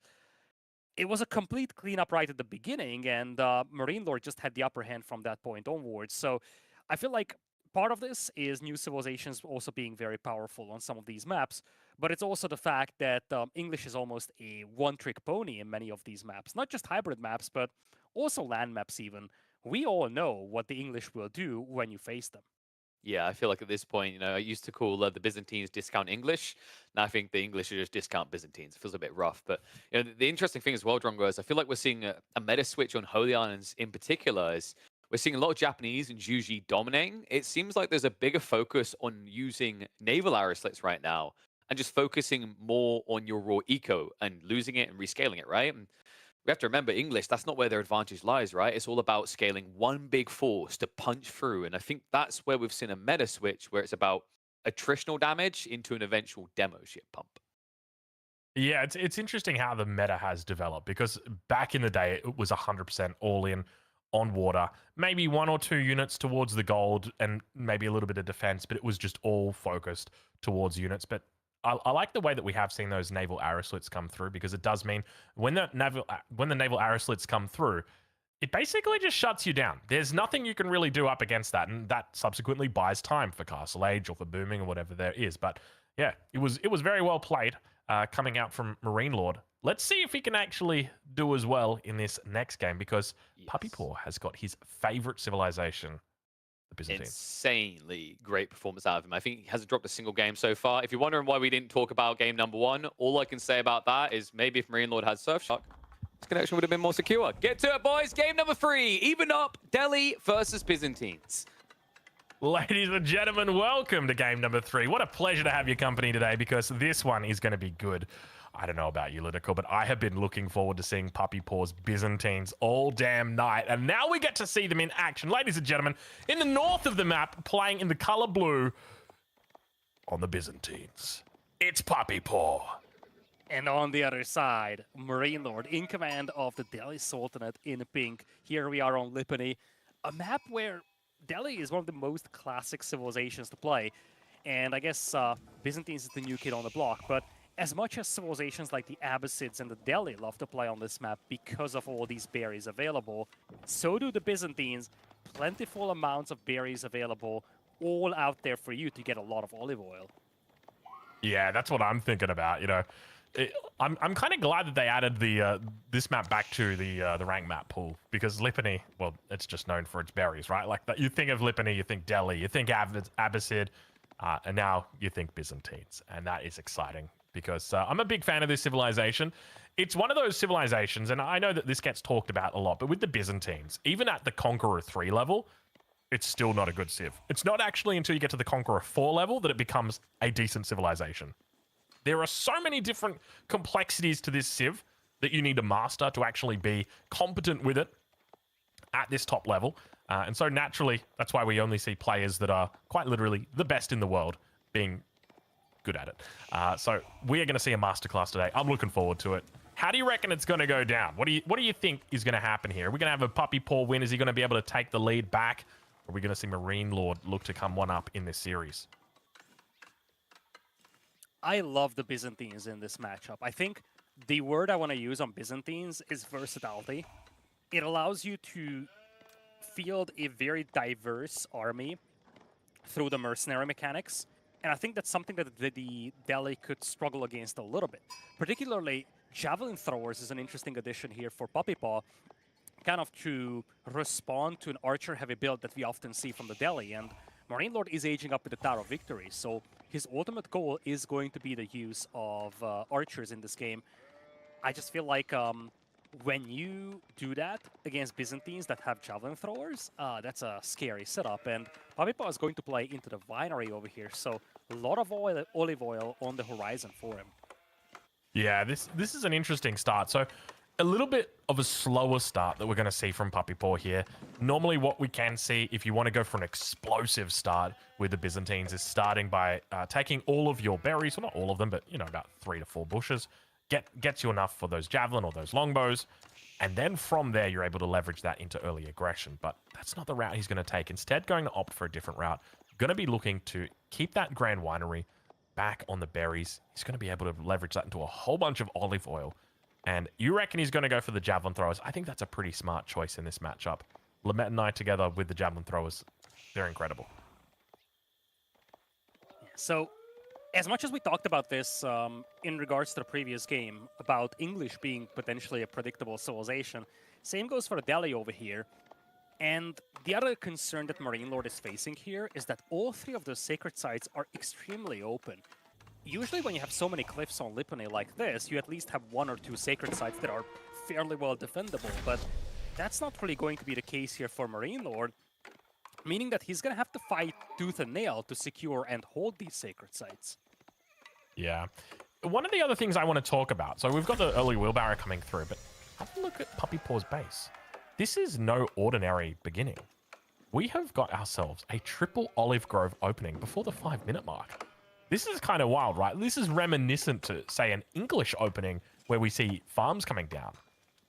It was a complete cleanup right at the beginning, and Marine Lord just had the upper hand from that point onwards. So I feel like part of this is new civilizations also being very powerful on some of these maps, but it's also the fact that English is almost a one-trick pony in many of these maps. Not just hybrid maps, but also land maps even. We all know what the English will do when you face them. Yeah, I feel like at this point, I used to call the Byzantines discount English. Now I think the English are just discount Byzantines. It feels a bit rough. But the interesting thing as well, Drongo, is I feel like we're seeing a meta switch on Holy Islands in particular. Is we're seeing a lot of Japanese and Juji dominating. It seems like there's a bigger focus on using naval arrow slits right now and just focusing more on your raw eco and losing it and rescaling it, right? And We have to remember English, that's not where their advantage lies, right? It's all about scaling one big force to punch through. And I think that's where we've seen a meta switch where it's about attritional damage into an eventual demo ship pump. Yeah, it's interesting how the meta has developed because back in the day it was 100% all in on water, maybe 1 or 2 units towards the gold and maybe a little bit of defense, but it was just all focused towards units. But I like the way that we have seen those naval arrow slits come through because it does mean when the naval arrow slits come through, it basically just shuts you down. There's nothing you can really do up against that, and that subsequently buys time for Castle Age or for booming or whatever there is. But yeah, it was very well played coming out from Marine Lord. Let's see if he can actually do as well in this next game because Puppy Paw has got his favorite civilization, the Byzantine. Insanely great performance out of him. I think he hasn't dropped a single game so far. If you're wondering why we didn't talk about game number 1, all I can say about that is maybe if Marine Lord had Surfshark, this connection would have been more secure. Get to it, boys. Game number 3. Even up. Delhi versus Byzantines. Ladies and gentlemen, welcome to game number 3. What a pleasure to have your company today because this one is going to be good. I don't know about you, Lytical, but I have been looking forward to seeing Puppy Paw's Byzantines all damn night. And now we get to see them in action. Ladies and gentlemen, in the north of the map, playing in the color blue on the Byzantines, it's Puppy Paw. And on the other side, Marine Lord in command of the Delhi Sultanate in pink. Here we are on Lipany, a map where Delhi is one of the most classic civilizations to play. And I guess Byzantines is the new kid on the block, but as much as civilizations like the Abbasids and the Delhi love to play on this map because of all these berries available, so do the Byzantines. Plentiful amounts of berries available, all out there for you to get a lot of olive oil. Yeah, that's what I'm thinking about, you know. I'm kind of glad that they added the this map back to the rank map pool because Lipany, well, it's just known for its berries, right? Like that, you think of Lipany, you think Delhi, you think Abbasid, and now you think Byzantines, and that is exciting because I'm a big fan of this civilization. It's one of those civilizations, and I know that this gets talked about a lot, but with the Byzantines, even at the Conqueror 3 level, it's still not a good civ. It's not actually until you get to the Conqueror 4 level that it becomes a decent civilization. There are so many different complexities to this civ that you need to master to actually be competent with it at this top level. And so naturally, that's why we only see players that are quite literally the best in the world being good at it. So we are going to see a masterclass today. I'm looking forward to it. How do you reckon it's going to go down? What do you think is going to happen here? Are we going to have a Puppy Paw win? Is he going to be able to take the lead back? Or are we going to see Marine Lord look to come one up in this series? I love the Byzantines in this matchup. I think the word I want to use on Byzantines is versatility. It allows you to field a very diverse army through the mercenary mechanics. And I think that's something that the Delhi could struggle against a little bit. Particularly, Javelin Throwers is an interesting addition here for Puppy Paw, kind of to respond to an archer-heavy build that we often see from the Delhi. And Marine Lord is aging up with the Tower of Victory, so his ultimate goal is going to be the use of archers in this game. I just feel like when you do that against Byzantines that have Javelin Throwers, that's a scary setup. And Puppy Paw is going to play into the Vinery over here, so a lot of olive oil on the horizon for him. Yeah, this is an interesting start. So a little bit of a slower start that we're going to see from Puppy Paw here. Normally what we can see if you want to go for an explosive start with the Byzantines is starting by taking all of your berries, well not all of them, but you know, about 3 to 4 bushes, gets you enough for those javelin or those longbows, and then from there you're able to leverage that into early aggression. But that's not the route he's going to take. Instead, going to opt for a different route. Going to be looking to keep that Grand Winery back on the berries. He's going to be able to leverage that into a whole bunch of olive oil. And you reckon he's going to go for the Javelin Throwers? I think that's a pretty smart choice in this matchup. Lamette and I together with the Javelin Throwers, they're incredible. So, as much as we talked about this in regards to the previous game, about English being potentially a predictable civilization, same goes for the Delhi over here. And the other concern that Marine Lord is facing here is that all 3 of those sacred sites are extremely open. Usually when you have so many cliffs on Lipany like this, you at least have 1 or 2 sacred sites that are fairly well defendable, but that's not really going to be the case here for Marine Lord, meaning that he's going to have to fight tooth and nail to secure and hold these sacred sites. Yeah. One of the other things I want to talk about, so we've got the early wheelbarrow coming through, but have a look at Puppy Paw's base. This is no ordinary beginning. We have got ourselves a triple Olive Grove opening before the 5-minute mark. This is kind of wild, right? This is reminiscent to, say, an English opening where we see farms coming down.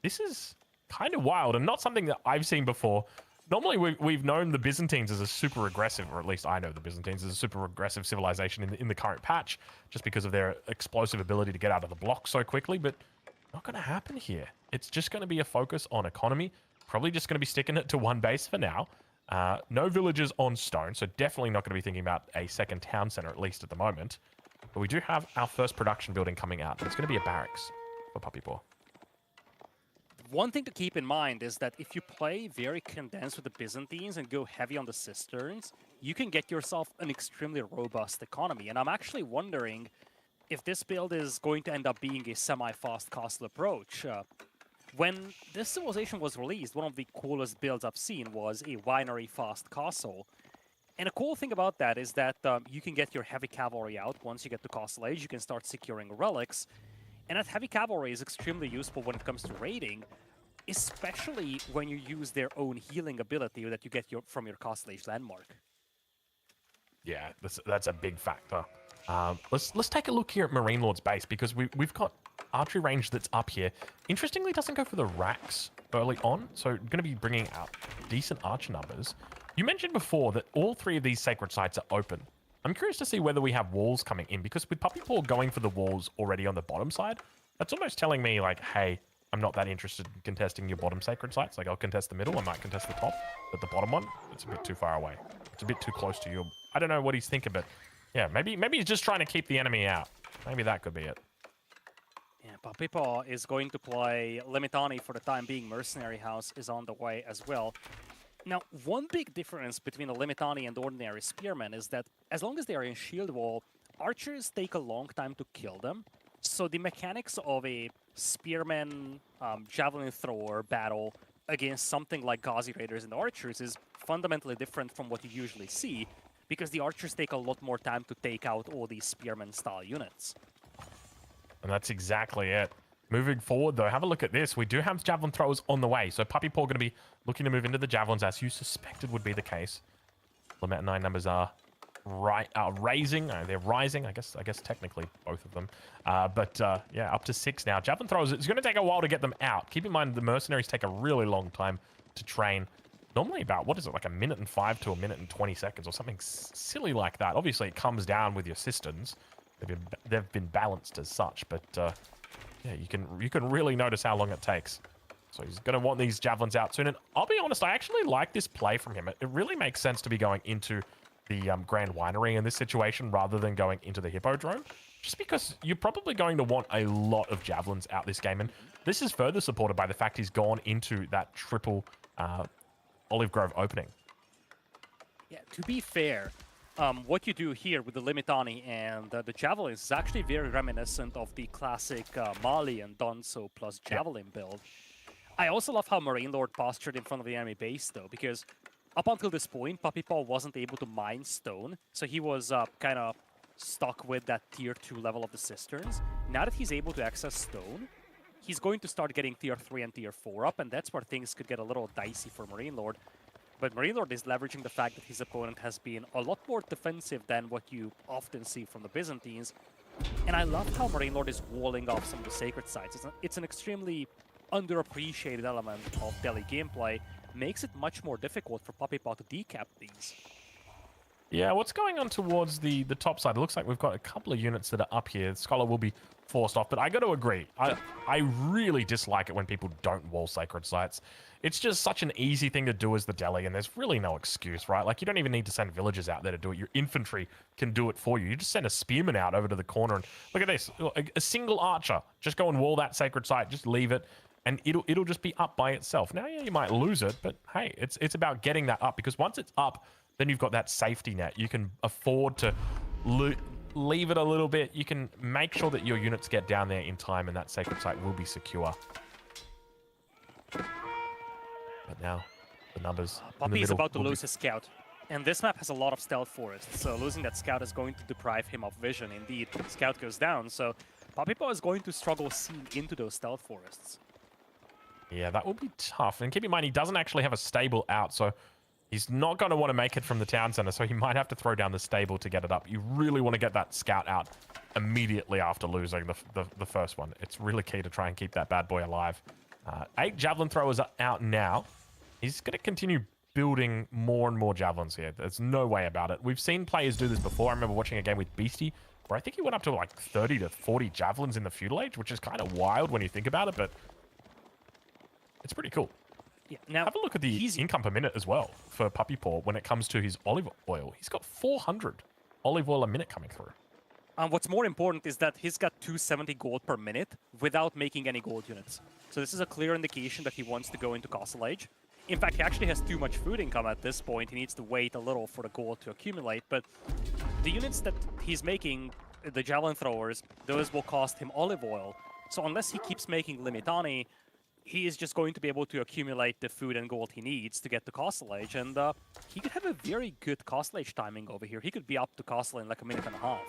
This is kind of wild and not something that I've seen before. Normally, we've known the Byzantines as a super aggressive, or at least I know the Byzantines as a super aggressive civilization in the current patch, just because of their explosive ability to get out of the block so quickly, but not going to happen here. It's just going to be a focus on economy, probably just going to be sticking it to one base for now. No villages on stone, so definitely not going to be thinking about a second town center, at least at the moment. But we do have our first production building coming out. It's going to be a barracks for Puppy Paw. One thing to keep in mind is that if you play very condensed with the Byzantines and go heavy on the cisterns, you can get yourself an extremely robust economy. And I'm actually wondering if this build is going to end up being a semi-fast castle approach. When this civilization was released, one of the coolest builds I've seen was a winery fast castle. And a cool thing about that is that you can get your heavy cavalry out once you get to Castle Age. You can start securing relics. And that heavy cavalry is extremely useful when it comes to raiding, especially when you use their own healing ability that you get from your Castle Age landmark. Yeah, that's a big factor. Let's take a look here at Marine Lord's base, because we've got archery range that's up here. Interestingly, doesn't go for the racks early on, so going to be bringing out decent archer numbers. You mentioned before that all 3 of these sacred sites are open. I'm curious to see whether we have walls coming in, because with Puppy Paw going for the walls already on the bottom side, that's almost telling me, like, hey, I'm not that interested in contesting your bottom sacred sites. Like, I'll contest the middle, I might contest the top, but the bottom one, it's a bit too far away. It's a bit too close to you. I don't know what he's thinking, but yeah, maybe he's just trying to keep the enemy out. Maybe that could be it. Yeah, Puppy Paw is going to play Limitani for the time being. Mercenary House is on the way as well. Now, one big difference between a Limitani and ordinary Spearman is that as long as they are in shield wall, archers take a long time to kill them. So the mechanics of a Spearman javelin thrower battle against something like Ghazi Raiders and the archers is fundamentally different from what you usually see, because the archers take a lot more time to take out all these Spearman-style units. And that's exactly it. Moving forward, though, have a look at this. We do have javelin throwers on the way, so Puppy Paw going to be looking to move into the javelins, as you suspected would be the case. Lament 9 numbers are raising. They're rising, I guess technically both of them. Yeah, up to 6 now. Javelin throwers, it's going to take a while to get them out. Keep in mind, the mercenaries take a really long time to train. Normally about, what is it, like 1:05 to 1:20 seconds or something silly like that. Obviously, it comes down with your cisterns. They've been balanced as such, but yeah, you can really notice how long it takes. So he's going to want these javelins out soon. And I'll be honest, I actually like this play from him. It really makes sense to be going into the Grand Winery in this situation rather than going into the Hippodrome, just because you're probably going to want a lot of javelins out this game. And this is further supported by the fact he's gone into that triple Olive Grove opening. Yeah, to be fair, what you do here with the Limitani and the Javelins is actually very reminiscent of the classic Mali and Donso plus Javelin build. I also love how Marine Lord postured in front of the enemy base, though, because up until this point, Puppy Paw wasn't able to mine stone, so he was kind of stuck with that tier 2 level of the cisterns. Now that he's able to access stone, he's going to start getting tier 3 and tier 4 up, and that's where things could get a little dicey for Marine Lord. But Marine Lord is leveraging the fact that his opponent has been a lot more defensive than what you often see from the Byzantines. And I love how Marine Lord is walling off some of the sacred sites. It's an extremely underappreciated element of Delhi gameplay. Makes it much more difficult for Puppy Paw to decap these. Yeah, what's going on towards the top side? It looks like we've got a couple of units that are up here. Scholar will be forced off, but I got to agree. I really dislike it when people don't wall sacred sites. It's just such an easy thing to do as the Delhi, and there's really no excuse, right? Like, you don't even need to send villagers out there to do it. Your infantry can do it for you. You just send a spearman out over to the corner, and look at this. A single archer. Just go and wall that sacred site. Just leave it, and it'll just be up by itself. Now, yeah, you might lose it, but hey, it's about getting that up, because once it's up, then you've got that safety net. You can afford to leave it a little bit. You can make sure that your units get down there in time, and that sacred site will be secure. But now, the numbers. Puppy is about to lose his scout. And this map has a lot of stealth forests, so losing that scout is going to deprive him of vision. Indeed, scout goes down, so Puppy Paw is going to struggle seeing into those stealth forests. Yeah, that will be tough. And keep in mind, he doesn't actually have a stable out, so he's not going to want to make it from the town center, so he might have to throw down the stable to get it up. You really want to get that scout out immediately after losing the first one. It's really key to try and keep that bad boy alive. 8 javelin throwers are out now. He's going to continue building more and more javelins here. There's no way about it. We've seen players do this before. I remember watching a game with Beastie, where I think he went up to like 30 to 40 javelins in the feudal age, which is kind of wild when you think about it, but it's pretty cool. Yeah, now have a look at the income per minute as well for Puppy Paw when it comes to his olive oil. He's got 400 olive oil a minute coming through. What's more important is that he's got 270 gold per minute without making any gold units. So this is a clear indication that he wants to go into Castle Age. In fact, he actually has too much food income at this point. He needs to wait a little for the gold to accumulate. But the units that he's making, the javelin throwers, those will cost him olive oil. So unless he keeps making Limitani, he is just going to be able to accumulate the food and gold he needs to get to Castle Age. And he could have a very good Castle Age timing over here. He could be up to Castle in like a minute and a half.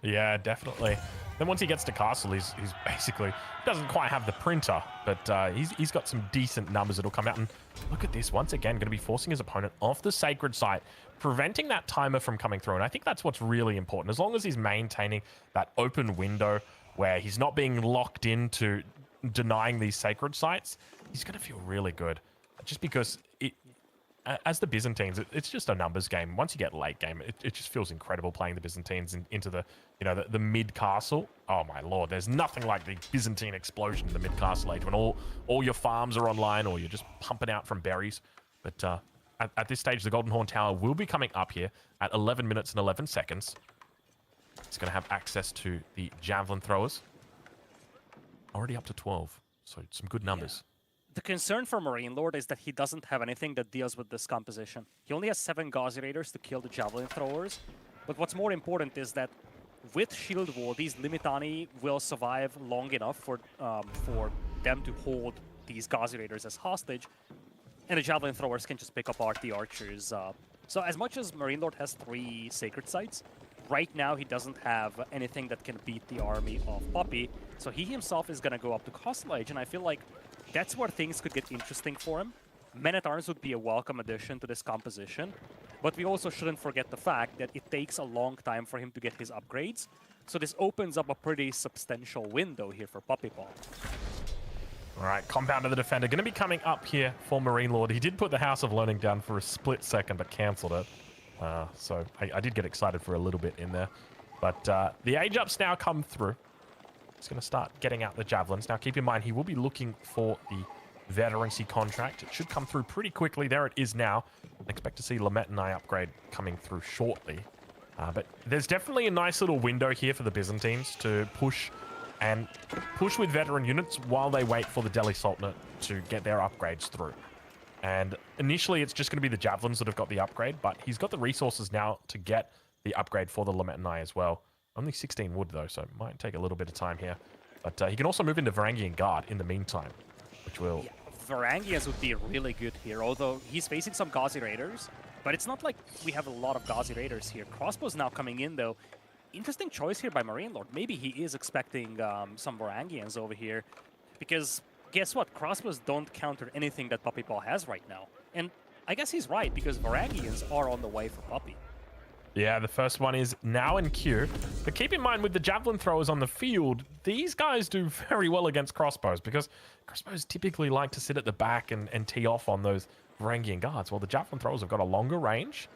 Yeah, definitely. Then once he gets to Castle, he's basically, doesn't quite have the printer, but he's got some decent numbers that'll come out. And look at this, once again, going to be forcing his opponent off the sacred site, preventing that timer from coming through. And I think that's what's really important. As long as he's maintaining that open window where he's not being locked into denying these sacred sites, he's going to feel really good. Just because as the Byzantines, it's just a numbers game. Once you get late game, it just feels incredible playing the Byzantines into the, the mid castle. Oh my lord, there's nothing like the Byzantine explosion in the mid castle age when all your farms are online or you're just pumping out from berries. But at this stage, the Golden Horn Tower will be coming up here at 11 minutes and 11 seconds. It's going to have access to the javelin throwers. Already up to 12, so some good numbers. Yeah. The concern for Marine Lord is that he doesn't have anything that deals with this composition. He only has 7 Gauzy Raiders to kill the Javelin Throwers, but what's more important is that with Shield Wall, these Limitani will survive long enough for them to hold these Gauzy Raiders as hostage, and the Javelin Throwers can just pick up RT Archers. So as much as Marine Lord has 3 Sacred Sites, right now he doesn't have anything that can beat the army of Puppy, so he himself is going to go up to Castle Age, and I feel like that's where things could get interesting for him. Men-at-Arms would be a welcome addition to this composition, but we also shouldn't forget the fact that it takes a long time for him to get his upgrades, so this opens up a pretty substantial window here for Puppy Paw. All right, Compound of the Defender going to be coming up here for Marine Lord. He did put the House of Learning down for a split second, but cancelled it. So I did get excited for a little bit in there. But the age-ups now come through. He's going to start getting out the javelins. Now, keep in mind, he will be looking for the veterancy contract. It should come through pretty quickly. There it is now. I expect to see Lamette and I upgrade coming through shortly. But there's definitely a nice little window here for the Byzantines to push with veteran units while they wait for the Delhi Sultanate to get their upgrades through. And initially, it's just going to be the javelins that have got the upgrade, but he's got the resources now to get the upgrade for the Lamette and I as well. Only 16 wood, though, so it might take a little bit of time here. But he can also move into Varangian Guard in the meantime, which will... Yeah, Varangians would be really good here, although he's facing some Gauzy Raiders. But it's not like we have a lot of Gauzy Raiders here. Crossbow's now coming in, though. Interesting choice here by Marine Lord. Maybe he is expecting some Varangians over here. Because guess what? Crossbows don't counter anything that Puppy Paw has right now. And I guess he's right, because Varangians are on the way for Puppy. Yeah, the first one is now in queue. But keep in mind, with the javelin throwers on the field, these guys do very well against crossbows, because crossbows typically like to sit at the back and tee off on those Varangian guards. Well, the javelin throwers have got a longer range,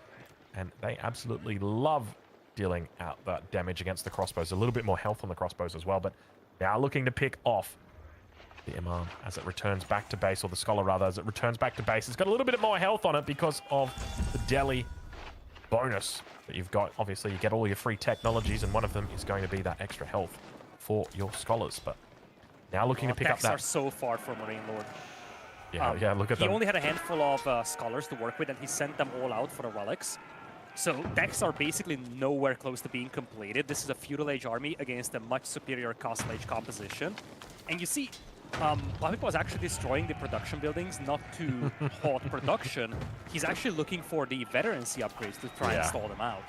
and they absolutely love dealing out that damage against the crossbows. A little bit more health on the crossbows as well, but now looking to pick off the Imam as it returns back to base, or the Scholar rather, as it returns back to base. It's got a little bit more health on it because of the Delhi bonus that you've got. Obviously, you get all your free technologies, and one of them is going to be that extra health for your Scholars. But now looking to pick up that... are so far from Marine Lord. Yeah, look at them. He only had a handful of Scholars to work with, and he sent them all out for the relics. So decks are basically nowhere close to being completed. This is a Feudal Age army against a much superior Castle Age composition. And you see, Puppy Paw is actually destroying the production buildings, not to halt production. He's actually looking for the veterancy upgrades to try and stall them out.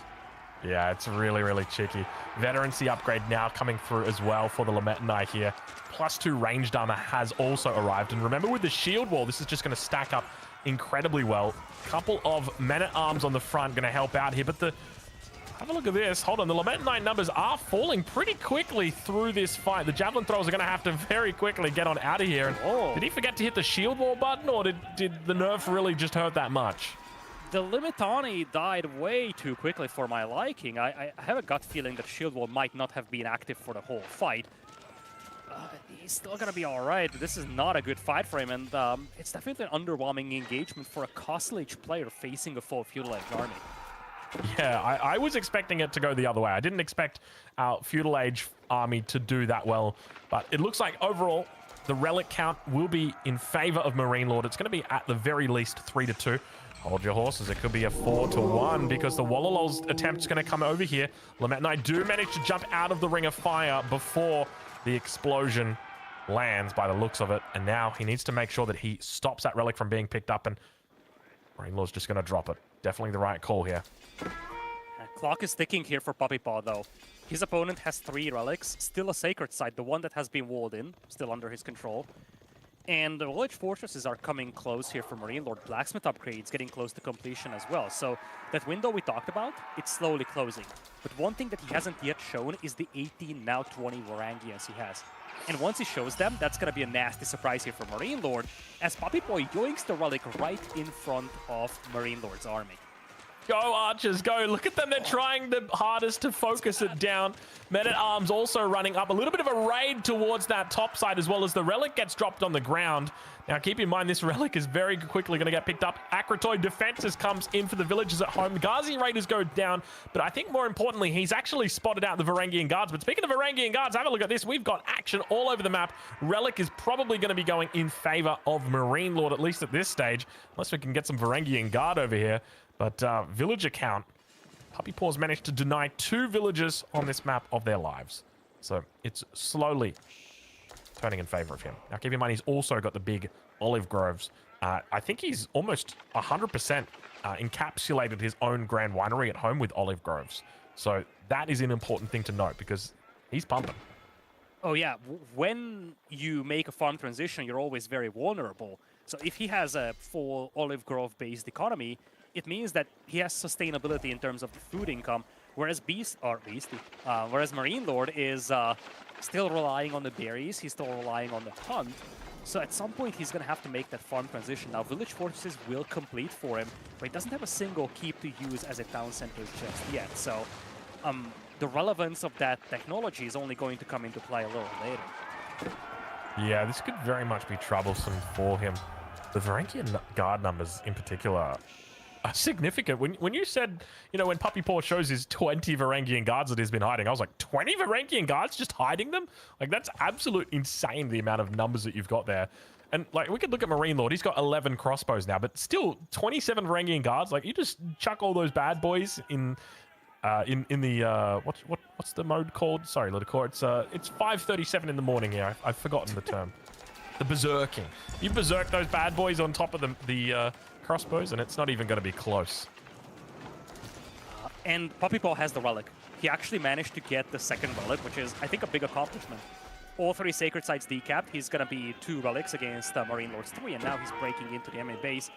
Yeah, it's really, really cheeky. Veterancy upgrade now coming through as well for the Lametanai here. +2 ranged armor has also arrived. And remember, with the shield wall, this is just going to stack up incredibly well. Couple of men-at-arms on the front going to help out here. But have a look at this. Hold on. The Lametanai numbers are falling pretty quickly through this fight. The javelin throwers are going to have to very quickly get on out of here. And did he forget to hit the shield wall button, or did the nerf really just hurt that much? The Limitani died way too quickly for my liking. I have a gut feeling that shield wall might not have been active for the whole fight. He's still gonna be alright. This is not a good fight for him, and it's definitely an underwhelming engagement for a Castle Age player facing a full Feudal Age army. Yeah, I was expecting it to go the other way. I didn't expect our Feudal Age army to do that well, but it looks like overall the relic count will be in favor of Marine Lord. It's going to be at the very least 3-2. Hold your horses. It could be a 4-1 because the Wallalol's attempt's going to come over here. Lametanai do manage to jump out of the ring of fire before the explosion lands by the looks of it. And now he needs to make sure that he stops that relic from being picked up, and Marine Lord's just going to drop it. Definitely the right call here. Clock is ticking here for Puppy Paw, though. His opponent has 3 relics, still a Sacred Site, the one that has been walled in, still under his control. And the village fortresses are coming close here for Marine Lord. Blacksmith upgrades getting close to completion as well. So that window we talked about, it's slowly closing. But one thing that he hasn't yet shown is the 18, now 20 Varangians he has. And once he shows them, that's going to be a nasty surprise here for Marine Lord, as Puppy Boy yoinks the relic right in front of Marine Lord's army. Go, archers, go. Look at them. They're trying the hardest to focus it down. Men-at-arms also running up. A little bit of a raid towards that top side, as well as the relic gets dropped on the ground. Now, keep in mind, this relic is very quickly going to get picked up. Akratoy Defenses comes in for the villagers at home. Ghazi Raiders go down, but I think more importantly, he's actually spotted out the Varangian Guards. But speaking of Varangian Guards, have a look at this. We've got action all over the map. Relic is probably going to be going in favor of Marine Lord, at least at this stage, unless we can get some Varangian Guard over here. But villager count, Puppy Paw's managed to deny 2 villagers on this map of their lives. So it's slowly turning in favor of him. Now, keep in mind, he's also got the big olive groves. I think he's almost 100% encapsulated his own grand winery at home with olive groves. So that is an important thing to note because he's pumping. Oh yeah, when you make a farm transition, you're always very vulnerable. So if he has a full olive grove-based economy, it means that he has sustainability in terms of the food income, whereas whereas Marine Lord is still relying on the berries, he's still relying on the hunt. So at some point, he's going to have to make that farm transition. Now, village fortresses will complete for him, but he doesn't have a single keep to use as a town center just yet. So the relevance of that technology is only going to come into play a little later. Yeah, this could very much be troublesome for him. The Varangian Guard numbers in particular are significant. When you said, you know, when Puppy Paw shows his 20 Varangian Guards that he's been hiding, I was like, 20 Varangian Guards just hiding them? Like, that's absolute insane, the amount of numbers that you've got there. And, like, we could look at Marine Lord. He's got 11 crossbows now, but still 27 Varangian Guards. Like, you just chuck all those bad boys in the, what's the mode called? Sorry, Lidicor. It's 5:37 in the morning here. I've forgotten the term. The berserking. You berserk those bad boys on top of the crossbows, and it's not even going to be close. And Puppy Paw has the relic. He actually managed to get the second relic, which is, I think, a big accomplishment. All 3 Sacred Sites decapped. He's going to be 2 relics against Marine Lord's 3, and now he's breaking into the enemy base.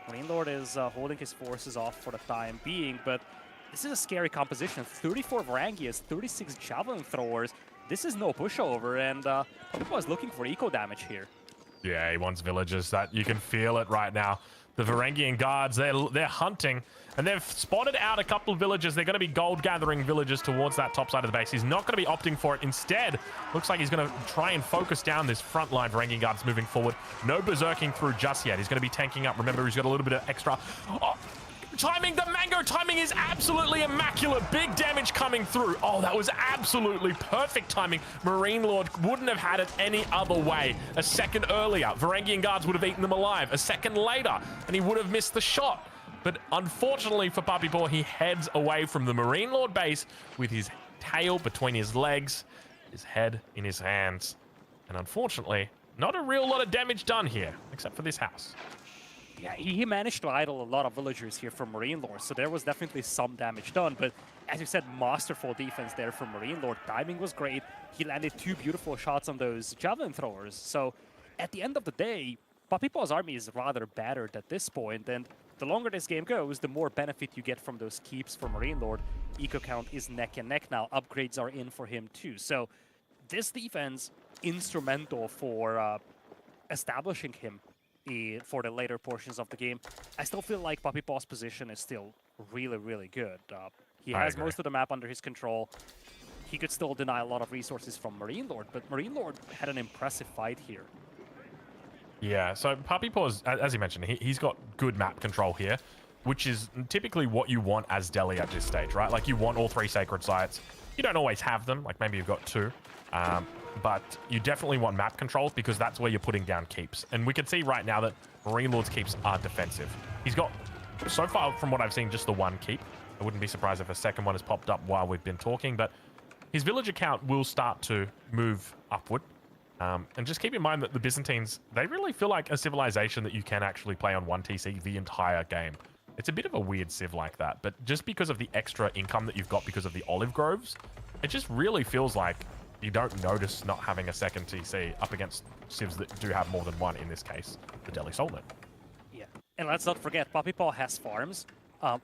Marine Lord is holding his forces off for the time being, but this is a scary composition. 34 Varangians, 36 Javelin Throwers. This is no pushover, and Puppy Paw is looking for eco damage here. Yeah, he wants villagers. That you can feel it right now. The Varangian Guards, they're hunting, and they've spotted out a couple of villagers. They're going to be gold-gathering villagers towards that top side of the base. He's not going to be opting for it. Instead, looks like he's going to try and focus down this front line. Varangian Guards moving forward. No berserking through just yet. He's going to be tanking up. Remember, he's got a little bit of extra... Oh, timing, the mango timing is absolutely immaculate. Big damage coming through. Oh, that was absolutely perfect timing. Marine Lord wouldn't have had it any other way. A second earlier, Varangian Guards would have eaten them alive. A second later, and he would have missed the shot. But unfortunately for Puppy Paw, he heads away from the Marine Lord base with his tail between his legs, his head in his hands. And unfortunately, not a real lot of damage done here, except for this house. Yeah, he managed to idle a lot of villagers here from Marine Lord, so there was definitely some damage done. But as you said, masterful defense there from Marine Lord. Timing was great. He landed 2 beautiful shots on those javelin throwers. So at the end of the day, Puppy Paw's army is rather battered at this point, and the longer this game goes, the more benefit you get from those keeps for Marine Lord. Eco count is neck and neck now. Upgrades are in for him too. So this defense, instrumental for establishing him for the later portions of the game. I still feel like Puppy Paw's position is still really, really good. He has most of the map under his control. He could still deny a lot of resources from Marine Lord, but Marine Lord had an impressive fight here. Yeah, so Puppy Paw's, as you mentioned, he's got good map control here, which is typically what you want as Delhi at this stage, right? Like, you want all 3 sacred sites. You don't always have them, like maybe you've got 2. But you definitely want map control because that's where you're putting down keeps. And we can see right now that Marine Lord's keeps are defensive. He's got, so far from what I've seen, just the 1 keep. I wouldn't be surprised if a second one has popped up while we've been talking, but his villager count will start to move upward. And just keep in mind that the Byzantines, they really feel like a civilization that you can actually play on 1 TC the entire game. It's a bit of a weird civ like that, but just because of the extra income that you've got because of the olive groves, it just really feels like you don't notice not having a second TC up against civs that do have more than 1, in this case, the Delhi Sultan. Yeah, and let's not forget, Puppy Paw has farms. Oh,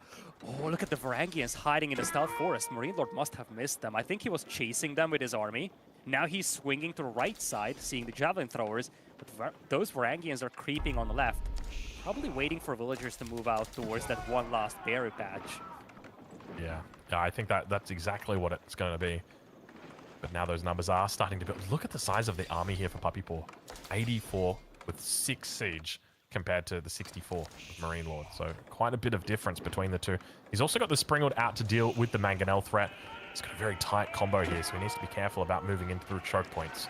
look at the Varangians hiding in the Stout Forest. Marine Lord must have missed them. I think he was chasing them with his army. Now he's swinging to the right side, seeing the javelin throwers, but those Varangians are creeping on the left, probably waiting for villagers to move out towards that one last berry patch. Yeah, I think that's exactly what it's going to be. But now those numbers are starting to build. Look at the size of the army here for Puppy Paw. 84 with 6 siege compared to the 64 of Marine Lord. So quite a bit of difference between the 2. He's also got the Springald out to deal with the Mangonel threat. He's got a very tight combo here, so he needs to be careful about moving in through choke points.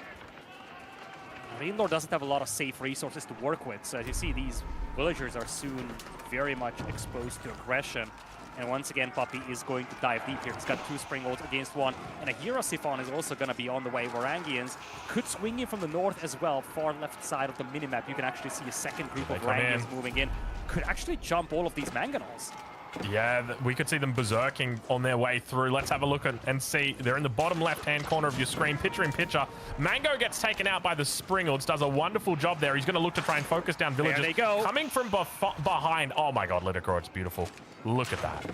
Marine Lord doesn't have a lot of safe resources to work with, so as you see, these villagers are soon very much exposed to aggression. And once again, Puppy is going to dive deep here. He's got 2 Springolds against 1, and a Hero Siphon is also going to be on the way. Varangians could swing in from the north as well, far left side of the minimap. You can actually see a second group of Varangians moving in. Could actually jump all of these Mangonels. Yeah, we could see them berserking on their way through. Let's have a look and see. They're in the bottom left-hand corner of your screen, picture in picture. Mango gets taken out by the Springolds, does a wonderful job there. He's going to look to try and focus down villagers. There they go. Coming from behind. Oh my god, Lidicor, it's beautiful. Look at that.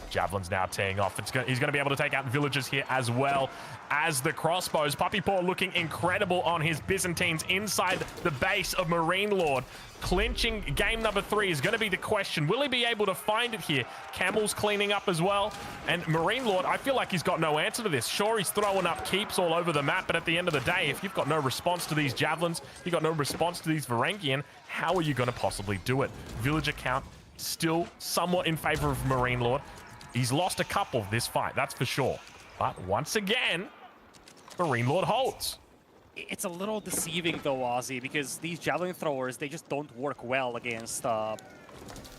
Javelin's now teeing off. He's going to be able to take out villagers here as well as the crossbows. Puppy Paw looking incredible on his Byzantines inside the base of Marine Lord. Clinching game number 3 is going to be the question. Will he be able to find it here? Camel's cleaning up as well. And Marine Lord, I feel like he's got no answer to this. Sure, he's throwing up keeps all over the map, but at the end of the day, if you've got no response to these javelins, you've got no response to these Varangian, how are you going to possibly do it? Villager count still somewhat in favor of Marine Lord. He's lost a couple this fight, that's for sure. But once again, Marine Lord holds. It's a little deceiving though, Ozzy, because these javelin throwers, they just don't work well against all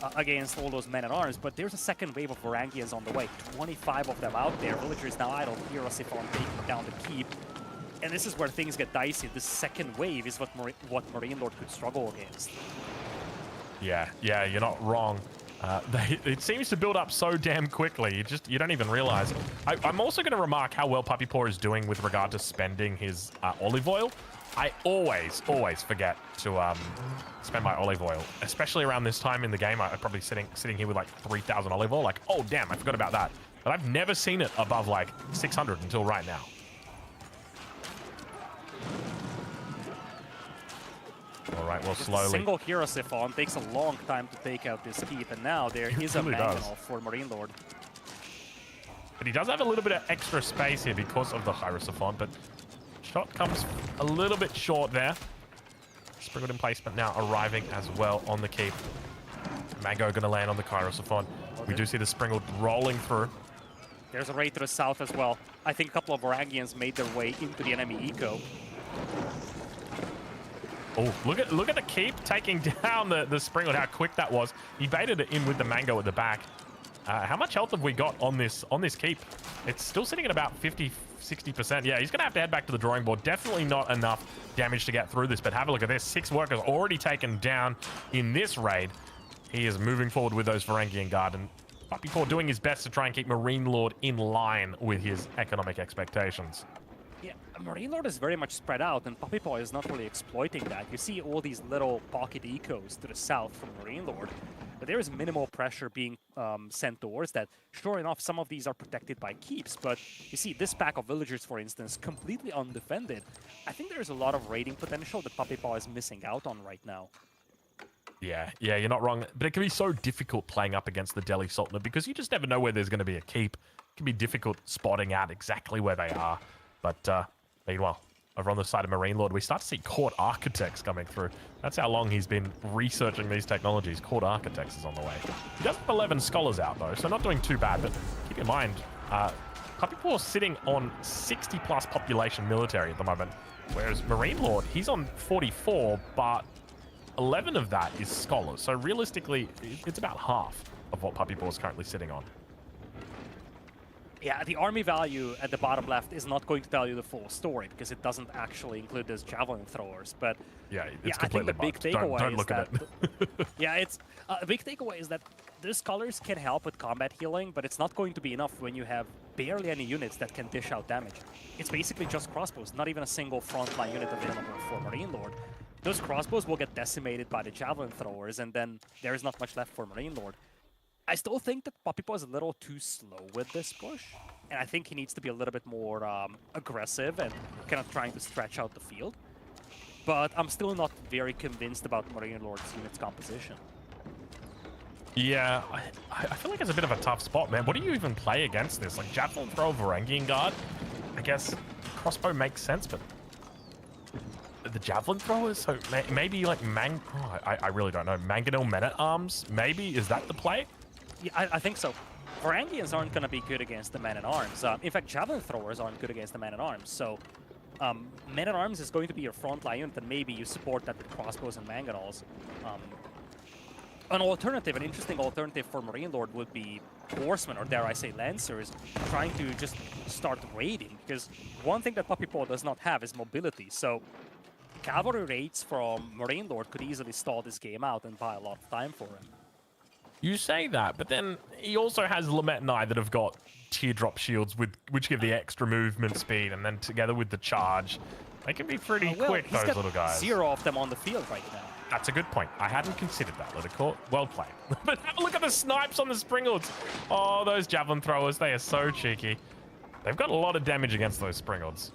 those men-at-arms. But there's a second wave of Varangians on the way. 25 of them out there. Villagers now idle. Hero Siphon taking down the keep. And this is where things get dicey. The second wave is what Marine Lord could struggle against. Yeah, you're not wrong. It seems to build up so damn quickly. You don't even realize. I'm also going to remark how well Puppy Paw is doing with regard to spending his olive oil. I always forget to spend my olive oil, especially around this time in the game. I'm probably sitting here with like 3,000 olive oil. Like, oh damn, I forgot about that. But I've never seen it above like 600 until right now. All right, well, slowly. Single Hero Siphon takes a long time to take out this keep, and now there is a Mangonel for Marine Lord. But he does have a little bit of extra space here because of the Hero Siphon, but shot comes a little bit short there. Sprinkled in placement now arriving as well on the keep. Mango going to land on the Hero Siphon. Okay. We do see the Sprinkled rolling through. There's a raid to the south as well. I think a couple of Varangians made their way into the enemy eco. Oh, look at the keep taking down the Springald, how quick that was. He baited it in with the Mango at the back. How much health have we got on this keep? It's still sitting at about 50, 60%. Yeah, he's going to have to head back to the drawing board. Definitely not enough damage to get through this, but have a look at this. 6 workers already taken down in this raid. He is moving forward with those Varangian Guard, and Puppy Paw doing his best to try and keep Marine Lord in line with his economic expectations. Yeah, Marine Lord is very much spread out, and Puppy Paw is not really exploiting that. You see all these little pocket ecos to the south from Marine Lord, but there is minimal pressure being sent towards that. Sure enough, some of these are protected by keeps, but you see this pack of villagers, for instance, completely undefended. I think there's a lot of raiding potential that Puppy Paw is missing out on right now. Yeah, you're not wrong. But it can be so difficult playing up against the Delhi Sultanate because you just never know where there's going to be a keep. It can be difficult spotting out exactly where they are. But meanwhile, over on the side of Marine Lord, we start to see court architects coming through. That's how long he's been researching these technologies. Court architects is on the way. He does have 11 scholars out, though, so not doing too bad. But keep in mind, Puppy Paw sitting on 60-plus population military at the moment, whereas Marine Lord, he's on 44, but 11 of that is scholars. So realistically, it's about half of what Puppy Paw is currently sitting on. Yeah, the army value at the bottom left is not going to tell you the full story because it doesn't actually include those javelin throwers. But yeah, it's I think the big takeaway don't look at it. yeah, it's a big takeaway is that those colors can help with combat healing, but it's not going to be enough when you have barely any units that can dish out damage. It's basically just crossbows, not even a single frontline unit available for Marine Lord. Those crossbows will get decimated by the javelin throwers, and then there is not much left for Marine Lord. I still think that Puppy Paw is a little too slow with this push, and I think he needs to be a little bit more aggressive and kind of trying to stretch out the field. But I'm still not very convinced about Marine Lord's unit's composition. Yeah, I feel like it's a bit of a tough spot, man. What do you even play against this? Like, Javelin Throw, Varangian Guard? I guess crossbow makes sense, but the Javelin Throwers? So maybe like I really don't know. Mangonel Men-at-Arms? Maybe? Is that the play? Yeah, I think so. Varangians aren't going to be good against the Men-at-Arms. In fact, Javelin Throwers aren't good against the Men-at-Arms. So Men-at-Arms is going to be your frontline unit, and maybe you support that with crossbows and mangonels. An interesting alternative for Marine Lord would be Horsemen, or dare I say Lancers, trying to just start raiding. Because one thing that Puppy Paw does not have is mobility. So cavalry raids from Marine Lord could easily stall this game out and buy a lot of time for him. You say that, but then he also has Lament and I that have got teardrop shields which give the extra movement speed, and then together with the charge, they can be pretty quick, those little guys. 0 of them on the field right now. That's a good point. I hadn't considered that, Littlecourt. Well played. But have a look at the snipes on the Springalds. Oh, those javelin throwers, they are so cheeky. They've got a lot of damage against those Springalds.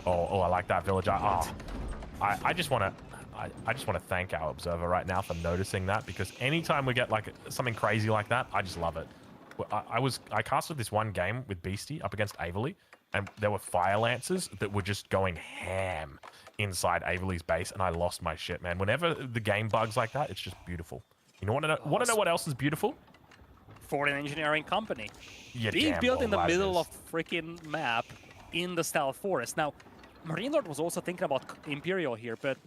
Oh, I like that villager. I just want to thank our observer right now for noticing that, because anytime we get like something crazy like that, I just love it. I casted this one game with Beastie up against Averley, and there were fire lancers that were just going ham inside Averley's base, and I lost my shit, man. Whenever the game bugs like that, it's just beautiful. You know, want to know what else is beautiful? Foreign engineering company. Yeah, being built in the middle of freaking map in the Stealth Forest. Now, Marine Lord was also thinking about Imperial here, but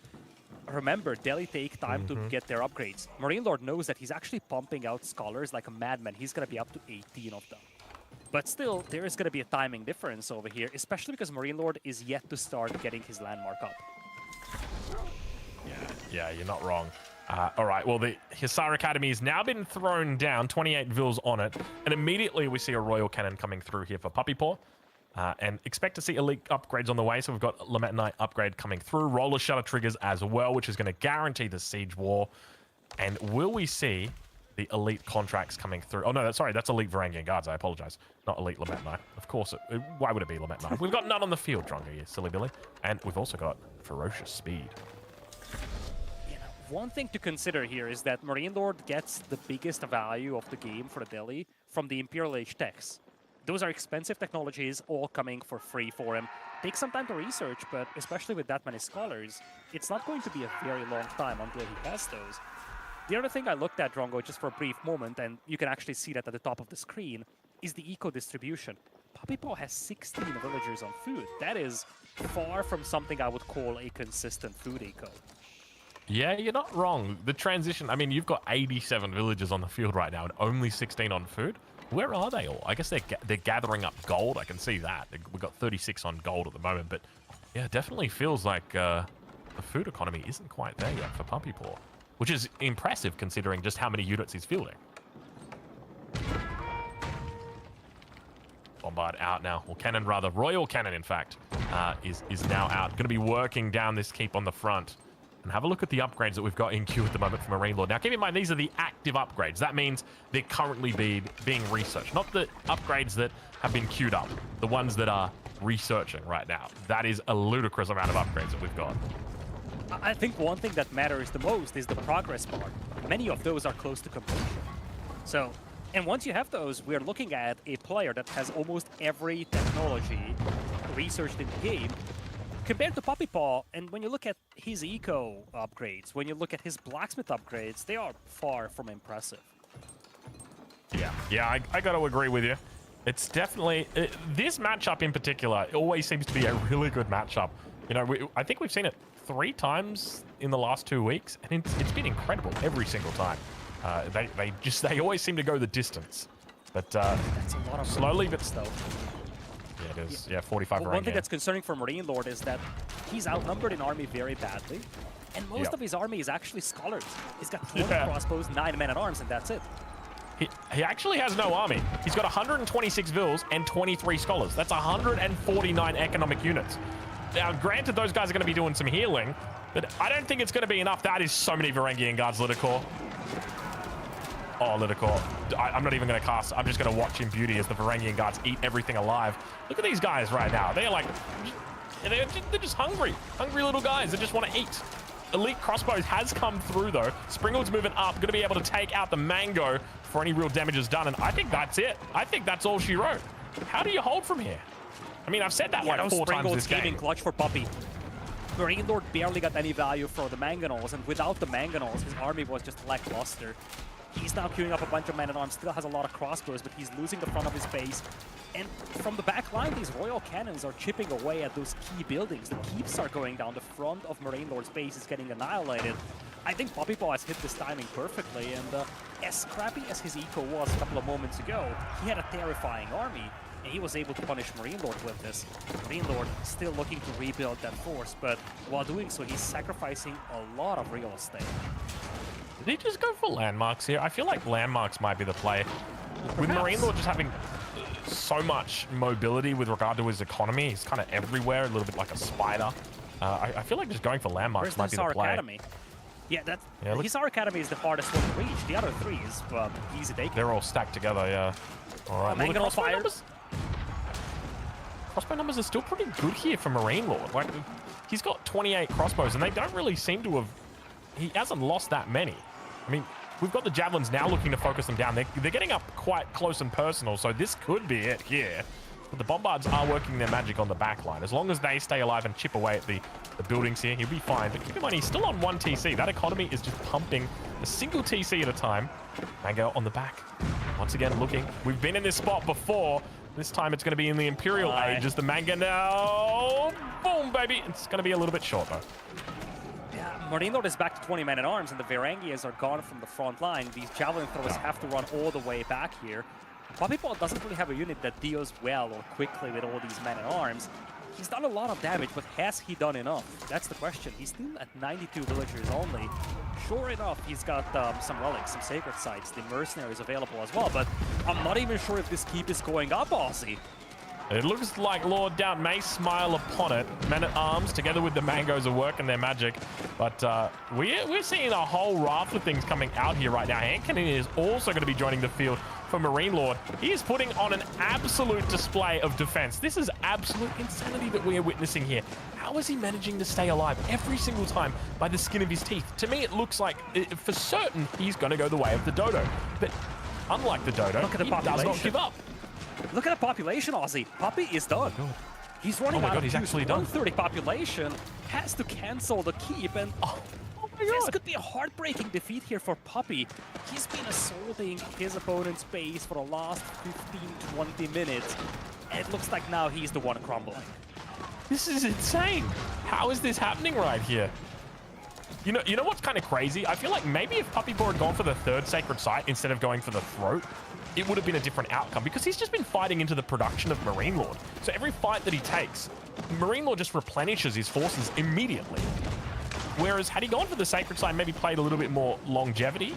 remember, Delhi take time to get their upgrades. Marine Lord knows that he's actually pumping out scholars like a madman. He's going to be up to 18 of them. But still, there is going to be a timing difference over here, especially because Marine Lord is yet to start getting his landmark up. Yeah, you're not wrong. All right, well, the Hisar Academy has now been thrown down, 28 vills on it, and immediately we see a Royal Cannon coming through here for Puppy Paw. And expect to see elite upgrades on the way. So we've got Lament and I upgrade coming through. Roller Shutter triggers as well, which is going to guarantee the siege war. And will we see the elite contracts coming through? Oh, no, sorry, that's elite Varangian Guards. I apologize. Not elite Lament and I. Of course, why would it be Lament and I? We've got none on the field, Drongo, you silly Billy. And we've also got ferocious speed. Yeah, one thing to consider here is that Marine Lord gets the biggest value of the game for the Delhi from the Imperial Age techs. Those are expensive technologies, all coming for free for him. Takes some time to research, but especially with that many scholars, it's not going to be a very long time until he has those. The other thing I looked at, Drongo, just for a brief moment, and you can actually see that at the top of the screen, is the eco distribution. Puppy Paw has 16 villagers on food. That is far from something I would call a consistent food eco. Yeah, you're not wrong. The transition, I mean, you've got 87 villagers on the field right now and only 16 on food. Where are they all? I guess they're gathering up gold. I can see that. We've got 36 on gold at the moment, but yeah, it definitely feels like the food economy isn't quite there yet for Puppy Paw, which is impressive considering just how many units he's fielding. Bombard out now, or cannon rather, Royal Cannon in fact, is now out. Going to be working down this keep on the front. And have a look at the upgrades that we've got in queue at the moment for Marine Lord. Now, keep in mind, these are the active upgrades. That means they're currently being researched, not the upgrades that have been queued up, the ones that are researching right now. That is a ludicrous amount of upgrades that we've got. I think one thing that matters the most is the progress bar. Many of those are close to completion. So, and once you have those, we're looking at a player that has almost every technology researched in the game, compared to Puppy Paw. And when you look at his eco upgrades, when you look at his blacksmith upgrades, they are far from impressive. Yeah, I got to agree with you. It's definitely, this matchup in particular, it always seems to be a really good matchup. You know, I think we've seen it 3 times in the last 2 weeks, and it's been incredible every single time. They always seem to go the distance. But That's a lot of slowly, but though. Yeah, it is. Yeah, 45 Well, rank. one thing that's concerning for Marine Lord is that he's outnumbered in army very badly, and most of his army is actually scholars. He's got 20 crossbows, 9 men-at-arms, and that's it. He actually has no army. He's got 126 vills and 23 scholars. That's 149 economic units. Now, granted, those guys are going to be doing some healing, but I don't think it's going to be enough. That is so many Varangian guards, Lidicor. Oh, Lidicor. I'm not even going to cast. I'm just going to watch in beauty as the Varangian guards eat everything alive. Look at these guys right now. They're like, they're just hungry. Hungry little guys that just want to eat. Elite Crossbows has come through, though. Springwood's moving up. Going to be able to take out the Mango before any real damage is done. And I think that's it. I think that's all she wrote. How do you hold from here? I mean, I've said that like 4 times this game. Gaming clutch for Puppy. Marine Lord barely got any value for the Mangonels, and without the Mangonels, his army was just lackluster. He's now queuing up a bunch of men-at-arms, still has a lot of crossbows, but he's losing the front of his base. And from the back line, these Royal Cannons are chipping away at those key buildings. The keeps are going down. The front of Marine Lord's base is getting annihilated. I think Puppy Paw has hit this timing perfectly, and as scrappy as his eco was a couple of moments ago, he had a terrifying army, and he was able to punish Marine Lord with this. Marine Lord still looking to rebuild that force, but while doing so, he's sacrificing a lot of real estate. Did he just go for landmarks here? I feel like landmarks might be the play. With Marine Lord just having so much mobility with regard to his economy, he's kind of everywhere, a little bit like a spider. I feel like just going for landmarks might be the play. Academy? Yeah, his our academy is the hardest one to reach. The other 3 is easy take. They're all stacked together, yeah. All right. Well, the crossbow numbers are still pretty good here for Marine Lord. Like, he's got 28 crossbows, and they don't really seem to have. He hasn't lost that many. I mean, we've got the javelins now looking to focus them down. They're getting up quite close and personal, so this could be it here. But the bombards are working their magic on the back line. As long as they stay alive and chip away at the buildings here, he'll be fine. But keep in mind, he's still on 1 TC. That economy is just pumping a single TC at a time. Mango on the back. Once again, looking. We've been in this spot before. This time it's going to be in the Imperial Age as the Mango now. Boom, baby. It's going to be a little bit short, though. Marine Lord is back to 20 men-at-arms, and the Varangians are gone from the front line. These javelin throwers have to run all the way back here. Puppy Paw doesn't really have a unit that deals well or quickly with all these men-at-arms. He's done a lot of damage, but has he done enough? That's the question. He's still at 92 villagers only. Sure enough, he's got some relics, some sacred sites, the mercenaries available as well, but I'm not even sure if this keep is going up, Aussie. It looks like Lord Doubt may smile upon it. Men-at-Arms, together with the Mangoes, are working their magic. But we're seeing a whole raft of things coming out here right now. Hand Cannon is also going to be joining the field for Marine Lord. He is putting on an absolute display of defense. This is absolute insanity that we are witnessing here. How is he managing to stay alive every single time by the skin of his teeth? To me, it looks like, for certain, he's going to go the way of the Dodo. But unlike the Dodo, he does not give up. Look at the population, Aussie. Puppy is done. He's running out of he's actually done. done. 130 population has to cancel the keep, and this could be a heartbreaking defeat here for Puppy. He's been assaulting his opponent's base for the last 15-20 minutes, and it looks like now he's the one crumbling. This is insane. How is this happening right here? You know what's kind of crazy? I feel like maybe if Puppy Paw had gone for the third Sacred Site instead of going for the throat, it would have been a different outcome because he's just been fighting into the production of Marine Lord. So every fight that he takes, Marine Lord just replenishes his forces immediately. Whereas had he gone for the Sacred Site, maybe played a little bit more longevity,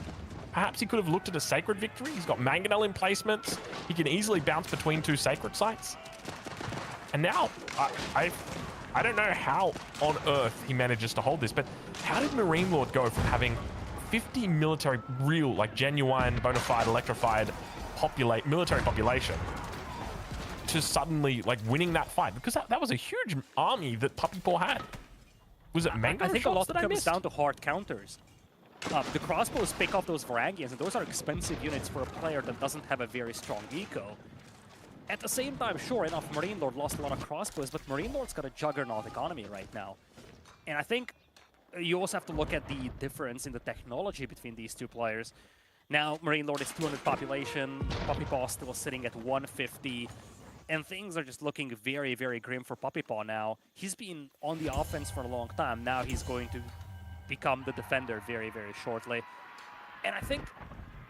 perhaps he could have looked at a Sacred Victory. He's got Mangonel in placements. He can easily bounce between 2 Sacred Sites. And now, I don't know how on earth he manages to hold this, but how did Marine Lord go from having 50 military, real, like genuine, bona fide, electrified military population to suddenly like winning that fight? Because that was a huge army that Puppy Paw had. Was it Mango I think a lot that I comes missed? down to hard counters. The crossbows pick off those Varangians, and those are expensive units for a player that doesn't have a very strong eco. At the same time, sure enough, Marine Lord lost a lot of crossbows, but Marine Lord's got a juggernaut economy right now. And I think you also have to look at the difference in the technology between these two players. Now, Marine Lord is 200 population, Puppy Paw still sitting at 150, and things are just looking very, very grim for Puppy Paw now. He's been on the offense for a long time. Now he's going to become the defender very, very shortly. And I think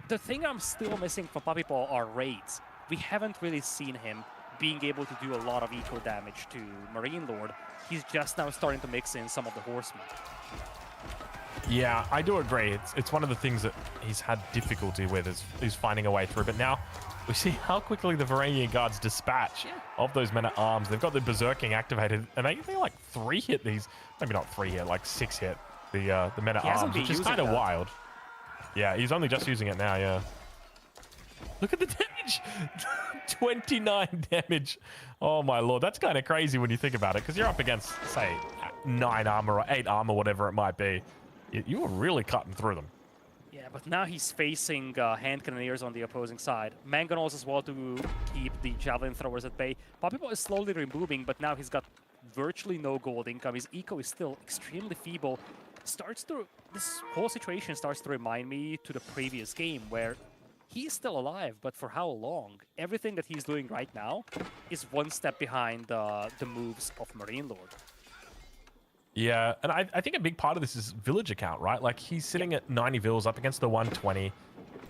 the thing I'm still missing from Puppy Paw are raids. We haven't really seen him being able to do a lot of eco damage to Marine Lord. He's just now starting to mix in some of the horsemen. Yeah, I do agree. It's one of the things that he's had difficulty with is finding a way through. But now we see how quickly the Varangian Guards dispatch of those men-at-arms. They've got the Berserking activated, and they like 3-hit these. Maybe not 3-hit, like 6-hit the men-at-arms, which is kind of wild. Yeah, he's only just using it now, yeah. Look at the damage! 29 damage. Oh my lord, that's kind of crazy when you think about it, because you're up against, say, 9 armor or 8 armor, whatever it might be. You were really cutting through them. Yeah, but now he's facing hand cannoneers on the opposing side. Mangonels as well to keep the javelin throwers at bay. Puppy Paw is slowly removing, but now he's got virtually no gold income. His eco is still extremely feeble. This whole situation starts to remind me to the previous game where he's still alive, but for how long? Everything that he's doing right now is one step behind the moves of Marine Lord. Yeah, and I think a big part of this is village account, right? Like, he's sitting at 90 vills up against the 120.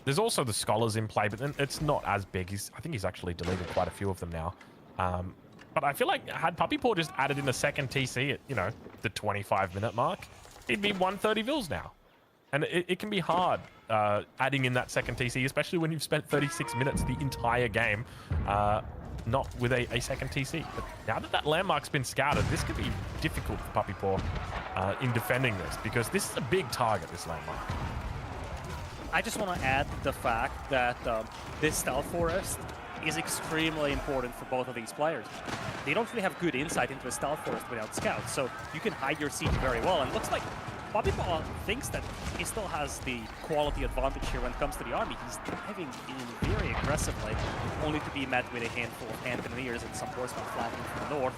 There's also the scholars in play, but then it's not as big. I think he's actually deleted quite a few of them now. But I feel like had Puppy Paw just added in a second TC at, the 25-minute mark, he'd be 130 vills now. And it can be hard adding in that second TC, especially when you've spent 36 minutes the entire game not with a second TC. But now that landmark's been scouted, this could be difficult for Puppy Paw in defending this, because this is a big target, this landmark. I just want to add the fact that this Stealth Forest is extremely important for both of these players. They don't really have good insight into a Stealth Forest without scouts, so you can hide your siege very well. And it looks like Puppy Paw thinks that he still has the quality advantage here when it comes to the army. He's diving in very aggressively, only to be met with a handful of hand cannoneers and some horsemen flanking from the north.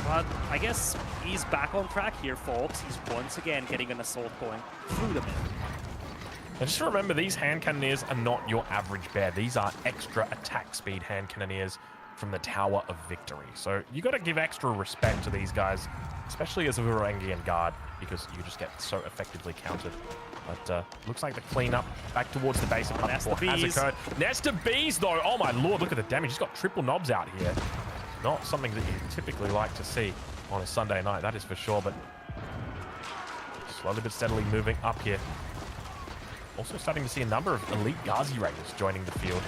But I guess he's back on track here, folks. He's once again getting an assault going through the middle. And just remember, these hand cannoneers are not your average bear. These are extra attack speed hand cannoneers from the Tower of Victory. So you got to give extra respect to these guys, especially as a Varangian Guard, because you just get so effectively countered. But looks like the cleanup back towards the base of Puppy Paw has occurred. Nest of bees, though. Oh my lord, look at the damage. He's got triple knobs out here. Not something that you typically like to see on a Sunday night, that is for sure. But slowly but steadily moving up here. Also starting to see a number of elite Ghazi Raiders joining the field.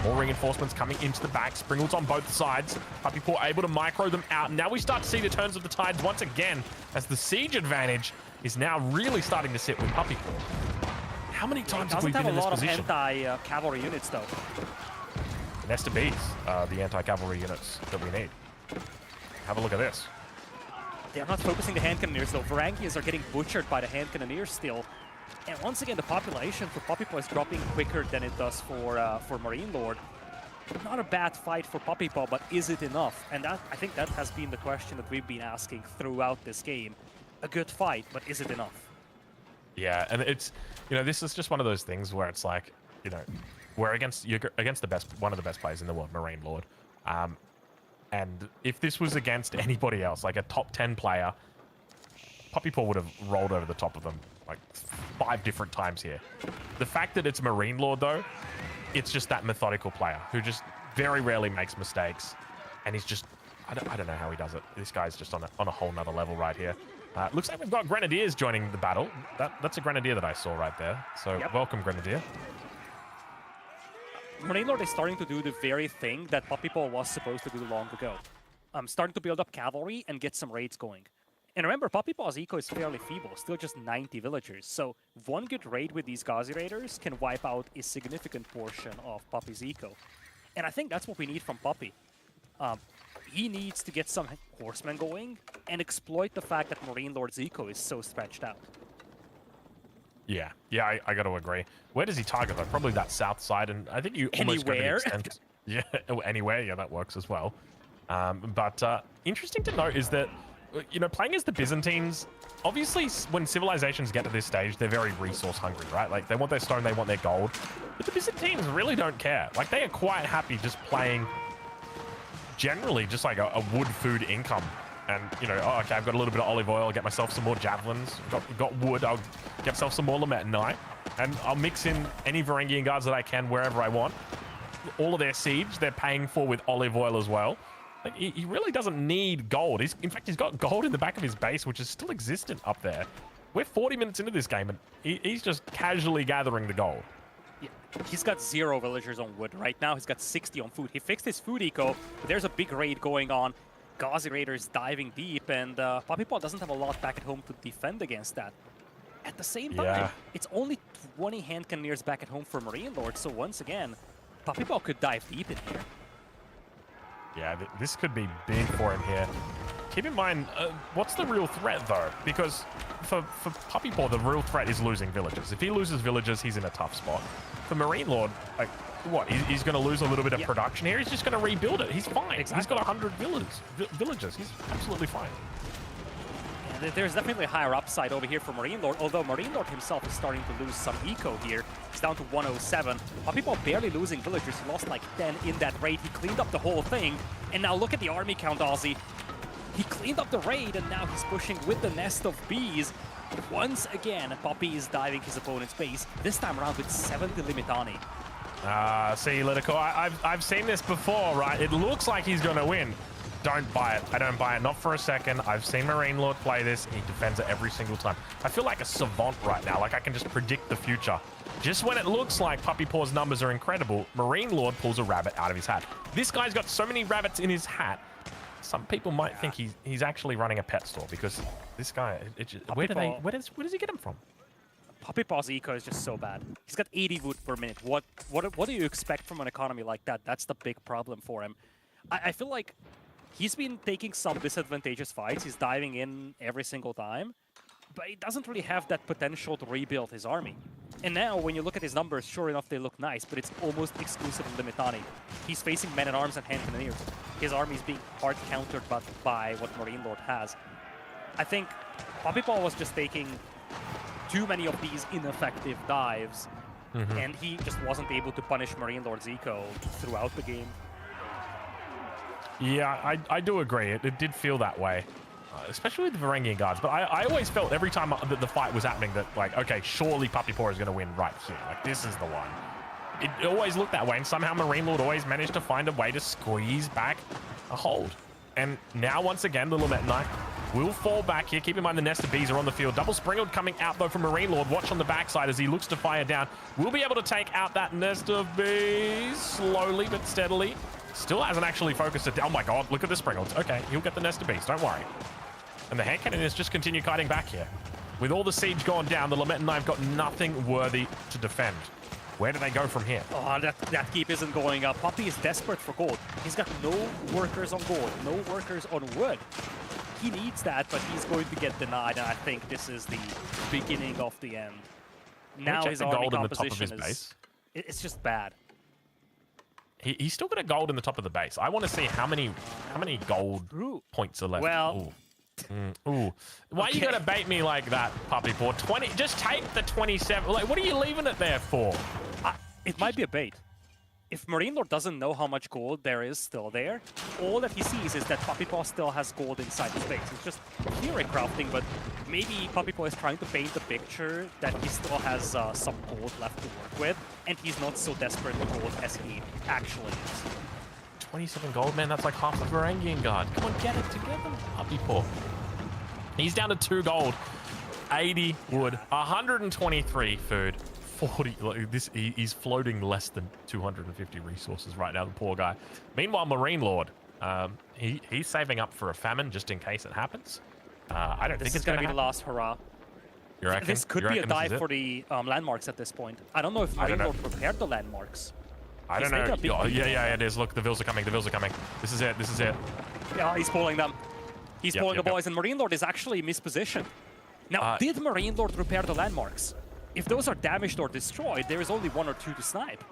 More reinforcements coming into the back. Springles on both sides. Puppy Paw able to micro them out. Now we start to see the turns of the tides once again, as the siege advantage is now really starting to sit with Puppy Paw. How many times have we been in this position? Doesn't have a lot of anti-cavalry units, though. The Nest of Bees, the anti-cavalry units that we need. Have a look at this. They're not focusing the hand cannoneers, though. Varangians are getting butchered by the hand cannoneers still. And once again, the population for Puppy Paw is dropping quicker than it does for Marine Lord. Not a bad fight for Puppy Paw, but is it enough? And I think that has been the question that we've been asking throughout this game. A good fight, but is it enough? Yeah, and it's, this is just one of those things where it's like, you're against the best, one of the best players in the world, Marine Lord. And if this was against anybody else, like a top 10 player, Puppy Paw would have rolled over the top of them like 5 different times here. The fact that it's Marine Lord, though, it's just that methodical player who just very rarely makes mistakes. And he's just, I don't know how he does it. This guy's just on a whole nother level right here. Looks like we've got Grenadiers joining the battle. That's a Grenadier that I saw right there. So welcome, Grenadier. Marine Lord is starting to do the very thing that Puppy Paw was supposed to do long ago. Starting to build up cavalry and get some raids going. And remember, Puppy Paw's eco is fairly feeble, still just 90 villagers. So one good raid with these Ghazi Raiders can wipe out a significant portion of Puppy's eco. And I think that's what we need from Puppy. He needs to get some horsemen going and exploit the fact that Marine Lord's eco is so stretched out. Yeah, I got to agree. Where does he target though? Probably that south side, and I think you almost go to the extent. Yeah, anywhere. Yeah, that works as well. But interesting to note is that, you know, playing as the Byzantines, obviously when civilizations get to this stage, they're very resource hungry, right? Like they want their stone, they want their gold. But the Byzantines really don't care. Like they are quite happy just playing generally just like a wood food income. And, you know, oh, okay, I've got a little bit of olive oil, I'll get myself some more javelins. Got wood, I'll get myself some more Lametanite. And I'll mix in any Varangian guards that I can wherever I want. All of their siege, they're paying for with olive oil as well. Like, he really doesn't need gold. In fact, he's got gold in the back of his base, which is still existent up there. We're 40 minutes into this game, and he's just casually gathering the gold. Yeah, he's got 0 villagers on wood. Right now, he's got 60 on food. He fixed his food eco, but there's a big raid going on. Ghazi Raiders diving deep, and Puppy Paw doesn't have a lot back at home to defend against that. At the same time, it's only 20 hand cannoneers back at home for Marine Lord, so once again, Puppy Paw could dive deep in here. Yeah, this could be big for him here. Keep in mind, what's the real threat, though? Because for Puppy Paw, the real threat is losing villagers. If he loses villagers, he's in a tough spot. For Marine Lord, like, what? He's going to lose a little bit of production here. He's just going to rebuild it. He's fine. Exactly. He's got 100 villagers. He's absolutely fine. Yeah, there's definitely a higher upside over here for Marine Lord, although Marine Lord himself is starting to lose some eco here. He's down to 107. Puppy Paw barely losing villagers. He lost like 10 in that raid. He cleaned up the whole thing. And now look at the army count, Ozzy. He cleaned up the raid, and now he's pushing with the nest of bees. Once again, Puppy is diving his opponent's base, this time around with 70 Limitani. See, Litico, I've seen this before, right? It looks like he's going to win. Don't buy it. I don't buy it. Not for a second. I've seen Marine Lord play this. He defends it every single time. I feel like a savant right now. Like I can just predict the future. Just when it looks like Puppy Paw's numbers are incredible, Marine Lord pulls a rabbit out of his hat. This guy's got so many rabbits in his hat. Some people might think he's actually running a pet store because this guy, where does he get him from? Puppy Paw's eco is just so bad. He's got 80 wood per minute. What do you expect from an economy like that? That's the big problem for him. I feel like he's been taking some disadvantageous fights. He's diving in every single time, but he doesn't really have that potential to rebuild his army. And now, when you look at his numbers, sure enough, they look nice, but it's almost exclusive Limitani. He's facing men-at-arms and hand cannoneers. His army is being hard countered by what Marine Lord has. I think Puppy Paw was just taking too many of these ineffective dives, and he just wasn't able to punish Marine Lord's eco throughout the game. Yeah, I do agree. It did feel that way, especially with the Varangian guards. But I always felt every time that the fight was happening that, like, okay, surely Puppy Paw is going to win right here. Like, this is the one. It always looked that way, and somehow Marine Lord always managed to find a way to squeeze back a hold. And now, once again, the Lametanite will fall back here. Keep in mind the nest of bees are on the field. Double Springald coming out, though, from Marine Lord. Watch on the backside as he looks to fire down. We'll be able to take out that nest of bees slowly but steadily. Still hasn't actually focused it. Oh my god, look at the Springalds. Okay, he'll get the nest of bees, don't worry. And the hand cannoneers just continue kiting back here. With all the siege gone down, the Lametanite have got nothing worthy to defend. Where do they go from here? Oh, that keep isn't going up. Puppy is desperate for gold. He's got no workers on gold, no workers on wood. He needs that, but he's going to get denied, and I think this is the beginning of the end. Now his army composition is... It's just bad. He's still got a gold in the top of the base. I want to see how many gold points are left. Well... Ooh. Why are you gonna bait me like that, Puppy Paw? 20. Just take the 27. Like, what are you leaving it there for? It might be a bait. if Marine Lord doesn't know how much gold there is still there, all that he sees is that Puppy Paw still has gold inside his base. It's just theory crafting, but maybe Puppy Paw is trying to paint the picture that he still has some gold left to work with, and he's not so desperate for gold as he actually is. 27 gold, man. That's like half the Varangian guard. Come on, get it together, Puppy Paw. He's down to 2 gold, 80 wood, 123 food. 40, like this, he's floating less than 250 resources right now, the poor guy. Meanwhile, Marine Lord, he's saving up for a famine just in case it happens. I don't think it's going to be happen. the last hurrah. You reckon? This could be a dive for the landmarks at this point. I don't know if Marine Lord prepared the landmarks. I don't know. Oh, yeah, it is. Look, the Vils are coming. The Vils are coming. This is it. This is it. Yeah, he's pulling them. He's pulling the boys, and Marine Lord is actually mispositioned. Now, did Marine Lord repair the landmarks? If those are damaged or destroyed, there is only 1 or 2 to snipe.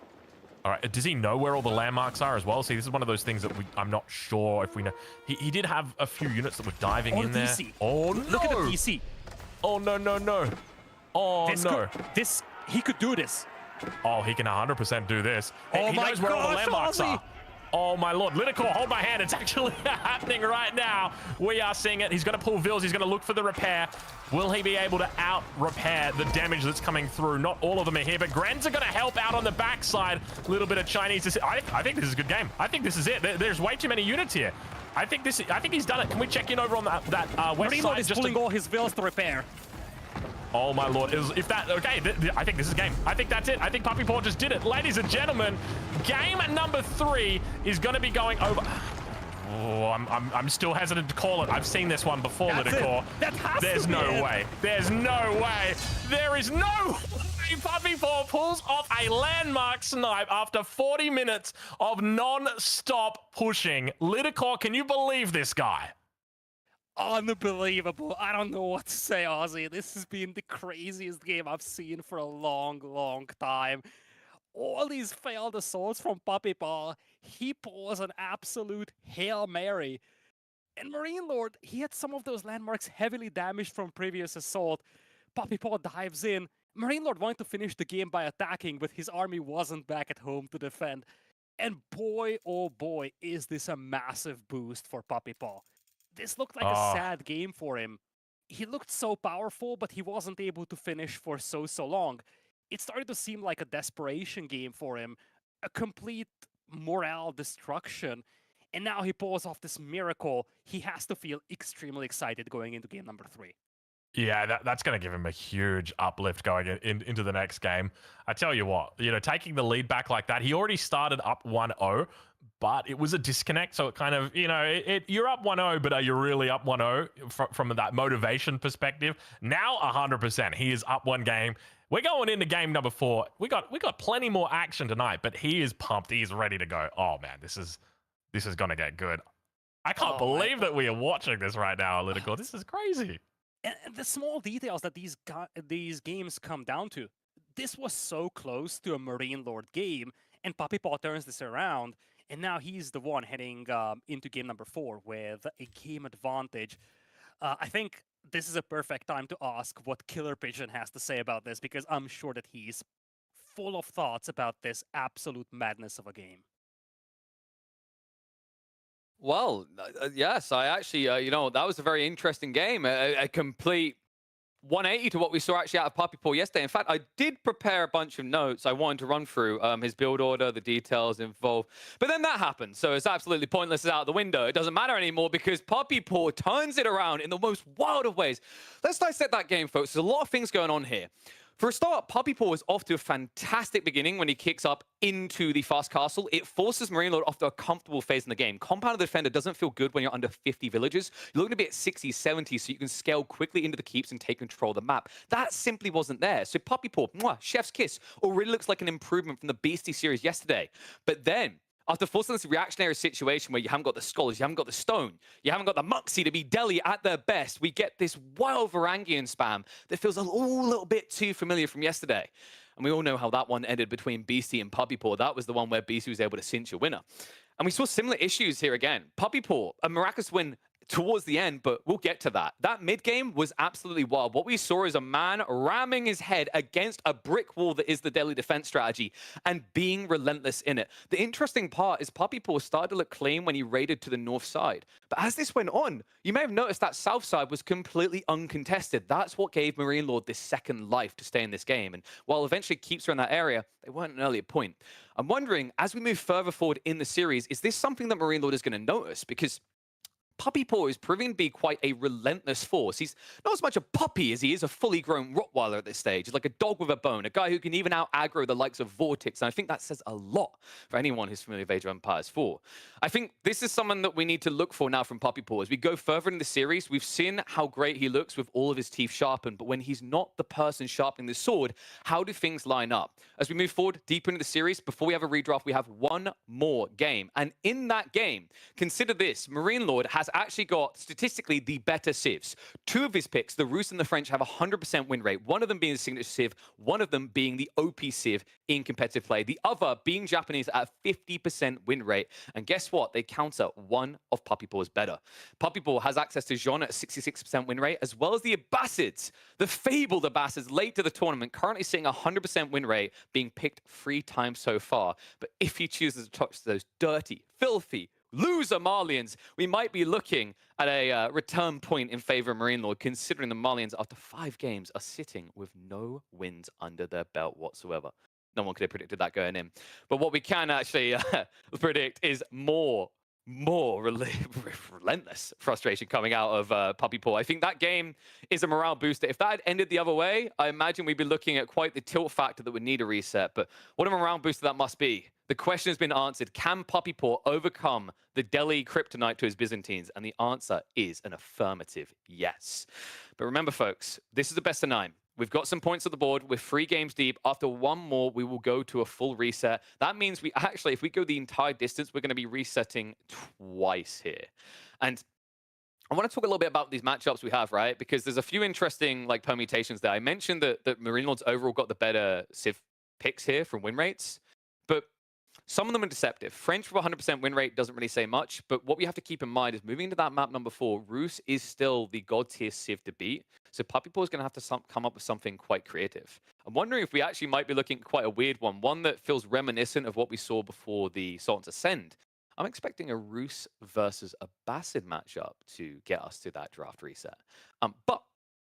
All right, does he know where all the landmarks are as well? See, this is one of those things that I'm not sure if we know. He did have a few units that were diving in there. Oh, no! Look at the DC. Oh, no. Oh, no. He could do this. Oh, he can 100% do this. Oh, he knows where all the landmarks are. Oh, my lord. Lidicor, hold my hand. It's actually happening right now. We are seeing it. He's going to pull Vils. He's going to look for the repair. Will he be able to out-repair the damage that's coming through? Not all of them are here, but Grens are going to help out on the backside. A little bit of Chinese. I think this is a good game. I think this is it. There's way too many units here. I think he's done it. Can we check in over on that west Marine side? Lord is pulling all his Vils to repair. Oh my lord, okay, I think this is game. I think that's it. I think Puppy Paw just did it. Ladies and gentlemen, game number 3 is going to be going over. Oh, I'm still hesitant to call it. I've seen this one before, Lidicor. There's no way. There's no way. There is no way Puppy Paw pulls off a landmark snipe after 40 minutes of non-stop pushing. Lidicor, can you believe this guy? Unbelievable. I don't know what to say, Ozzy. This has been the craziest game I've seen for a long, long time. All these failed assaults from Puppy Paw. He pulls an absolute Hail Mary. And Marine Lord, he had some of those landmarks heavily damaged from previous assault. Puppy Paw dives in. Marine Lord wanted to finish the game by attacking, but his army wasn't back at home to defend. And boy, oh boy, is this a massive boost for Puppy Paw. This looked like a sad game for him. He looked so powerful, but he wasn't able to finish for so long. It started to seem like a desperation game for him, a complete morale destruction. And now he pulls off this miracle. He has to feel extremely excited going into game number 3. Yeah, that's going to give him a huge uplift going into the next game. I tell you what, taking the lead back like that, he already started up 1-0, but it was a disconnect. So it kind of, you're up 1-0, but are you really up 1-0 from that motivation perspective? Now 100%, he is up 1 game. We're going into game number 4. We got plenty more action tonight, but he is pumped. He's ready to go. Oh man, this is going to get good. I can't believe that we are watching this right now, Lidicor. This is crazy. And the small details that these games come down to. This was so close to a Marine Lord game, and Puppy Paw turns this around, and now he's the one heading into game number 4 with a game advantage. I think this is a perfect time to ask what Killer Pigeon has to say about this, because I'm sure that he's full of thoughts about this absolute madness of a game. Well, yes, I actually, that was a very interesting game. A complete 180 to what we saw actually out of Puppy Paw yesterday. In fact, I did prepare a bunch of notes I wanted to run through, his build order, the details involved. But then that happened, so it's absolutely pointless. It's out the window. It doesn't matter anymore because Puppy Paw turns it around in the most wild of ways. Let's dissect that game, folks. There's a lot of things going on here. For a start, Puppy Paw was off to a fantastic beginning when he kicks up into the fast castle. It forces Marine Lord off to a comfortable phase in the game. Compound Defender doesn't feel good when you're under 50 villagers. You're looking to be at 60, 70, so you can scale quickly into the keeps and take control of the map. That simply wasn't there. So Puppy Paw, chef's kiss, already looks like an improvement from the Beastie series yesterday. But then, after forcing this reactionary situation where you haven't got the scholars, you haven't got the stone, you haven't got the Muxie to be Delhi at their best, we get this wild Varangian spam that feels a little bit too familiar from yesterday. And we all know how that one ended between Beastie and Puppy Paw. That was the one where Beastie was able to cinch a winner. And we saw similar issues here again. Puppy Paw, a miraculous win towards the end, but we'll get to that. That mid game was absolutely wild. What we saw is a man ramming his head against a brick wall that is the Delhi defense strategy and being relentless in it. The interesting part is Puppy Paw started to look clean when he raided to the north side. But as this went on, you may have noticed that south side was completely uncontested. That's what gave Marine Lord this second life to stay in this game. And while eventually keeps her in that area, they weren't an earlier point. I'm wondering, as we move further forward in the series, is this something that Marine Lord is going to notice? Because Puppy Paw is proving to be quite a relentless force. He's not as much a puppy as he is a fully grown Rottweiler at this stage. He's like a dog with a bone, a guy who can even out-aggro the likes of Vortex. And I think that says a lot for anyone who's familiar with Age of Empires 4. I think this is someone that we need to look for now from Puppy Paw. As we go further in the series, we've seen how great he looks with all of his teeth sharpened. But when he's not the person sharpening the sword, how do things line up? As we move forward deeper into the series, before we have a redraft, we have one more game. And in that game, consider this, Marine Lord has actually got statistically the better civs. Two of his picks, the Rus and the French, have a 100% win rate. One of them being the signature civ, one of them being the OP civ in competitive play. The other being Japanese at a 50% win rate. And guess what? They counter one of Puppy Paw's better. Puppy Paw has access to Jean at a 66% win rate, as well as the Abbasids, the fabled Abbasids late to the tournament, currently seeing a 100% win rate, being picked 3 times so far. But if he chooses to touch those dirty, filthy, loser Malians, we might be looking at a return point in favor of Marine Lord, considering the Malians, after 5 games, are sitting with no wins under their belt whatsoever. No one could have predicted that going in. But what we can actually predict is more relentless frustration coming out of Puppy Paw. I think that game is a morale booster. If that had ended the other way, I imagine we'd be looking at quite the tilt factor that would need a reset. But what a morale booster that must be. The question has been answered. Can Puppy Paw overcome the Delhi kryptonite to his Byzantines? And the answer is an affirmative yes. But remember, folks, this is a best of 9. We've got some points on the board. We're 3 games deep. After one more, we will go to a full reset. That means we actually, if we go the entire distance, we're going to be resetting twice here. And I want to talk a little bit about these matchups we have, right? Because there's a few interesting like permutations there. I mentioned that Marine Lords overall got the better civ picks here from win rates, but some of them are deceptive. French with 100% win rate doesn't really say much, but what we have to keep in mind is moving into that map number 4, Rus is still the god tier civ to beat. So Puppy Paw is going to have to come up with something quite creative. I'm wondering if we actually might be looking at quite a weird one that feels reminiscent of what we saw before the Sultan's Ascend. I'm expecting a Rus versus a Abbasid matchup to get us to that draft reset. But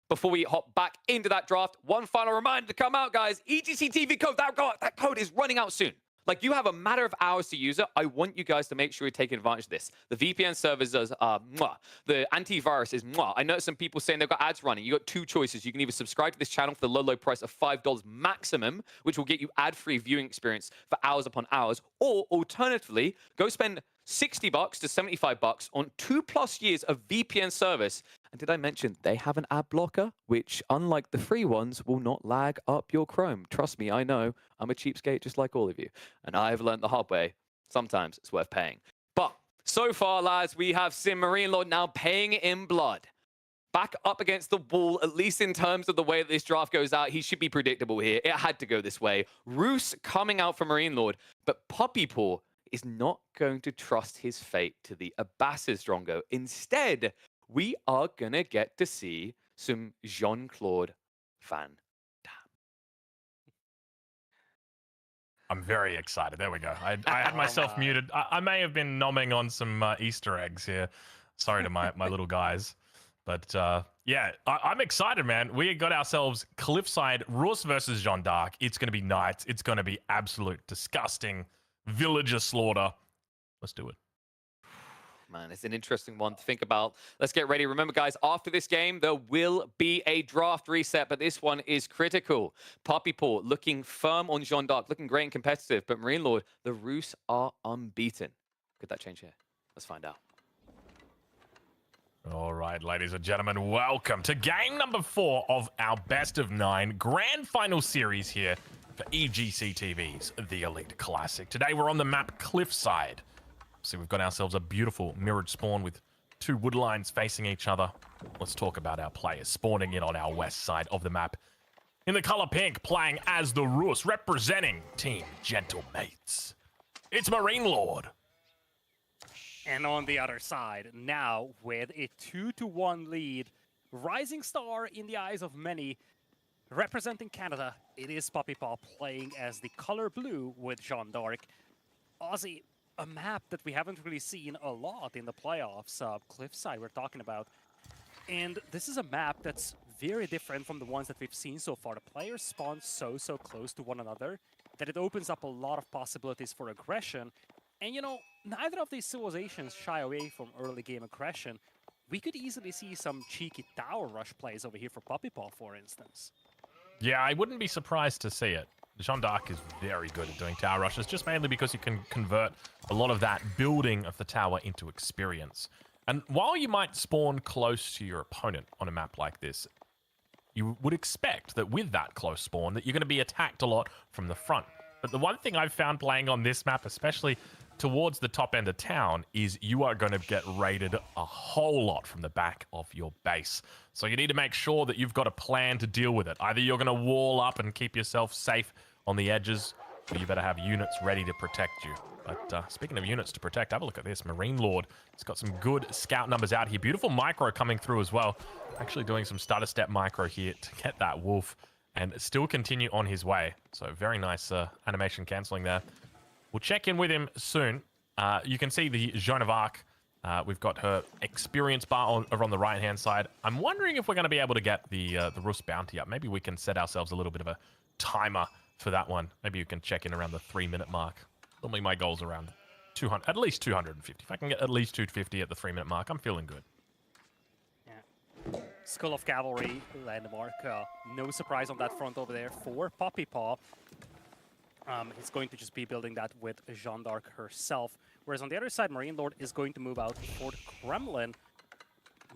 before we hop back into that draft, one final reminder to come out, guys. EGC TV code, that code is running out soon. Like, you have a matter of hours to use it. I want you guys to make sure you're taking advantage of this. The VPN servers are mwah. The antivirus is mwah. I know some people saying they've got ads running. You got 2 choices. You can either subscribe to this channel for the low price of $5 maximum, which will get you ad-free viewing experience for hours upon hours, or alternatively, go spend $60 to $75 on 2+ years of VPN service. And did I mention they have an ad blocker, which, unlike the free ones, will not lag up your Chrome? Trust me, I know. I'm a cheapskate just like all of you. And I've learned the hard way. Sometimes it's worth paying. But so far, lads, we have Sim Marine Lord now paying it in blood. Back up against the wall, at least in terms of the way that this draft goes out. He should be predictable here. It had to go this way. Rus coming out for Marine Lord, but Puppy Paw is not going to trust his fate to the Abbasids, Drongo. Instead, we are going to get to see some Jean-Claude Van Damme. I'm very excited. There we go. I had myself muted. I may have been nomming on some Easter eggs here. Sorry to my little guys. But yeah, I'm excited, man. We got ourselves Cliffside Rus versus Jeanne d'Arc. It's going to be nights. It's going to be absolute disgusting villager slaughter. Let's do it. Man, it's an interesting one to think about. Let's get ready. Remember, guys, after this game, there will be a draft reset, but this one is critical. Puppy Paw looking firm on Jeanne d'Arc, looking great and competitive, but Marine Lord, the Rus are unbeaten. Could that change here? Let's find out. All right, ladies and gentlemen, welcome to game number 4 of our best of 9 grand final series here for EGC TV's The Elite Classic. Today, we're on the map Cliffside. So we've got ourselves a beautiful mirrored spawn with 2 wood lines facing each other. Let's talk about our players spawning in on our west side of the map. In the color pink, playing as the Rus, representing Team Gentle Mates. It's Marine Lord. And on the other side, now with a 2-1 lead, rising star in the eyes of many, representing Canada, it is Puppy Paw playing as the color blue with Jeanne d'Arc. Aussie, a map that we haven't really seen a lot in the playoffs, Cliffside we're talking about. And this is a map that's very different from the ones that we've seen so far. The players spawn so close to one another that it opens up a lot of possibilities for aggression. And you know, neither of these civilizations shy away from early game aggression. We could easily see some cheeky tower rush plays over here for Puppy Paw, for instance. Yeah, I wouldn't be surprised to see it. Jeanne d'Arc is very good at doing tower rushes, just mainly because you can convert a lot of that building of the tower into experience. And while you might spawn close to your opponent on a map like this, you would expect that with that close spawn that you're going to be attacked a lot from the front. But the one thing I've found playing on this map, especially towards the top end of town, is you are going to get raided a whole lot from the back of your base. So you need to make sure that you've got a plan to deal with it. Either you're going to wall up and keep yourself safe on the edges, or you better have units ready to protect you. But speaking of units to protect, have a look at this. Marine Lord has got some good scout numbers out here. Beautiful micro coming through as well. Actually doing some starter step micro here to get that wolf and still continue on his way. So very nice animation cancelling there. We'll check in with him soon. You can see the Jeanne d'Arc. We've got her experience bar over on the right-hand side. I'm wondering if we're going to be able to get the Rus bounty up. Maybe we can set ourselves a little bit of a timer for that one. Maybe you can check in around the 3-minute mark. Normally my goal's around 200, at least 250. If I can get at least 250 at the 3-minute mark, I'm feeling good. Yeah. Skull of Cavalry landmark. No surprise on that front over there for Puppy Paw. He's going to just be building that with Jeanne d'Arc herself. Whereas on the other side, Marine Lord is going to move out Fort Kremlin.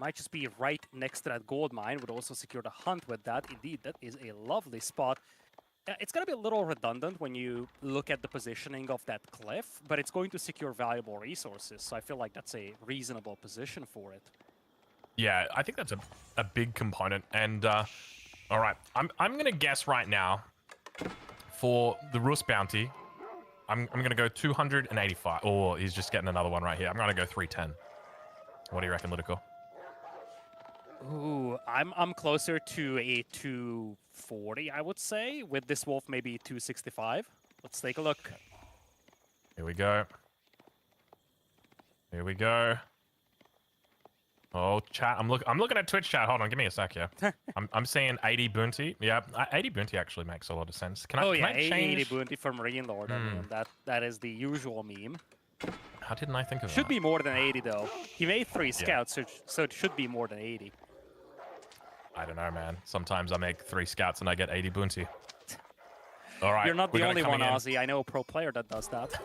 Might just be right next to that gold mine. Would also secure the hunt with that. Indeed, that is a lovely spot. It's going to be a little redundant when you look at the positioning of that cliff, but it's going to secure valuable resources. So I feel like that's a reasonable position for it. Yeah, I think that's a big component. And all right, I'm going to guess right now for the Rus bounty, I'm going to go 285. Oh, he's just getting another one right here. I'm going to go 310. What do you reckon, Ludicor? Ooh, I'm closer to a 240, I would say. With this wolf, maybe 265. Let's take a look. Here we go. Here we go. Oh, chat. I'm looking at Twitch chat. Hold on, give me a sec here. I'm seeing 80 bounty. Yeah, 80 bounty actually makes a lot of sense. Can I change? 80 bounty from Marine Lord. I mean, that is the usual meme. How didn't I think of that? Should be more than 80 though. He made 3 scouts, so it should be more than 80. I don't know, man. Sometimes I make 3 scouts and I get 80 bounty. All right. You're not the only one, Aussie. I know a pro player that does that.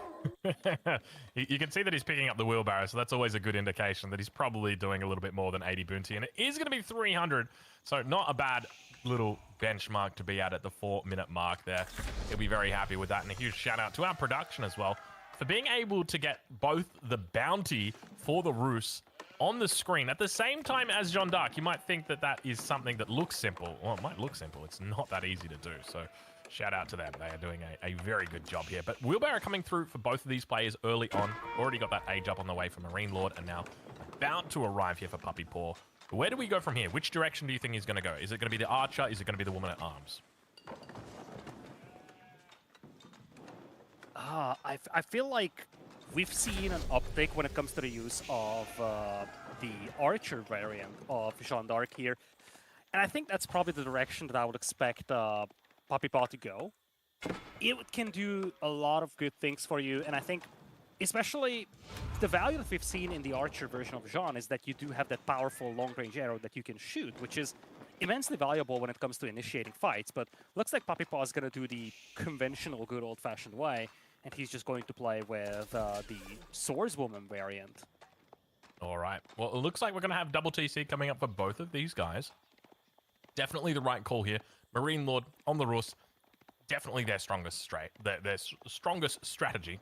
You can see that he's picking up the wheelbarrow, so that's always a good indication that he's probably doing a little bit more than 80 bounty. And it is going to be 300, so not a bad little benchmark to be at the 4-minute mark there. He'll be very happy with that. And a huge shout out to our production as well for being able to get both the bounty for the Rus on the screen at the same time as Jeanne d'Arc. You might think that that is something that looks simple. Well, it might look simple. It's not that easy to do. So shout out to them. They are doing a very good job here. But wheelbarrow coming through for both of these players early on. Already got that age up on the way for Marine Lord, and now about to arrive here for Puppy Paw. Where do we go from here? Which direction do you think he's going to go? Is it going to be the archer? Is it going to be the woman at arms? I feel like we've seen an uptick when it comes to the use of the archer variant of Jeanne d'Arc here. And I think that's probably the direction that I would expect Puppy Paw to go. It can do a lot of good things for you, and I think especially the value that we've seen in the archer version of Jeanne is that you do have that powerful long-range arrow that you can shoot, which is immensely valuable when it comes to initiating fights. But looks like Puppy Paw is going to do the conventional good old-fashioned way, and he's just going to play with the swordswoman variant. All right. Well, it looks like we're going to have double TC coming up for both of these guys. Definitely the right call here. Marine Lord on the Rus. Definitely their strongest their strongest strategy.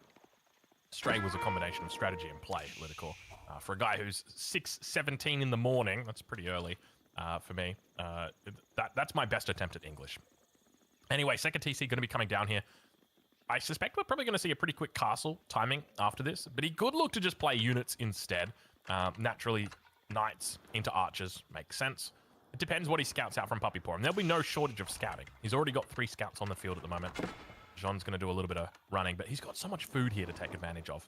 Stray was a combination of strategy and play, Lidicor. For a guy who's 6:17 in the morning, that's pretty early for me. That's my best attempt at English. Anyway, second TC going to be coming down here. I suspect we're probably going to see a pretty quick castle timing after this, but he could look to just play units instead. Naturally, knights into archers makes sense. It depends what he scouts out from Puppy Paw, and there'll be no shortage of scouting. He's already got 3 scouts on the field at the moment. Jean's going to do a little bit of running, but he's got so much food here to take advantage of.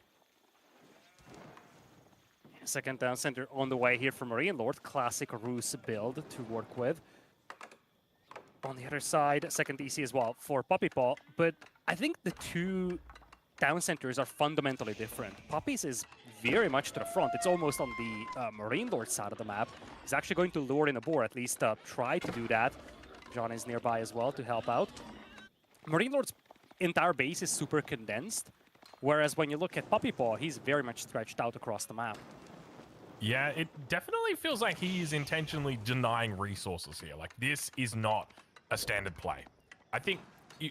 Second down center on the way here for Marine Lord. Classic Ruse build to work with. On the other side, second DC as well for Puppy Paw. But I think the two down centers are fundamentally different. Puppy's is very much to the front. It's almost on the Marine Lord side of the map. He's actually going to lure in a boar, at least try to do that. Jean is nearby as well to help out. Marine Lord's entire base is super condensed, whereas when you look at Puppy Paw, he's very much stretched out across the map. Yeah, it definitely feels like he is intentionally denying resources here. Like, this is not a standard play. I think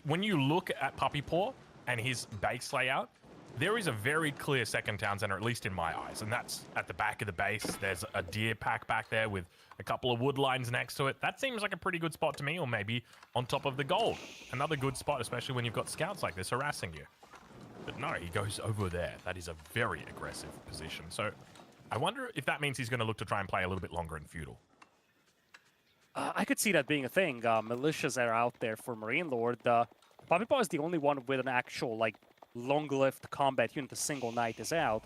when you look at Puppy Paw and his base layout, there is a very clear second town center, at least in my eyes, and that's at the back of the base. There's a deer pack back there with a couple of wood lines next to it. That seems like a pretty good spot to me, or maybe on top of the gold. Another good spot, especially when you've got scouts like this harassing you. But no, he goes over there. That is a very aggressive position. So I wonder if that means he's going to look to try and play a little bit longer in feudal. I could see that being a thing. Militias are out there for Marine Lord. Puppy Paw is the only one with an actual, like, long-lived combat unit. A single knight is out.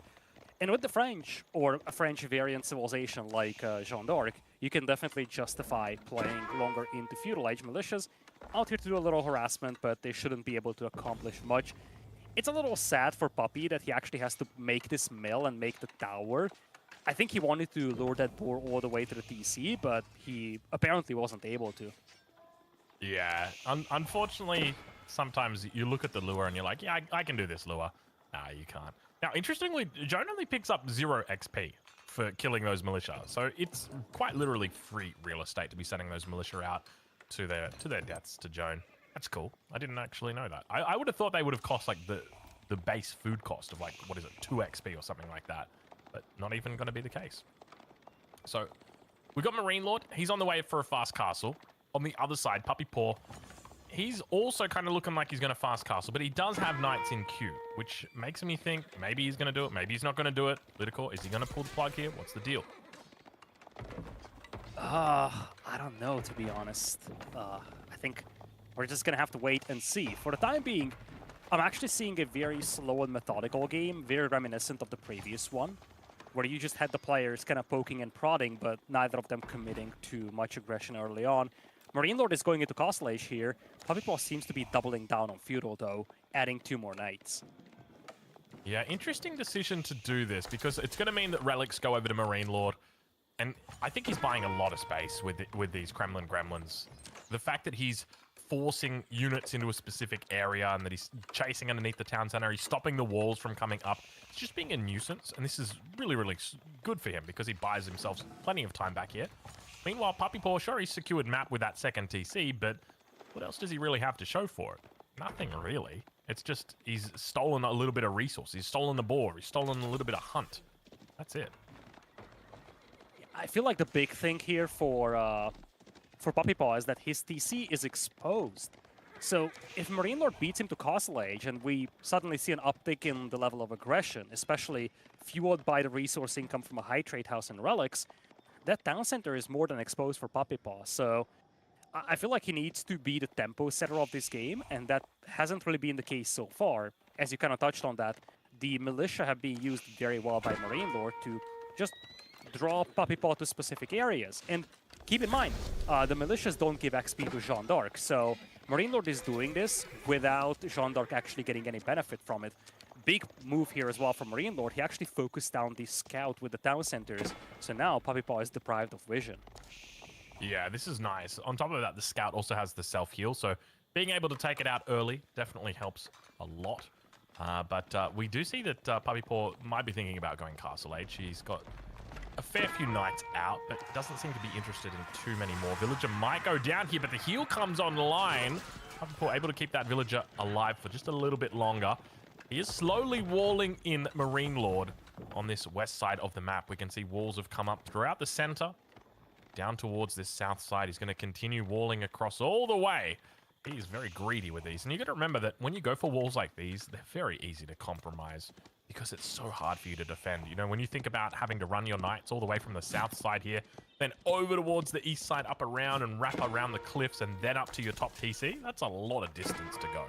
And with the French, or a French variant civilization like Jeanne d'Arc, you can definitely justify playing longer into feudal age. Militias out here to do a little harassment, but they shouldn't be able to accomplish much. It's a little sad for Puppy that he actually has to make this mill and make the tower. I think he wanted to lure that boar all the way to the TC, but he apparently wasn't able to. Yeah, unfortunately, sometimes you look at the lure and you're like, yeah, I can do this lure. Nah, you can't. Now, interestingly, Joan only picks up 0 XP for killing those militia, so it's quite literally free real estate to be sending those militia out to their deaths to Joan. That's cool. I didn't actually know that. I would have thought they would have cost like the base food cost of like, what is it, 2 XP or something like that. But not even going to be the case. So we got Marine Lord. He's on the way for a fast castle. On the other side, Puppy Paw, he's also kind of looking like he's going to fast castle, but he does have knights in queue, which makes me think maybe he's going to do it, maybe he's not going to do it. Liticor, is he going to pull the plug here? What's the deal? I don't know, to be honest. I think we're just going to have to wait and see. For the time being, I'm actually seeing a very slow and methodical game, very reminiscent of the previous one, where you just had the players kind of poking and prodding, but neither of them committing to much aggression early on. Marine Lord is going into Castle Age here. Puppy Paw seems to be doubling down on Feudal, though, adding 2 more Knights. Yeah, interesting decision to do this, because it's going to mean that relics go over to Marine Lord, and I think he's buying a lot of space with these Kremlin Gremlins. The fact that he's forcing units into a specific area and that he's chasing underneath the town center, he's stopping the walls from coming up. It's just being a nuisance, and this is really, really good for him because he buys himself plenty of time back here. Meanwhile, Puppy Paw, sure, he's secured map with that second TC, but what else does he really have to show for it? Nothing really. It's just he's stolen a little bit of resource. He's stolen the boar. He's stolen a little bit of hunt. That's it. I feel like the big thing here for Puppy Paw is that his TC is exposed. So if Marine Lord beats him to Castle Age and we suddenly see an uptick in the level of aggression, especially fueled by the resource income from a high trade house and relics, that town center is more than exposed for Puppy Paw. So I feel like he needs to be the tempo setter of this game, and that hasn't really been the case so far. As you kind of touched on that, the militia have been used very well by Marine Lord to just draw Puppy Paw to specific areas. And keep in mind, the militias don't give XP to Jeanne d'Arc, so Marine Lord is doing this without Jeanne d'Arc actually getting any benefit from it. Big move here as well from Marine Lord. He actually focused down the scout with the town centers, so now Puppy Paw is deprived of vision. Yeah, this is nice. On top of that, the scout also has the self-heal, so being able to take it out early definitely helps a lot. But we do see that Puppy Paw might be thinking about going Castle Age. He's got a fair few knights out, but doesn't seem to be interested in too many more. Villager might go down here, but the heal comes online. Puppy Paw able to keep that villager alive for just a little bit longer. He is slowly walling in Marine Lord on this west side of the map. We can see walls have come up throughout the center, down towards this south side. He's going to continue walling across all the way He's very greedy with these. And you got to remember that when you go for walls like these, they're very easy to compromise because it's so hard for you to defend. You know, when you think about having to run your knights all the way from the south side here, then over towards the east side, up around and wrap around the cliffs and then up to your top TC, that's a lot of distance to go.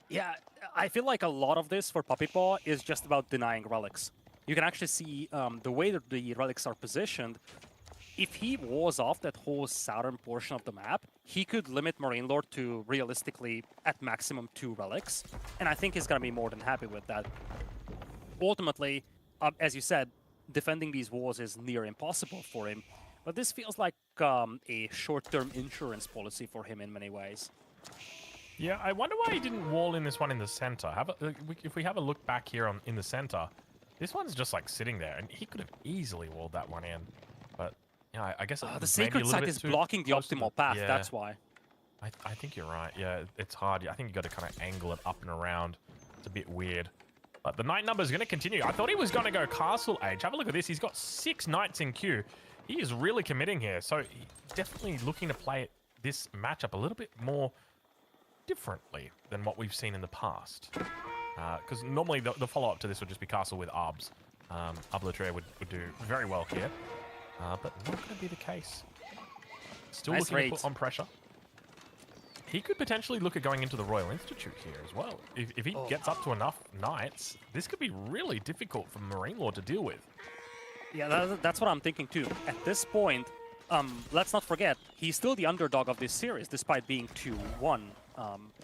Yeah, I feel like a lot of this for Puppy Paw is just about denying relics. You can actually see the way that the relics are positioned. If he walls off that whole southern portion of the map, he could limit Marine Lord to realistically at maximum 2 relics, and I think he's gonna be more than happy with that. Ultimately, as you said, defending these walls is near impossible for him, but this feels like a short-term insurance policy for him in many ways. Yeah, I wonder why he didn't wall in this one in the center. If we have a look back here in the center, this one's just like sitting there, and he could have easily walled that one in. But yeah, I guess the sacred site is blocking the optimal path. Yeah, that's why. I think you're right. Yeah, it's hard. I think you got to kind of angle it up and around. It's a bit weird. But the knight number is going to continue. I thought he was going to go castle age. Have a look at this. He's got 6 knights in queue. He is really committing here. So definitely looking to play this matchup a little bit more differently than what we've seen in the past. Because normally the follow-up to this would just be castle with Arbs. Arblatrier would do very well here. But not going to be the case. Still Nice looking to put on pressure. He could potentially look at going into the Royal Institute here as well. If he gets up to enough knights, this could be really difficult for Marine Lord to deal with. Yeah, that's what I'm thinking too. At this point, let's not forget, he's still the underdog of this series, despite being 2-1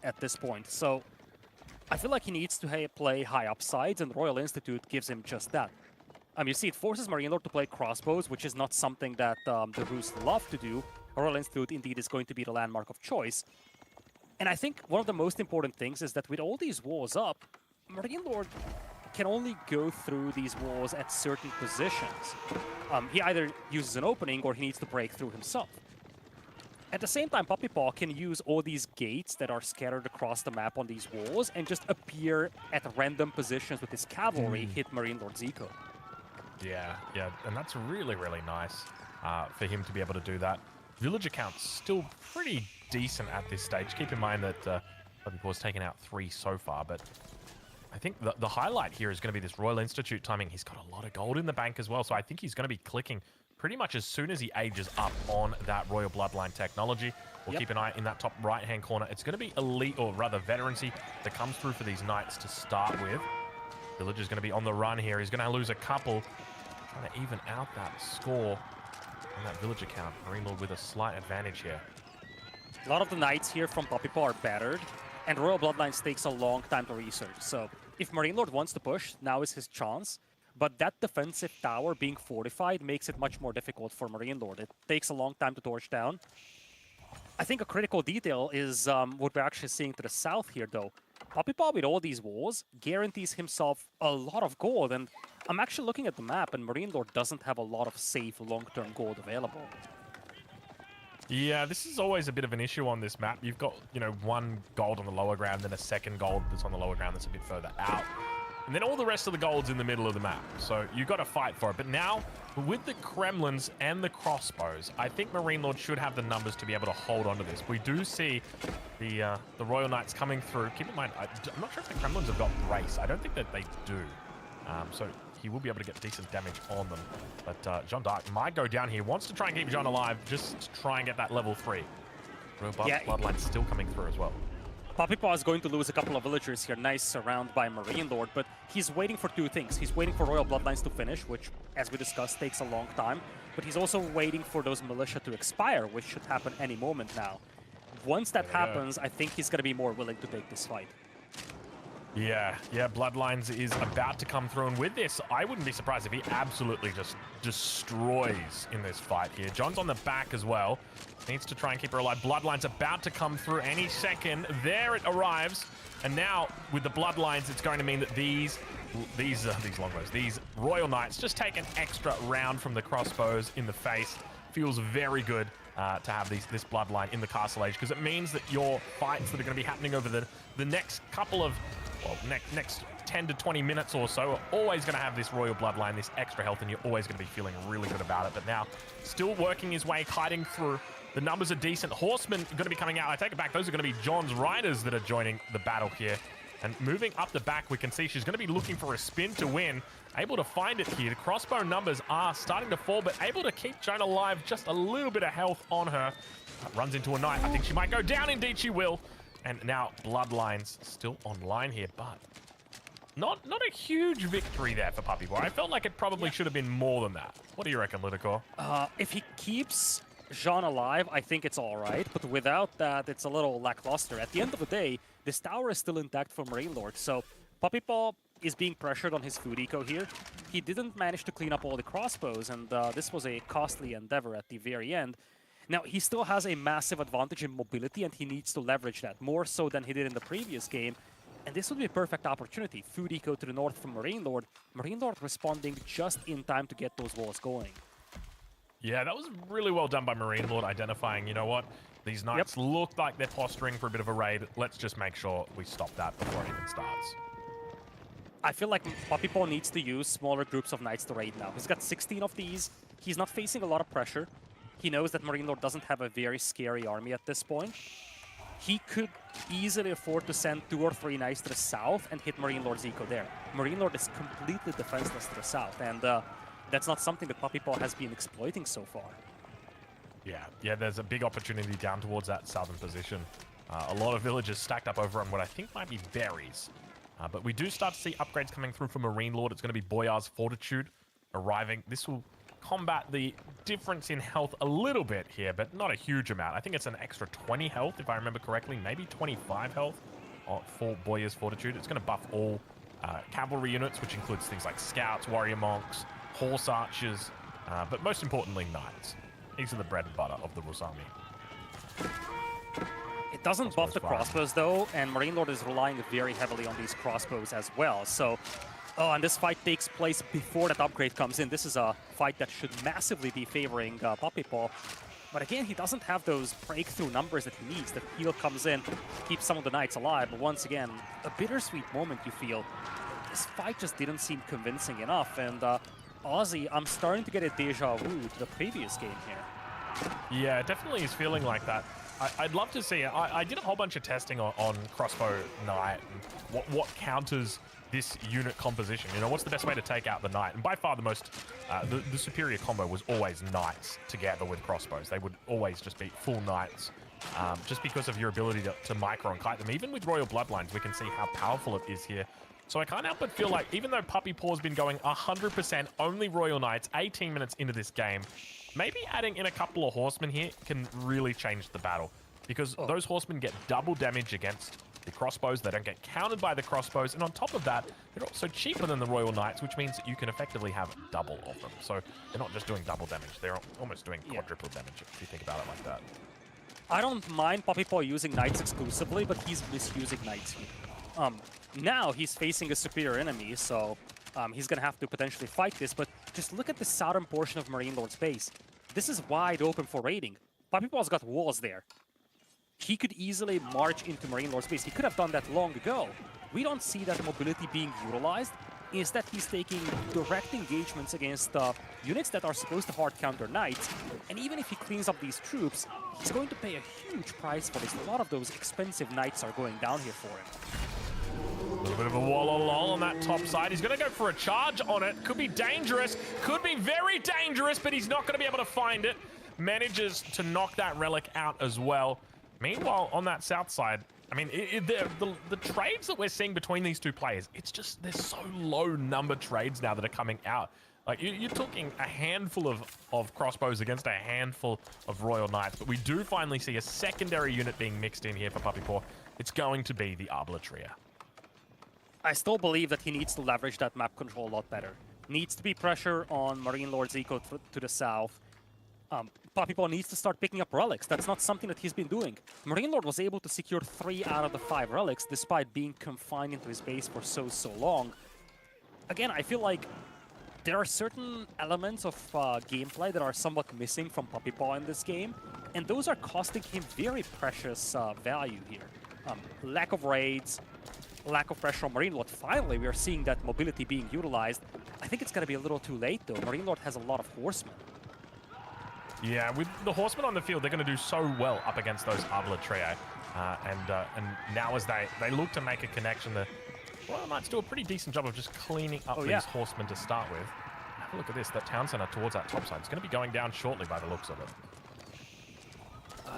at this point. So I feel like he needs to play high upsides, and Royal Institute gives him just that. You see, it forces Marine Lord to play crossbows, which is not something that the Rus love to do. Royal Institute indeed is going to be the landmark of choice. And I think one of the most important things is that with all these walls up, Marine Lord can only go through these walls at certain positions. He either uses an opening or he needs to break through himself. At the same time, Puppy Paw can use all these gates that are scattered across the map on these walls and just appear at random positions with his cavalry, hit Marine Lord's eco. Yeah, and that's really, really nice for him to be able to do that. Villager count's still pretty decent at this stage. Keep in mind that Puppy Paw's taken out 3 so far, but I think the highlight here is going to be this Royal Institute timing. He's got a lot of gold in the bank as well, so I think he's going to be clicking pretty much as soon as he ages up on that Royal Bloodline technology. We'll keep an eye in that top right-hand corner. It's going to be elite, or rather veterancy, that comes through for these knights to start with. Villager's going to be on the run here. He's going to lose a couple, trying to even out that score on that villager count. Marine Lord with a slight advantage here. A lot of the knights here from Puppy Paw are battered, and Royal Bloodlines takes a long time to research. So if Marine Lord wants to push, now is his chance. But that defensive tower being fortified makes it much more difficult for Marine Lord. It takes a long time to torch down. I think a critical detail is what we're actually seeing to the south here, though. Puppy Paw, with all these walls, guarantees himself a lot of gold, and I'm actually looking at the map, and Marine Lord doesn't have a lot of safe long-term gold available. Yeah, this is always a bit of an issue on this map. You've got, 1 gold on the lower ground, then a second gold that's on the lower ground that's a bit further out. And then all the rest of the gold's in the middle of the map. So you've got to fight for it. But now, with the Kremlins and the crossbows, I think Marine Lord should have the numbers to be able to hold on to this. We do see the Royal Knights coming through. Keep in mind, I'm not sure if the Kremlins have got brace. I don't think that they do. So he will be able to get decent damage on them. But Jeanne d'Arc might go down here. Wants to try and keep Jeanne alive, just to try and get that level 3. Robust Bloodline's still coming through as well. Puppy Paw is going to lose a couple of villagers here. Nice surround by Marine Lord, but he's waiting for 2 things. He's waiting for Royal Bloodlines to finish, which, as we discussed, takes a long time. But he's also waiting for those militia to expire, which should happen any moment now. Once that happens, I think he's going to be more willing to take this fight. Yeah, Bloodlines is about to come through, and with this, I wouldn't be surprised if he absolutely just destroys in this fight here. John's on the back as well. Needs to try and keep her alive. Bloodline's about to come through any second. There it arrives, and now with the Bloodlines, it's going to mean that these longbows, these Royal Knights, just take an extra round from the crossbows in the face. Feels very good to have this Bloodline in the Castle Age, because it means that your fights that are going to be happening over the next couple of, well, next 10 to 20 minutes or so are always going to have this Royal Bloodline, this extra health, and you're always going to be feeling really good about it. But now, still working his way, kiting through. The numbers are decent. Horsemen are going to be coming out. I take it back. Those are going to be John's riders that are joining the battle here. And moving up the back, we can see she's going to be looking for a spin to win. Able to find it here. The crossbow numbers are starting to fall, but able to keep Joan alive. Just a little bit of health on her. Runs into a knight. I think she might go down. Indeed, she will. And now Bloodlines still online here, but not a huge victory there for Puppy Boy. I felt like it probably should have been more than that. What do you reckon, Lidicor? If he keeps Jean alive, I think it's all right, but without that, it's a little lackluster. At the end of the day, this tower is still intact for Marine Lord, so Puppy Paw is being pressured on his food eco here. He didn't manage to clean up all the crossbows, and this was a costly endeavor at the very end. Now, he still has a massive advantage in mobility, and he needs to leverage that more so than he did in the previous game. And this would be a perfect opportunity. Food eco to the north from Marine Lord. Marine Lord responding just in time to get those walls going. Yeah, that was really well done by Marine Lord, identifying, you know what, these knights look like they're posturing for a bit of a raid. Let's just make sure we stop that before it even starts. I feel like Puppy Paw needs to use smaller groups of knights to raid now. He's got 16 of these. He's not facing a lot of pressure. He knows that Marine Lord doesn't have a very scary army at this point. He could easily afford to send 2 or 3 knights to the south and hit Marine Lord's eco there. Marine Lord is completely defenseless to the south, and that's not something that Puppy Paw has been exploiting so far. Yeah, there's a big opportunity down towards that southern position. A lot of villagers stacked up over on what I think might be berries. But we do start to see upgrades coming through from Marine Lord. It's going to be Boyar's Fortitude arriving. This will combat the difference in health a little bit here, but not a huge amount. I think it's an extra 20 health, if I remember correctly, maybe 25 health for Boyar's Fortitude. It's going to buff all cavalry units, which includes things like scouts, warrior monks, horse archers, but most importantly, knights. These are the bread and butter of the Rus army. It doesn't buff the crossbows, though, and Marine Lord is relying very heavily on these crossbows as well. So, and this fight takes place before that upgrade comes in. This is a fight that should massively be favoring Puppy Paw. But again, he doesn't have those breakthrough numbers that he needs. The heal comes in, keeps some of the knights alive. But once again, a bittersweet moment, you feel. This fight just didn't seem convincing enough, and Ozzy, I'm starting to get a deja vu to the previous game here. Yeah, it definitely is feeling like that. I'd love to see it. I did a whole bunch of testing on Crossbow Knight and what counters this unit composition. You know, what's the best way to take out the Knight? And by far the most, the superior combo was always Knights together with Crossbows. They would always just be full Knights, just because of your ability to micro and kite them. Even with Royal Bloodlines, we can see how powerful it is here. So I can't help but feel like, even though Puppy Paw's been going 100% only Royal Knights 18 minutes into this game, maybe adding in a couple of horsemen here can really change the battle. Because those horsemen get double damage against the crossbows. They don't get countered by the crossbows. And on top of that, they're also cheaper than the Royal Knights, which means that you can effectively have double of them. So they're not just doing double damage. They're almost doing quadruple damage, if you think about it like that. I don't mind Puppy Paw using Knights exclusively, but he's misusing Knights here. Now he's facing a superior enemy, so he's going to have to potentially fight this, but just look at the southern portion of Marine Lord's base. This is wide open for raiding. Puppy Paw's got walls there. He could easily march into Marine Lord's base. He could have done that long ago. We don't see that mobility being utilized. Instead, he's taking direct engagements against units that are supposed to hard counter knights. And even if he cleans up these troops, he's going to pay a huge price for this. A lot of those expensive knights are going down here for him. A little bit of a wall along on that top side. He's going to go for a charge on it. Could be dangerous. Could be very dangerous, but he's not going to be able to find it. Manages to knock that relic out as well. Meanwhile, on that south side, I mean, the trades that we're seeing between these two players, it's just, there's so low number trades now that are coming out. Like, you're talking a handful of crossbows against a handful of Royal Knights, but we do finally see a secondary unit being mixed in here for Puppy Paw. It's going to be the Arbitria. I still believe that he needs to leverage that map control a lot better. Needs to be pressure on Marine Lord's eco to the south. Puppy Paw needs to start picking up relics. That's not something that he's been doing. Marine Lord was able to secure 3 out of the 5 relics despite being confined into his base for so long. Again, I feel like there are certain elements of gameplay that are somewhat missing from Puppy Paw in this game, and those are costing him very precious value here. Lack of raids, lack of pressure on Marine Lord. Finally, we are seeing that mobility being utilized. I think it's going to be a little too late, though. Marine Lord has a lot of horsemen. Yeah, with the horsemen on the field, they're going to do so well up against those Arbiter. And now as they look to make a connection, the Royal Knights do a pretty decent job of just cleaning up these horsemen to start with. Have a look at this. That town center towards that top side. It's going to be going down shortly by the looks of it.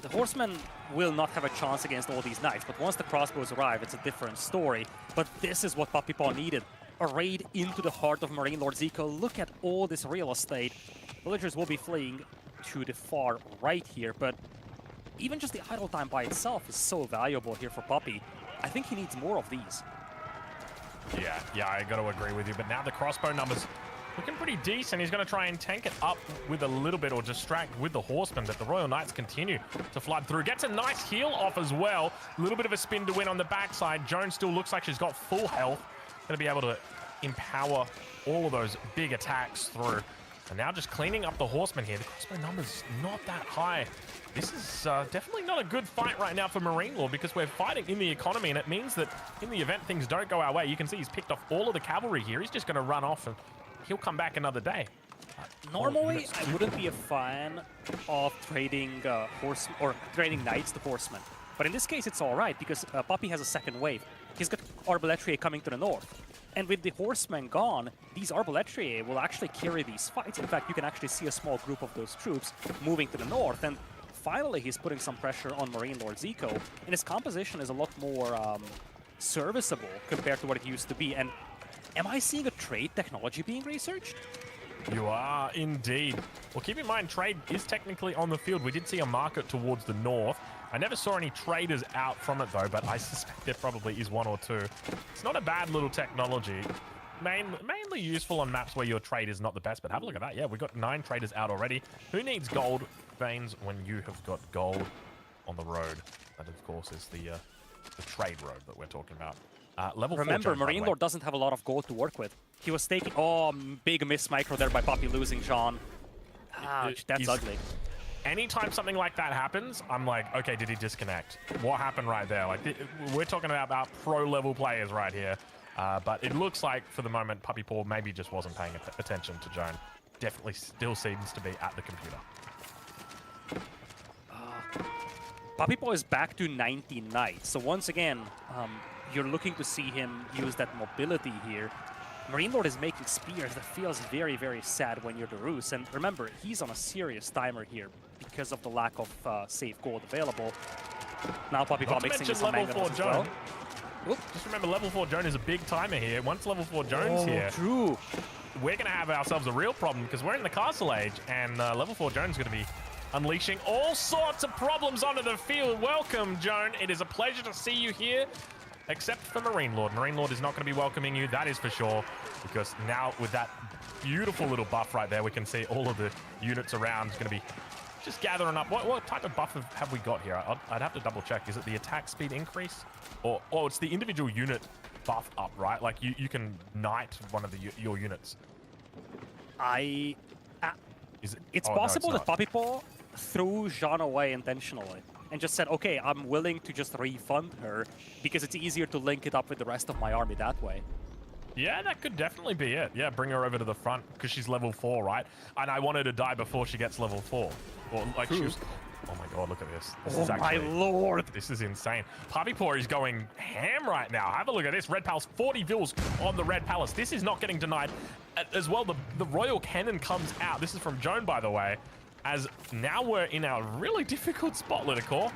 The horsemen will not have a chance against all these knights, but once the crossbows arrive, it's a different story. But this is what Puppy Paw needed. A raid into the heart of Marine Lord Zico. Look at all this real estate. Villagers will be fleeing to the far right here, but even just the idle time by itself is so valuable here for Puppy. I think he needs more of these. Yeah, I got to agree with you. But now the crossbow numbers looking pretty decent. He's going to try and tank it up with a little bit or distract with the horsemen, but the Royal Knights continue to flood through. Gets a nice heal off as well. A little bit of a spin to win on the backside. Joan still looks like she's got full health. Going to be able to empower all of those big attacks through. And now just cleaning up the horsemen here. The crossbow number's not that high. This is definitely not a good fight right now for Marine Lord because we're fighting in the economy, and it means that in the event things don't go our way, you can see he's picked off all of the cavalry here. He's just going to run off and he'll come back another day. Normally, I wouldn't be a fan of trading trading knights to horsemen. But in this case, it's all right because Puppy has a second wave. He's got Arbaletrier coming to the north. And with the horsemen gone, these Arbaletrier will actually carry these fights. In fact, you can actually see a small group of those troops moving to the north. And finally, he's putting some pressure on Marine Lord Zico. And his composition is a lot more serviceable compared to what it used to be. And am I seeing a trade technology being researched? You are indeed. Well, keep in mind, trade is technically on the field. We did see a market towards the north. I never saw any traders out from it, though, but I suspect there probably is one or two. It's not a bad little technology. Mainly useful on maps where your trade is not the best, but have a look at that. Yeah, we've got 9 traders out already. Who needs gold veins when you have got gold on the road? That, of course, is the trade road that we're talking about. Level 4 Remember, Joan, Marine Lord doesn't have a lot of gold to work with. He was taking... Oh, big miss micro there by Puppy losing John. Ouch, that's ugly. Anytime something like that happens, I'm like, okay, did he disconnect? What happened right there? Like, we're talking about pro-level players right here. But it looks like, for the moment, Puppy Paw maybe just wasn't paying attention to Joan. Definitely still seems to be at the computer. Puppy Paw is back to 90 knights. So once again, you're looking to see him use that mobility here. Marine Lord is making spears. That feels very, very sad when you're the Roos. And remember, he's on a serious timer here because of the lack of safe gold available. Now Puppy Paw mixing in some manganese as well. Just remember, level 4 Joan is a big timer here. Once level 4 Joan's here, true. We're going to have ourselves a real problem because we're in the Castle Age, and level 4 Joan's going to be unleashing all sorts of problems onto the field. Welcome, Joan. It is a pleasure to see you here, except for Marine Lord. Marine Lord is not going to be welcoming you, that is for sure, because now with that beautiful little buff right there, we can see all of the units around going to be just gathering up. What type of buff have we got here? I'd have to double check. Is it the attack speed increase? Or it's the individual unit buff up, right? Like you can knight one of your units. It's possible that Puppy Paw threw Jean away intentionally and just said, okay, I'm willing to just refund her because it's easier to link it up with the rest of my army that way. Yeah, that could definitely be it. Yeah, bring her over to the front because she's level 4, right? And I want her to die before she gets level 4. Or like she was... Oh my god, look at this. This is actually, my lord! This is insane. Puppy Paw is going ham right now. Have a look at this. Red Palace, 40 vills on the Red Palace. This is not getting denied. As well, the Royal Cannon comes out. This is from Joan, by the way. As now we're in a really difficult spot, Liticor.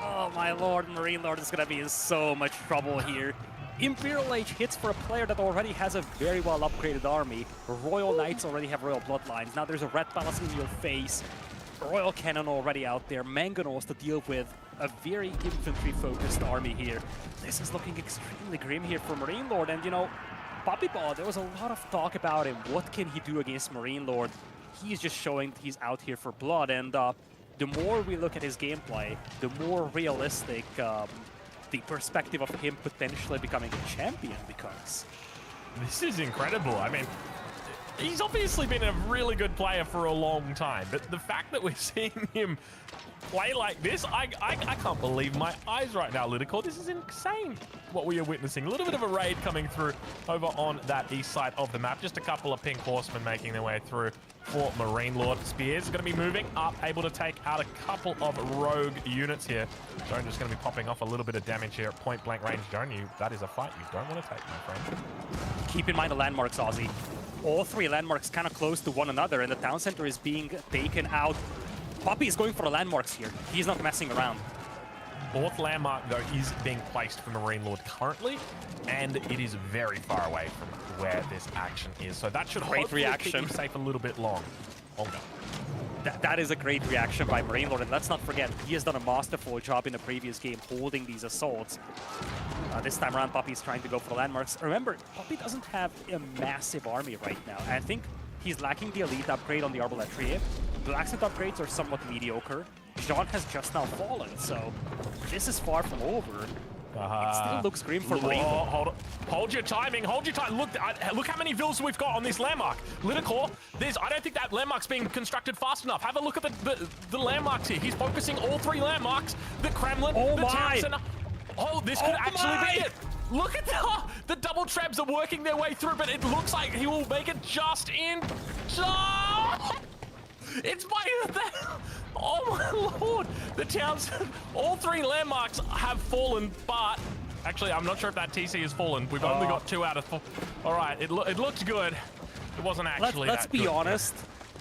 Oh my lord, Marine Lord is going to be in so much trouble here. Imperial Age hits for a player that already has a very well upgraded army. Royal Knights already have Royal Bloodlines. Now there's a Red Palace in your face. Royal Cannon already out there. Mangonels to deal with. A very infantry-focused army here. This is looking extremely grim here for Marine Lord. And, you know, Puppy Paw, there was a lot of talk about him. What can he do against Marine Lord? He's just showing that he's out here for blood. And the more we look at his gameplay, the more realistic the perspective of him potentially becoming a champion becomes. This is incredible. I mean, he's obviously been a really good player for a long time, but the fact that we're seeing him play like this, I can't believe my eyes right now, Lidicore. This is insane what we are witnessing. A little bit of a raid coming through over on that east side of the map. Just a couple of pink horsemen making their way through for Marine Lord. Spears going to be moving up, able to take out a couple of rogue units here. Joan just going to be popping off a little bit of damage here at point blank range. Joan, that is a fight you don't want to take, my friend. Keep in mind the landmarks, Ozzy. All three landmarks kind of close to one another, and the town center is being taken out. Puppy is going for the landmarks here. He's not messing around. Fourth landmark, though, is being placed for Marine Lord currently, and it is very far away from where this action is. So that should hopefully keep him safe a little bit longer. That is a great reaction by Marine Lord, and let's not forget, he has done a masterful job in the previous game holding these assaults. This time around, Puppy's trying to go for the landmarks. Remember, Puppy doesn't have a massive army right now, and I think he's lacking the elite upgrade on the Arbaletier. Blacksmith upgrades are somewhat mediocre. Jean has just now fallen, so this is far from over. It still looks grim for Marine Lord. Hold your timing, hold your time. Look how many vills we've got on this landmark. Lidicore, I don't think that landmark's being constructed fast enough. Have a look at the landmarks here. He's focusing all three landmarks. The Kremlin, the town center. Oh, this could actually be it. Look at the double traps are working their way through, but it looks like he will make it just in time. It's by oh my lord! The towns, all three landmarks have fallen, but actually, I'm not sure if that TC has fallen. We've only got 2 out of 4. All right, it looked good. It wasn't actually. Let's be honest.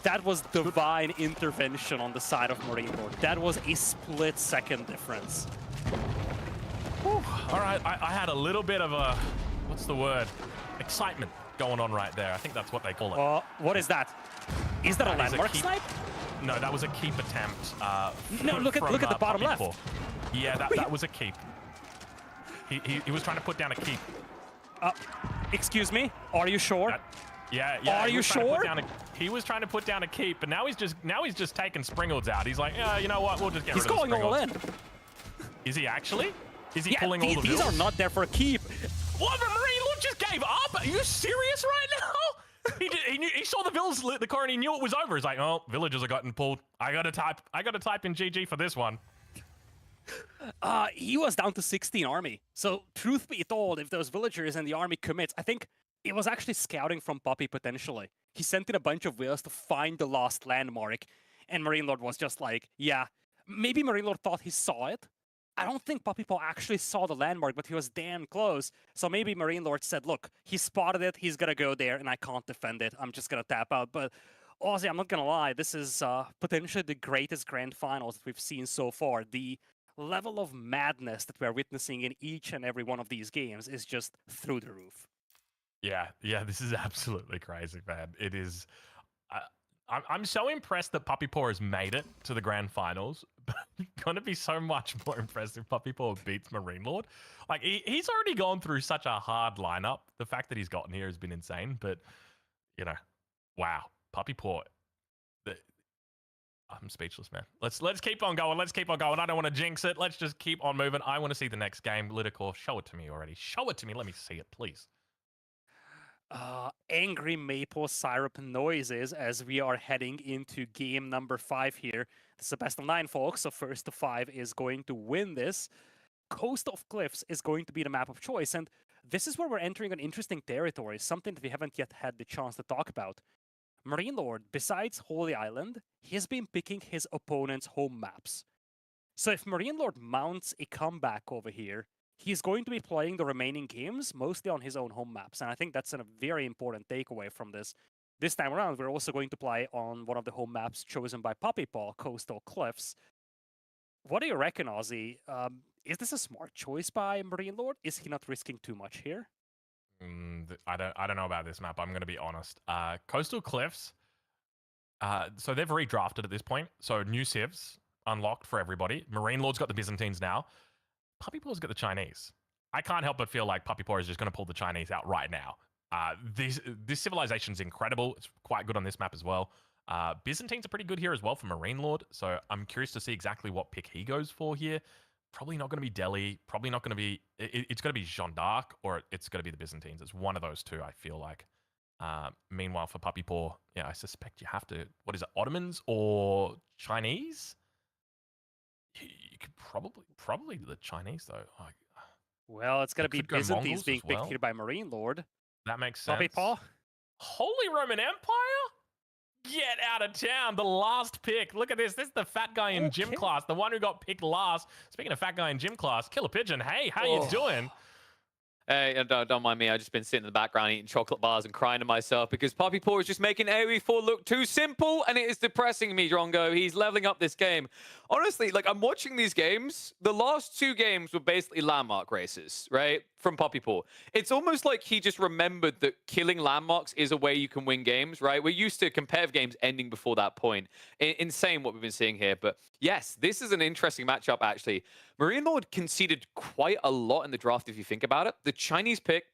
That was divine intervention on the side of Marine Lord. That was a split-second difference. Whew. All right, I had a little bit of a, what's the word? Excitement going on right there. I think that's what they call it. What is that? Is that a landmark snipe? No, that was a keep attempt. No, look at the bottom left. Yeah, that was a keep. He was trying to put down a keep. Excuse me? Are you sure? Yeah. Are you sure? He was trying to put down a keep, but now he's just taking Springolds out. He's like, yeah, you know what? We'll just get rid of the Springolds. He's going all in. Is he actually? Is he pulling all the these vills? are not there for a keep. What? The Marine Lord just gave up? Are you serious right now? He saw the vills lit the car and he knew it was over. He's like, oh, villagers are getting pulled. I gotta type in GG for this one. He was down to 16 army. So truth be told, if those villagers and the army commits, I think it was actually scouting from Puppy potentially. He sent in a bunch of wills to find the lost landmark, and Marine Lord was just like, yeah, maybe Marine Lord thought he saw it. I don't think Puppy Paw actually saw the landmark, but he was damn close. So maybe Marine Lord said, look, he spotted it, he's gonna go there, and I can't defend it. I'm just gonna tap out. But Ozzy, I'm not gonna lie, this is potentially the greatest grand finals that we've seen so far. The level of madness that we're witnessing in each and every one of these games is just through the roof. Yeah, this is absolutely crazy, man. It is. I'm so impressed that Puppy Paw has made it to the grand finals, but I'm going to be so much more impressed if Puppy Paw beats Marine Lord. Like, he's already gone through such a hard lineup. The fact that he's gotten here has been insane, but, you know, wow. Puppy Paw. I'm speechless, man. Let's keep on going. Let's keep on going. I don't want to jinx it. Let's just keep on moving. I want to see the next game. Lidicore, show it to me already. Show it to me. Let me see it, please. Angry maple syrup noises as we are heading into game number 5 here. This is a best of 9, folks, so first to 5 is going to win this. Coast of Cliffs is going to be the map of choice, and this is where we're entering an interesting territory, something that we haven't yet had the chance to talk about. Marine Lord, besides Holy Island, he's been picking his opponent's home maps. So if Marine Lord mounts a comeback over here, he's going to be playing the remaining games mostly on his own home maps, and I think that's a very important takeaway from this. This time around, we're also going to play on one of the home maps chosen by Puppy Paw, Coastal Cliffs. What do you reckon, Ozzy? Is this a smart choice by Marine Lord? Is he not risking too much here? I don't know about this map. I'm going to be honest. Coastal Cliffs. So they've redrafted at this point. So new civs unlocked for everybody. Marine Lord's got the Byzantines now. Puppy Paw's got the Chinese. I can't help but feel like Puppy Paw is just going to pull the Chinese out right now. This civilization's incredible. It's quite good on this map as well. Byzantines are pretty good here as well for Marine Lord. So I'm curious to see exactly what pick he goes for here. Probably not going to be Delhi. Probably not going to be... It's going to be Jeanne d'Arc or it's going to be the Byzantines. It's one of those two, I feel like. Meanwhile, for Puppy Paw, yeah, I suspect you have to, what is it, Ottomans or Chinese? You could probably the Chinese, though. Well, it's going You to be could go Byzantines Mongols being as picked well. here by Marine Lord. That makes Puppy sense. Paw? Holy Roman Empire? Get out of town. The last pick. Look at this. This is the fat guy in gym Okay. class, the one who got picked last. Speaking of fat guy in gym class, Killer Pigeon. Hey, how you doing? Hey, don't mind me. I've just been sitting in the background eating chocolate bars and crying to myself because Poppy Paw is just making AoE4 look too simple, and it is depressing me, Drongo. He's leveling up this game. Honestly, like, I'm watching these games. The last 2 games were basically landmark races, right? From Poppy Paw. It's almost like he just remembered that killing landmarks is a way you can win games, right? We're used to competitive games ending before that point. Insane what we've been seeing here. But yes, this is an interesting matchup, actually. Marine Lord conceded quite a lot in the draft, if you think about it. The Chinese pick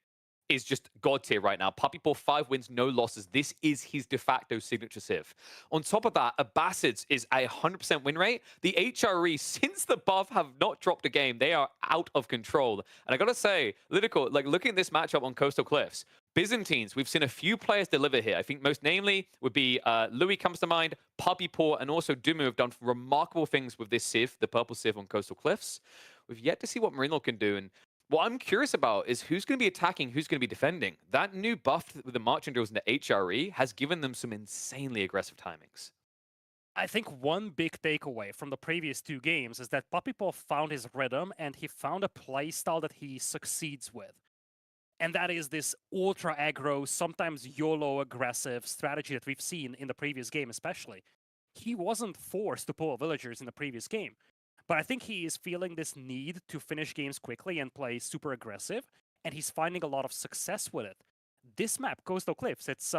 is just god tier right now. Puppy Paw, 5 wins, no losses. This is his de facto signature civ. On top of that, Abbasids is a 100% win rate. The HRE, since the buff, have not dropped a game. They are out of control. And I gotta say, Lytical, like, looking at this matchup on Coastal Cliffs, Byzantines, we've seen a few players deliver here. I think most namely would be Louis comes to mind, Puppy Paw, and also Dumu have done remarkable things with this civ, the purple civ on Coastal Cliffs. We've yet to see what Marine Lord can do, and what I'm curious about is who's going to be attacking, who's going to be defending. That new buff with the marching drills into HRE has given them some insanely aggressive timings. I think one big takeaway from the previous 2 games is that Puppy Paw found his rhythm and he found a playstyle that he succeeds with. And that is this ultra aggro, sometimes YOLO aggressive strategy that we've seen in the previous game, especially. He wasn't forced to pull villagers in the previous game. But I think he is feeling this need to finish games quickly and play super aggressive, and he's finding a lot of success with it. This map, Coastal Cliffs, it's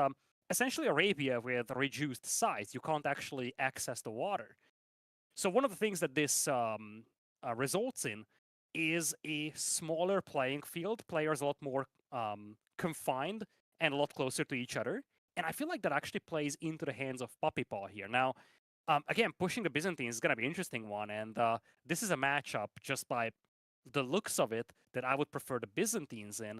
essentially Arabia with reduced size. You can't actually access the water. So one of the things that this results in is a smaller playing field, players a lot more confined and a lot closer to each other. And I feel like that actually plays into the hands of Puppy Paw here. Now, again, pushing the Byzantines is going to be an interesting one. And this is a matchup, just by the looks of it, that I would prefer the Byzantines in.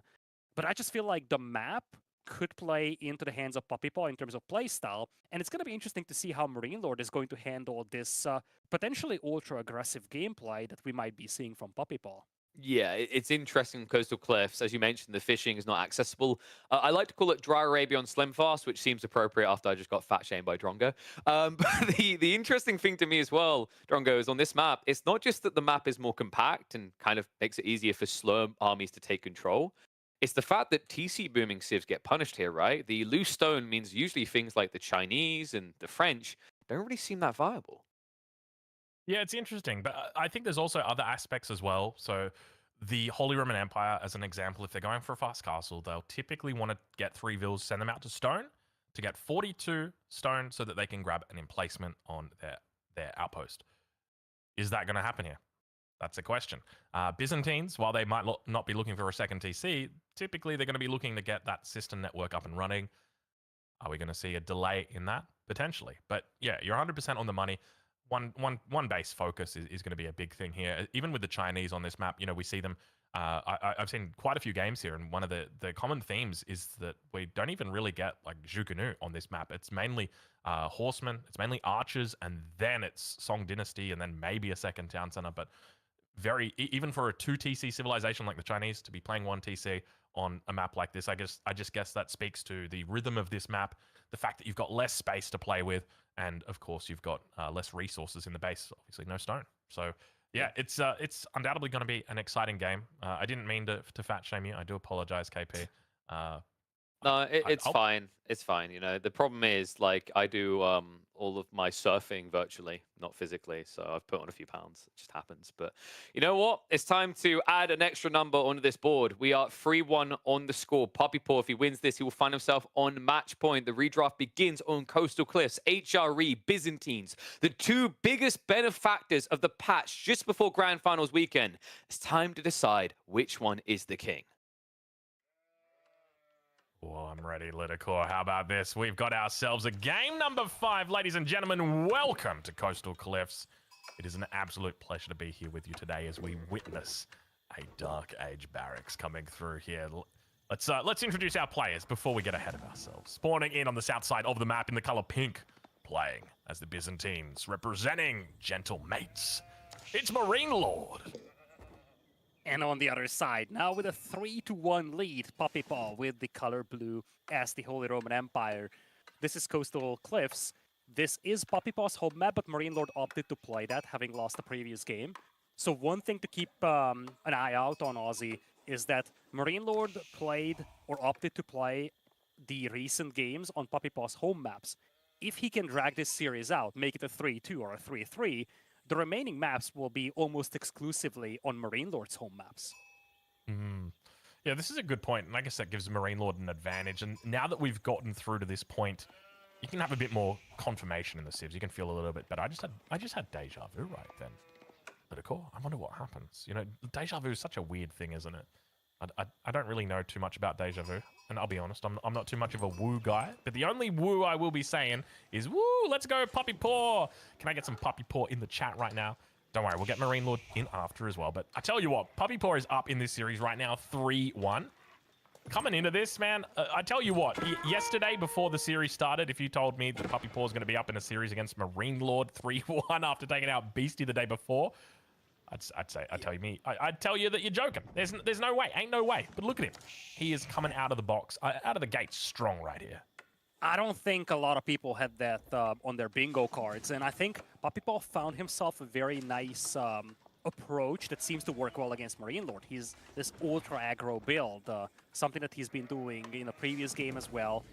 But I just feel like the map could play into the hands of Puppy Paw in terms of playstyle. And it's going to be interesting to see how Marine Lord is going to handle this potentially ultra-aggressive gameplay that we might be seeing from Puppy Paw. Yeah, it's interesting. Coastal Cliffs, as you mentioned, the fishing is not accessible. I like to call it Dry Arabia on Slim Fast, which seems appropriate after I just got fat shamed by Drongo. But the interesting thing to me as well, Drongo, is on this map, it's not just that the map is more compact and kind of makes it easier for slow armies to take control. It's the fact that TC booming civs get punished here, right? The loose stone means usually things like the Chinese and the French don't really seem that viable. Yeah, it's interesting, but I think there's also other aspects as well. So the Holy Roman Empire, as an example, if they're going for a fast castle, they'll typically want to get 3 vills, send them out to stone to get 42 stone so that they can grab an emplacement on their outpost. Is that going to happen here? That's a question. Byzantines, while they might not be looking for a second TC, typically they're going to be looking to get that system network up and running. Are we going to see a delay in that? Potentially. But yeah, you're 100% on the money. One base focus is going to be a big thing here. Even with the Chinese on this map, you know, we see them. I've seen quite a few games here, and one of the common themes is that we don't even really get like Zhuge on this map. It's mainly horsemen, it's mainly archers, and then it's Song Dynasty, and then maybe a second town center. But even for a 2 TC civilization like the Chinese to be playing 1 TC on a map like this, I just guess that speaks to the rhythm of this map, the fact that you've got less space to play with, and of course you've got less resources in the base. Obviously, no stone. So yeah, it's undoubtedly going to be an exciting game. I didn't mean to fat shame you. I do apologize, KP. No, it's fine. It's fine. You know, the problem is, like, I do all of my surfing virtually, not physically. So I've put on a few pounds. It just happens. But you know what? It's time to add an extra number onto this board. We are 3-1 on the score. Puppy Paw, if he wins this, he will find himself on match point. The redraft begins on Coastal Cliffs. HRE, Byzantines, the 2 biggest benefactors of the patch just before Grand Finals weekend. It's time to decide which one is the king. Well, I'm ready, Liticor. How about this? We've got ourselves a game number 5. Ladies and gentlemen, welcome to Coastal Cliffs. It is an absolute pleasure to be here with you today as we witness a Dark Age barracks coming through here. Let's introduce our players before we get ahead of ourselves. Spawning in on the south side of the map in the color pink, playing as the Byzantines, representing Gentle Mates. It's Marine Lord. And on the other side, now with a 3-1 lead, Puppy Paw with the color blue as the Holy Roman Empire. This is Coastal Cliffs. This is Puppy Paw's home map, but Marine Lord opted to play that, having lost the previous game. So one thing to keep an eye out on, Aussie, is that Marine Lord played or opted to play the recent games on Puppy Paw's home maps. If he can drag this series out, make it a 3-2 or a 3-3, the remaining maps will be almost exclusively on Marine Lord's home maps. Yeah, this is a good point, and I guess that gives Marine Lord an advantage. And now that we've gotten through to this point, you can have a bit more confirmation in the civs. You can feel a little bit better. I just had deja vu right then. Political. I wonder what happens. You know, deja vu is such a weird thing, isn't it? I don't really know too much about deja vu, and I'll be honest, I'm not too much of a woo guy. But the only woo I will be saying is woo. Let's go, Puppy Paw. Can I get some Puppy Paw in the chat right now? Don't worry, we'll get Marine Lord in after as well. But I tell you what, Puppy Paw is up in this series right now, 3-1. Coming into this, man, I tell you what, yesterday before the series started, if you told me that Puppy Paw is going to be up in a series against Marine Lord 3-1 after taking out Beastie the day before, I'd tell you that you're joking. There's no way, ain't no way. But look at him. He is coming out of the box, out of the gate strong right here. I don't think a lot of people had that on their bingo cards, and I think Puppy Paw found himself a very nice approach that seems to work well against Marine Lord. He's this ultra aggro build, something that he's been doing in a previous game as well,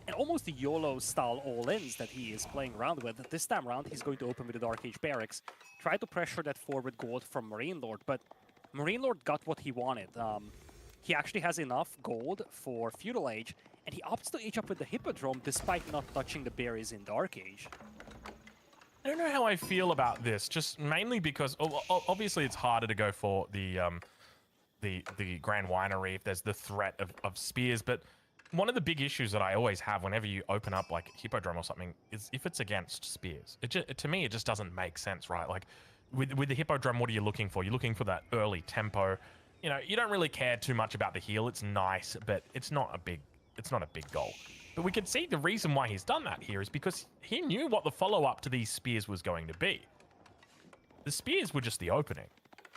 and almost the YOLO style all-ins that he is playing around with. This time around, he's going to open with the Dark Age Barracks, try to pressure that forward gold from Marine Lord, but Marine Lord got what he wanted. He actually has enough gold for Feudal Age, and he opts to age up with the Hippodrome despite not touching the berries in Dark Age. I don't know how I feel about this, just mainly because obviously it's harder to go for the Grand Winery if there's the threat of spears, but one of the big issues that I always have whenever you open up like Hippodrome or something is if it's against spears. To me, it just doesn't make sense, right? Like with the Hippodrome, what are you looking for? You're looking for that early tempo. You know, you don't really care too much about the heal. It's nice, but it's not a big goal. But we can see the reason why he's done that here is because he knew what the follow-up to these spears was going to be. The spears were just the opening.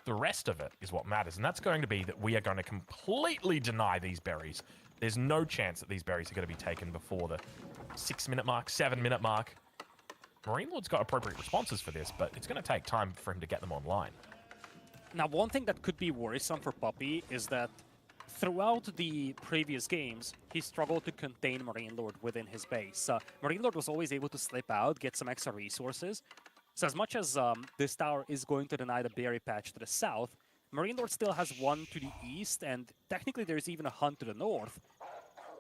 The rest of it is what matters, and that's going to be that we are going to completely deny these berries. There's no chance that these berries are going to be taken before the 6-minute mark, 7-minute mark. Marine Lord's got appropriate responses for this, but it's going to take time for him to get them online. Now, one thing that could be worrisome for Puppy is that throughout the previous games, he struggled to contain Marine Lord within his base. Marine Lord was always able to slip out, get some extra resources. So as much as this tower is going to deny the berry patch to the south, Marine Lord still has one to the east, and technically there's even a hunt to the north.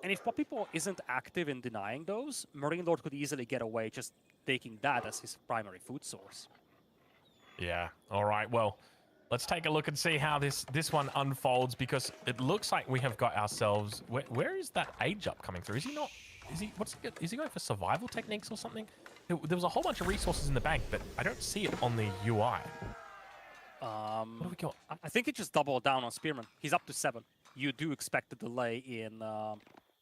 And if Puppy Paw isn't active in denying those, Marine Lord could easily get away just taking that as his primary food source. Yeah, all right, well, let's take a look and see how this one unfolds, because it looks like we have got ourselves... Where is that age up coming through? Is he not... Is he going for survival techniques or something? There was a whole bunch of resources in the bank, but I don't see it on the UI. What do we got? I think he just doubled down on Spearman. He's up to 7. You do expect a delay in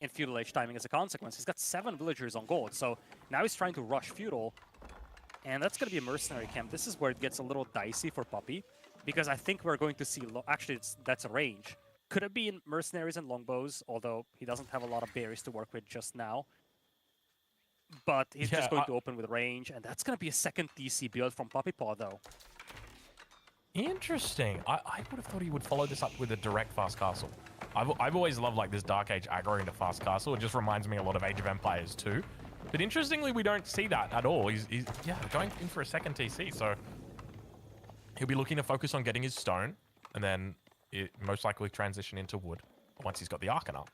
Feudal Age timing as a consequence. He's got 7 villagers on gold, so now he's trying to rush Feudal. And that's going to be a mercenary camp. This is where it gets a little dicey for Puppy, because I think we're going to see... Actually, that's a range. Could have been mercenaries and longbows, although he doesn't have a lot of berries to work with just now. But he's just going to open with range, and that's going to be a second DC build from Puppy Paw, though. Interesting. I would have thought he would follow this up with a direct fast castle. I've always loved like this Dark Age aggro into fast castle. It just reminds me a lot of Age of Empires too. But interestingly, we don't see that at all. He's going in for a second TC, so he'll be looking to focus on getting his stone, and then it most likely transition into wood once he's got the Arcana.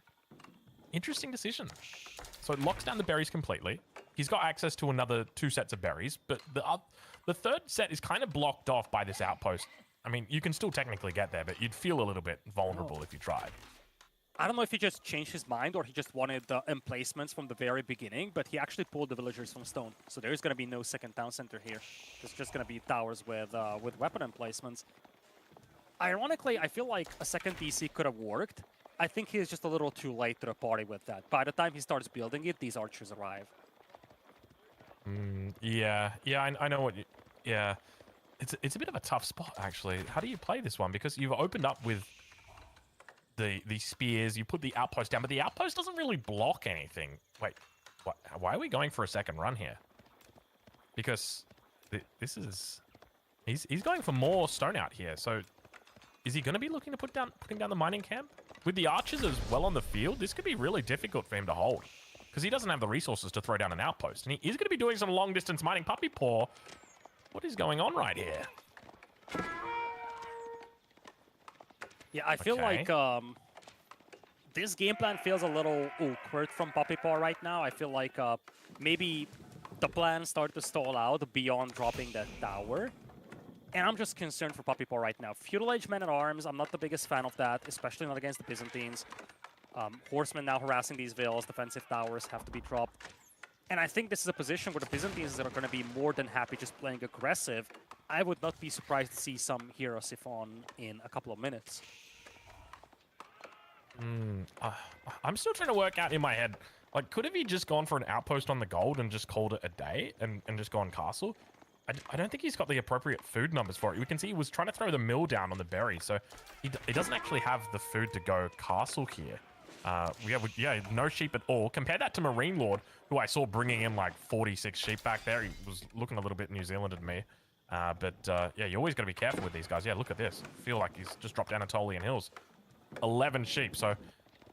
Interesting decision. So it locks down the berries completely. He's got access to another 2 sets of berries, but the third set is kind of blocked off by this outpost. I mean, you can still technically get there, but you'd feel a little bit vulnerable if you tried. I don't know if he just changed his mind or he just wanted the emplacements from the very beginning, but he actually pulled the villagers from stone. So there's going to be no second town center here. There's just going to be towers with weapon emplacements. Ironically, I feel like a second DC could have worked, I think he's just a little too late to the party with that. By the time he starts building it, these archers arrive. Yeah, I know what you... Yeah, it's a bit of a tough spot, actually. How do you play this one? Because you've opened up with the spears, you put the outpost down, but the outpost doesn't really block anything. Wait, what? Why are we going for a second run here? Because this is... He's going for more stone out here, so is he going to be looking to putting down the mining camp? With the archers as well on the field, this could be really difficult for him to hold. Because he doesn't have the resources to throw down an outpost. And he is going to be doing some long-distance mining. Puppy Paw, what is going on right here? Yeah, I feel like this game plan feels a little awkward from Puppy Paw right now. I feel like maybe the plan started to stall out beyond dropping that tower. And I'm just concerned for Puppy Paw right now. Feudal Age Men-at-Arms, I'm not the biggest fan of that, especially not against the Byzantines. Horsemen now harassing these villas, defensive towers have to be dropped. And I think this is a position where the Byzantines are going to be more than happy just playing aggressive. I would not be surprised to see some Hero Siphon in a couple of minutes. I'm still trying to work out in my head, like, could have he just gone for an outpost on the gold and just called it a day and just gone castle? I don't think he's got the appropriate food numbers for it. We can see he was trying to throw the mill down on the berry, so he doesn't actually have the food to go castle here. Yeah, no sheep at all. Compare that to Marine Lord, who I saw bringing in like 46 sheep back there. He was looking a little bit New Zealand to me. Yeah, you always got to be careful with these guys. Yeah, look at this. I feel like he's just dropped Anatolian Hills. 11 sheep, so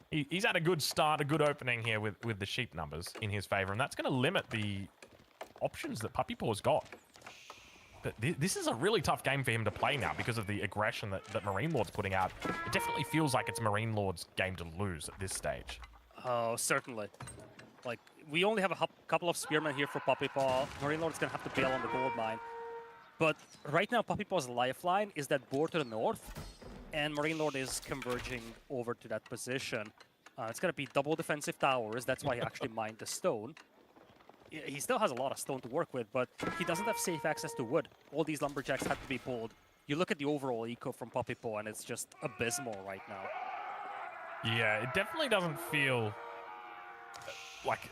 he's had a good start, a good opening here with the sheep numbers in his favor, and that's going to limit the options that Puppy Paw's got. But this is a really tough game for him to play now because of the aggression that Marine Lord's putting out. It definitely feels like it's Marine Lord's game to lose at this stage. Oh, certainly. Like, we only have a couple of spearmen here for Puppy Paw. Marine Lord's going to have to bail on the gold mine. But right now, Puppy Paw's lifeline is that board to the north, and Marine Lord is converging over to that position. It's going to be double defensive towers. That's why he actually mined the stone. He still has a lot of stone to work with, but he doesn't have safe access to wood. All these lumberjacks had to be pulled. You look at the overall eco from Puppy Paw, and it's just abysmal right now. Yeah, it definitely doesn't feel like...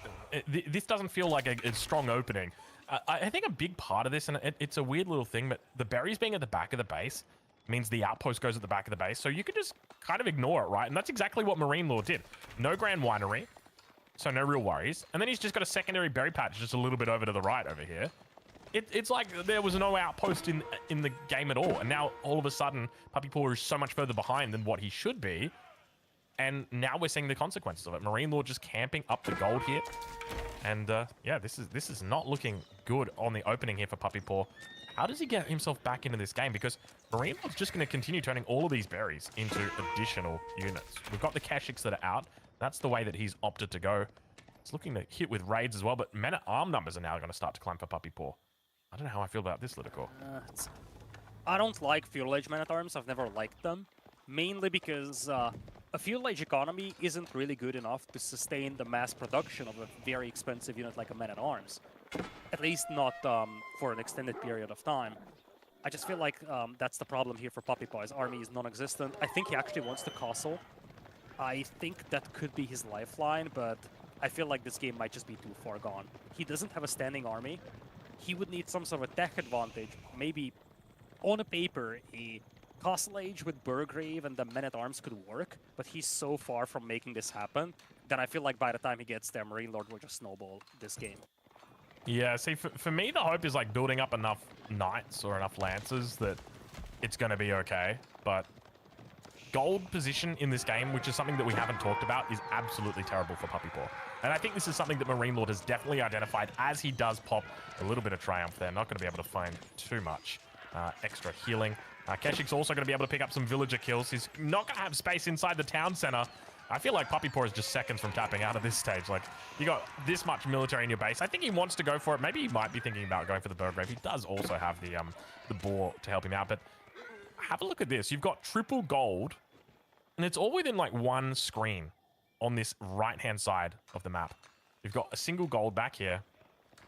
This doesn't feel like a strong opening. I think a big part of this, and it's a weird little thing, but the berries being at the back of the base means the outpost goes at the back of the base, so you can just kind of ignore it, right? And that's exactly what Marine Lord did. No Grand Winery. So no real worries. And then he's just got a secondary berry patch just a little bit over to the right over here. It's like there was no outpost in the game at all. And now all of a sudden, Puppy Paw is so much further behind than what he should be. And now we're seeing the consequences of it. Marine Lord just camping up the gold here. And yeah, this is not looking good on the opening here for Puppy Paw. How does he get himself back into this game? Because Marine Lord's just going to continue turning all of these berries into additional units. We've got the Kashyyyks that are out. That's the way that he's opted to go. He's looking to hit with raids as well, but men-at-arm numbers are now going to start to climb for Puppy Paw. I don't know how I feel about this, Lidicore. I don't like Feudal Age Men-at-Arms. I've never liked them. Mainly because a Feudal Age economy isn't really good enough to sustain the mass production of a very expensive unit like a Men-at-Arms. At least not for an extended period of time. I just feel like that's the problem here for Puppy Paw. His army is non-existent. I think he actually wants to castle. I think that could be his lifeline, but I feel like this game might just be too far gone. He doesn't have a standing army. He would need some sort of attack advantage. Maybe on a paper, a Castle Age with Burgrave and the Men-at-Arms could work, but he's so far from making this happen that I feel like by the time he gets there, Marine Lord will just snowball this game. Yeah, see, for me, the hope is like building up enough knights or enough lancers that it's going to be okay, but gold position in this game, which is something that we haven't talked about, is absolutely terrible for Puppy Paw. And I think this is something that Marine Lord has definitely identified as he does pop a little bit of triumph there. Not going to be able to find too much extra healing. Kashyyyks also going to be able to pick up some villager kills. He's not going to have space inside the town center. I feel like Puppy Paw is just seconds from tapping out at this stage. Like, you got this much military in your base. I think he wants to go for it. Maybe he might be thinking about going for the Burgrave. He does also have the boar to help him out. But have a look at this. You've got triple gold, and it's all within like one screen on this right-hand side of the map. You've got a single gold back here,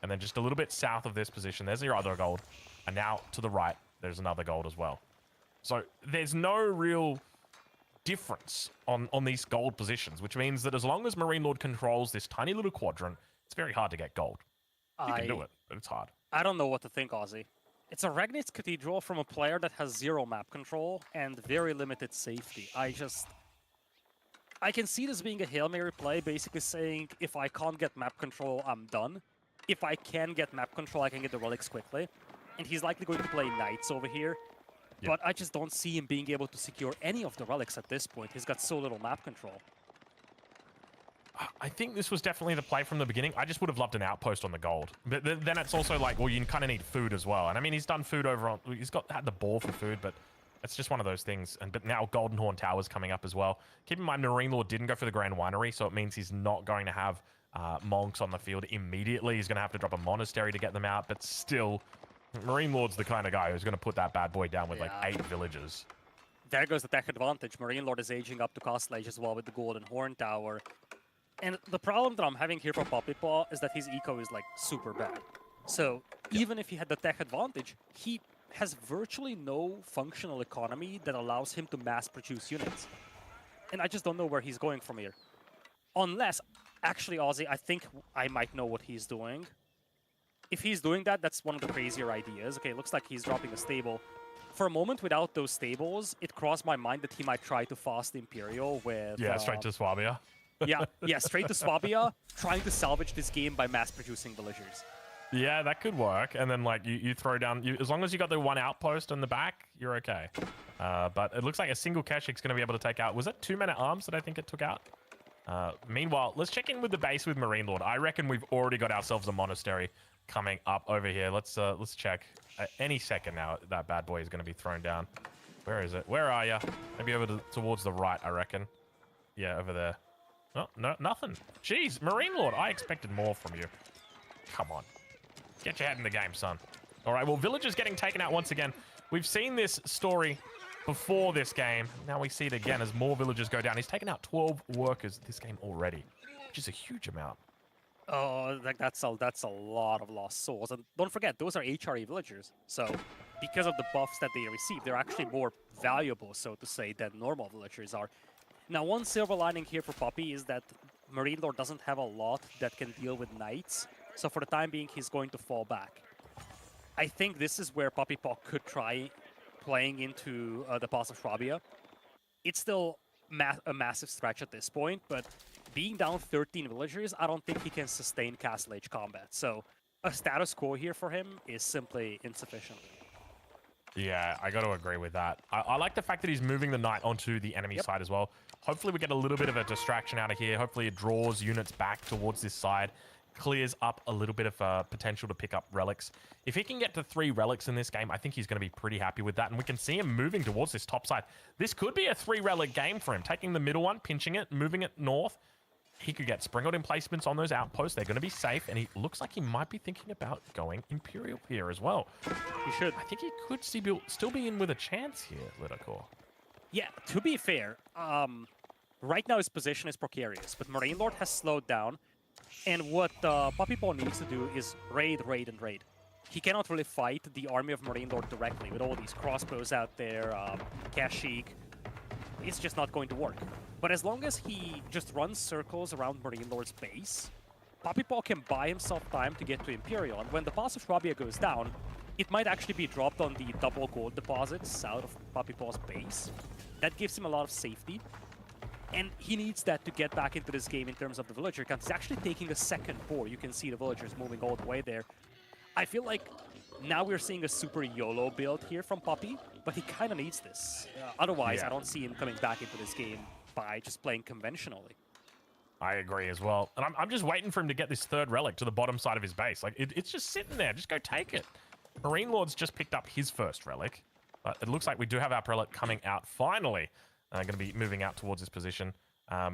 and then just a little bit south of this position, there's your other gold. And now to the right, there's another gold as well. So there's no real difference on these gold positions, which means that as long as Marine Lord controls this tiny little quadrant, it's very hard to get gold. You can do it, but it's hard. I don't know what to think, Ozzy. It's a Regnitz Cathedral from a player that has 0 map control and very limited safety. I can see this being a Hail Mary play, basically saying, if I can't get map control, I'm done. If I can get map control, I can get the relics quickly. And he's likely going to play Knights over here. Yep. But I just don't see him being able to secure any of the relics at this point. He's got so little map control. I think this was definitely the play from the beginning. I just would have loved an outpost on the gold. But then it's also like, well, you kind of need food as well. And I mean, he's done food over on... He's had the ball for food, but it's just one of those things. But now Golden Horn Tower's coming up as well. Keep in mind, Marine Lord didn't go for the Grand Winery, so it means he's not going to have monks on the field immediately. He's going to have to drop a monastery to get them out. But still, Marine Lord's the kind of guy who's going to put that bad boy down with like 8 villages. There goes the tech advantage. Marine Lord is aging up to Castle Age as well with the Golden Horn Tower. And the problem that I'm having here for Poppy Paw is that his eco is like super bad. So even if he had the tech advantage, he has virtually no functional economy that allows him to mass produce units. And I just don't know where he's going from here. Unless, actually, Ozzy, I think I might know what he's doing. If he's doing that, that's one of the crazier ideas. Okay, it looks like he's dropping a stable. For a moment, without those stables, it crossed my mind that he might try to fast Imperial with... Yeah, straight to Swabia. yeah, straight to Swabia, trying to salvage this game by mass-producing villagers. Yeah, that could work. And then, like, you throw down... as long as you got the one outpost in the back, you're okay. But it looks like a single Keshik's going to be able to take out... Was that 2 men-at-arms that I think it took out? Meanwhile, let's check in with the base with Marine Lord. I reckon we've already got ourselves a monastery coming up over here. Let's check. Any second now, that bad boy is going to be thrown down. Where is it? Where are you? Maybe over towards the right, I reckon. Yeah, over there. Oh, no, nothing. Jeez, Marine Lord, I expected more from you. Come on. Get your head in the game, son. All right, well, villagers getting taken out once again. We've seen this story before this game. Now we see it again as more villagers go down. He's taken out 12 workers this game already, which is a huge amount. Oh, that's a lot of lost souls. And don't forget, those are HRE villagers. So because of the buffs that they receive, they're actually more valuable, so to say, than normal villagers are. Now, one silver lining here for Poppy is that Marine Lord doesn't have a lot that can deal with knights. So for the time being, he's going to fall back. I think this is where Poppy Paw could try playing into the Pass of Swabia. It's still a massive stretch at this point, but being down 13 villagers, I don't think he can sustain Castle Age combat. So a status quo here for him is simply insufficient. Yeah, I got to agree with that. I like the fact that he's moving the knight onto the enemy side as well. Hopefully we get a little bit of a distraction out of here. Hopefully it draws units back towards this side, clears up a little bit of potential to pick up relics. If he can get to 3 relics in this game, I think he's going to be pretty happy with that. And we can see him moving towards this top side. This could be a 3 relic game for him, taking the middle one, pinching it, moving it north. He could get Springald emplacements on those outposts. They're going to be safe, and he looks like he might be thinking about going Imperial here as well. He should. I think he could still be in with a chance here, Lidakor. Yeah, to be fair, right now his position is precarious, but Marine Lord has slowed down, and what Poppy Paw needs to do is raid, raid, and raid. He cannot really fight the army of Marine Lord directly with all these crossbows out there, Kashyyyk. It's just not going to work. But as long as he just runs circles around Marine Lord's base, Poppy Paw can buy himself time to get to Imperial, and when the Pass of Swabia goes down, it might actually be dropped on the double gold deposits south of Poppy Paw's base. That gives him a lot of safety, and he needs that to get back into this game in terms of the villager count. He's actually taking a second board. You can see the villagers moving all the way there. I feel like now we're seeing a super YOLO build here from Poppy, but he kind of needs this. Otherwise, I don't see him coming back into this game by just playing conventionally. I agree as well. And I'm just waiting for him to get this 3rd relic to the bottom side of his base. Like, it's just sitting there. Just go take it. Marine Lord's just picked up his 1st relic. But it looks like we do have our prelate coming out finally. Going to be moving out towards this position. Yeah,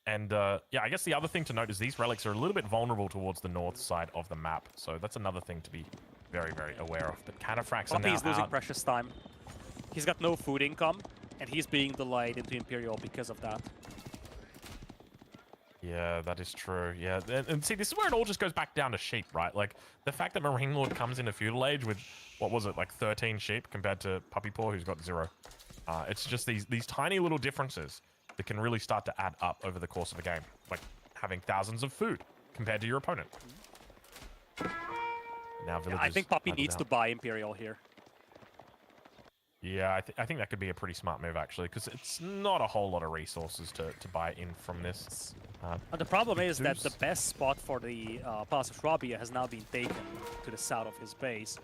I guess the other thing to note is these relics are a little bit vulnerable towards the north side of the map. So that's another thing to be very, very aware of. But Cataphracts are now Poppy's losing out. precious time. He's got no food income, and he's being delayed into Imperial because of that. Yeah, that is true. Yeah, and see, this is where it all just goes back down to sheep, right? Like, the fact that Marine Lord comes into Feudal Age with, what was it, like 13 sheep compared to Puppy Paw, who's got 0. It's just these tiny little differences that can really start to add up over the course of a game, like having thousands of food compared to your opponent. Now villagers I think Puppy idle needs to down. buy Imperial here. Yeah, I think that could be a pretty smart move, actually, because it's not a whole lot of resources to buy in from this. The problem is that the Deuce. best spot for the Palace of Swabia has now been taken to the south of his base.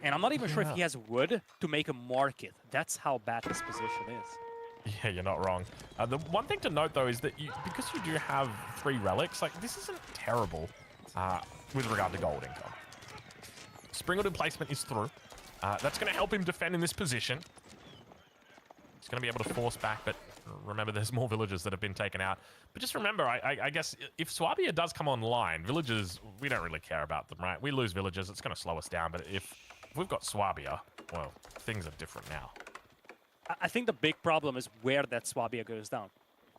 And I'm not even sure if he has wood to make a market. That's how bad his position is. Yeah, you're not wrong. The one thing to note, though, is that because you do have 3 relics, like, this isn't terrible with regard to gold income. Springleton placement is through. That's going to help him defend in this position. He's going to be able to force back, but remember, there's more villagers that have been taken out. But just remember, I guess, if Swabia does come online, villagers, we don't really care about them, right? We lose villagers, it's going to slow us down. But if we've got Swabia, well, things are different now. I think the big problem is where that Swabia goes down.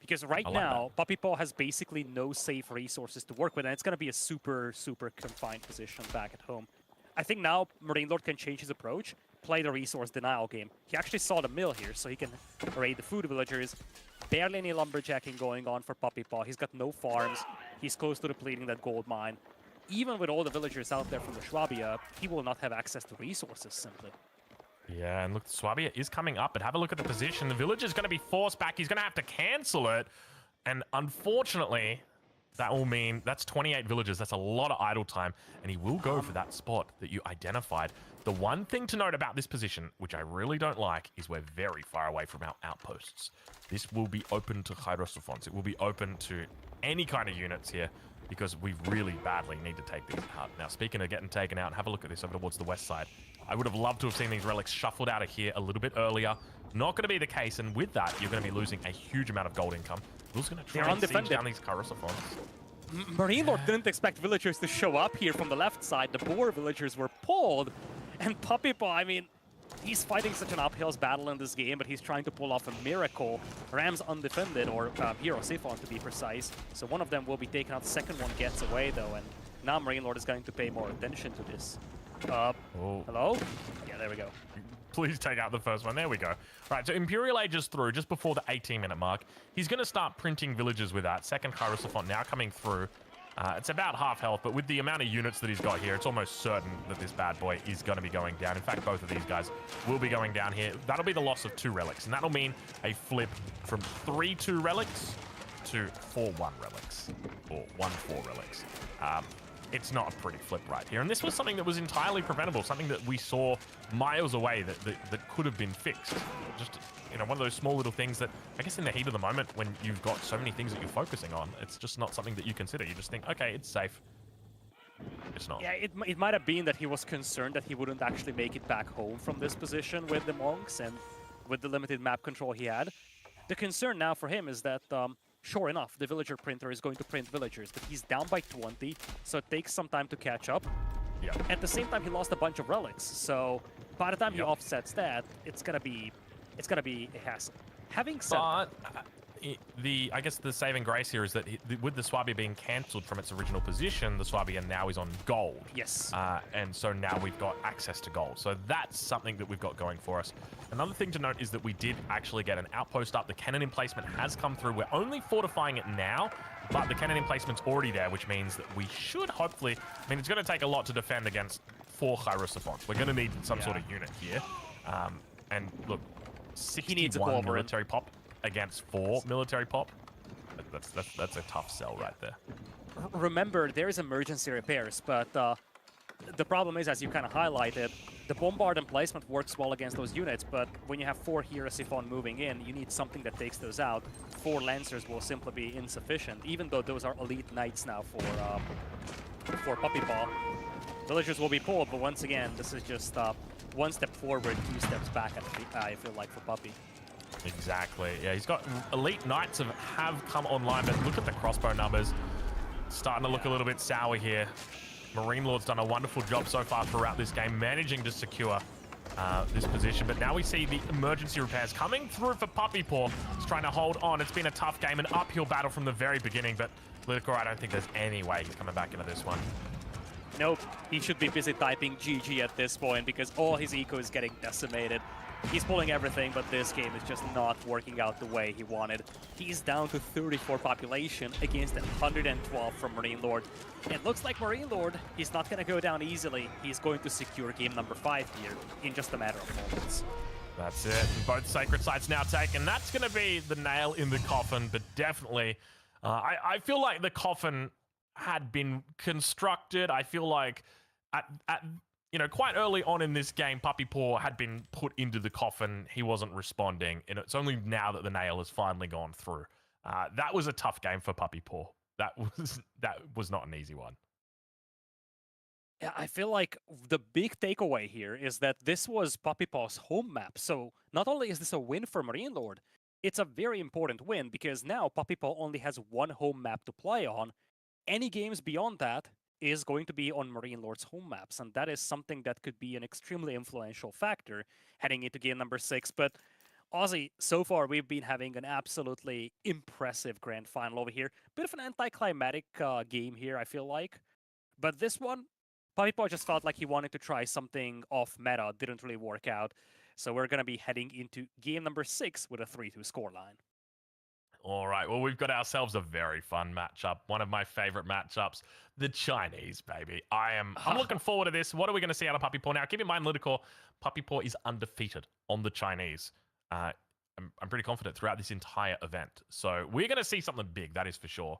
Because right I like now, Puppy Paw has basically no safe resources to work with, and it's going to be a super, super confined position back at home. I think now Marine Lord can change his approach, play the resource denial game. He actually saw the mill here, so he can raid the food villagers. Barely any lumberjacking going on for Puppy Paw. He's got no farms. He's close to depleting that gold mine. Even with all the villagers out there from the Swabia, he will not have access to resources, simply. Yeah, and look, Swabia is coming up, but have a look at the position. The villager's going to be forced back. He's going to have to cancel it. And unfortunately, that will mean that's 28 villagers. That's a lot of idle time. And he will go for that spot that you identified. The one thing to note about this position, which I really don't like, is we're very far away from our outposts. This will be open to Hierosophons. It will be open to any kind of units here, because we really badly need to take these out. Now, speaking of getting taken out, have a look at this over towards the west side. I would have loved to have seen these relics shuffled out of here a little bit earlier. Not going to be the case, and with that, you're going to be losing a huge amount of gold income. Who's going to try and siege down these Hierosophons? Marine Lord didn't expect villagers to show up here from the left side. The boar villagers were pulled. And Puppy Paw, I mean, he's fighting such an uphill battle in this game, but he's trying to pull off a miracle. Ram's undefended, or Hero Siphon to be precise. So one of them will be taken out. The second one gets away, though, and now Marine Lord is going to pay more attention to this. Hello? Yeah, there we go. Please take out the first one. There we go. All right, so Imperial Age is through just before the 18-minute mark. He's going to start printing villagers with that. Second Hierosophon now coming through. It's about half health, but with the amount of units that he's got here, it's almost certain that this bad boy is going to be going down. In fact, both of these guys will be going down here. That'll be the loss of 2 relics, and that'll mean a flip from 3-2 relics to 4-1 relics, or 1-4 relics. It's not a pretty flip right here. And this was something that was entirely preventable, something that we saw miles away that could have been fixed. Just, you know, one of those small little things that, I guess in the heat of the moment, when you've got so many things that you're focusing on, it's just not something that you consider. You just think, okay, it's safe. It's not. Yeah, it might have been that he was concerned that he wouldn't actually make it back home from this position with the monks and with the limited map control he had. The concern now for him is that, sure enough, the villager printer is going to print villagers, but he's down by 20, so it takes some time to catch up. Yeah. At the same time, he lost a bunch of relics, so by the time he offsets that, it's gonna be a hassle. Having said that, I guess the saving grace here is that with the Swabia being cancelled from its original position, the Swabia now is on gold. yes. And so now we've got access to gold. So that's something that we've got going for us. Another thing to note is that we did actually get an outpost up. The cannon emplacement has come through. We're only fortifying it now, but the cannon emplacement's already there, which means that we should hopefully... I mean, it's going to take a lot to defend against 4 Hierosophons. We're going to need some sort of unit here. And look, 61 military pop against 4 military pop. That's a tough sell right there. Remember, there is emergency repairs, but the problem is, as you kind of highlighted, the bombard emplacement works well against those units, but when you have 4 Hero Siphon moving in, you need something that takes those out. 4 Lancers will simply be insufficient, even though those are elite knights now for Puppy Paw. Villagers will be pulled, but once again, this is just 1 step forward, 2 steps back, I feel like, for Puppy. Exactly. Yeah, he's got elite knights have come online, but look at the crossbow numbers. Starting to look a little bit sour here. Marine Lord's done a wonderful job so far throughout this game, managing to secure this position. But now we see the emergency repairs coming through for Puppy Paw. He's trying to hold on. It's been a tough game, an uphill battle from the very beginning, but Political, I don't think there's any way he's coming back into this one. Nope, he should be busy typing GG at this point because all his eco is getting decimated. He's pulling everything, but this game is just not working out the way he wanted. He's down to 34 population against 112 from Marine Lord. It looks like Marine Lord, he's not going to go down easily. He's going to secure game number 5 here in just a matter of moments. That's it. And both sacred sites now taken. That's going to be the nail in the coffin, but definitely, I feel like the coffin had been constructed. I feel like at quite early on in this game, Puppy Paw had been put into the coffin. He wasn't responding, and it's only now that the nail has finally gone through. That was a tough game for Puppy Paw. That was not an easy one. Yeah, I feel like the big takeaway here is that this was Puppy Paw's home map. So not only is this a win for Marine Lord, it's a very important win because now Puppy Paw only has one home map to play on. Any games beyond that is going to be on Marine Lord's home maps, and that is something that could be an extremely influential factor heading into game number 6. But Aussie, so far we've been having an absolutely impressive grand final over here. Bit of an anticlimactic game here, I feel like. But this one, Puppy Paw just felt like he wanted to try something off meta, didn't really work out. So we're going to be heading into game number 6 with a 3-2 scoreline. All right, well, we've got ourselves a very fun matchup. One of my favorite matchups, the Chinese, baby. I'm looking forward to this. What are we going to see out of Puppy Paw? Now, keep in mind, Lidicor, Puppy Paw is undefeated on the Chinese. I'm pretty confident throughout this entire event. So we're going to see something big, that is for sure.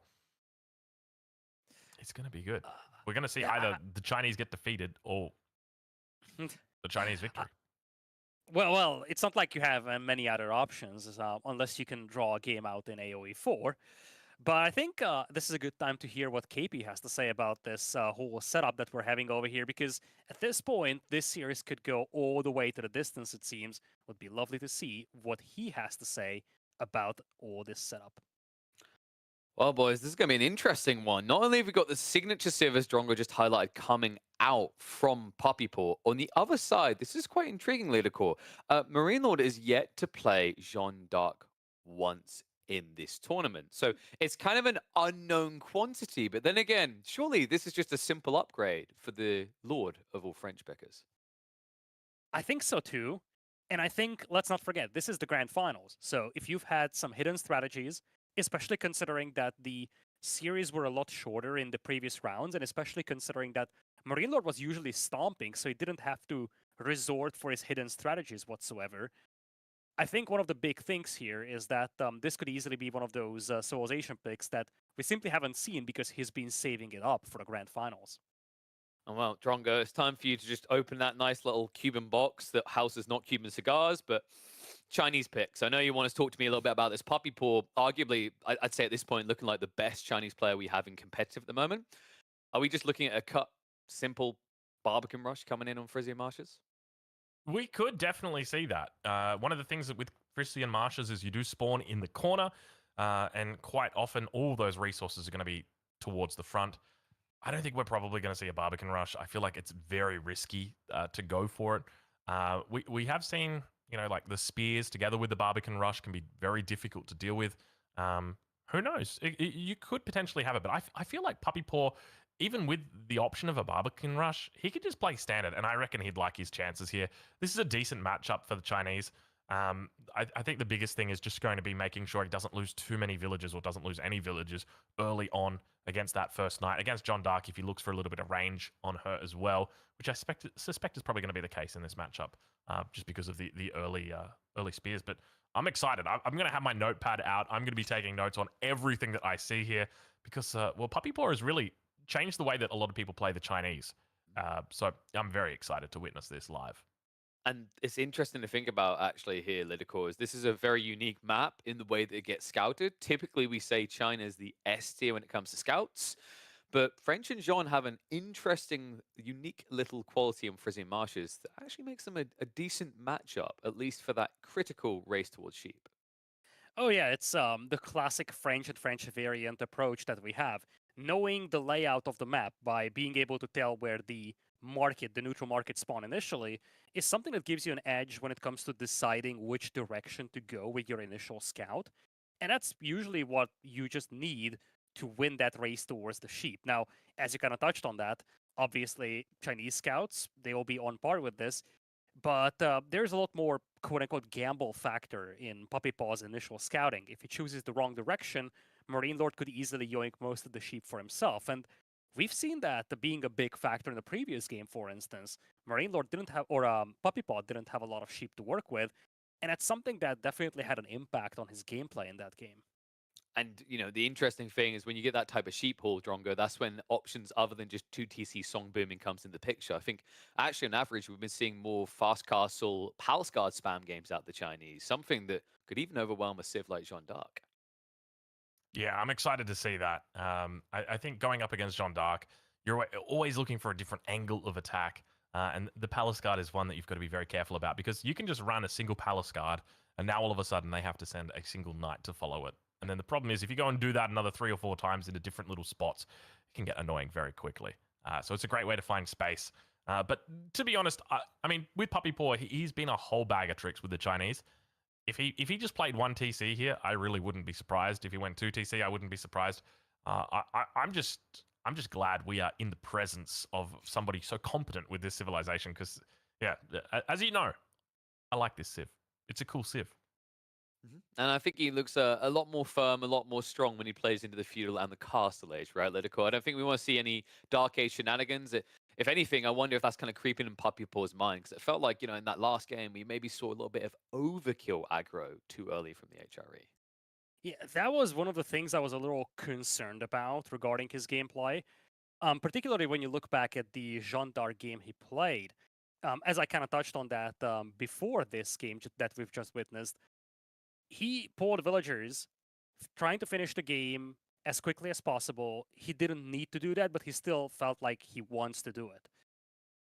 It's going to be good. We're going to see either the Chinese get defeated or the Chinese victory. Well, it's not like you have many other options unless you can draw a game out in AoE 4. But I think this is a good time to hear what KP has to say about this whole setup that we're having over here, because at this point, this series could go all the way to the distance, it seems. Would be lovely to see what he has to say about all this setup. Well, boys, this is going to be an interesting one. Not only have we got the signature Sivas Drongo just highlighted coming out from Puppy Paw, on the other side, this is quite intriguing, Lidicor. Marine Lord is yet to play Jeanne d'Arc once in this tournament. So it's kind of an unknown quantity. But then again, surely this is just a simple upgrade for the Lord of all French pickers. I think so too. And I think, let's not forget, this is the grand finals. So if you've had some hidden strategies, especially considering that the series were a lot shorter in the previous rounds, and especially considering that Marine Lord was usually stomping, so he didn't have to resort for his hidden strategies whatsoever. I think one of the big things here is that this could easily be one of those Civilization picks that we simply haven't seen because he's been saving it up for the grand finals. Oh, well, Drongo, it's time for you to just open that nice little Cuban box that houses not Cuban cigars, but Chinese picks. I know you want to talk to me a little bit about this. Puppy Paw, arguably, I'd say at this point, looking like the best Chinese player we have in competitive at the moment. Are we just looking at a cut, simple Barbican Rush coming in on Frisian Marshes? We could definitely see that. One of the things with Frisian Marshes is you do spawn in the corner, and quite often all those resources are going to be towards the front. I don't think we're probably going to see a Barbican Rush. I feel like it's very risky to go for it. We have seen, like the spears together with the Barbican Rush can be very difficult to deal with. Who knows? You could potentially have it, but I feel like Puppy Paw, even with the option of a Barbican Rush, he could just play standard, and I reckon he'd like his chances here. This is a decent matchup for the Chinese. I think the biggest thing is just going to be making sure he doesn't lose too many villages or doesn't lose any villages early on against that first night. Against Jeanne d'Arc, if he looks for a little bit of range on her as well, which I suspect is probably going to be the case in this matchup, just because of the early spears. But I'm excited. I'm going to have my notepad out. I'm going to be taking notes on everything that I see here because, Puppy Paw has really changed the way that a lot of people play the Chinese. So I'm very excited to witness this live. And it's interesting to think about actually here, Lidicor, is this is a very unique map in the way that it gets scouted. Typically, we say China is the S tier when it comes to scouts, but French and Jean have an interesting, unique little quality in Frisian Marshes that actually makes them a decent matchup, at least for that critical race towards sheep. Oh yeah, it's the classic French and French variant approach that we have. Knowing the layout of the map by being able to tell where the neutral market spawn initially, is something that gives you an edge when it comes to deciding which direction to go with your initial scout. And that's usually what you just need to win that race towards the sheep. Now, as you kind of touched on that, obviously Chinese scouts, they will be on par with this. But there's a lot more quote-unquote gamble factor in Puppy Paw's initial scouting. If he chooses the wrong direction, Marine Lord could easily yoink most of the sheep for himself. And we've seen that being a big factor in the previous game, for instance. Marine Lord didn't have, or Puppy Paw didn't have a lot of sheep to work with. And that's something that definitely had an impact on his gameplay in that game. And, you know, the interesting thing is when you get that type of sheep haul, Drongo, that's when options other than just 2TC song booming comes in the picture. I think, actually, on average, we've been seeing more Fast Castle, Palace Guard spam games out the Chinese, something that could even overwhelm a civ like Jeanne d'Arc. Yeah, I'm excited to see that. I think going up against Jeanne d'Arc, you're always looking for a different angle of attack. And the Palace Guard is one that you've got to be very careful about because you can just run a single Palace Guard, and now all of a sudden they have to send a single knight to follow it. And then the problem is if you go and do that another 3 or 4 times into different little spots, it can get annoying very quickly. So it's a great way to find space. But to be honest, I mean, with Puppy Paw, he's been a whole bag of tricks with the Chinese. If he just played 1 TC here, I really wouldn't be surprised. If he went 2 TC, I wouldn't be surprised. I'm just glad we are in the presence of somebody so competent with this civilization because, yeah, as you know, I like this civ. It's a cool civ. And I think he looks a lot more firm, a lot more strong when he plays into the feudal and the castle age, right, Lidico? I don't think we want to see any Dark Age shenanigans. If anything, I wonder if that's kind of creeping in Puppy Paw's mind because it felt like, you know, in that last game, we maybe saw a little bit of overkill aggro too early from the HRE. Yeah, that was one of the things I was a little concerned about regarding his gameplay. Particularly when you look back at the Jeanne d'Arc game he played. As I kind of touched on that before this game that we've just witnessed, he pulled villagers trying to finish the game as quickly as possible. He didn't need to do that, but he still felt like he wants to do it.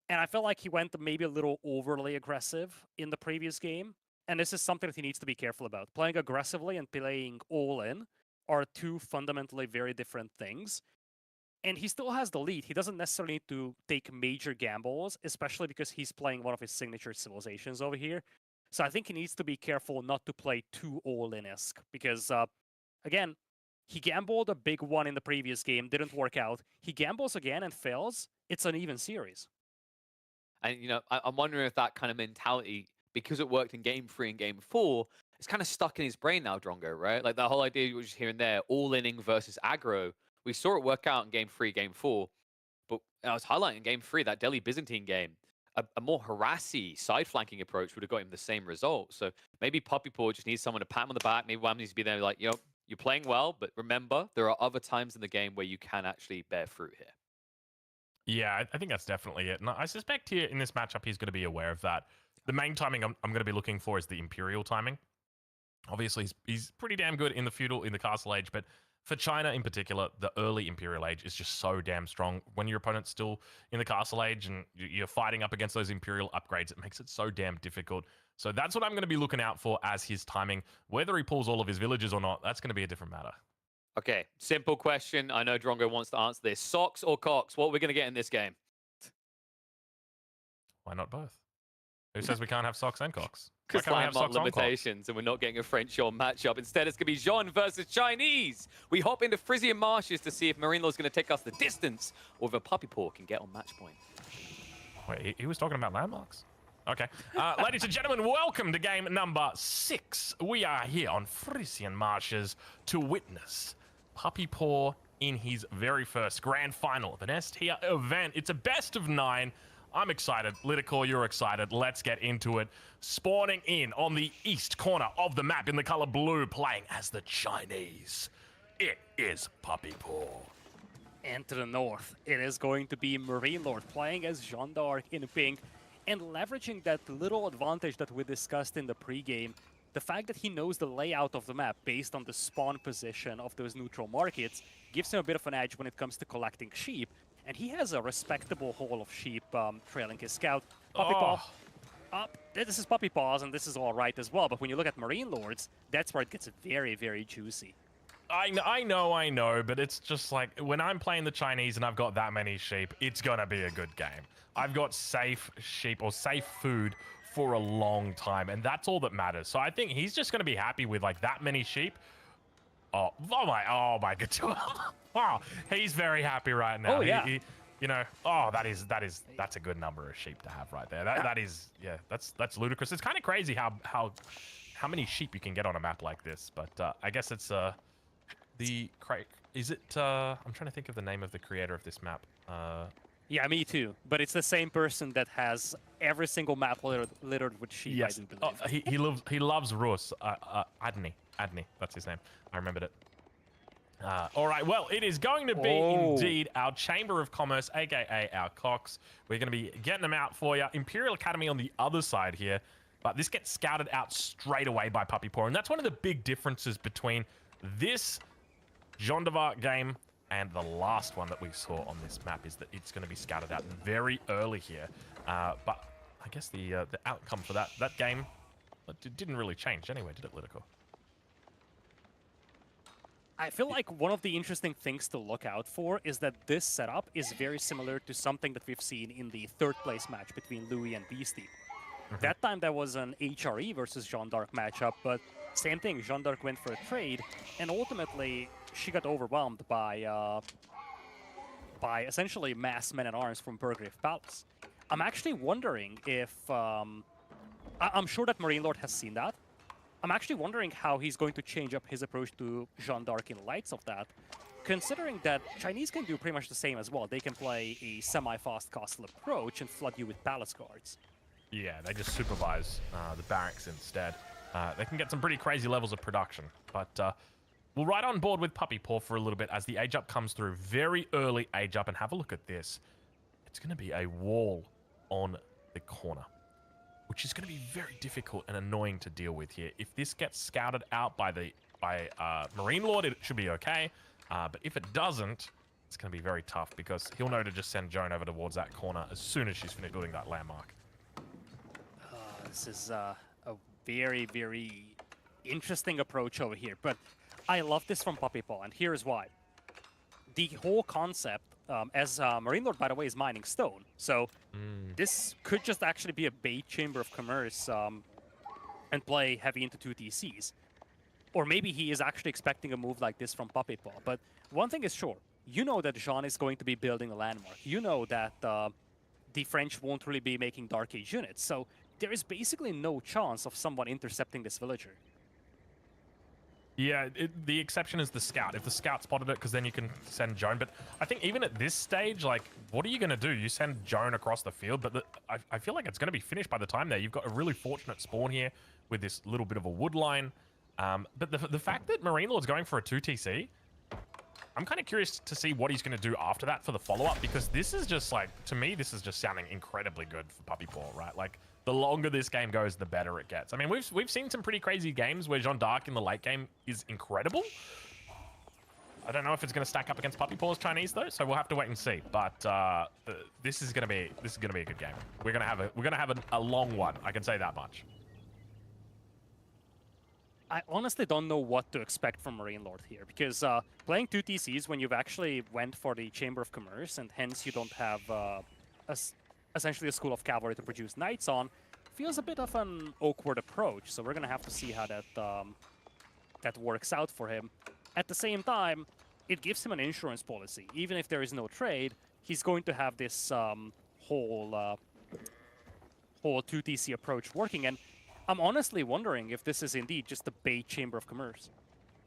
And I felt like he went maybe a little overly aggressive in the previous game. And this is something that he needs to be careful about. Playing aggressively and playing all in are 2 fundamentally very different things. And he still has the lead. He doesn't necessarily need to take major gambles, especially because he's playing one of his signature civilizations over here. So I think he needs to be careful not to play too all-in-esque because, again, he gambled a big one in the previous game, didn't work out. He gambles again and fails. It's an even series. And, you know, I'm wondering if that kind of mentality, because it worked in game 3 and game 4, it's kind of stuck in his brain now, Drongo, right? Like that whole idea you were just hearing there, all-inning versus aggro. We saw it work out in game 3, game 4, but I was highlighting in game 3, that Delhi Byzantine game. A more harassy side flanking approach would have got him the same result. So maybe Puppy Paw just needs someone to pat him on the back. Maybe Wham needs to be there like, you know, you're playing well, but remember, there are other times in the game where you can actually bear fruit here. Yeah, I think that's definitely it. And I suspect here in this matchup, he's going to be aware of that. The main timing I'm going to be looking for is the Imperial timing. Obviously, he's pretty damn good in the feudal, in the castle age, but for China in particular, the early Imperial Age is just so damn strong. When your opponent's still in the Castle Age and you're fighting up against those Imperial upgrades, it makes it so damn difficult. So that's what I'm going to be looking out for as his timing. Whether he pulls all of his villages or not, that's going to be a different matter. Okay, simple question. I know Drongo wants to answer this. Socks or cocks? What are we going to get in this game? Why not both? Who says we can't have socks and cocks? Because landmark limitations, and we're not getting a French-Yawn matchup. Instead, it's going to be Jeanne versus Chinese. We hop into Frisian Marshes to see if Marine Lord's going to take us the distance, or if a Puppy Paw can get on match point. Wait, he was talking about landmarks? Okay. Ladies and gentlemen, welcome to game number 6. We are here on Frisian Marshes to witness Puppy Paw in his very first grand final of an S-tier event. It's a best of 9. I'm excited. Lidicore, you're excited. Let's get into it. Spawning in on the east corner of the map in the color blue, playing as the Chinese. It is Puppy Paw. And to the north, it is going to be Marine Lord playing as Jeanne d'Arc in pink and leveraging that little advantage that we discussed in the pregame. The fact that he knows the layout of the map based on the spawn position of those neutral markets gives him a bit of an edge when it comes to collecting sheep. And he has a respectable haul of sheep trailing his scout. Puppy Paw. This is Puppy Paws, and this is all right as well. But when you look at Marine Lords, that's where it gets very, very juicy. I know, but it's just like when I'm playing the Chinese and I've got that many sheep, it's going to be a good game. I've got safe sheep or safe food for a long time, and that's all that matters. So I think he's just going to be happy with like that many sheep. Oh my god. Wow, he's very happy right now. Oh, yeah. you know, that's a good number of sheep to have right there. That is, yeah, that's ludicrous. It's kind of crazy how many sheep you can get on a map like this. But I guess it's is it? I'm trying to think of the name of the creator of this map. Yeah, me too. But it's the same person that has every single map littered with sheep. Yes. I do believe. He loves Rus. Adney, that's his name. I remembered it. All right, well, it is going to be indeed our Chamber of Commerce, aka our Cox. We're going to be getting them out for you. Imperial Academy on the other side here, but this gets scouted out straight away by Puppy Paw, and that's one of the big differences between this Jean de Arc game and the last one that we saw on this map is that it's going to be scouted out very early here. But I guess the outcome for that game didn't really change anyway, did it, Litico? I feel like one of the interesting things to look out for is that this setup is very similar to something that we've seen in the third place match between Louis and Beastie. That time there was an HRE versus Jeanne d'Arc matchup, but same thing, Jeanne d'Arc went for a trade, and ultimately she got overwhelmed by essentially mass men-at-arms from Burgrave Palace. I'm actually wondering if... I'm sure that Marine Lord has seen that. I'm actually wondering how he's going to change up his approach to Jeanne d'Arc in lights of that, considering that Chinese can do pretty much the same as well. They can play a semi-fast castle approach and flood you with palace guards. Yeah, they just supervise the barracks instead. They can get some pretty crazy levels of production, but we'll ride on board with Puppy Paw for a little bit as the age up comes through. Very early age up, and have a look at this. It's going to be a wall on the corner, which is going to be very difficult and annoying to deal with here. If this gets scouted out by Marine Lord, it should be okay. But if it doesn't, it's going to be very tough because he'll know to just send Joan over towards that corner as soon as she's finished building that landmark. This is a very, very interesting approach over here, but I love this from Puppy Paw, and here's why. The whole concept, as Marine Lord, by the way, is mining stone, so this could just actually be a bait Chamber of Commerce and play heavy into 2 TCs. Or maybe he is actually expecting a move like this from Puppy Paw, but one thing is sure, you know that Jean is going to be building a landmark. You know that the French won't really be making Dark Age units, so there is basically no chance of someone intercepting this villager. Yeah, the exception is the scout. If the scout spotted it, because then you can send Joan. But I think even at this stage, like, what are you going to do? You send Joan across the field, but I feel like it's going to be finished by the time there. You've got a really fortunate spawn here with this little bit of a wood line. But the fact that Marine Lord's going for a 2TC, I'm kind of curious to see what he's going to do after that for the follow-up, because this is just like, to me, this is just sounding incredibly good for Puppy Paw, right? Like, the longer this game goes, the better it gets. I mean, we've seen some pretty crazy games where Jeanne d'Arc in the late game is incredible. I don't know if it's going to stack up against Puppy Paw's Chinese though, so we'll have to wait and see. But this is going to be a good game. We're going to have a long one. I can say that much. I honestly don't know what to expect from Marine Lord here, because playing 2 TCs when you've actually went for the Chamber of Commerce, and hence you don't have essentially a school of cavalry to produce knights on, feels a bit of an awkward approach. So we're gonna have to see how that works out for him. At the same time, it gives him an insurance policy. Even if there is no trade, he's going to have this whole 2 TC approach working. And I'm honestly wondering if this is indeed just the bait Chamber of Commerce.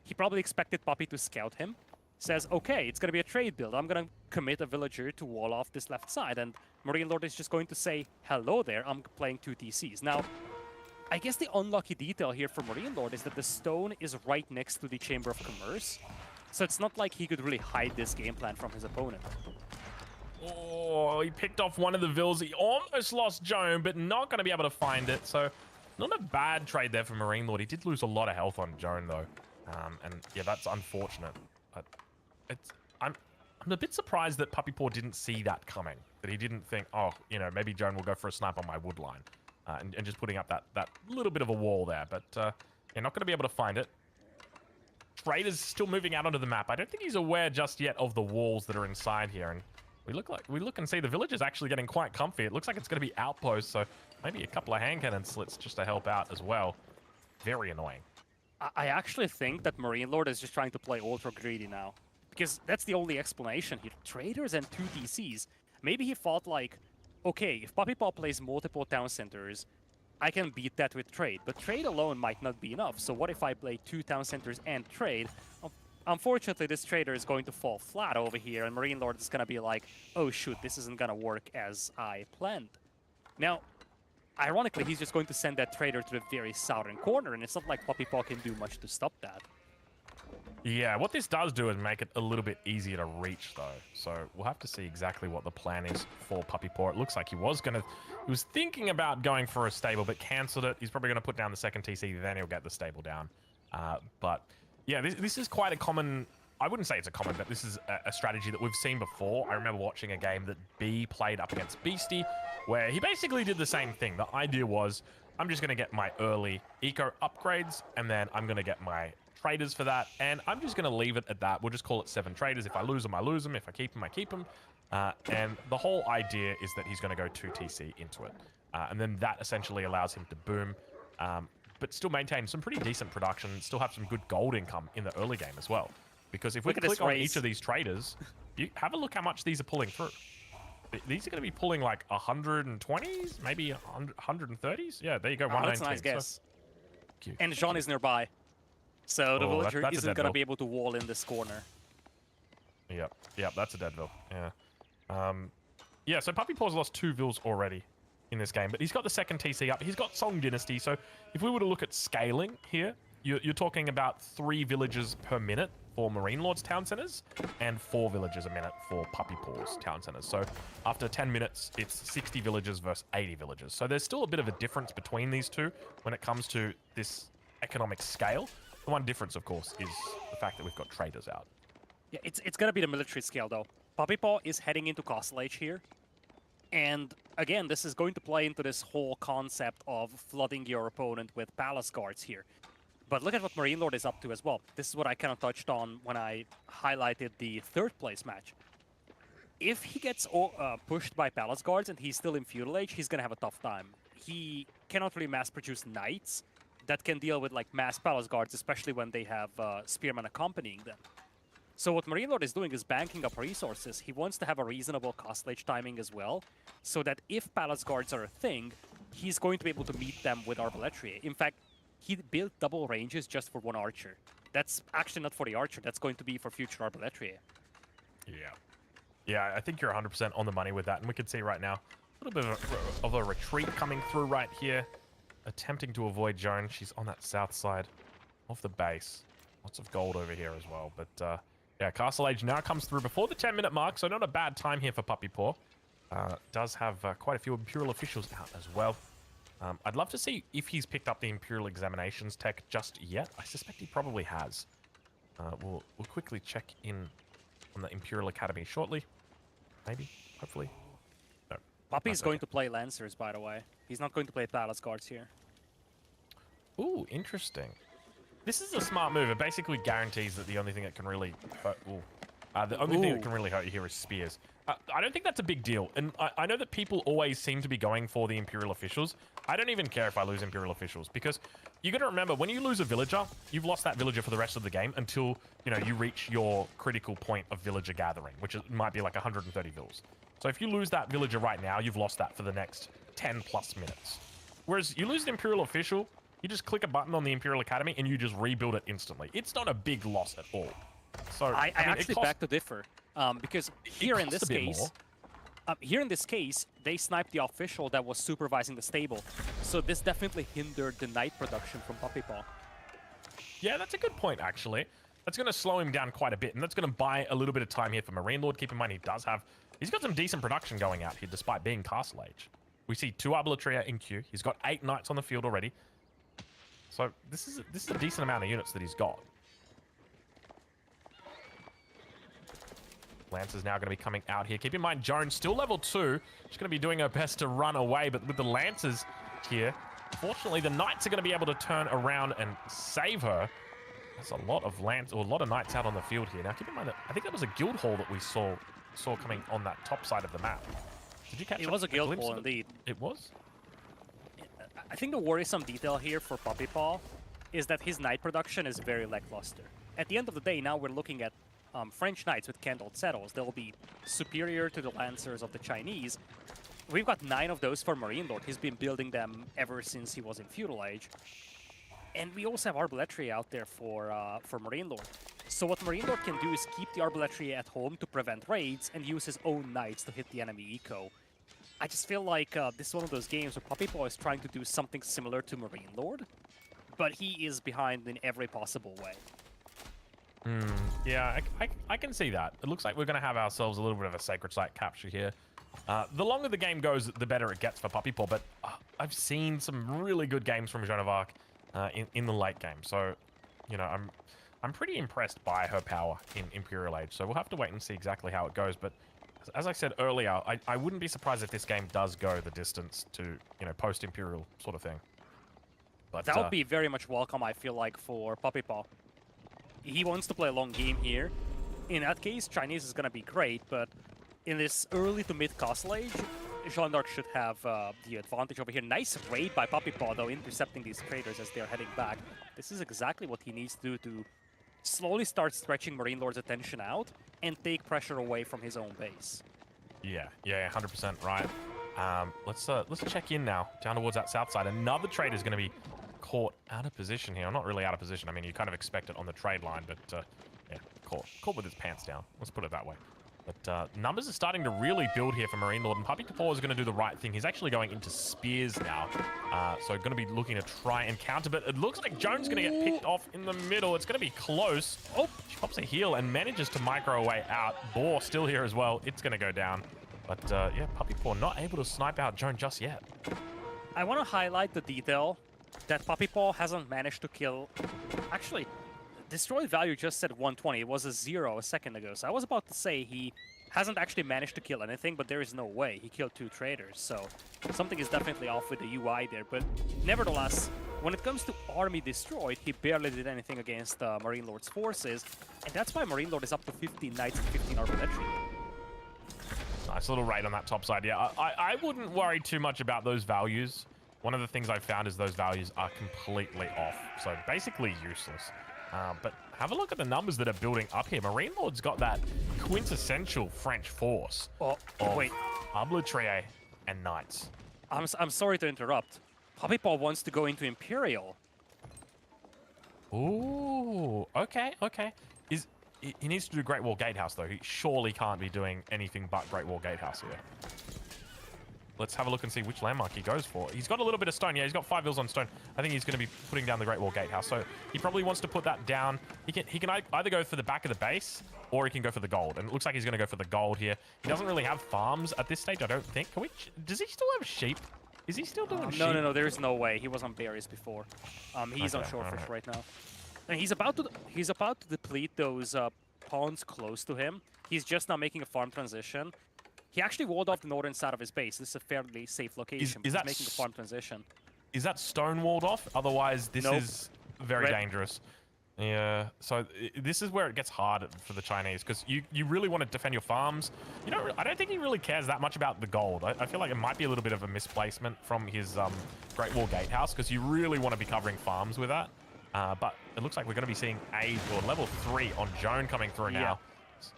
He probably expected Puppy to scout him, says, okay, it's going to be a trade build. I'm going to commit a villager to wall off this left side. And Marine Lord is just going to say, hello there, I'm playing 2 TCs. Now, I guess the unlucky detail here for Marine Lord is that the stone is right next to the Chamber of Commerce. So it's not like he could really hide this game plan from his opponent. Oh, he picked off one of the vills. He almost lost Joan, but not going to be able to find it. So not a bad trade there for Marine Lord. He did lose a lot of health on Joan, though. And yeah, that's unfortunate. But I'm a bit surprised that Puppy Paw didn't see that coming. That he didn't think, oh, you know, maybe Joan will go for a snipe on my wood line. And just putting up that little bit of a wall there. But you're not going to be able to find it. Trader's still moving out onto the map. I don't think he's aware just yet of the walls that are inside here. And we look and see the village is actually getting quite comfy. It looks like it's going to be outposts, so maybe a couple of hand cannon slits just to help out as well. Very annoying. I actually think that Marine Lord is just trying to play ultra greedy now, because that's the only explanation here. Traders and 2 TCs, Maybe he thought like, okay, if Puppy Paw plays multiple town centers, I can beat that with trade, but trade alone might not be enough. So what if I play 2 town centers and trade? Unfortunately, this trader is going to fall flat over here, and Marine Lord is going to be like, oh shoot, this isn't going to work as I planned. Now, ironically, he's just going to send that trader to the very southern corner, and it's not like Puppy Paw can do much to stop that. Yeah, what this does do is make it a little bit easier to reach, though. So we'll have to see exactly what the plan is for Puppy Paw. It looks like he was thinking about going for a stable, but cancelled it. He's probably going to put down the second TC, then he'll get the stable down. But yeah, this is quite a common... I wouldn't say it's a common, but this is a strategy that we've seen before. I remember watching a game that B played up against Beastie, where he basically did the same thing. The idea was, I'm just going to get my early eco upgrades, and then I'm going to get my traders for that, and I'm just going to leave it at that. We'll just call it 7 traders. If I lose them, I lose them. If I keep them, I keep them. And the whole idea is that he's going to go 2 TC into it. And then that essentially allows him to boom, but still maintain some pretty decent production, still have some good gold income in the early game as well. Because if we click on each of these traders, you have a look how much these are pulling through. These are going to be pulling like 120s, maybe 130s. Yeah, there you go, 119. That's a nice guess. So, and Jean is nearby. So the villager that's isn't going to be able to wall in this corner. Yep, that's a deadville. Yeah. Yeah, so Puppy Paw's lost 2 vills already in this game, but he's got the second TC up. He's got Song Dynasty, so if we were to look at scaling here, you're talking about 3 villages per minute for Marine Lord's town centers and 4 villages a minute for Puppy Paw's town centers. So after 10 minutes, it's 60 villages versus 80 villages. So there's still a bit of a difference between these two when it comes to this economic scale. The one difference, of course, is the fact that we've got traders out. Yeah, it's going to be the military scale, though. Puppy Paw is heading into Castle Age here. And again, this is going to play into this whole concept of flooding your opponent with palace guards here. But look at what Marine Lord is up to as well. This is what I kind of touched on when I highlighted the 3rd place match. If he gets pushed by palace guards and he's still in feudal age, he's going to have a tough time. He cannot really mass produce knights that can deal with like mass palace guards, especially when they have spearmen accompanying them. So what Marine Lord is doing is banking up resources. He wants to have a reasonable Castle Age timing as well, so that if palace guards are a thing, he's going to be able to meet them with Arbaletier. In fact, he built double ranges just for 1 archer. That's actually not for the archer, that's going to be for future Arbaletier. Yeah, I think you're 100% on the money with that, and we can see right now a little bit of a retreat coming through right here, attempting to avoid Joan. She's on that south side of the base. Lots of gold over here as well, but yeah, Castle Age now comes through before the 10-minute mark, so not a bad time here for Puppy Paw. Does have quite a few Imperial officials out as well. I'd love to see if he's picked up the Imperial Examinations tech just yet. I suspect he probably has. We'll quickly check in on the Imperial Academy shortly. Maybe, hopefully. No, Puppy's going to play Lancers, by the way. He's not going to play Palace Guards here. Ooh, interesting. This is a smart move. It basically guarantees that the only thing that can really hurt... the only thing that can really hurt you here is spears. I don't think that's a big deal. And I know that people always seem to be going for the Imperial officials. I don't even care if I lose Imperial officials, because you got to remember, when you lose a villager, you've lost that villager for the rest of the game until, you know, you reach your critical point of villager gathering, which might be like 130 vills. So if you lose that villager right now, you've lost that for the next 10 plus minutes. Whereas you lose the Imperial official, you just click a button on the Imperial Academy and you just rebuild it instantly. It's not a big loss at all. So I mean, actually beg to differ, because here in this case, they sniped the official that was supervising the stable. So this definitely hindered the knight production from Puppy Paw. Yeah, that's a good point, actually. That's going to slow him down quite a bit, and that's going to buy a little bit of time here for Marine Lord. Keep in mind, he's got some decent production going out here, despite being Castle Age. We see 2 Arbaletier in queue. He's got 8 knights on the field already. So this is a decent amount of units that he's got. Lancer's now going to be coming out here. Keep in mind, Joan still level 2. She's going to be doing her best to run away, but with the Lancers here, fortunately, the Knights are going to be able to turn around and save her. There's a lot of Knights out on the field here. Now, keep in mind that I think that was a guild hall that we saw coming on that top side of the map. Did you catch it? Was a guild hall, indeed. It was? I think the worrisome detail here for Puppy Paw is that his Knight production is very lackluster. At the end of the day, now we're looking at French Knights with Kindled Settles. They'll be superior to the Lancers of the Chinese. We've got 9 of those for Marine Lord. He's been building them ever since he was in Feudal Age. And we also have Arbaletry out there for Marine Lord. So what Marine Lord can do is keep the Arbaletry at home to prevent raids and use his own Knights to hit the enemy eco. I just feel like this is one of those games where Puppy Paw is trying to do something similar to Marine Lord, but he is behind in every possible way. Yeah, I can see that. It looks like we're going to have ourselves a little bit of a sacred site capture here. The longer the game goes, the better it gets for Puppy Paw, but I've seen some really good games from Joan of Arc in the late game. So, you know, I'm pretty impressed by her power in Imperial Age. So we'll have to wait and see exactly how it goes. But as I said earlier, I wouldn't be surprised if this game does go the distance to, you know, post-Imperial sort of thing. But that would be very much welcome, I feel like, for Puppy Paw. He wants to play a long game here. In that case, Chinese is going to be great, but in this early to mid Castle Age, Jeanne d'Arc should have the advantage over here. Nice raid by Puppy Paw, though, intercepting these traders as they're heading back. This is exactly what he needs to do to slowly start stretching Marine Lord's attention out and take pressure away from his own base. Yeah, 100% right. Let's check in now, down towards that south side. Another trader is going to be caught out of position here. Not really out of position. I mean, you kind of expect it on the trade line, but yeah, caught with his pants down. Let's put it that way. But numbers are starting to really build here for Marine Lord, and Puppy Paw is going to do the right thing. He's actually going into spears now, so going to be looking to try and counter, but it looks like Joan's going to get picked off in the middle. It's going to be close. Oh, she pops a heal and manages to micro away out. Boar still here as well. It's going to go down. But yeah, Puppy Paw not able to snipe out Joan just yet. I want to highlight the detail that Puppy Paw hasn't managed to kill. Actually, destroyed value just said 120. It was a 0 a second ago. So I was about to say he hasn't actually managed to kill anything, but there is no way. He killed 2 traders. So something is definitely off with the UI there. But nevertheless, when it comes to army destroyed, he barely did anything against Marine Lord's forces. And that's why Marine Lord is up to 15 Knights and 15 Arbaletry. Nice little raid on that top side. Yeah, I wouldn't worry too much about those values. One of the things I've found is those values are completely off. So basically useless. But have a look at the numbers that are building up here. Marine Lord's got that quintessential French force of wait. Arbaletry and Knights. I'm sorry to interrupt. Puppy Paw wants to go into Imperial. Ooh, okay. He needs to do Great Wall Gatehouse, though. He surely can't be doing anything but Great Wall Gatehouse here. Let's have a look and see which landmark he goes for. He's got a little bit of stone. Yeah, he's got 5 bills on stone. I think he's going to be putting down the Great Wall Gatehouse. So he probably wants to put that down. He can either go for the back of the base or he can go for the gold. And it looks like he's going to go for the gold here. He doesn't really have farms at this stage, I don't think. Does he still have sheep? Is he still doing sheep? No. There is no way. He was on berries before. He's on Shorefish right now. And he's about to deplete those pawns close to him. He's just now making a farm transition. He actually walled off the northern side of his base. This is a fairly safe location. Is that making a farm transition? Is that stone walled off? Otherwise, this is very dangerous. Yeah. So this is where it gets hard for the Chinese because you really want to defend your farms. You know, I don't think he really cares that much about the gold. I feel like it might be a little bit of a misplacement from his Great Wall Gatehouse because you really want to be covering farms with that. But it looks like we're going to be seeing level 3 on Joan coming through now.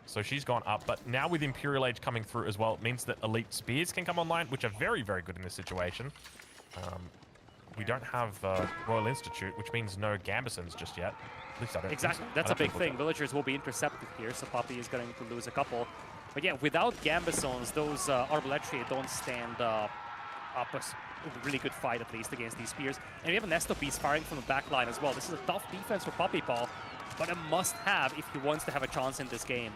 So she's gone up, but now with Imperial Age coming through as well, it means that Elite Spears can come online, which are very, very good in this situation. We don't have Royal Institute, which means no Gambesons just yet. At least I don't Exactly, think so. That's a big thing. Villagers will be intercepted here, so Puppy is going to lose a couple. But yeah, without Gambesons, those Arbaletry don't stand up a really good fight, at least, against these spears. And we have a Nesto piece firing from the back line as well. This is a tough defense for Puppy Paw, but a must-have if he wants to have a chance in this game.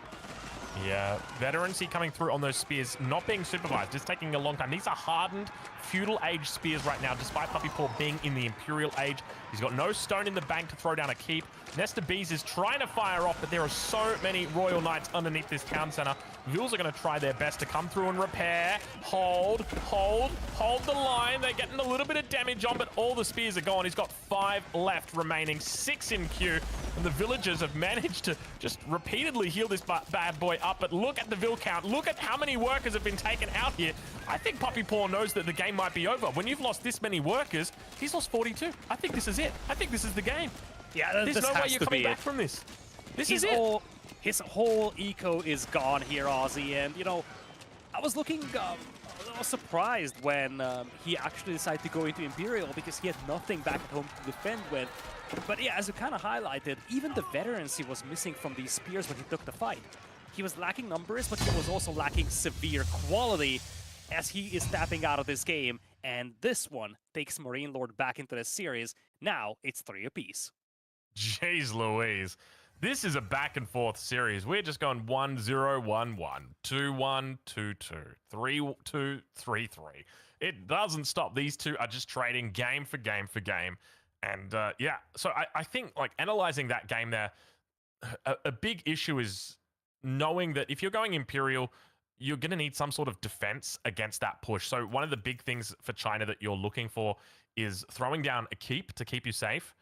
Yeah, veterancy coming through on those spears, not being supervised, just taking a long time. These are hardened feudal age spears right now, despite Puppy Paw being in the Imperial Age. He's got no stone in the bank to throw down a keep. Nesta Bees is trying to fire off, but there are so many Royal Knights underneath this town center. Vils are going to try their best to come through and repair. Hold the line. They're getting a little bit of damage on, but all the spears are gone. He's got 5 left remaining, 6 in queue, and the villagers have managed to just repeatedly heal this bad boy up. But look at the Vil count. Look at how many workers have been taken out here. I think Puppy Paw knows that the game might be over. When you've lost this many workers, he's lost 42. I think this is it. I think this is the game. Yeah, there's no way you're coming back from this. This is it. his whole eco is gone here, Ozzy. And, you know, I was looking a little surprised when he actually decided to go into Imperial because he had nothing back at home to defend with. But yeah, as you kind of highlighted, even the veterans he was missing from these spears when he took the fight. He was lacking numbers, but he was also lacking severe quality as he is tapping out of this game. And this one takes Marine Lord back into the series. Now it's 3 apiece. Jeez Louise. This is a back and forth series. We're just going 1-0, 1-1, 2-1, 2-2, 3-2, 3-3. It doesn't stop. These two are just trading game for game for game. And yeah, so I think like analyzing that game there, a big issue is knowing that if you're going Imperial, you're going to need some sort of defense against that push. So one of the big things for China that you're looking for is throwing down a keep to keep you safe.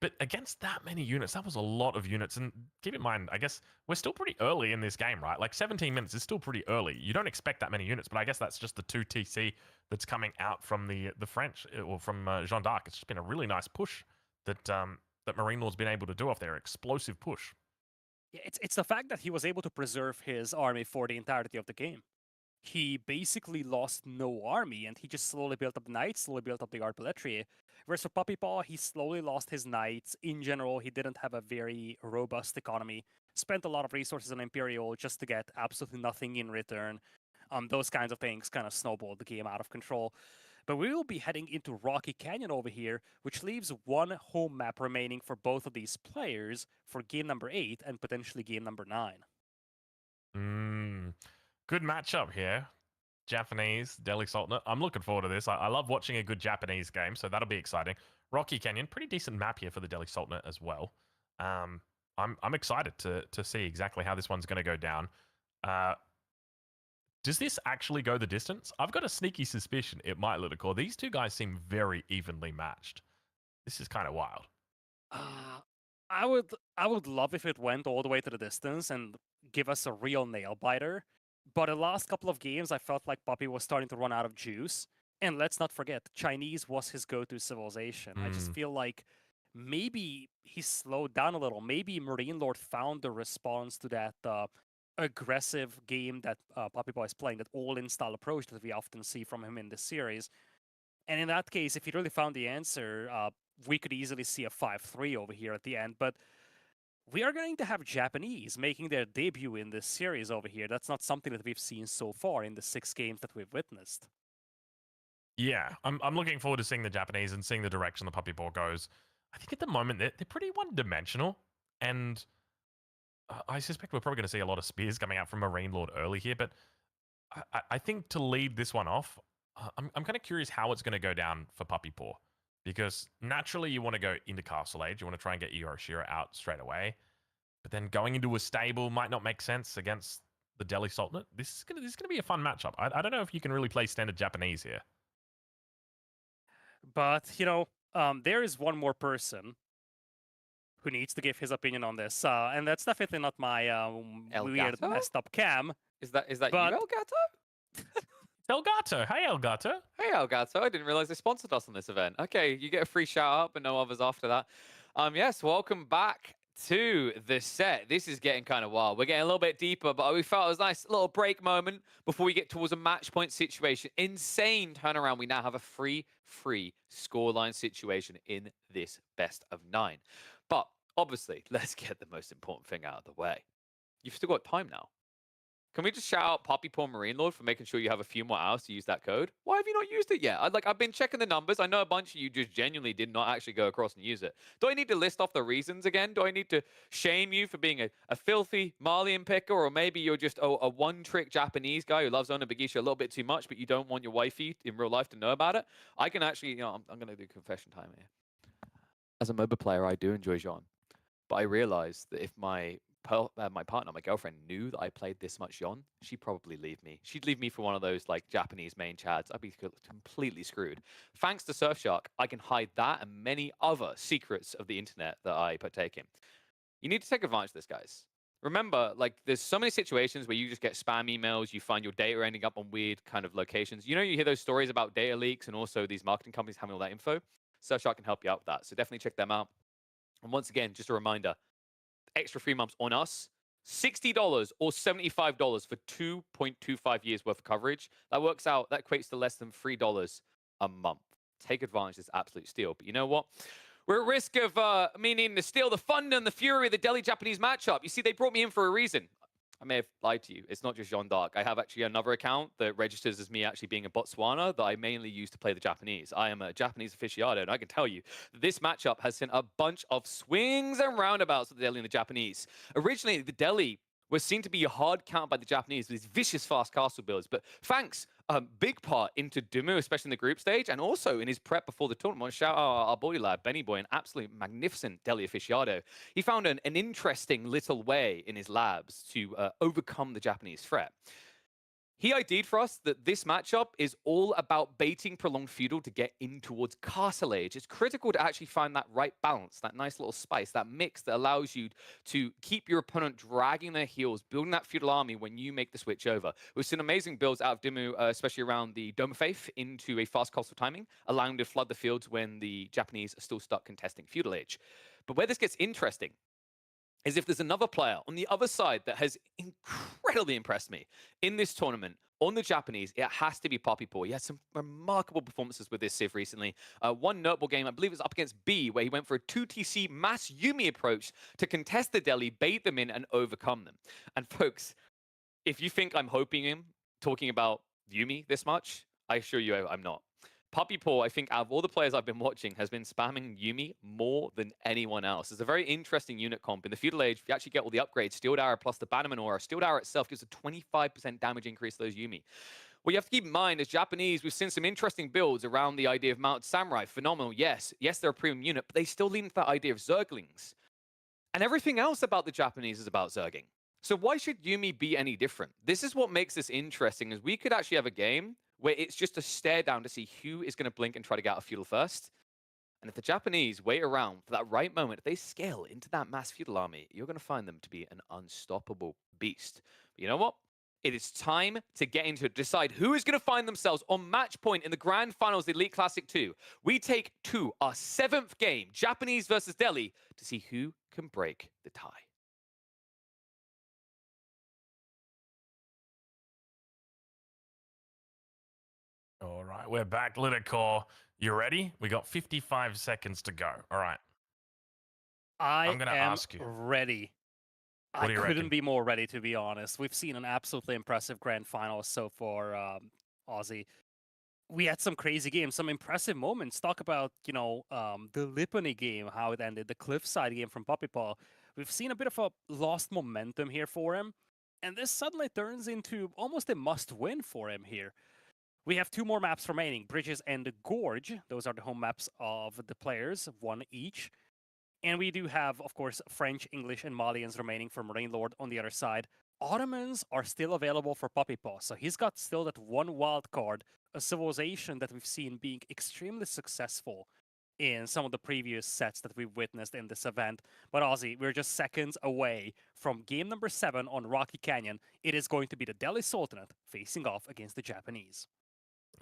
But against that many units, that was a lot of units. And keep in mind, I guess we're still pretty early in this game, right? Like 17 minutes is still pretty early. You don't expect that many units, but I guess that's just the 2 TC that's coming out from the French, or from Jeanne d'Arc. It's just been a really nice push that that Marine Lord's been able to do off their explosive push. Yeah, it's the fact that he was able to preserve his army for the entirety of the game. He basically lost no army, and he just slowly built up knights, slowly built up the arbaletier. Whereas for Puppy Paw, he slowly lost his knights. In general, he didn't have a very robust economy. Spent a lot of resources on Imperial just to get absolutely nothing in return. Those kinds of things kind of snowballed the game out of control. But we will be heading into Rocky Canyon over here, which leaves one home map remaining for both of these players for game number 8 and potentially game number 9. Good matchup here. Japanese, Delhi Sultanate. I'm looking forward to this. I love watching a good Japanese game, so that'll be exciting. Rocky Canyon, pretty decent map here for the Delhi Sultanate as well. I'm excited to see exactly how this one's going to go down. Does this actually go the distance? I've got a sneaky suspicion it might, Lidicore. These two guys seem very evenly matched. This is kind of wild. I would love if it went all the way to the distance and give us a real nail biter. But the last couple of games, I felt like Puppy was starting to run out of juice. And let's not forget, Chinese was his go-to civilization. I just feel like maybe he slowed down a little. Maybe Marine Lord found the response to that aggressive game that Puppy Boy is playing, that all-in style approach that we often see from him in this series. And in that case, if he really found the answer, we could easily see a 5-3 over here at the end. But we are going to have Japanese making their debut in this series over here. That's not something that we've seen so far in the 6 games that we've witnessed. Yeah, I'm looking forward to seeing the Japanese and seeing the direction the Puppy Ball goes. I think at the moment they're pretty one-dimensional, and I suspect we're probably going to see a lot of spears coming out from Marine Lord early here, but I think to lead this one off, I'm kind of curious how it's going to go down for Puppy Paw, because naturally you want to go into Castle Age, you want to try and get Yoroshira out straight away, but then going into a stable might not make sense against the Delhi Sultanate. This is going to be a fun matchup. I don't know if you can really play standard Japanese here. But, you know, there is one more person who needs to give his opinion on this, and that's definitely not my weird, Elgato? messed up cam. Is that But- you, Elgato? Elgato. Hey, Elgato. Hey, Elgato. I didn't realize they sponsored us on this event. Okay, you get a free shout out, but no others after that. Yes, welcome back to the set. This is getting kind of wild. We're getting a little bit deeper, but we felt it was a nice little break moment before we get towards a match point situation. Insane turnaround. We now have a free scoreline situation in this best of 9. But obviously, let's get the most important thing out of the way. You've still got time now. Can we just shout out Poppy Paw Marine Lord for making sure you have a few more hours to use that code? Why have you not used it yet? I've been checking the numbers. I know a bunch of you just genuinely did not actually go across and use it. Do I need to list off the reasons again? Do I need to shame you for being a filthy Malian picker? Or maybe you're just a one-trick Japanese guy who loves Ona Bagisha a little bit too much, but you don't want your wifey in real life to know about it? I can actually, I'm going to do confession time here. As a MOBA player, I do enjoy Jean. But I realized that if my partner, my girlfriend, knew that I played this much Yon, she'd probably leave me. She'd leave me for one of those like Japanese main chads. I'd be completely screwed. Thanks to Surfshark, I can hide that and many other secrets of the internet that I partake in. You need to take advantage of this, guys. Remember, like, there's so many situations where you just get spam emails, you find your data ending up on weird kind of locations. You know, you hear those stories about data leaks and also these marketing companies having all that info. Surfshark can help you out with that. So definitely check them out. And once again, just a reminder, extra 3 months on us $60 or $75 for 2.25 years worth of coverage. That works out, that equates to less than $3 a month. Take advantage of this absolute steal. But you know what? We're at risk of me needing to steal the fun and the fury of the Delhi-Japanese matchup. You see, they brought me in for a reason. I may have lied to you. It's not just Jean d'Arc. I have actually another account that registers as me actually being a Botswana that I mainly use to play the Japanese. I am a Japanese aficionado, and I can tell you that this matchup has sent a bunch of swings and roundabouts with the Delhi and the Japanese. Originally, the Delhi was seen to be a hard count by the Japanese with these vicious fast castle builds, but thanks big part into Dumu, especially in the group stage, and also in his prep before the tournament. Shout out our boy lad, Benny Boy, an absolute magnificent Delhi aficionado. He found an interesting little way in his labs to overcome the Japanese threat. He ID'd for us that this matchup is all about baiting prolonged feudal to get in towards castle age. It's critical to actually find that right balance, that nice little spice, that mix that allows you to keep your opponent dragging their heels, building that feudal army when you make the switch over. We've seen amazing builds out of Dimu, especially around the Dome of Faith into a fast castle timing, allowing them to flood the fields when the Japanese are still stuck contesting feudal age. But where this gets interesting is if there's another player on the other side that has incredibly impressed me in this tournament on the Japanese, it has to be Poppy Paw. He had some remarkable performances with this Civ recently. One notable game, I believe it was up against B, where he went for a 2TC mass Yumi approach to contest the Delhi, bait them in, and overcome them. And folks, if you think I'm talking about Yumi this much, I assure you I'm not. Puppy Paw, I think, out of all the players I've been watching, has been spamming Yumi more than anyone else. It's a very interesting unit comp. In the Feudal Age, if you actually get all the upgrades, Steeled Arrow plus the Bannerman Aura, Steeled Arrow itself gives a 25% damage increase to those Yumi. What you have to keep in mind, as Japanese, we've seen some interesting builds around the idea of Mounted Samurai. Phenomenal, yes. Yes, they're a premium unit, but they still lean into that idea of Zerglings. And everything else about the Japanese is about Zerging. So why should Yumi be any different? This is what makes this interesting, is we could actually have a game where it's just a stare down to see who is going to blink and try to get out of feudal first. And if the Japanese wait around for that right moment, if they scale into that mass feudal army, you're going to find them to be an unstoppable beast. But you know what? It is time to get into it, decide who is going to find themselves on match point in the Grand Finals of the Elite Classic 2. We take to our 7th game, Japanese versus Delhi, to see who can break the tie. All right, we're back. Lidicor, you ready? We got 55 seconds to go. All right. I'm gonna ask you. Ready. What do you couldn't reckon? be more ready, to be honest. We've seen an absolutely impressive grand final so far, Aussie. We had some crazy games, some impressive moments. Talk about, the Lipony game, how it ended, the Cliffside game from Puppy Paw. We've seen a bit of a lost momentum here for him, and this suddenly turns into almost a must-win for him here. We have 2 more maps remaining, Bridges and Gorge. Those are the home maps of the players, 1 each. And we do have, of course, French, English, and Malians remaining for Marine Lord on the other side. Ottomans are still available for Puppy Paw, so he's got still that 1 wild card, a civilization that we've seen being extremely successful in some of the previous sets that we've witnessed in this event. But Aussie, we're just seconds away from game number 7 on Rocky Canyon. It is going to be the Delhi Sultanate facing off against the Japanese.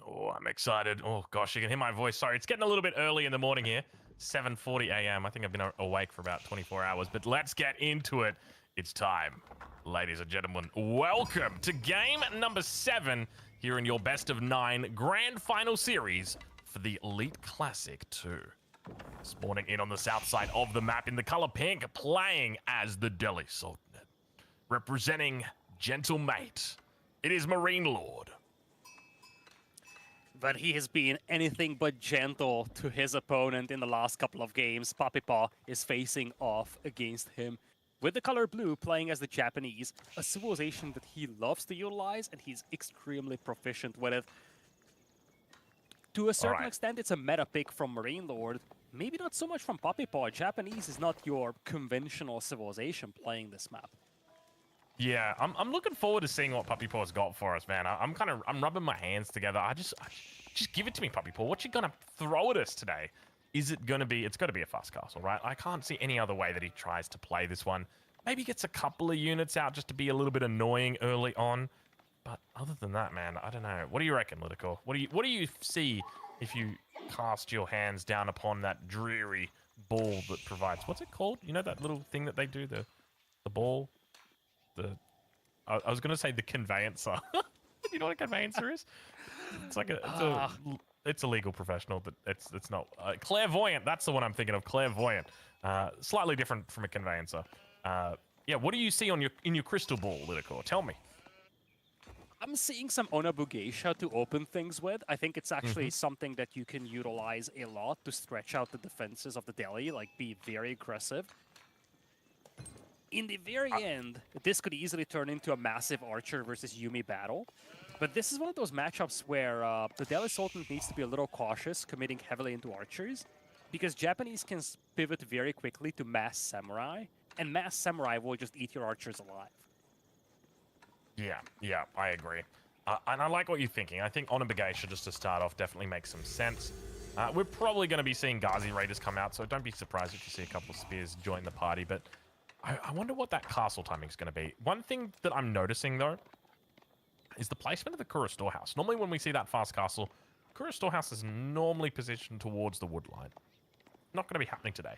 Oh, I'm excited. Oh, gosh, you can hear my voice. Sorry, it's getting a little bit early in the morning here. 7:40 a.m. I think I've been awake for about 24 hours, but let's get into it. It's time. Ladies and gentlemen, welcome to game number 7 here in your best of 9 grand final series for the Elite Classic 2. Spawning in on the south side of the map in the color pink, playing as the Delhi Sultanate. Representing Gentle Mate, it is Marine Lord. But he has been anything but gentle to his opponent in the last couple of games. Puppy Paw is facing off against him with the color blue, playing as the Japanese, a civilization that he loves to utilize, and he's extremely proficient with it. To a certain extent, it's a meta pick from Marine Lord. Maybe not so much from Puppy Paw. Japanese is not your conventional civilization playing this map. Yeah, I'm looking forward to seeing what Puppy Paw's got for us, man. I'm rubbing my hands together. Just give it to me, Puppy Paw. What you gonna throw at us today? Is it gonna be? It's got to be a fast castle, right? I can't see any other way that he tries to play this one. Maybe gets a couple of units out just to be a little bit annoying early on. But other than that, man, I don't know. What do you reckon, Lidicor? What do you see if you cast your hands down upon that dreary ball that provides? What's it called? You know that little thing that they do, the ball. I was going to say the conveyancer. You know what a conveyancer is? It's like it's a legal professional, but it's not clairvoyant. That's the one I'm thinking of. Clairvoyant. Slightly different from a conveyancer. Yeah. What do you see on in your crystal ball, Lidicor? Tell me. I'm seeing some Onabu Geisha to open things with. I think it's actually something that you can utilize a lot to stretch out the defenses of the Delhi, like be very aggressive. In the very end, this could easily turn into a massive Archer versus Yumi battle. But this is one of those matchups where the Delhi Sultan needs to be a little cautious, committing heavily into Archers, because Japanese can pivot very quickly to Mass Samurai, and Mass Samurai will just eat your Archers alive. Yeah, I agree. And I like what you're thinking. I think Onabu Geisha, just to start off, definitely makes some sense. We're probably going to be seeing Ghazi Raiders come out, so don't be surprised if you see a couple of spears join the party, but I wonder what that castle timing is going to be. One thing that I'm noticing, though, is the placement of the Kura Storehouse. Normally when we see that fast castle, Kura Storehouse is normally positioned towards the wood line. Not going to be happening today.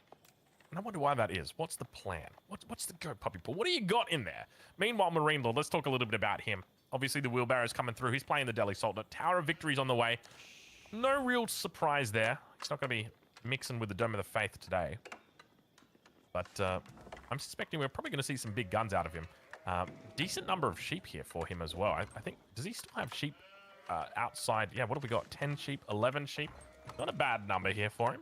And I wonder why that is. What's the plan? What's the go, Puppy Paw? What do you got in there? Meanwhile, Marine Lord, let's talk a little bit about him. Obviously, the wheelbarrow's coming through. He's playing the Delhi Sultanate. Tower of Victory's on the way. No real surprise there. He's not going to be mixing with the Dome of the Faith today. But I'm suspecting we're probably going to see some big guns out of him. Decent number of sheep here for him as well. I think, does he still have sheep outside? Yeah, what have we got? 10 sheep, 11 sheep. Not a bad number here for him.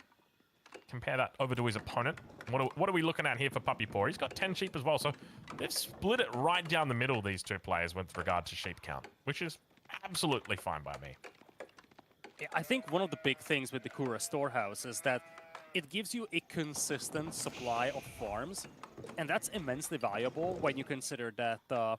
Compare that over to his opponent. What are we looking at here for Puppy Paw? He's got 10 sheep as well, so they've split it right down the middle, these two players, with regard to sheep count, which is absolutely fine by me. Yeah, I think one of the big things with the Kura Storehouse is that it gives you a consistent supply of farms, and that's immensely valuable when you consider that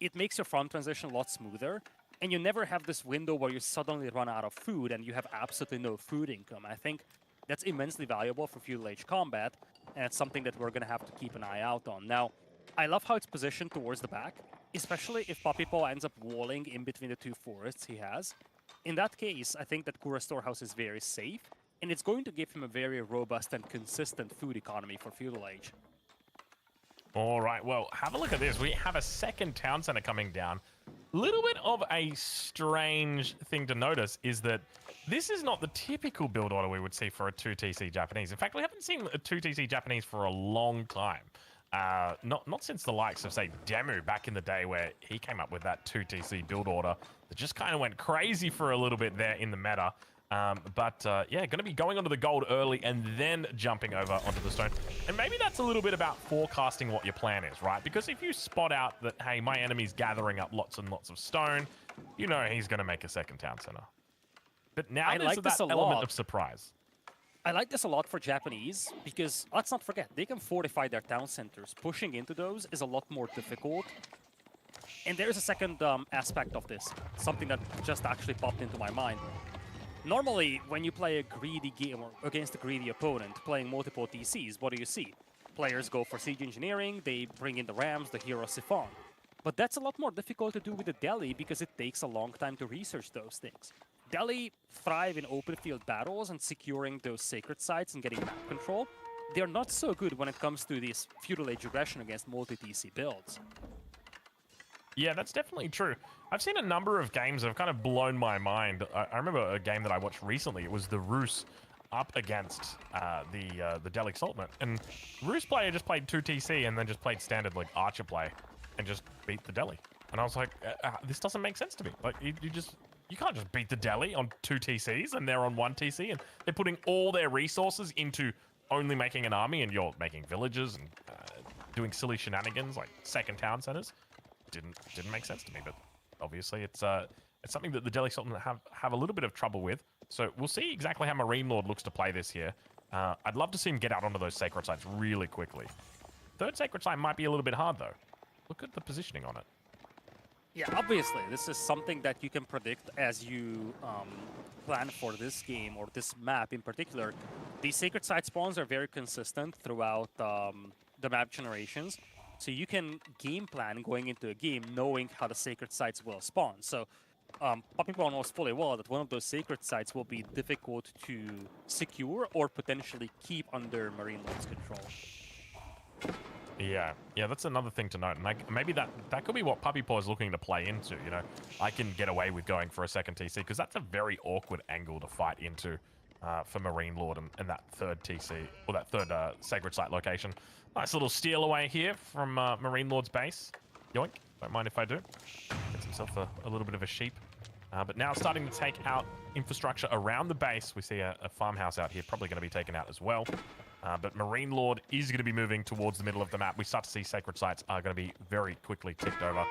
it makes your farm transition a lot smoother, and you never have this window where you suddenly run out of food and you have absolutely no food income. I think that's immensely valuable for feudal age combat, and it's something that we're going to have to keep an eye out on. Now, I love how it's positioned towards the back, especially if Puppy Paw ends up walling in between the two forests he has. In that case, I think that Kura Storehouse is very safe, and it's going to give him a very robust and consistent food economy for feudal age. All right, well, have a look at this. We have a second town center coming down. Little bit of a strange thing to notice is that this is not the typical build order we would see for a 2TC Japanese. In fact, we haven't seen a 2TC Japanese for a long time. Not since the likes of, say, Demu back in the day, where he came up with that 2TC build order that just kind of went crazy for a little bit there in the meta. Yeah, going to be going onto the gold early and then jumping over onto the stone. And maybe that's a little bit about forecasting what your plan is, right? Because if you spot out that, hey, my enemy's gathering up lots and lots of stone, you know he's going to make a second town center. But now there's that element of surprise. I like this a lot for Japanese, because let's not forget, they can fortify their town centers. Pushing into those is a lot more difficult. And there's a second aspect of this, something that just actually popped into my mind. Normally, when you play a greedy game or against a greedy opponent, playing multiple TCs, what do you see? Players go for siege engineering, they bring in the rams, the hero siphon. But that's a lot more difficult to do with the Delhi because it takes a long time to research those things. Delhi thrive in open field battles and securing those sacred sites and getting map control. They're not so good when it comes to this feudal age aggression against multi-TC builds. Yeah, that's definitely true. I've seen a number of games that have kind of blown my mind. I remember a game that I watched recently. It was the Rus up against the Delhi Sultanate. And Rus player just played 2TC and then just played standard like Archer play and just beat the Delhi. And I was like, this doesn't make sense to me. Like, you can't just beat the Delhi on 2 TCs and they're on 1 TC and they're putting all their resources into only making an army and you're making villages and doing silly shenanigans like second town centers. Didn't make sense to me, but obviously it's something that the Delhi Sultan have a little bit of trouble with. So we'll see exactly how Marine Lord looks to play this here. I'd love to see him get out onto those sacred sites really quickly. Third sacred site might be a little bit hard though. Look at the positioning on it. Yeah, obviously, this is something that you can predict as you plan for this game or this map in particular. These sacred site spawns are very consistent throughout the map generations. So you can game plan going into a game knowing how the sacred sites will spawn. So Puppy Paw knows fully well that one of those sacred sites will be difficult to secure or potentially keep under Marine Lord's control. Yeah, that's another thing to note. And like, maybe that could be what Puppy Paw is looking to play into, you know. I can get away with going for a second TC because that's a very awkward angle to fight into for Marine Lord and that third TC, or that third Sacred Site location. Nice little steal away here from Marine Lord's base. Yoink, don't mind if I do. Gets himself a little bit of a sheep. But now starting to take out infrastructure around the base. We see a farmhouse out here, probably going to be taken out as well. But Marine Lord is going to be moving towards the middle of the map. We start to see Sacred Sites are going to be very quickly ticked over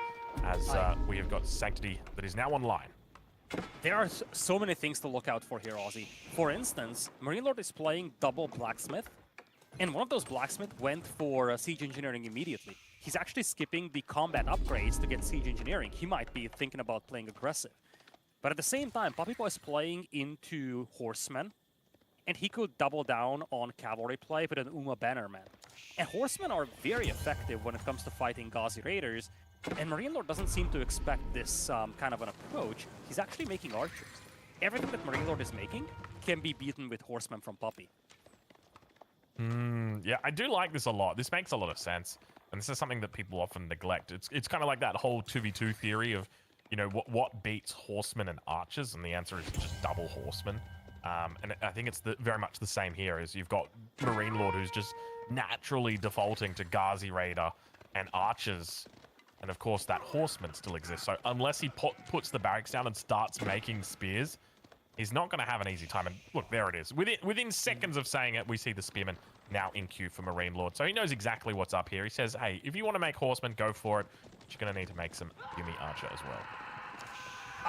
as we have got Sanctity that is now online. There are so many things to look out for here, Ozzy. For instance, Marine Lord is playing double Blacksmith, and one of those Blacksmith went for Siege Engineering immediately. He's actually skipping the combat upgrades to get Siege Engineering. He might be thinking about playing aggressive. But at the same time, Puppy Paw is playing into Horsemen, and he could double down on cavalry play with an Uma Bannerman. And Horsemen are very effective when it comes to fighting Ghazi Raiders, and Marine Lord doesn't seem to expect this kind of an approach. He's actually making archers. Everything that Marine Lord is making can be beaten with Horsemen from Puppy. Yeah, I do like this a lot. This makes a lot of sense, and this is something that people often neglect. It's kind of like that whole 2v2 theory of, you know, what beats Horsemen and Archers, and the answer is just double Horsemen. And I think it's very much the same here, is you've got Marine Lord who's just naturally defaulting to Ghazi Raider and Archers, and of course that Horseman still exists. So unless he puts the barracks down and starts making spears, he's not going to have an easy time. And look, there it is. Within seconds of saying it, we see the Spearman now in queue for Marine Lord. So he knows exactly what's up here. He says, hey, if you want to make Horsemen, go for it. But you're going to need to make some Yumi Archer as well.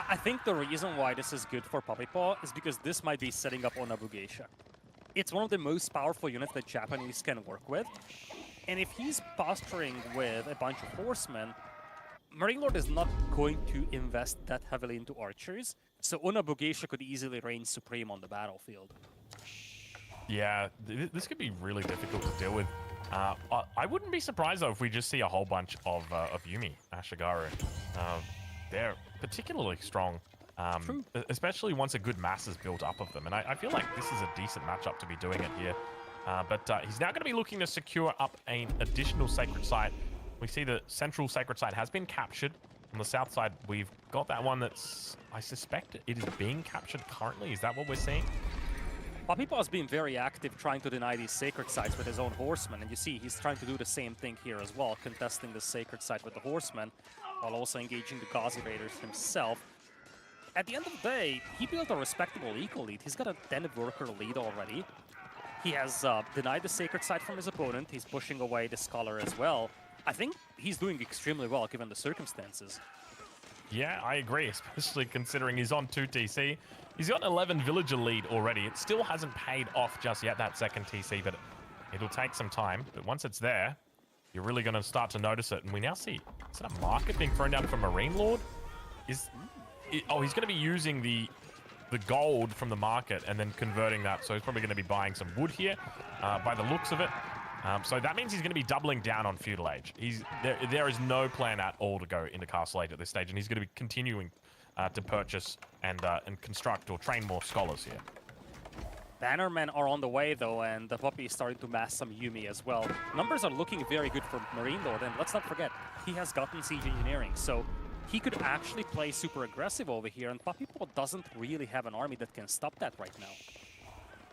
I think the reason why this is good for Puppy Paw is because this might be setting up Onabugeisha. It's one of the most powerful units that Japanese can work with. And if he's posturing with a bunch of horsemen, Marine Lord is not going to invest that heavily into archers, so Onabugeisha could easily reign supreme on the battlefield. Yeah, this could be really difficult to deal with. I wouldn't be surprised, though, if we just see a whole bunch of Yumi Ashigaru. They're particularly strong, especially once a good mass is built up of them. And I feel like this is a decent matchup to be doing it here. But he's now going to be looking to secure up an additional Sacred Site. We see the central Sacred Site has been captured. On the south side, we've got that one that's, I suspect it is being captured currently. Is that what we're seeing? Puppy Paw has been very active trying to deny these Sacred Sites with his own horsemen. And you see, he's trying to do the same thing here as well, contesting the Sacred Site with the horsemen, while also engaging the Ghazi Raiders himself. At the end of the day, he built a respectable eco lead. He's got a 10 worker lead already. He has denied the Sacred Site from his opponent. He's pushing away the Scholar as well. I think he's doing extremely well given the circumstances. Yeah, I agree, especially considering he's on 2 TC. He's got an 11 villager lead already. It still hasn't paid off just yet, that second TC, but it'll take some time. But once it's there, you're really going to start to notice it. And we now see, is that a market being thrown down for Marine Lord? Oh, he's going to be using the gold from the market and then converting that. So he's probably going to be buying some wood here by the looks of it. So that means he's going to be doubling down on Feudal Age. There is no plan at all to go into Castle Age at this stage, and he's going to be continuing to purchase and construct or train more scholars here. Bannermen are on the way though, and the Puppy is starting to mass some Yumi as well. Numbers are looking very good for Marine Lord, and let's not forget, he has gotten Siege Engineering, so he could actually play super aggressive over here, and Puppy Paw doesn't really have an army that can stop that right now.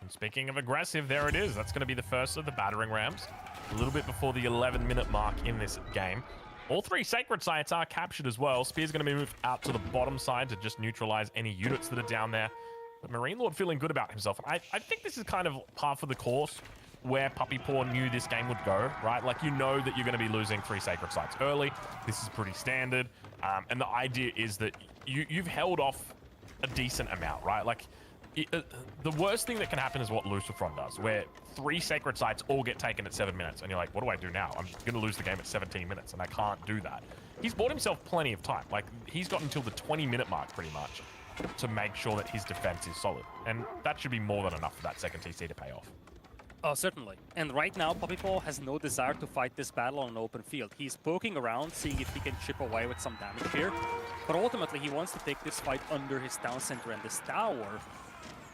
And speaking of aggressive, there it is. That's going to be the first of the battering rams. A little bit before the 11-minute mark in this game. All 3 Sacred Sites are captured as well. Spear's going to be moved out to the bottom side to just neutralize any units that are down there. But Marine Lord feeling good about himself. I think this is kind of par for the course where Puppy Paw knew this game would go, right? Like, you know that you're going to be losing 3 Sacred Sites early. This is pretty standard. And the idea is that you've held off a decent amount, right? Like, the worst thing that can happen is what Lucifron does, where 3 Sacred Sites all get taken at 7 minutes, and you're like, what do I do now? I'm going to lose the game at 17 minutes, and I can't do that. He's bought himself plenty of time. Like, he's got until the 20-minute mark, pretty much, to make sure that his defense is solid. And that should be more than enough for that second TC to pay off. Oh, certainly. And right now, Puppy Paw has no desire to fight this battle on an open field. He's poking around, seeing if he can chip away with some damage here. But ultimately, he wants to take this fight under his town center and this tower.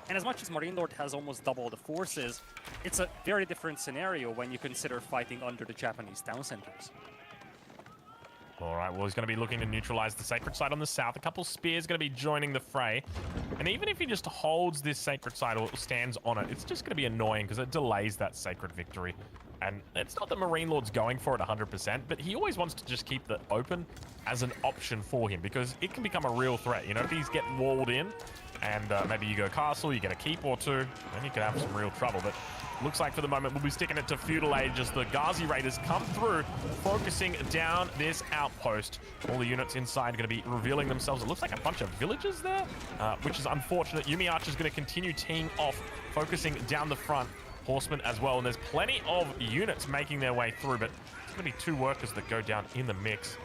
And as much as Marine Lord has almost double the forces, it's a very different scenario when you consider fighting under the Japanese town centers. All right, well, he's going to be looking to neutralize the sacred site on the south. A couple spears going to be joining the fray. And even if he just holds this sacred site or stands on it, it's just going to be annoying because it delays that sacred victory. And it's not that Marine Lord's going for it 100%, but he always wants to just keep the open as an option for him because it can become a real threat. You know, if he's getting walled in and maybe you go castle, you get a keep or two, then you can have some real trouble. But looks like for the moment we'll be sticking it to Feudal Age as the Ghazi Raiders come through, focusing down this outpost. All the units inside are going to be revealing themselves. It looks like a bunch of villagers there, which is unfortunate. Yumi Archer's going to continue teeing off, focusing down the front. Horsemen as well, and there's plenty of units making their way through, but it's going to be 2 workers that go down in the mix.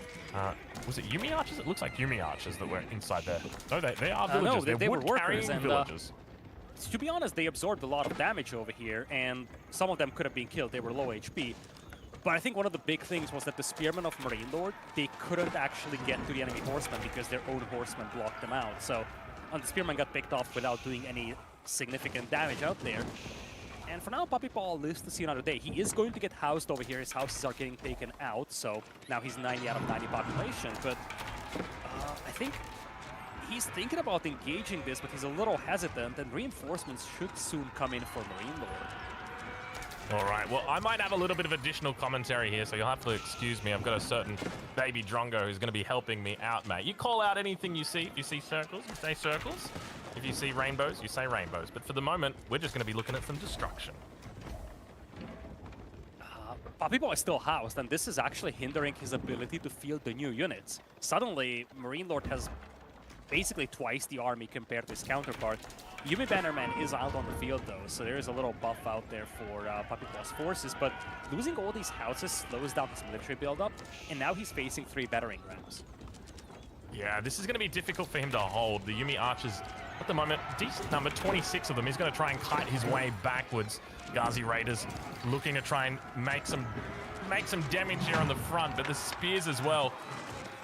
Was it Yumi Archers? It looks like Yumi Archers that were inside there. No, they are villagers. No, they were workers, and villagers. To be honest, they absorbed a lot of damage over here, and some of them could have been killed. They were low HP. But I think one of the big things was that the Spearmen of Marine Lord, they couldn't actually get to the enemy horsemen because their own horsemen blocked them out. So the Spearmen got picked off without doing any significant damage out there. And for now, Puppy Paw lives to see another day. He is going to get housed over here. His houses are getting taken out, so now he's 90 out of 90 population. But I think he's thinking about engaging this, but he's a little hesitant, and reinforcements should soon come in for Marine Lord. All right, well, I might have a little bit of additional commentary here, so you'll have to excuse me. I've got a certain baby Drongo who's going to be helping me out, mate. You call out anything you see. If you see circles, you say circles. If you see rainbows, you say rainbows. But for the moment, we're just going to be looking at some destruction. Puppy Paw is still housed, and this is actually hindering his ability to field the new units. Suddenly, Marine Lord has basically twice the army compared to his counterpart. Yumi Bannerman is out on the field, though, so there is a little buff out there for Puppy Paw's forces, but losing all these houses slows down his military buildup, and now he's facing 3 battering rams. Yeah, this is going to be difficult for him to hold. The Yumi Archers, at the moment, decent number, 26 of them. He's going to try and kite his way backwards. Ghazi Raiders looking to try and make some damage here on the front, but the spears as well.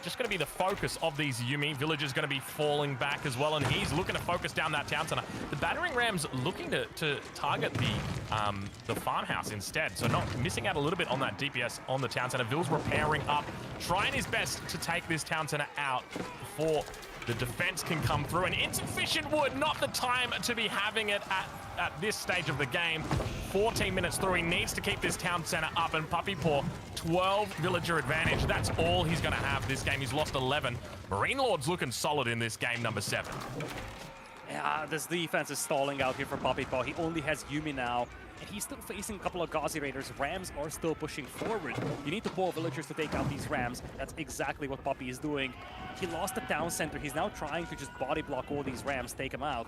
Just going to be the focus of these Yumi. Villagers going to be falling back as well, and he's looking to focus down that town center. The battering rams looking to target the farmhouse instead, so not missing out a little bit on that DPS on the town center. Ville's repairing up, trying his best to take this town center out before the defense can come through, and insufficient wood, not the time to be having it at this stage of the game. 14 minutes through, he needs to keep this town center up, and Puppy Paw, 12 villager advantage. That's all he's going to have this game. He's lost 11. Marine Lord's looking solid in this game, number 7. Yeah, this defense is stalling out here for Puppy Paw. He only has Yumi now, and he's still facing a couple of Ghazi Raiders. Rams are still pushing forward. You need to pull villagers to take out these Rams. That's exactly what Puppy is doing. He lost the town center. He's now trying to just body block all these Rams, take them out.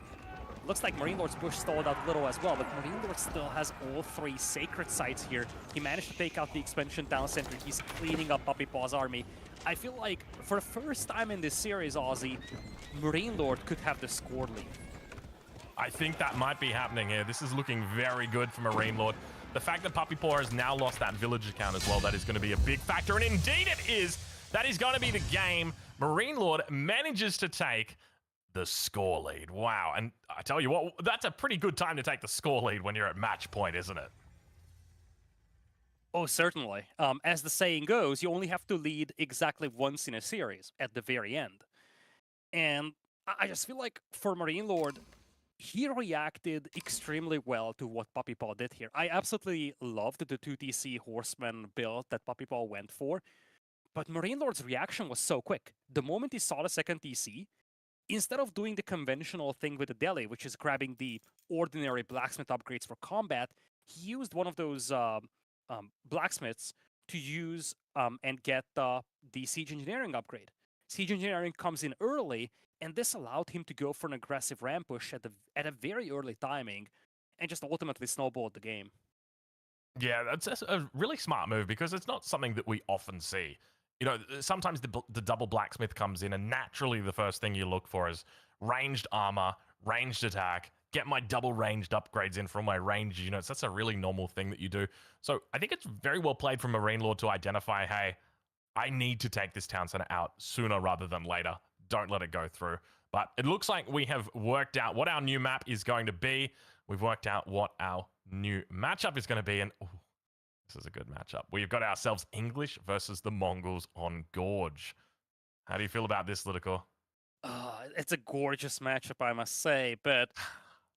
Looks like Marine Lord's push stalled out a little as well, but Marine Lord still has all 3 sacred sites here. He managed to take out the expansion town center. He's cleaning up Puppy Paw's army. I feel like for the first time in this series, Ozzy, Marine Lord could have the score lead. I think that might be happening here. This is looking very good for Marine Lord. The fact that Puppy Paw has now lost that villager count as well, that is going to be a big factor, and indeed it is. That is going to be the game. Marine Lord manages to take the score lead. Wow, and I tell you what, that's a pretty good time to take the score lead when you're at match point, isn't it? Oh, certainly. As the saying goes, you only have to lead exactly once in a series, at the very end. And I just feel like for Marine Lord, he reacted extremely well to what Puppy Paw did here. I absolutely loved the 2TC Horseman build that Puppy Paw went for, but Marine Lord's reaction was so quick. The moment he saw the second TC, instead of doing the conventional thing with the Deli, which is grabbing the ordinary blacksmith upgrades for combat, he used one of those blacksmiths to use and get the siege engineering upgrade. Siege engineering comes in early, and this allowed him to go for an aggressive ramp push at a very early timing, and just ultimately snowballed the game. Yeah, that's a really smart move because it's not something that we often see. You know, sometimes the double blacksmith comes in, and naturally the first thing you look for is ranged armor, ranged attack, get my double ranged upgrades in from my ranged units. That's a really normal thing that you do. So I think it's very well played from Marine Lord to identify, hey, I need to take this town center out sooner rather than later. Don't let it go through. But it looks like we have worked out what our new map is going to be. We've worked out what our new matchup is going to be. And ooh, this is a good matchup. We've got ourselves English versus the Mongols on Gorge. How do you feel about this, Lidicor? It's a gorgeous matchup, I must say. But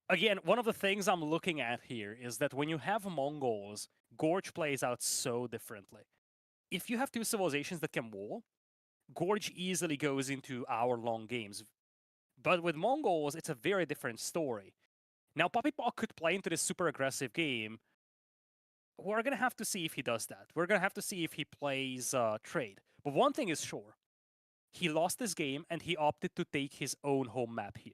again, one of the things I'm looking at here is that when you have Mongols, Gorge plays out so differently. If you have two civilizations that can wall, Gorge easily goes into hour-long games. But with Mongols, it's a very different story. Now, Puppy Paw could play into this super aggressive game. We're going to have to see if he does that. We're going to have to see if he plays trade. But one thing is sure. He lost this game, and he opted to take his own home map here.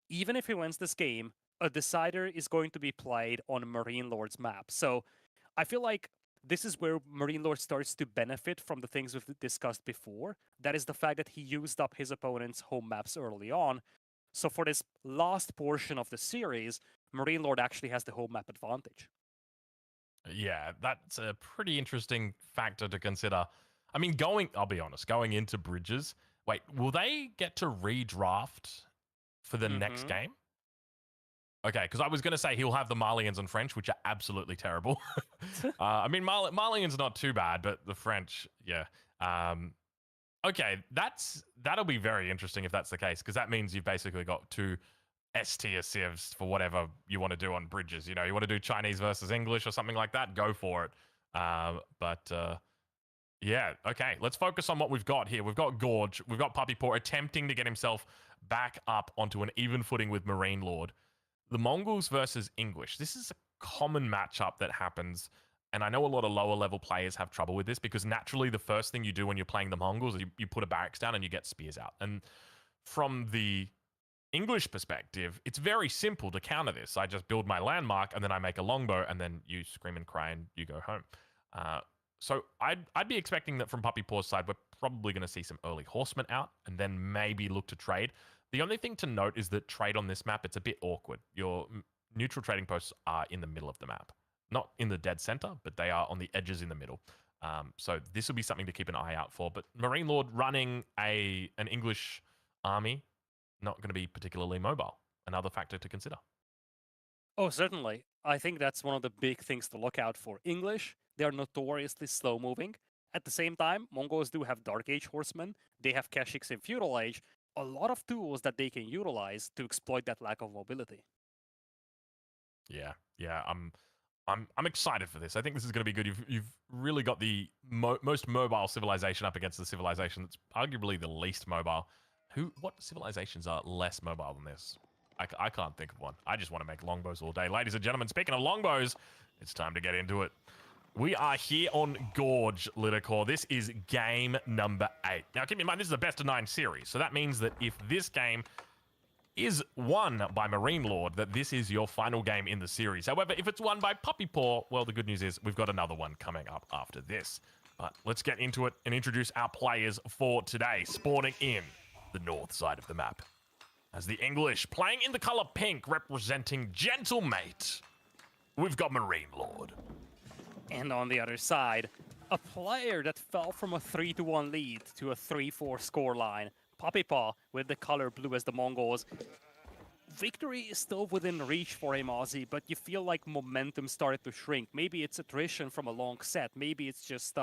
Even if he wins this game, a decider is going to be played on Marine Lord's map. So I feel like this is where Marine Lord starts to benefit from the things we've discussed before. That is the fact that he used up his opponent's home maps early on. So for this last portion of the series, Marine Lord actually has the home map advantage. Yeah, that's a pretty interesting factor to consider. I mean, I'll be honest, going into Bridges, wait, will they get to redraft for the next game? Okay, because I was going to say he'll have the Malians and French, which are absolutely terrible. I mean, Malians not too bad, but the French, yeah. Okay, that'll be very interesting if that's the case, because that means you've basically got two S-tier civs for whatever you want to do on Bridges. You know, you want to do Chinese versus English or something like that, go for it. Yeah, okay, let's focus on what we've got here. We've got Gorge, we've got Puppy Paw attempting to get himself back up onto an even footing with Marine Lord. The Mongols versus English. This is a common matchup that happens, and I know a lot of lower level players have trouble with this because naturally the first thing you do when you're playing the Mongols is you put a barracks down and you get spears out. And from the English perspective, it's very simple to counter this. I just build my landmark and then I make a longbow and then you scream and cry and you go home. So I'd be expecting that from Puppy Paw's side, we're probably going to see some early horsemen out and then maybe look to trade. The only thing to note is that trade on this map, it's a bit awkward. Your neutral trading posts are in the middle of the map. Not in the dead center, but they are on the edges in the middle. So this will be something to keep an eye out for. But Marine Lord running an English army, not going to be particularly mobile. Another factor to consider. Oh, certainly. I think that's one of the big things to look out for. English, they are notoriously slow-moving. At the same time, Mongols do have Dark Age horsemen. They have Keshiks in Feudal Age. A lot of tools that they can utilize to exploit that lack of mobility. Yeah, I'm excited for this. I think this is going to be good. You've really got the most mobile civilization up against the civilization that's arguably the least mobile. What civilizations are less mobile than this? I can't think of one. I just want to make longbows all day. Ladies and gentlemen, speaking of longbows, it's time to get into it. We are here on Gorge, Lidicor. This is game number 8. Now, keep in mind, this is a best-of-9 series, so that means that if this game is won by Marine Lord, that this is your final game in the series. However, if it's won by Puppy Paw, well, the good news is we've got another one coming up after this. But let's get into it and introduce our players for today, spawning in the north side of the map. As the English, playing in the color pink, representing Gentle Mate, we've got Marine Lord. And on the other side, a player that fell from a 3-1 lead to a 3-4 scoreline. Puppy Paw with the color blue as the Mongols. Victory is still within reach for him, Aussie, but you feel like momentum started to shrink. Maybe it's attrition from a long set. Maybe it's just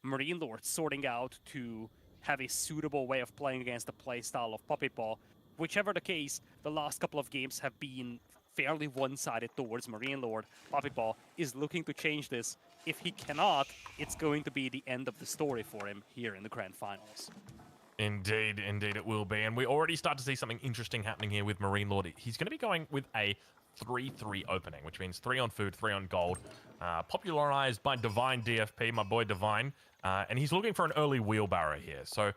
Marine Lord sorting out to have a suitable way of playing against the playstyle of Puppy Paw. Whichever the case, the last couple of games have been fairly one-sided towards Marine Lord. Puppy Paw is looking to change this. If he cannot, it's going to be the end of the story for him here in the Grand Finals. Indeed it will be. And we already start to see something interesting happening here with Marine Lord. He's going to be going with a 3-3 opening, which means 3 on food, 3 on gold. Popularized by Divine DFP, my boy Divine. And he's looking for an early wheelbarrow here. So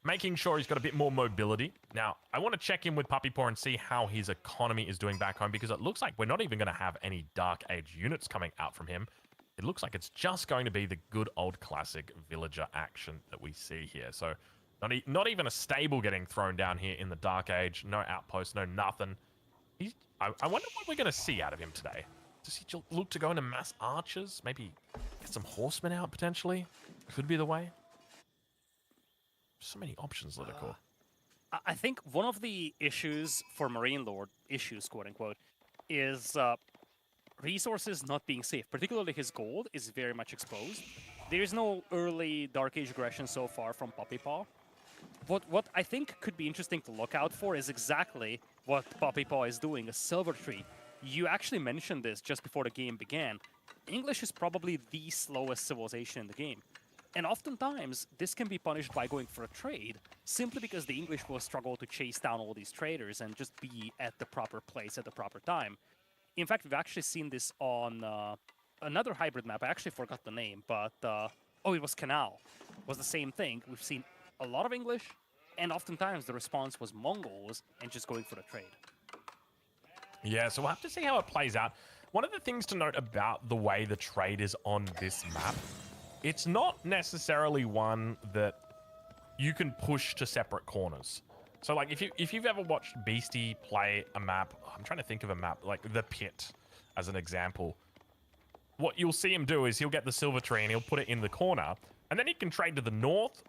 making sure he's got a bit more mobility. Now, I want to check in with Puppy Paw and see how his economy is doing back home, because it looks like we're not even going to have any Dark Age units coming out from him. It looks like it's just going to be the good old classic villager action that we see here. So not even a stable getting thrown down here in the Dark Age. No outposts, no nothing. I wonder what we're going to see out of him today. Does he look to go into mass archers? Maybe get some horsemen out, potentially? Could be the way. So many options, Lidicor. I think one of the issues for Marine Lord, issues quote unquote, is resources not being safe. Particularly his gold is very much exposed. There is no early Dark Age aggression so far from Puppy Paw. What I think could be interesting to look out for is exactly what Puppy Paw is doing, a Silver Tree. You actually mentioned this just before the game began. English is probably the slowest civilization in the game. And oftentimes, this can be punished by going for a trade, simply because the English will struggle to chase down all these traders and just be at the proper place at the proper time. In fact, we've actually seen this on another hybrid map. I actually forgot the name, but oh, it was Canal. It was the same thing. We've seen a lot of English, and oftentimes the response was Mongols and just going for the trade. Yeah, so we'll have to see how it plays out. One of the things to note about the way the trade is on this map, it's not necessarily one that you can push to separate corners. So like if you've ever watched Beastie play a map, I'm trying to think of a map, like The Pit as an example. What you'll see him do is he'll get the silver tree and he'll put it in the corner, and then he can trade to the north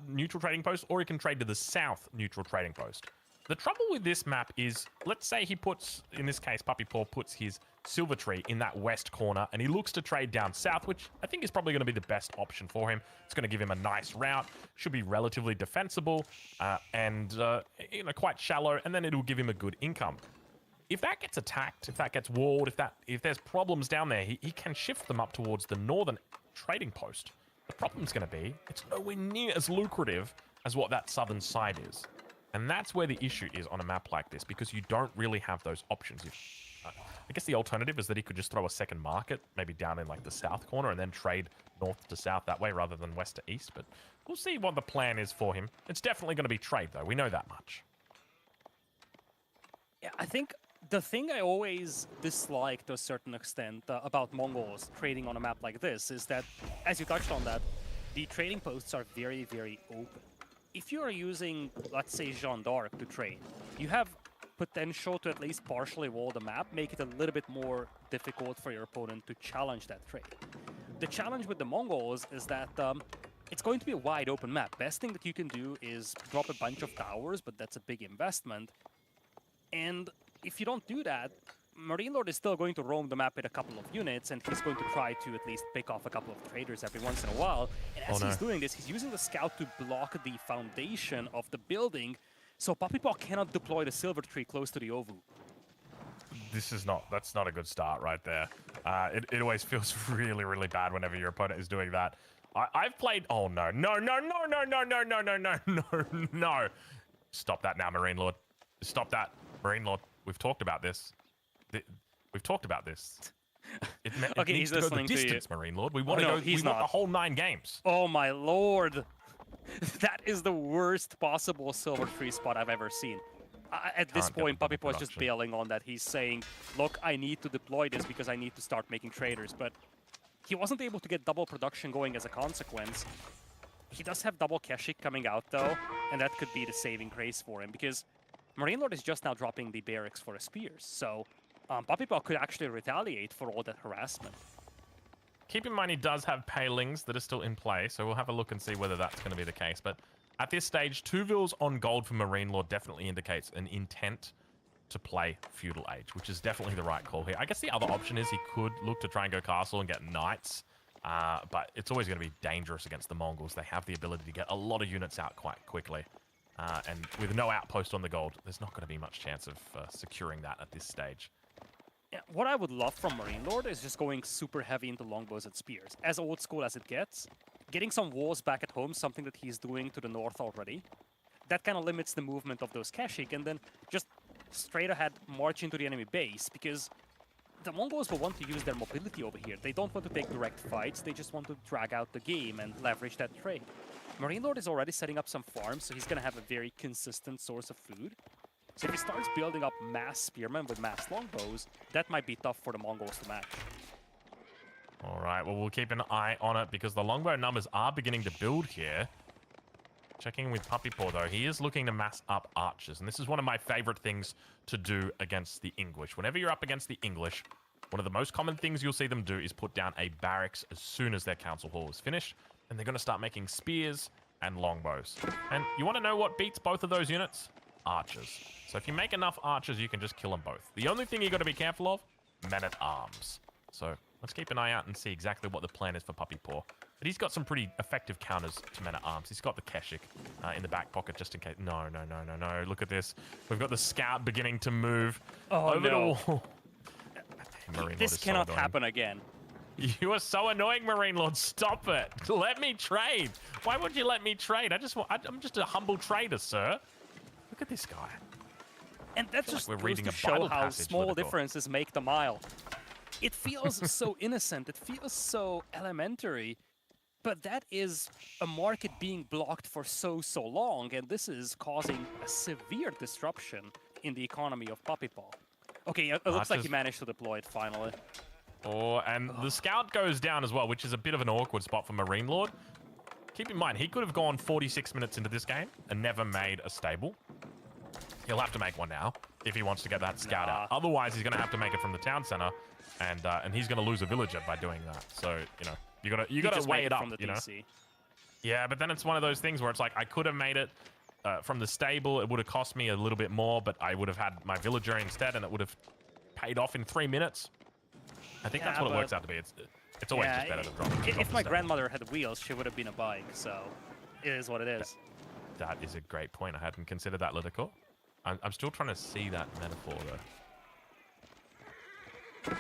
neutral trading post, or he can trade to the south neutral trading post. The trouble with this map is, let's say he puts, in this case, Puppy Paw puts his silver tree in that west corner, and he looks to trade down south, which I think is probably going to be the best option for him. It's going to give him a nice route, should be relatively defensible, and you know, quite shallow, and then it'll give him a good income. If that gets attacked, if that gets walled, if there's problems down there, he can shift them up towards the northern trading post. The problem's going to be, it's nowhere near as lucrative as what that southern side is. And that's where the issue is on a map like this, because you don't really have those options. I guess the alternative is that he could just throw a second market, maybe down in like the south corner, and then trade north to south that way rather than west to east. But we'll see what the plan is for him. It's definitely going to be trade, though. We know that much. Yeah, I think the thing I always dislike to a certain extent about Mongols trading on a map like this is that, as you touched on that, the trading posts are very, very open. If you are using, let's say, Jeanne d'Arc to trade, you have potential to at least partially wall the map, make it a little bit more difficult for your opponent to challenge that trade. The challenge with the Mongols is that it's going to be a wide open map. Best thing that you can do is drop a bunch of towers, but that's a big investment. And if you don't do that, Marine Lord is still going to roam the map with a couple of units, and he's going to try to at least pick off a couple of traders every once in a while. And as he's doing this, he's using the scout to block the foundation of the building, so Puppy Paw cannot deploy the silver tree close to the Ovu. That's not a good start right there. It always feels really, really bad whenever your opponent is doing that. I've played, oh no. Stop that now, Marine Lord. Stop that, Marine Lord. We've talked about this. We've talked about this. It okay, needs he's to go the listening to you. distance, Marine Lord. We want to no, go. he's We want not. the whole 9 games. Oh my lord! That is the worst possible silver tree spot I've ever seen. At this Can't get point, the Puppy Paw is just production. bailing on that. He's saying, look, I need to deploy this because I need to start making traders. But he wasn't able to get double production going as a consequence. He does have double Keshik coming out, though, and that could be the saving grace for him, because Marine Lord is just now dropping the barracks for his spears. So Puppy Paw could actually retaliate for all that harassment. Keep in mind he does have palings that are still in play, so we'll have a look and see whether that's going to be the case. But at this stage, 2 vills on gold for Marine Lord definitely indicates an intent to play Feudal Age, which is definitely the right call here. I guess the other option is he could look to try and go castle and get knights, but it's always going to be dangerous against the Mongols. They have the ability to get a lot of units out quite quickly. And with no outpost on the gold, there's not going to be much chance of securing that at this stage. Yeah, what I would love from Marine Lord is just going super heavy into longbows and spears. As old school as it gets, getting some walls back at home, something that he's doing to the north already, that kind of limits the movement of those Keshik, and then just straight ahead march into the enemy base, because the Mongols will want to use their mobility over here. They don't want to take direct fights, they just want to drag out the game and leverage that trade. Marine Lord is already setting up some farms, so he's going to have a very consistent source of food. So if he starts building up mass spearmen with mass longbows, that might be tough for the Mongols to match. All right, well, we'll keep an eye on it because the longbow numbers are beginning to build here. Checking with Puppy Paw, though, he is looking to mass up archers, and this is one of my favorite things to do against the English. Whenever you're up against the English, one of the most common things you'll see them do is put down a barracks as soon as their council hall is finished, and they're going to start making spears and longbows. And you want to know what beats both of those units? Archers. So if you make enough archers, you can just kill them both. The only thing you got to be careful of, men-at-arms. So let's keep an eye out and see exactly what the plan is for Puppy Paw. But he's got some pretty effective counters to men-at-arms. He's got the Keshik in the back pocket just in case. No. Look at this. We've got the scout beginning to move. Oh, over no. Marine Lord This is so cannot annoying. happen again. You are so annoying, Marine Lord. Stop it. Let me trade. Why would you let me trade? I'm just a humble trader, sir. Look at this guy. And that feel like just we're goes reading to a show Bible how passage, small Liverpool. differences make the mile. It feels so innocent. It feels so elementary. But that is a market being blocked for so long, and this is causing a severe disruption in the economy of Puppy Paw. Okay, it looks like he Archers- managed to deploy it finally. Oh, and the scout goes down as well, which is a bit of an awkward spot for Marine Lord. Keep in mind, he could have gone 46 minutes into this game and never made a stable. He'll have to make one now if he wants to get that scout out. Otherwise, he's going to have to make it from the town center, and he's going to lose a villager by doing that. So, you know, you got to weigh it up, from the you know? DC. Yeah, but then it's one of those things where it's like, I could have made it from the stable. It would have cost me a little bit more, but I would have had my villager instead, and it would have paid off in 3 minutes. I think that's Yeah, what it but- works out to be. It's always just better to drop If the my stable. grandmother had wheels, she would have been a bike, so it is what it is. That is a great point. I hadn't considered that, Lidico. I'm still trying to see that metaphor, though.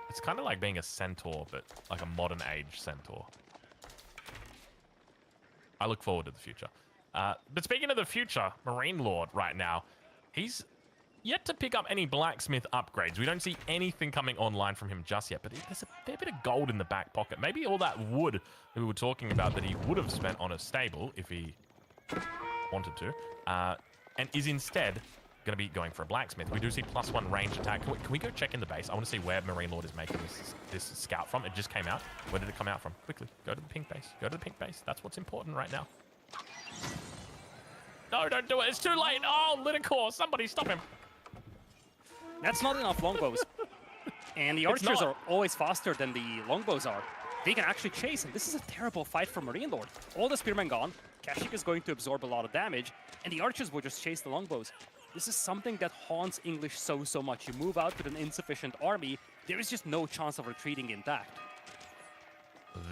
It's kind of like being a centaur, but like a modern age centaur. I look forward to the future. But speaking of the future, Marine Lord right now, he's yet to pick up any blacksmith upgrades. We don't see anything coming online from him just yet, but there's a fair bit of gold in the back pocket. Maybe all that wood that we were talking about that he would have spent on a stable if he wanted to, and is instead going to be going for a blacksmith. We do see +1 range attack. Can we go check in the base? I want to see where Marine Lord is making this scout from. It just came out. Where did it come out from? Quickly, go to the pink base. Go to the pink base. That's what's important right now. No, don't do it. It's too late. Oh, Lidicore, somebody stop him. That's not enough longbows. And the It's archers not. are always faster than the longbows are. They can actually chase, and this is a terrible fight for Marine Lord. All the spearmen gone, Kashik is going to absorb a lot of damage, and the archers will just chase the longbows. This is something that haunts English so much. You move out with an insufficient army, there is just no chance of retreating intact.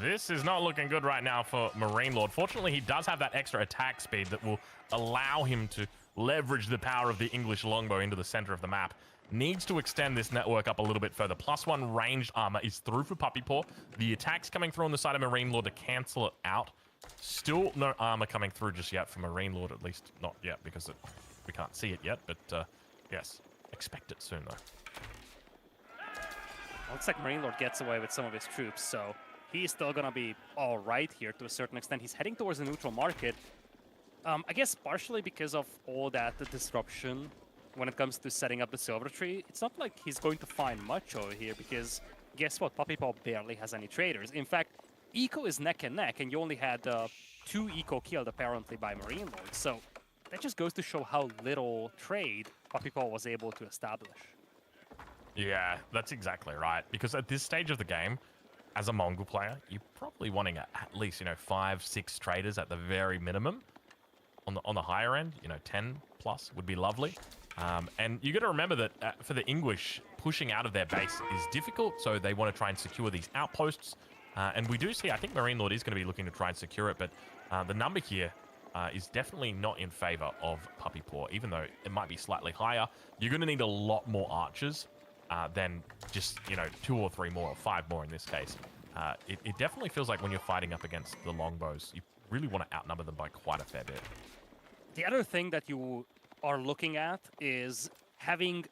This is not looking good right now for Marine Lord. Fortunately, he does have that extra attack speed that will allow him to leverage the power of the English longbow into the center of the map. Needs to extend this network up a little bit further. +1 ranged armor is through for Puppy Paw. The attacks coming through on the side of Marine Lord to cancel it out. Still no armor coming through just yet for Marine Lord, at least not yet, because we can't see it yet, but yes, expect it soon though. Looks like Marine Lord gets away with some of his troops, so he's still gonna be all right here to a certain extent. He's heading towards the neutral market. I guess partially because of all that the disruption when it comes to setting up the silver tree. It's not like he's going to find much over here because guess what? Puppy Paw barely has any traders. In fact, Eco is neck and neck, and you only had 2 Eco killed apparently by Marine Lords. So that just goes to show how little trade Puppy Paw was able to establish. Yeah, that's exactly right. Because at this stage of the game, as a Mongol player, you're probably wanting at least 5, 6 traders at the very minimum. On the higher end, 10 plus would be lovely. And you got to remember that for the English, pushing out of their base is difficult, so they want to try and secure these outposts. And we do see, I think Marine Lord is going to be looking to try and secure it, but the number here is definitely not in favor of Puppy Paw, even though it might be slightly higher. You're going to need a lot more archers than just, 2 or 3 more, or 5 more in this case. It definitely feels like when you're fighting up against the longbows, you really want to outnumber them by quite a fair bit. The other thing that you are looking at is having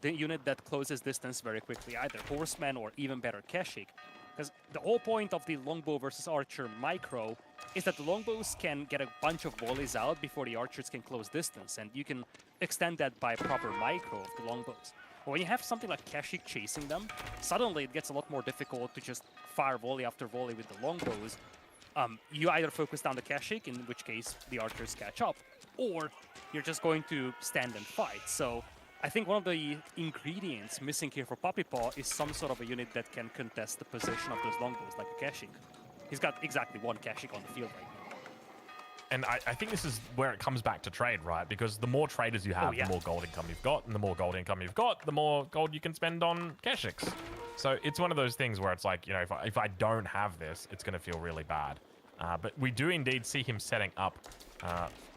the unit that closes distance very quickly, either horsemen or even better Keshik. Because the whole point of the longbow versus archer micro is that the longbows can get a bunch of volleys out before the archers can close distance, and you can extend that by proper micro of the longbows. But when you have something like Keshik chasing them, suddenly it gets a lot more difficult to just fire volley after volley with the longbows. You either focus down the Keshik, in which case the archers catch up, or you're just going to stand and fight. So I think one of the ingredients missing here for Puppy Paw is some sort of a unit that can contest the position of those longbows, like a Keshik. He's got exactly 1 Keshik on the field right now. And I think this is where it comes back to trade, right? Because the more traders you have, yeah. the more gold income you've got, and the more gold income you've got, the more gold you can spend on Keshiks. So it's one of those things where it's like, you know, if I don't have this, it's going to feel really bad. But we do indeed see him setting up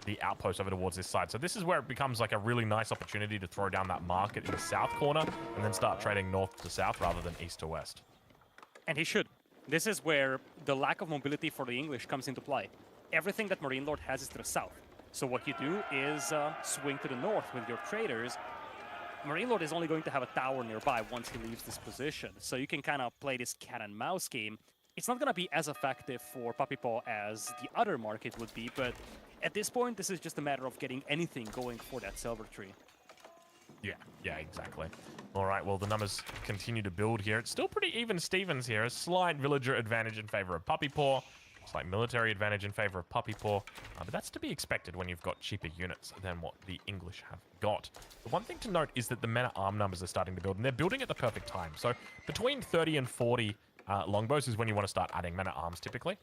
the outpost over towards this side. So this is where it becomes like a really nice opportunity to throw down that market in the south corner and then start trading north to south rather than east to west. And he should. This is where the lack of mobility for the English comes into play. Everything that Marine Lord has is to the south. So what you do is swing to the north with your traders. Marine Lord is only going to have a tower nearby once he leaves this position. So you can kind of play this cat and mouse game. It's not going to be as effective for Puppy Paw as the other market would be, but at this point, this is just a matter of getting anything going for that silver tree. Yeah, exactly. All right, well, the numbers continue to build here. It's still pretty even Stevens here. A slight villager advantage in favor of Puppy Paw. Slight military advantage in favor of Puppy Paw. But that's to be expected when you've got cheaper units than what the English have got. The one thing to note is that the men-at-arm numbers are starting to build, and they're building at the perfect time. So between 30 and 40 longbows is when you want to start adding men-at-arms typically.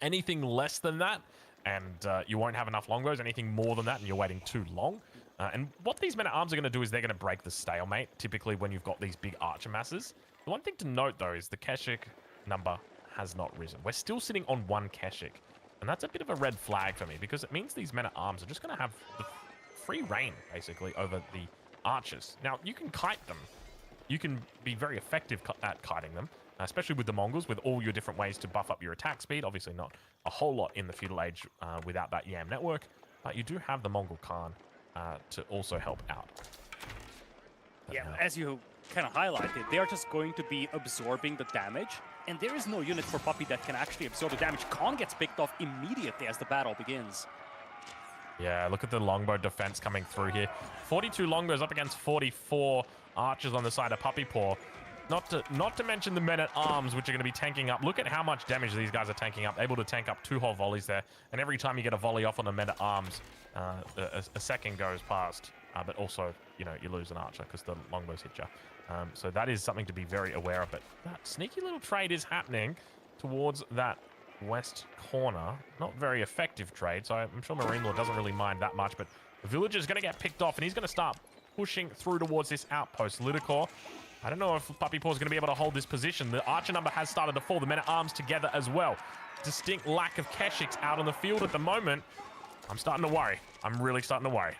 Anything less than that, and you won't have enough longbows. Anything more than that, and you're waiting too long. And what these men-at-arms are going to do is they're going to break the stalemate, typically when you've got these big archer masses. The one thing to note, though, is the Keshik number has not risen. We're still sitting on 1 Keshik, and that's a bit of a red flag for me, because it means these men-at-arms are just going to have the free reign, basically, over the archers. Now, you can kite them. You can be very effective at kiting them, especially with the Mongols, with all your different ways to buff up your attack speed. Obviously not a whole lot in the feudal age without that Yam network, but you do have the Mongol Khan to also help out. But, Yeah, as you kind of highlighted, they are just going to be absorbing the damage, and there is no unit for Puppy that can actually absorb the damage. Khan gets picked off immediately as the battle begins. yeah, look at the longbow defense coming through here. 42 longbows up against 44 archers on the side of Puppy Paw. Not to mention the men-at-arms, which are going to be tanking up. Look at how much damage these guys are tanking up. Able to tank up 2 whole volleys there. And every time you get a volley off on the men-at-arms, a second goes past. But also, you know, you lose an archer because the longbows hit you. So that is something to be very aware of. But that sneaky little trade is happening towards that west corner. Not very effective trade, so I'm sure Marine Lord doesn't really mind that much. But the villager's going to get picked off, and he's going to start pushing through towards this outpost. Lidakor, I don't know if Puppy Paw is going to be able to hold this position. The archer number has started to fall. The men-at-arms together as well. Distinct lack of Keshiks out on the field at the moment. I'm starting to worry. I'm really starting to worry.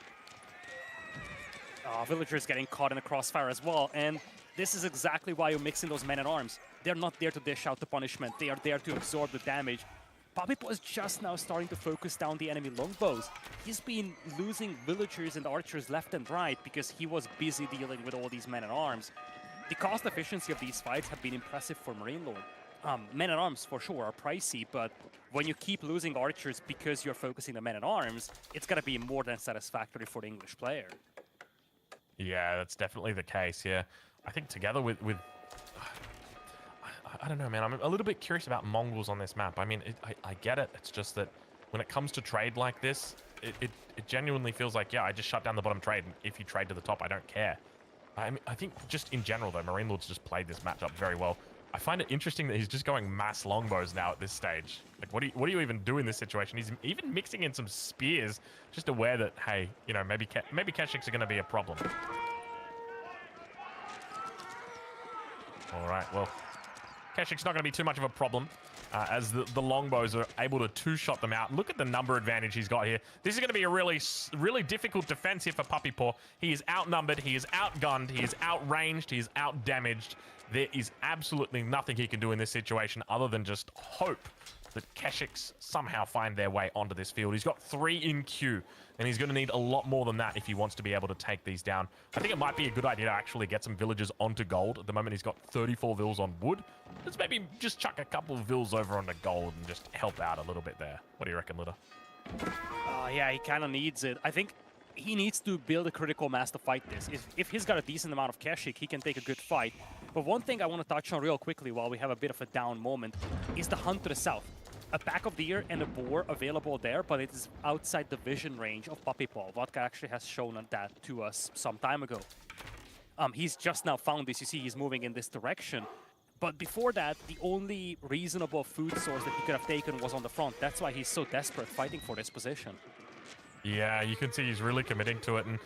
Villagers getting caught in a crossfire as well, and this is exactly why you mix in those men-at-arms. They're not there to dish out the punishment. They are there to absorb the damage. Puppy Paw is just now starting to focus down the enemy longbows. He's been losing villagers and archers left and right because he was busy dealing with all these men-at-arms. The cost efficiency of these fights have been impressive for Marine Lord. Men-at-arms, for sure, are pricey, but when you keep losing archers because you're focusing the men-at-arms, it's going to be more than satisfactory for the English player. Yeah, that's definitely the case, yeah. I think together with I don't know, man. I'm a little bit curious about Mongols on this map. I mean, I get it. It's just that when it comes to trade like this, it genuinely feels like, yeah, I just shut down the bottom trade, and if you trade to the top, I don't care. I mean, I think just in general, though, Marine Lord's just played this matchup very well. I find it interesting that he's just going mass longbows now at this stage. Like, what do you even do in this situation? He's even mixing in some spears, just aware that, hey, you know, maybe Keshiks are going to be a problem. All right, well, Keshik's not going to be too much of a problem as the longbows are able to two-shot them out. Look at the number advantage he's got here. This is going to be a really difficult defense here for Puppy Paw. He is outnumbered, he is outgunned, he is outranged, he is outdamaged. There is absolutely nothing he can do in this situation other than just hope that Keshiks somehow find their way onto this field. He's got 3 in queue, and he's going to need a lot more than that if he wants to be able to take these down. I think it might be a good idea to actually get some villagers onto gold. At the moment, he's got 34 vills on wood. Let's maybe just chuck a couple of vills over onto gold and just help out a little bit there. What do you reckon, Lida? Yeah, he kind of needs it. I think he needs to build a critical mass to fight this. If he's got a decent amount of Keshik, he can take a good fight. But one thing I want to touch on real quickly while we have a bit of a down moment is the hunt to the south. A pack of deer and a boar available there, but it is outside the vision range of Puppy Paw. Vodka actually has shown that to us some time ago. He's just now found this. You see he's moving in this direction. But before that, the only reasonable food source that he could have taken was on the front. That's why he's so desperate fighting for this position. Yeah, you can see he's really committing to it, and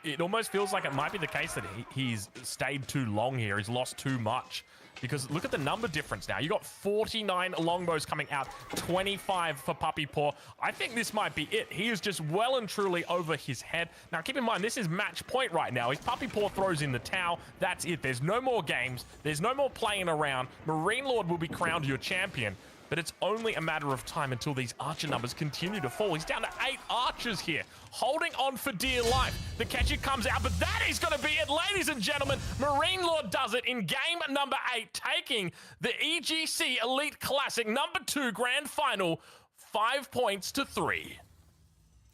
it almost feels like it might be the case that he's stayed too long here. He's lost too much. Because look at the number difference now. You got 49 longbows coming out, 25 for Puppy Paw. I think this might be it. He is just well and truly over his head. Now, keep in mind, this is match point right now. If Puppy Paw throws in the towel, that's it. There's no more games. There's no more playing around. Marine Lord will be crowned your champion. But it's only a matter of time until these archer numbers continue to fall. He's down to 8 archers here, holding on for dear life. The catcher comes out, but that is going to be it, ladies and gentlemen. Marine Lord does it in game number 8, taking the EGC Elite Classic number 2 Grand Final, 5 points to 3.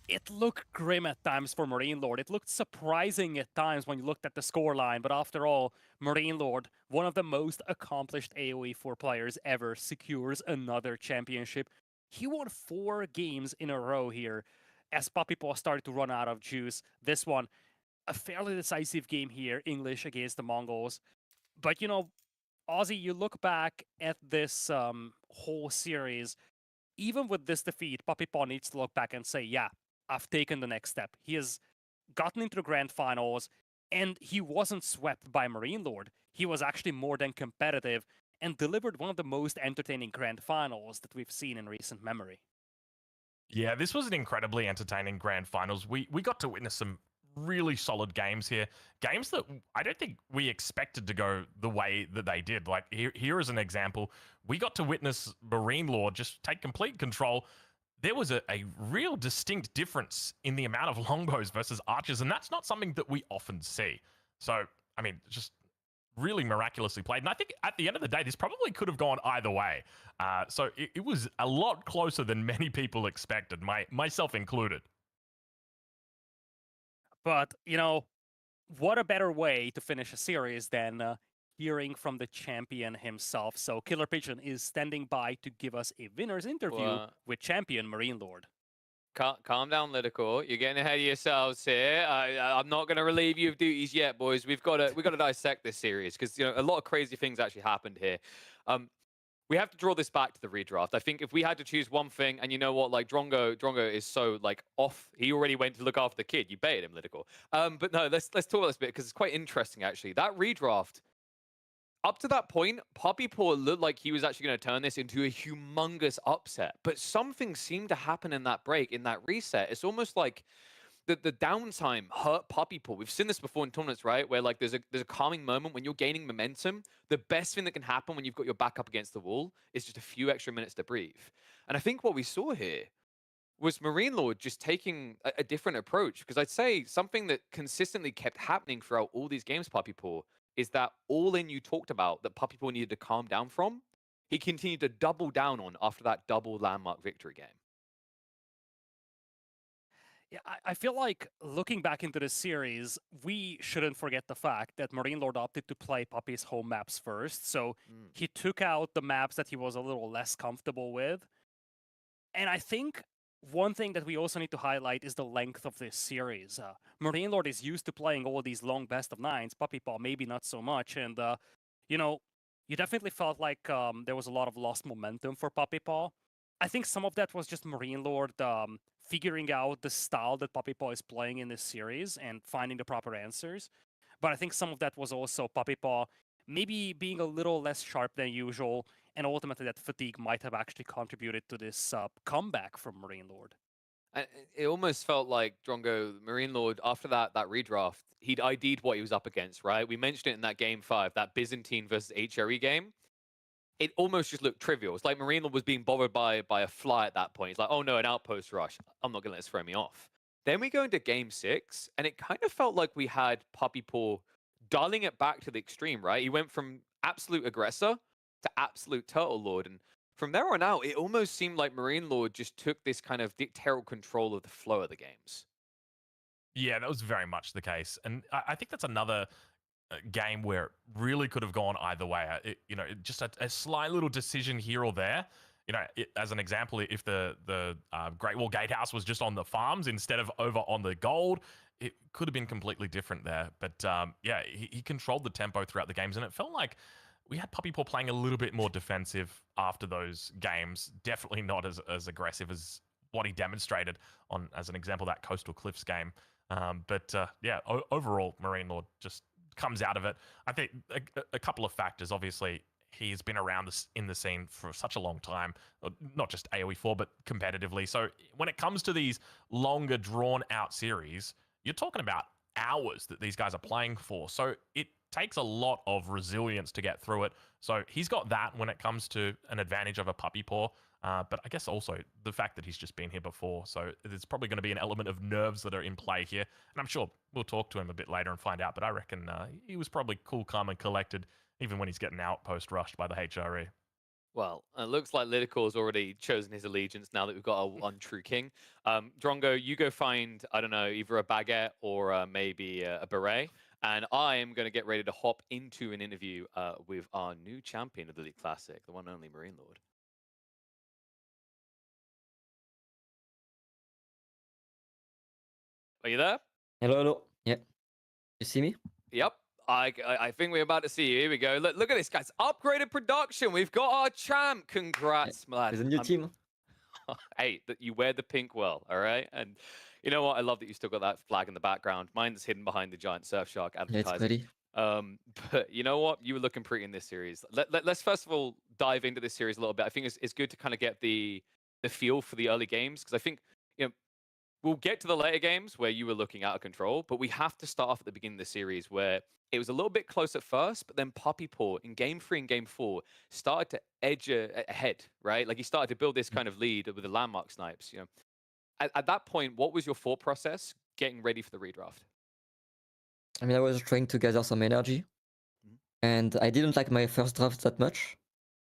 It looked grim at times for Marine Lord. It looked surprising at times when you looked at the scoreline, but after all, Marine Lord, one of the most accomplished AoE 4 players ever, secures another championship. He won 4 games in a row here as Puppy Paw started to run out of juice. This one, a fairly decisive game here, English against the Mongols. But you know, Ozzy, you look back at this whole series, even with this defeat, Puppy Paw needs to look back and say, yeah, I've taken the next step. He has gotten into the grand finals, and he wasn't swept by Marine Lord. He was actually more than competitive and delivered one of the most entertaining grand finals that we've seen in recent memory. Yeah, this was an incredibly entertaining grand finals. We got to witness some really solid games here. Games that I don't think we expected to go the way that they did. Like, here is an example. We got to witness Marine Lord just take complete control. There was a real distinct difference in the amount of longbows versus archers, and that's not something that we often see. So, I mean, just really miraculously played. And I think at the end of the day, this probably could have gone either way. So it was a lot closer than many people expected, myself included. But, you know, what a better way to finish a series than hearing from the champion himself. So Killer Pigeon is standing by to give us a winner's interview with champion Marine Lord. Calm down, Lytical. You're getting ahead of yourselves here. I'm not going to relieve you of duties yet, boys. We've got to dissect this series because a lot of crazy things actually happened here. We have to draw this back to the redraft. I think if we had to choose one thing, and you know what, like Drongo is so like off. He already went to look after the kid. You baited him, Lytical. But no, let's talk about this a bit because it's quite interesting actually. That redraft. Up to that point, Puppy Paw looked like he was actually going to turn this into a humongous upset. But something seemed to happen in that break, in that reset. It's almost like the downtime hurt Puppy Paw. We've seen this before in tournaments, right? Where like there's a calming moment when you're gaining momentum. The best thing that can happen when you've got your back up against the wall is just a few extra minutes to breathe. And I think what we saw here was Marine Lord just taking a different approach. Because I'd say something that consistently kept happening throughout all these games, Puppy Paw, is that all-in you talked about that Puppy Paw needed to calm down from, he continued to double down on after that double landmark victory game. Yeah, I feel like looking back into this series, we shouldn't forget the fact that Marine Lord opted to play Puppy's home maps first. So he took out the maps that he was a little less comfortable with. And I think one thing that we also need to highlight is the length of this series. Marine Lord is used to playing all these long best of 9s. Puppy Paw maybe not so much. And, you know, you definitely felt like there was a lot of lost momentum for Puppy Paw. I think some of that was just Marine Lord figuring out the style that Puppy Paw is playing in this series and finding the proper answers. But I think some of that was also Puppy Paw maybe being a little less sharp than usual, and ultimately that fatigue might have actually contributed to this comeback from Marine Lord. And it almost felt like Drongo, Marine Lord, after that redraft, he'd ID'd what he was up against, right? We mentioned it in that game 5, that Byzantine versus HRE game. It almost just looked trivial. It's like Marine Lord was being bothered by a fly at that point. He's like, oh no, an outpost rush. I'm not going to let this throw me off. Then we go into game 6, and it kind of felt like we had Puppy Paw dialing it back to the extreme, right? He went from absolute aggressor to absolute turtle lord. And from there on out, it almost seemed like Marine Lord just took this kind of dictatorial control of the flow of the games. Yeah, that was very much the case. And I think that's another game where it really could have gone either way. Just a slight little decision here or there. As an example, if the Great Wall Gatehouse was just on the farms instead of over on the gold, it could have been completely different there. But yeah, he controlled the tempo throughout the games, and it felt like we had Puppy Paw playing a little bit more defensive after those games. Definitely not as aggressive as what he demonstrated on, as an example, that Coastal Cliffs game. Yeah, overall, Marine Lord just comes out of it. I think a couple of factors. Obviously, he's been around in the scene for such a long time, not just AoE4, but competitively. So when it comes to these longer, drawn-out series, you're talking about hours that these guys are playing for. So it takes a lot of resilience to get through it. So he's got that when it comes to an advantage of a Puppy Paw. But I guess also the fact that he's just been here before. So there's probably going to be an element of nerves that are in play here. And I'm sure we'll talk to him a bit later and find out. But I reckon he was probably cool, calm, and collected, even when he's getting outpost rushed by the HRE. Well, it looks like Lidicor's already chosen his allegiance now that we've got a one true king. Drongo, you go find, I don't know, either a baguette or maybe a beret. And I am going to get ready to hop into an interview with our new champion of the Elite Classic, the one and only Marine Lord. Are you there? Hello, hello. Yeah. You see me? Yep. I think we're about to see you. Here we go. Look at this, guys. Upgraded production. We've got our champ. Congrats, man. There's a new team. Hey, that you wear the pink well, all right? And you know what? I love that you still got that flag in the background. Mine's hidden behind the giant Surfshark Yeah, advertising. it's pretty. But you know what? You were looking pretty in this series. Let's first of all dive into this series a little bit. I think it's good to kind of get the feel for the early games, because I think, you know, we'll get to the later games where you were looking out of control, but we have to start off at the beginning of the series where it was a little bit close at first, but then Puppy Paw in game 3 and game 4 started to edge ahead, right? Like he started to build this kind of lead with the landmark snipes. You know, at that point, what was your thought process getting ready for the redraft? I mean, I was trying to gather some energy, and I didn't like my first draft that much.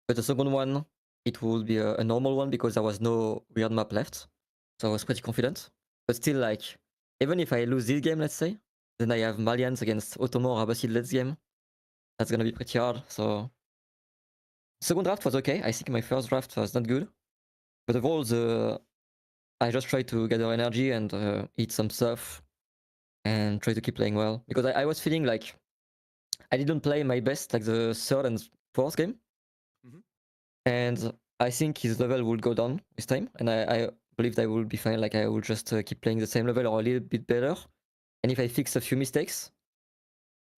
But the second one, it would be a normal one because there was no weird map left. So I was pretty confident. But still, like, even if I lose this game, let's say, then I have Malians against Otomo or Abbasid let's game. That's gonna be pretty hard. So second draft was okay. I think my first draft was not good. But overall, I just tried to gather energy and eat some stuff and try to keep playing well. Because I was feeling like I didn't play my best like the third and fourth game. And I think his level will go down this time. And I believed I will be fine. Like I will just keep playing the same level or a little bit better. And if I fix a few mistakes,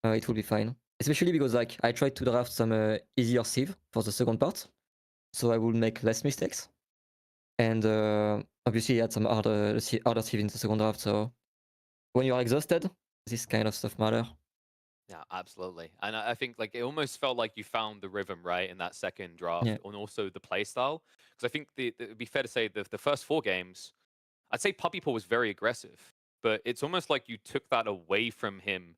it will be fine. Especially because like I tried to draft some easier sieve for the second part. So I will make less mistakes. And obviously I had some harder sieve in the second draft. So when you're exhausted, this kind of stuff matter. Yeah, absolutely. And I think like it almost felt like you found the rhythm right in that second draft, Yeah. and also the play style. Because I think it'd be fair to say the first 4 games, I'd say Puppy Paw was very aggressive, but it's almost like you took that away from him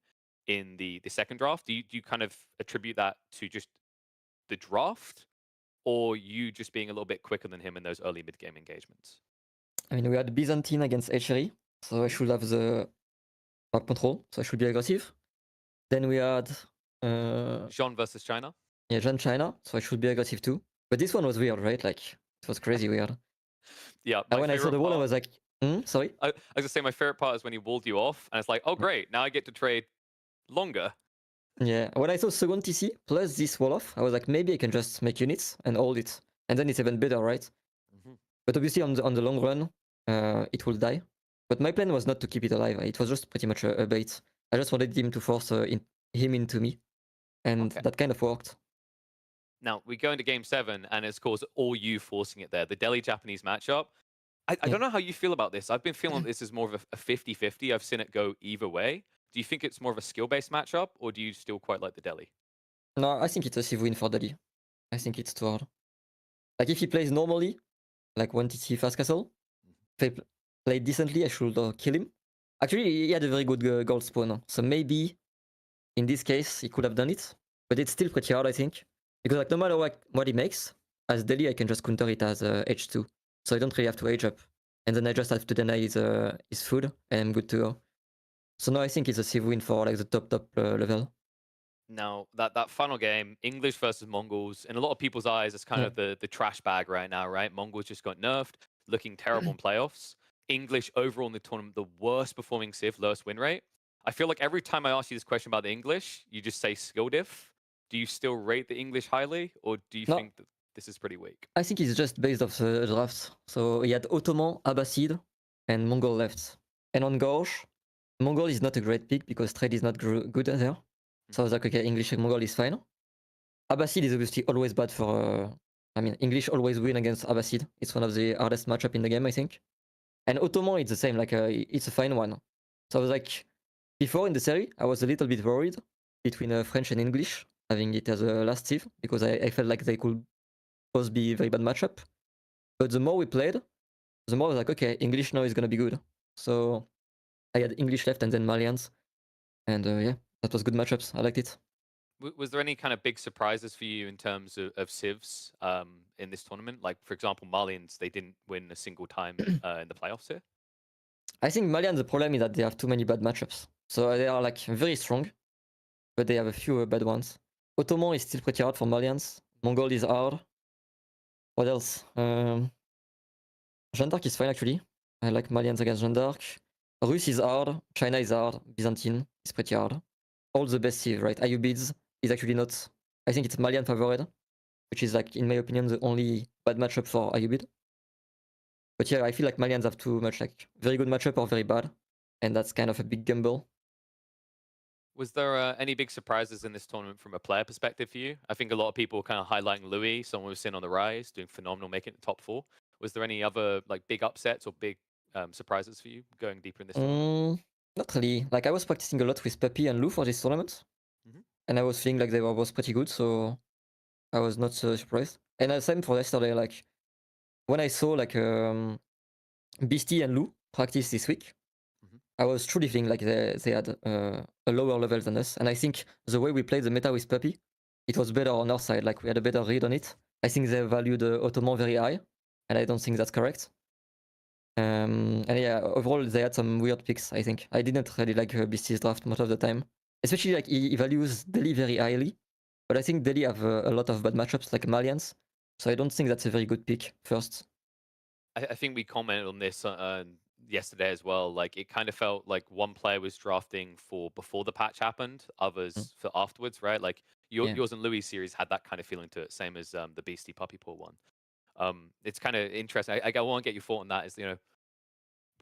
in the second draft. Do you kind of attribute that to just the draft, or you just being a little bit quicker than him in those early mid game engagements? I mean, we had Byzantine against HRE, so I should have the map control, so I should be aggressive. Then we had Jean versus China. Yeah, Jan China, so I should be aggressive too. But this one was weird, right? Like it was crazy weird. Yeah. And when I saw the wall, I was like, sorry. I was gonna say my favorite part is when he walled you off, and it's like, oh great, now I get to trade longer. Yeah, when I saw second TC plus this wall off, I was like, maybe I can just make units and hold it, and then it's even better, right? But obviously on the long run, it will die. But my plan was not to keep it alive. It was just pretty much a bait. I just wanted him to force him into me, and that kind of worked. Now we go into game 7, and it's of course all you forcing it there. The Delhi-Japanese matchup. I don't know how you feel about this. I've been feeling this is more of a 50-50. I've seen it go either way. Do you think it's more of a skill-based matchup, or do you still quite like the Delhi? No, I think it's a sieve win for Delhi. I think it's too hard. Like if he plays normally, like 1 TC fast castle, if I play decently, I should kill him. Actually, he had a very good gold spawn, so maybe in this case he could have done it. But it's still pretty hard, I think, because like no matter what he makes, as Delhi I can just counter it as H2, so I don't really have to age up, and then I just have to deny his food, and I'm good to go. So no, I think it's a sieve win for like the top level. Now that final game, English versus Mongols, in a lot of people's eyes, it's kind of the trash bag right now, right? Mongols just got nerfed, looking terrible in playoffs. English overall in the tournament, the worst performing civ, lowest win rate. I feel like every time I ask you this question about the English, you just say skill diff. do you still rate the English highly, or do you No. think that this is pretty weak? I think it's just based off the drafts. So he had Ottoman, Abbasid, and Mongol left. And on Gauche, Mongol is not a great pick because trade is not good there. So I was like, okay, English and Mongol is fine. Abbasid is obviously always bad for. I mean, English always win against Abbasid. It's one of the hardest matchup in the game, I think. And Ottoman, it's the same. Like, it's a fine one. So I was like, before in the series, I was a little bit worried between French and English, having it as a last sieve because I felt like they could both be a very bad matchup. But the more we played, the more I was like, okay, English now is gonna be good. So I had English left and then Malians, and yeah, that was good matchups. I liked it. Was there any kind of big surprises for you in terms of civs in this tournament? Like, for example, Malians, they didn't win a single time in the playoffs here. I think Malians, the problem is that they have too many bad matchups. So they are like very strong, but they have a few bad ones. Ottoman is still pretty hard for Malians. Mongol is hard. What else? Jeanne d'Arc is fine actually. I like Malians against Jeanne d'Arc. Rus is hard. China is hard. Byzantine is pretty hard. All the best sieve, right? Ayubids is actually not. I think it's Malian favored, which is like, in my opinion, the only bad matchup for Ayubid. But yeah, I feel like Malians have too much like very good matchup or very bad, and that's kind of a big gamble. Was there any big surprises in this tournament from a player perspective for you? I think a lot of people kind of highlighting Louis, someone who's sitting on the rise, doing phenomenal, making it the top 4. Was there any other like big upsets or big surprises for you going deeper in this tournament? Not really. Like I was practicing a lot with Pepi and Lou for this tournament, and I was feeling like they were both pretty good, so I was not so surprised. And the same for yesterday. Like when I saw like Beastie and Lou practice this week, I was truly feeling like they had a lower level than us. And I think the way we played the meta with Pepi, it was better on our side. Like we had a better read on it. I think they valued Ottoman very high, and I don't think that's correct. And yeah, overall they had some weird picks. I think I didn't really like Beastie's draft most of the time, especially like he values Delhi very highly. But I think Delhi have a lot of bad matchups like Malians, so I don't think that's a very good pick first. I think we commented on this yesterday as well. Like it kind of felt like one player was drafting for before the patch happened, others for afterwards, right? Like yours and Louis series had that kind of feeling to it, same as the Beastie Puppy Paw one. It's kind of interesting. I want to get your thought on that. Is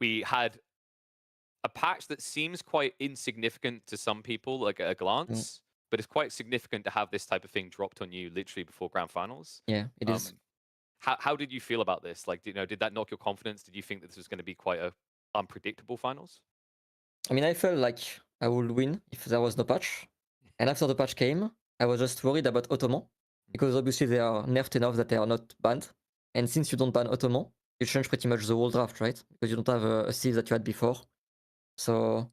we had a patch that seems quite insignificant to some people, like at a glance, but it's quite significant to have this type of thing dropped on you literally before grand finals. Yeah, it is. How did you feel about this? Like, did that knock your confidence? Did you think that this was going to be quite a unpredictable finals? I mean, I felt like I would win if there was no patch. And after the patch came, I was just worried about Ottoman, because obviously they are nerfed enough that they are not banned. And since you don't ban Ottoman, you change pretty much the whole draft, right? Because you don't have a sieve that you had before. So,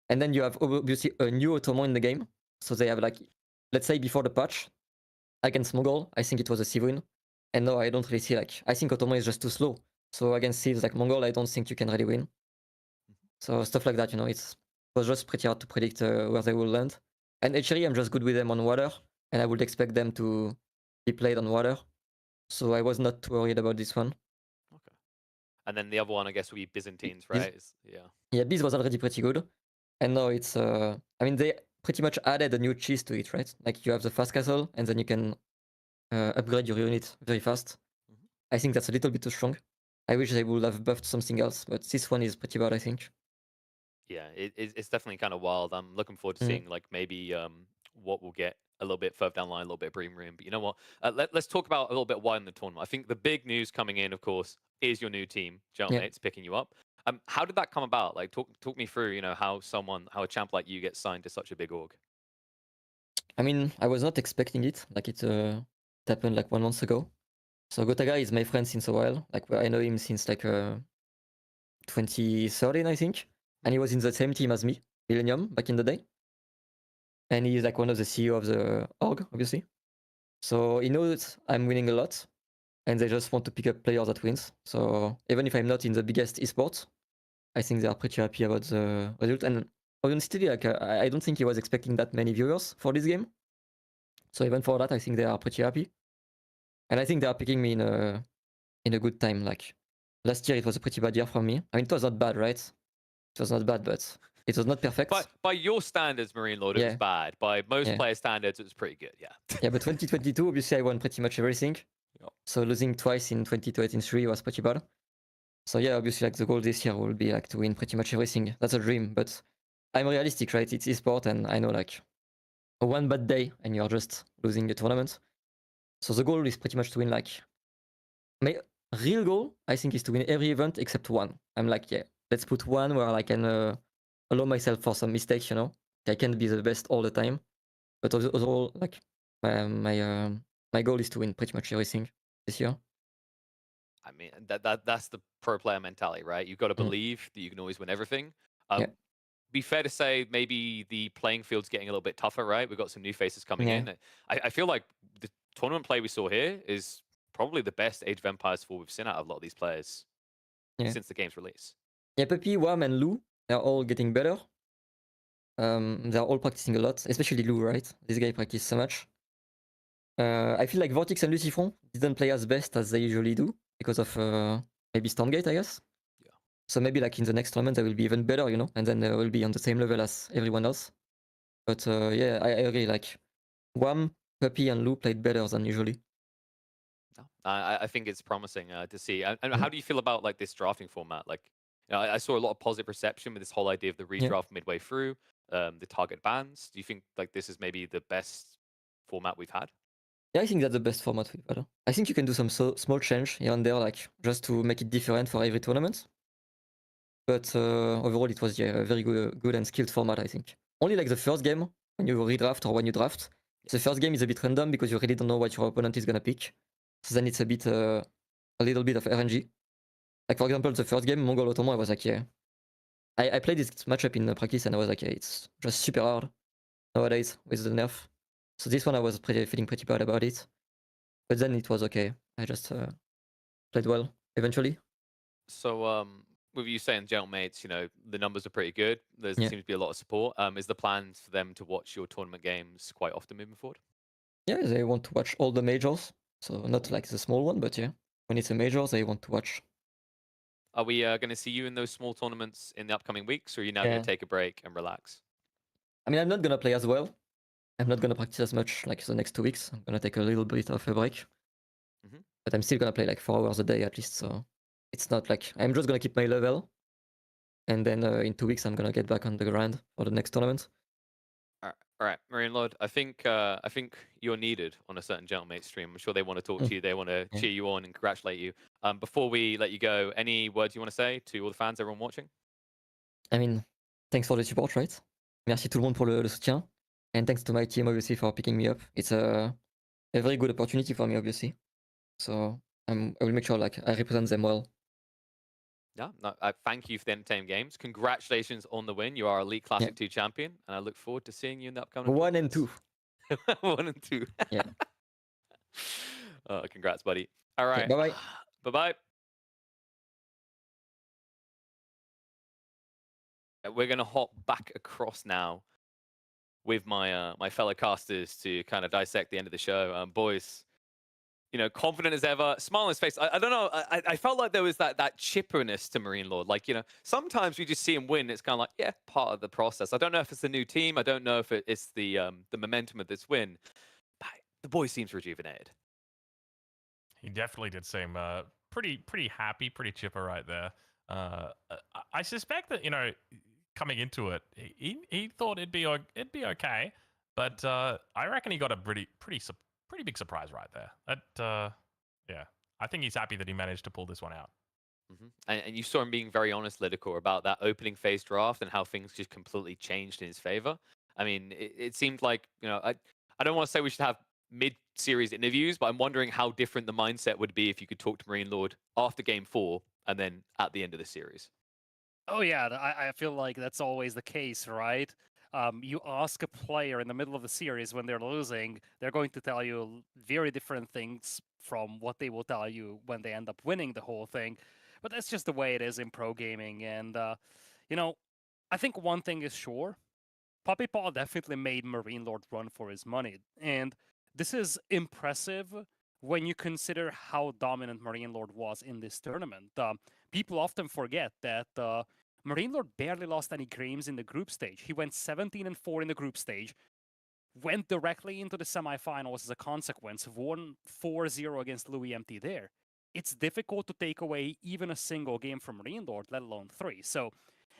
and then you have obviously a new Ottoman in the game. So they have like, let's say before the patch, against Mongol, I think it was a sieve win. And no, I don't really see like, I think Ottoman is just too slow. So against sieves like Mongol, I don't think you can really win. So stuff like that, it was just pretty hard to predict where they will land. And HRE, I'm just good with them on water, and I would expect them to be played on water. So I was not too worried about this one. Okay. And then the other one, I guess, would be Byzantines, right? Yeah, Biz was already pretty good. And now it's, I mean, they pretty much added a new cheese to it, right? Like you have the fast castle, and then you can upgrade your unit very fast. I think that's a little bit too strong. I wish they would have buffed something else, but this one is pretty bad, I think. Yeah, it's definitely kind of wild. I'm looking forward to seeing like maybe what we'll get a little bit further down the line, a little bit of breathing room. But you know what? Let's talk about a little bit why in the tournament. I think the big news coming in, of course, is your new team, Jailmates, picking you up. How did that come about? Like, talk me through, how a champ like you gets signed to such a big org. I mean, I was not expecting it. Like it happened like 1 month ago. So Gotaga is my friend since a while. Like I know him since like 2013, I think. And he was in the same team as me, Millennium, back in the day. And he's like one of the CEO of the org, obviously. So he knows I'm winning a lot, and they just want to pick up players that wins. So even if I'm not in the biggest esports, I think they are pretty happy about the result. And honestly, like I don't think he was expecting that many viewers for this game. So even for that, I think they are pretty happy. And I think they are picking me in a good time. Like last year, it was a pretty bad year for me. I mean, it was not bad, right? It was not bad, but It was not perfect. But by your standards, Marine Lord, it was Yeah. bad. By most Yeah. player standards, it was pretty good. Yeah. Yeah, but 2022, obviously, I won pretty much everything. Yep. So losing twice in 2023 was pretty bad. So yeah, obviously, like the goal this year will be like to win pretty much everything. That's a dream, but I'm realistic, right? It's esport, and I know like one bad day and you're just losing the tournament. So the goal is pretty much to win like my real goal, I think, is to win every event except one. I'm like, yeah, let's put one where I can allow myself for some mistakes. You know, I can't be the best all the time, but overall, like my goal is to win pretty much everything this year. I mean, that's the pro player mentality, right? You've got to believe that you can always win everything. Yeah. Be fair to say, maybe the playing field's getting a little bit tougher, right? We've got some new faces coming Yeah. in. I feel like the tournament play we saw here is probably the best Age of Empires 4 we've seen out of a lot of these players since the game's release. Yeah, Puppy, Wham, and Lou, they're all getting better. They're all practicing a lot, especially Lou, right? This guy practiced so much. I feel like Vortex and Lucifron didn't play as best as they usually do because of maybe Stormgate, I guess. Yeah. So maybe like in the next tournament they will be even better, you know, and then they will be on the same level as everyone else. But yeah, I agree. Like Wham, Puppy, and Lou played better than usually. No, I think it's promising to see. And how do you feel about like this drafting format? Like, you know, I saw a lot of positive reception with this whole idea of the redraft midway through, the target bans. Do you think like this is maybe the best format we've had? Yeah, I think that's the best format we've had. I think you can do some small change here and there, like just to make it different for every tournament. But overall, it was a very good and skilled format, I think. Only like the first game, when you redraft or when you draft, the first game is a bit random because you really don't know what your opponent is gonna pick. So then it's a bit, a little bit of RNG. Like for example, the first game, Mongol Ottoman, I was like, yeah. I played this matchup in practice and I was like, yeah, it's just super hard nowadays with the nerf. So this one I was feeling pretty bad about it. But then it was okay. I just played well eventually. So, with you saying Gentle Mates, you know, the numbers are pretty good. There Yeah. seems to be a lot of support. Is the plan for them to watch your tournament games quite often moving forward? Yeah, they want to watch all the majors. So not like the small one, but yeah. When it's a major, they want to watch. Are we going to see you in those small tournaments in the upcoming weeks, or are you now going to take a break and relax? I mean, I'm not gonna play as well. I'm not gonna practice as much like the next 2 weeks. I'm gonna take a little bit of a break. But I'm still gonna play like 4 hours a day at least. So it's not like I'm just gonna keep my level. And then in 2 weeks, I'm gonna get back on the grind for the next tournament. All right, Marine Lord. I think you're needed on a certain Gentlemate stream. I'm sure they want to talk to you. They want to cheer you on and congratulate you. Before we let you go, any words you want to say to all the fans, everyone watching? I mean, thanks for the support, right? Merci tout le monde pour le soutien. And thanks to my team, obviously, for picking me up. It's a very good opportunity for me, obviously. So I will make sure like I represent them well. Yeah, no, thank you for the entertaining games. Congratulations on the win. You are Elite Classic 2 champion, and I look forward to seeing you in the upcoming 1 and 2. 1 and 2. Yeah. Congrats, buddy. All right. Okay, bye-bye. Bye-bye. We're going to hop back across now with my my fellow casters to kind of dissect the end of the show. Boys, you know, confident as ever, smile on his face. I don't know. I felt like there was that chipperness to Marine Lord. Like, you know, sometimes we just see him win. It's kind of like, yeah, part of the process. I don't know if it's the new team. I don't know if it's the momentum of this win. But the boy seems rejuvenated. He definitely did seem pretty happy, pretty chipper right there. I suspect that, you know, coming into it, he thought it'd be okay, but I reckon he got a pretty big surprise right there. That yeah, I think he's happy that he managed to pull this one out. And you saw him being very honest, Lidicor, about that opening phase draft and how things just completely changed in his favor. I mean, it seemed like, you know, I don't want to say we should have mid-series interviews, but I'm wondering how different the mindset would be if you could talk to Marine Lord after Game 4 and then at the end of the series. Oh yeah, I feel like that's always the case, right? You ask a player in the middle of the series when they're losing, they're going to tell you very different things from what they will tell you when they end up winning the whole thing. But that's just the way it is in pro gaming. And, you know, I think one thing is sure. Puppy Paw definitely made Marine Lord run for his money. And this is impressive when you consider how dominant Marine Lord was in this tournament. People often forget that Marine Lord barely lost any games in the group stage. He went 17-4 in the group stage, went directly into the semifinals as a consequence, won 4-0 against Louis MT there. It's difficult to take away even a single game from Marine Lord, let alone 3. So,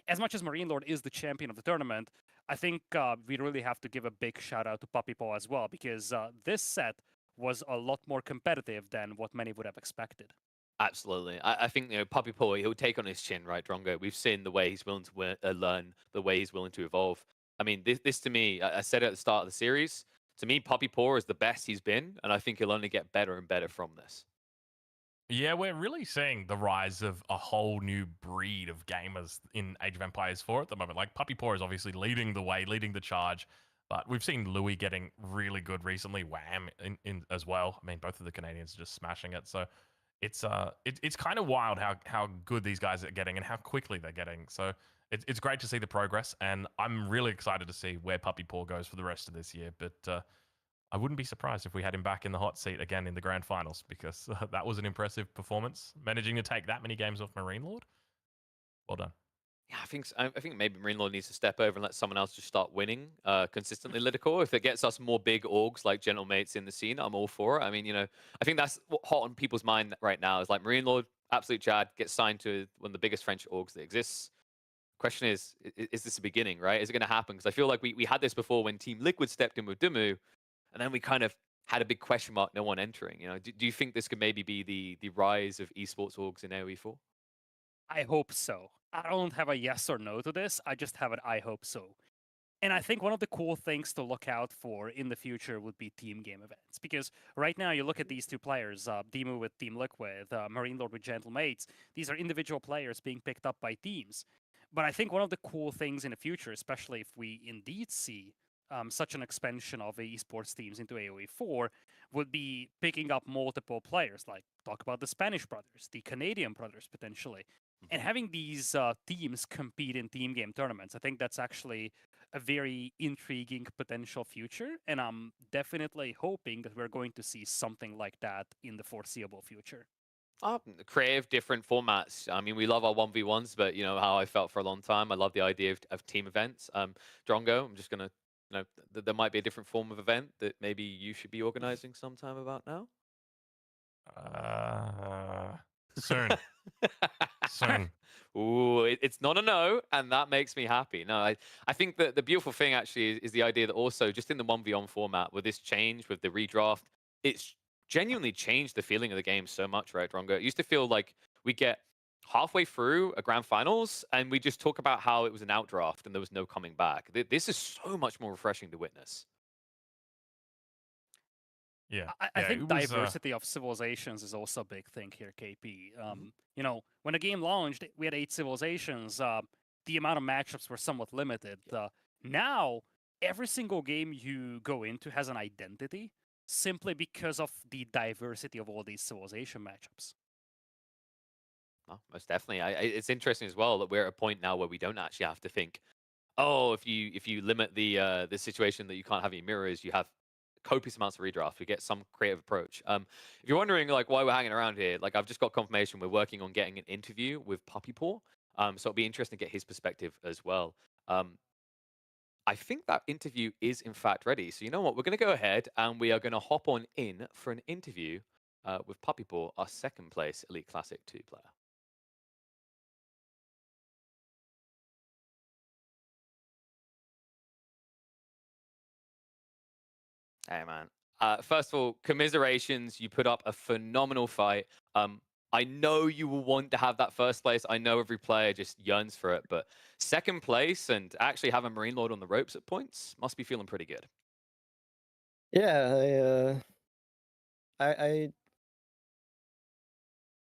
as much as Marine Lord is the champion of the tournament, I think we really have to give a big shout out to Puppy Paw as well, because this set was a lot more competitive than what many would have expected. Absolutely. I think, Puppy Paw, he'll take on his chin, right, Drongo? We've seen the way he's willing to learn, the way he's willing to evolve. I mean, this to me, I said it at the start of the series, to me, Puppy Paw is the best he's been, and I think he'll only get better and better from this. Yeah, we're really seeing the rise of a whole new breed of gamers in Age of Empires 4 at the moment. Like Puppy Paw is obviously leading the way, leading the charge, but we've seen Louis getting really good recently. Wham in as well. I mean, both of the Canadians are just smashing it. So it's kind of wild how good these guys are getting and how quickly they're getting. So it's great to see the progress, and I'm really excited to see where Puppy Paw goes for the rest of this year. But I wouldn't be surprised if we had him back in the hot seat again in the grand finals, because that was an impressive performance. Managing to take that many games off Marine Lord, well done. Yeah, I think maybe Marine Lord needs to step over and let someone else just start winning consistently Lidicore. If it gets us more big orgs like Gentle Mates in the scene, I'm all for it. I mean, I think that's what hot on people's mind right now is like Marine Lord, absolute Chad, gets signed to one of the biggest French orgs that exists. Question is this the beginning, right? Is it going to happen? Because I feel like we had this before when Team Liquid stepped in with Dumu, and then we kind of had a big question mark, no one entering. Do you think this could maybe be the rise of esports orgs in AoE4? I hope so. I don't have a yes or no to this. I just have an I hope so. And I think one of the cool things to look out for in the future would be team game events. Because right now, you look at these two players, Dimu with Team Liquid, Marine Lord with Gentle Mates. These are individual players being picked up by teams. But I think one of the cool things in the future, especially if we indeed see such an expansion of esports teams into AoE4, would be picking up multiple players. Like, talk about the Spanish brothers, the Canadian brothers, potentially. And having these teams compete in team game tournaments, I think that's actually a very intriguing potential future, and I'm definitely hoping that we're going to see something like that in the foreseeable future. Creative, different formats. I mean, we love our 1v1s, but you know how I felt for a long time. I love the idea of team events. Drongo, I'm just gonna, there might be a different form of event that maybe you should be organizing sometime about now. Soon. Soon. Ooh, it's not a no, and that makes me happy. No, I think that the beautiful thing actually is the idea that also just in the 1v1 format, with this change, with the redraft, it's genuinely changed the feeling of the game so much, right, Drongo? It used to feel like we get halfway through a grand finals and we just talk about how it was an outdraft and there was no coming back. This is so much more refreshing to witness. Yeah. I think it was, diversity of civilizations is also a big thing here, KP. You know, when the game launched, we had 8 civilizations. The amount of matchups were somewhat limited. Now, every single game you go into has an identity simply because of the diversity of all these civilization matchups. Oh, most definitely. It's interesting as well that we're at a point now where we don't actually have to think, oh, if you limit the situation that you can't have any mirrors, you have copious amounts of redraft. We get some creative approach. If you're wondering like why we're hanging around here, like I've just got confirmation we're working on getting an interview with Puppy Paw. So it'll be interesting to get his perspective as well. I think that interview is in fact ready. So you know what? We're going to go ahead and we are going to hop on in for an interview with Puppy Paw, our second place Elite Classic 2 player. Hey, man. First of all, commiserations. You put up a phenomenal fight. I know you will want to have that first place. I know every player just yearns for it, but second place and actually have a Marine Lord on the ropes at points must be feeling pretty good. Yeah,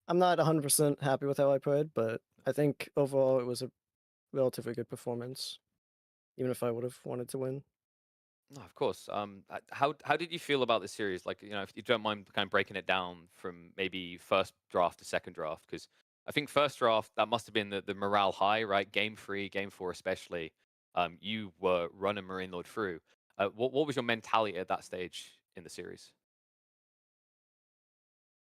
I'm not 100% happy with how I played, but I think overall it was a relatively good performance, even if I would have wanted to win. No, of course. How did you feel about the series? Like, if you don't mind kind of breaking it down from maybe first draft to second draft, because I think first draft that must have been the morale high, right? Game 3, game 4 especially. You were running Marine Lord through. What was your mentality at that stage in the series?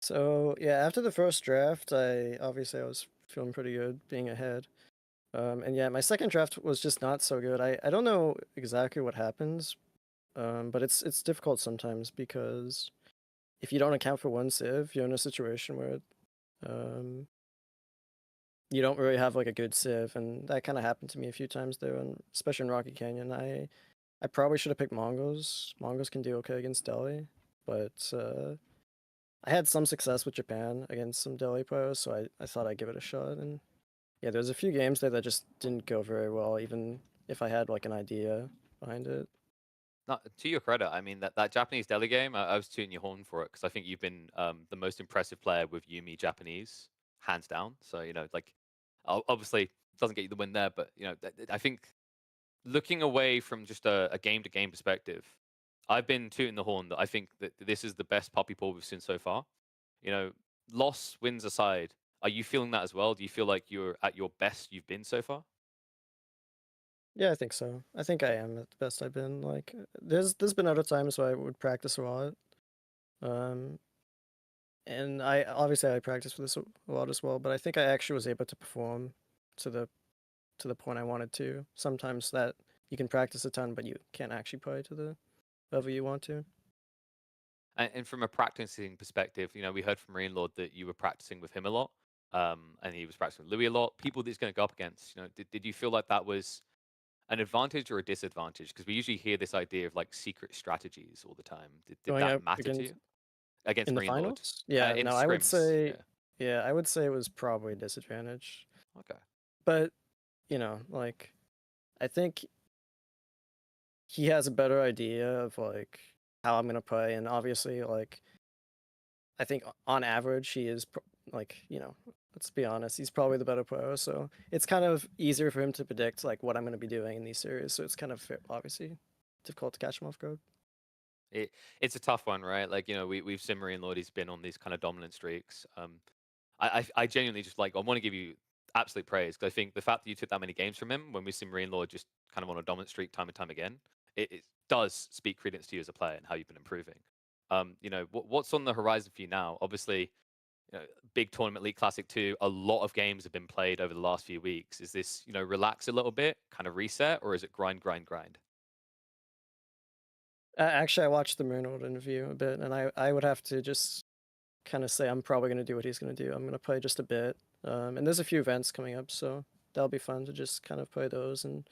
So yeah, after the first draft, I was feeling pretty good being ahead. And yeah, my second draft was just not so good. I don't know exactly what happens, but it's difficult sometimes because if you don't account for one civ, you're in a situation where you don't really have like a good civ, and that kind of happened to me a few times there, and especially in Rocky Canyon. I probably should have picked Mongols. Mongols can do okay against Delhi, but I had some success with Japan against some Delhi players, so I thought I'd give it a shot. And yeah, there's a few games there that just didn't go very well, even if I had like an idea behind it. No, to your credit, I mean that Japanese Delhi game, I was tooting your horn for it because I think you've been the most impressive player with Yumi Japanese, hands down. So like, obviously doesn't get you the win there, but I think looking away from just a game to game perspective, I've been tooting the horn that I think that this is the best puppy pool we've seen so far. Loss wins aside, are you feeling that as well? Do you feel like you're at your best you've been so far? Yeah, I think so. I think I am at the best I've been. Like, there's been other times where I would practice a lot, um, and I practiced for this a lot as well. But I think I actually was able to perform to the point I wanted to. Sometimes that you can practice a ton, but you can't actually play to the level you want to. And from a practicing perspective, we heard from Marine Lord that you were practicing with him a lot, and he was practicing with Louis a lot. People that he's going to go up against, did you feel like that was an advantage or a disadvantage? Because we usually hear this idea of like secret strategies all the time. Did Going that up matter to against you against in the Marine Lord? finals, yeah, In no, I would scrims, say, yeah. yeah, I would say it was probably a disadvantage. Okay. But like, I think he has a better idea of like how I'm gonna play, and obviously, like, I think on average he is like, let's be honest, he's probably the better player. So it's kind of easier for him to predict like what I'm gonna be doing in these series. So it's kind of obviously difficult to catch him off guard. It's a tough one, right? Like, we've seen Marine Lord, he's been on these kind of dominant streaks. I genuinely just like, I want to give you absolute praise because I think the fact that you took that many games from him when we see Marine Lord just kind of on a dominant streak time and time again, it does speak credence to you as a player and how you've been improving. What's on the horizon for you now? Obviously, big tournament League Classic 2, a lot of games have been played over the last few weeks. Is this, relax a little bit, kind of reset, or is it grind, grind, grind? Actually, I watched the Moonwood interview a bit, and I would have to just kind of say I'm probably gonna do what he's gonna do. I'm gonna play just a bit, and there's a few events coming up, so that'll be fun to just kind of play those and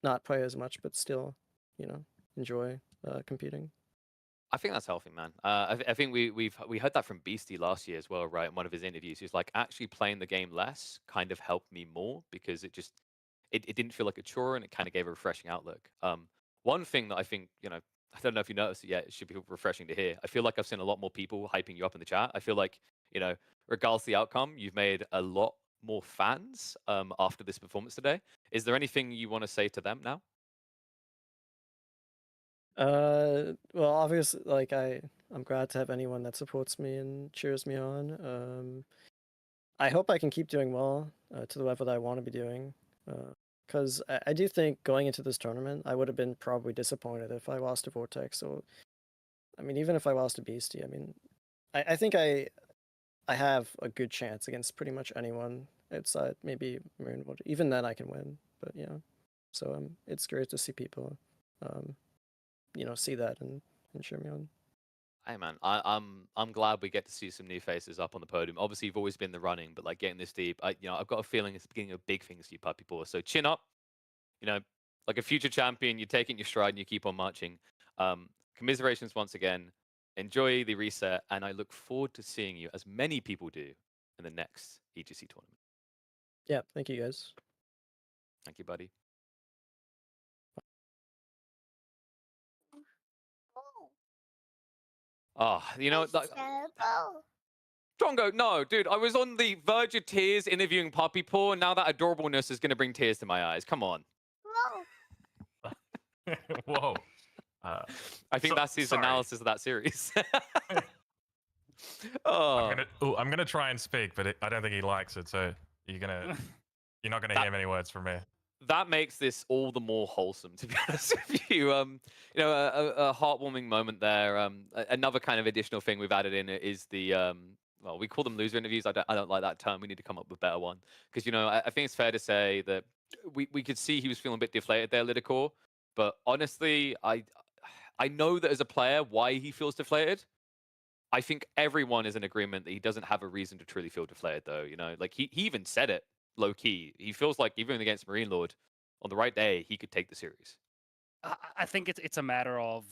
not play as much, but still, enjoy competing. I think that's healthy, man. I think we heard that from Beastie last year as well, right? In one of his interviews, he was like, actually playing the game less kind of helped me more because it didn't feel like a chore and it kind of gave a refreshing outlook. One thing that I think, I don't know if you noticed it yet, it should be refreshing to hear. I feel like I've seen a lot more people hyping you up in the chat. I feel like, regardless of the outcome, you've made a lot more fans after this performance today. Is there anything you want to say to them now? Well, obviously, like I'm glad to have anyone that supports me and cheers me on. I hope I can keep doing well to the level that I want to be doing. Because I do think going into this tournament, I would have been probably disappointed if I lost to Vortex. So, I mean, even if I lost to Beastie, I mean, I think I have a good chance against pretty much anyone outside maybe Moonwood. Even then, I can win. But yeah, so it's great to see people, see that and cheer me on. Hey man, I'm glad we get to see some new faces up on the podium. Obviously, you've always been the running, but like getting this deep, I've got a feeling it's the beginning of big things for you, puppy paw. So chin up, you know, like a future champion. You take it in your stride and you keep on marching. Commiserations once again. Enjoy the reset, and I look forward to seeing you, as many people do, in the next EGC tournament. Yeah, thank you guys. Thank you, buddy. Oh, Drongo, no, dude, I was on the verge of tears interviewing Puppy Paw. Now that adorableness is going to bring tears to my eyes. Come on. Whoa. I think that's his sorry. analysis of that series. I'm gonna try and speak, but I don't think he likes it. So you're not gonna hear many words from me. That makes this all the more wholesome, to be honest with you. A heartwarming moment there. Another kind of additional thing we've added in is the well, we call them loser interviews. I don't like that term. We need to come up with a better one because I think it's fair to say that we could see he was feeling a bit deflated there, Lidicor. But honestly, I know that as a player why he feels deflated. I think everyone is in agreement that he doesn't have a reason to truly feel deflated, though. Like he even said it low key. He feels like even against Marine Lord, on the right day, he could take the series. I think it's a matter of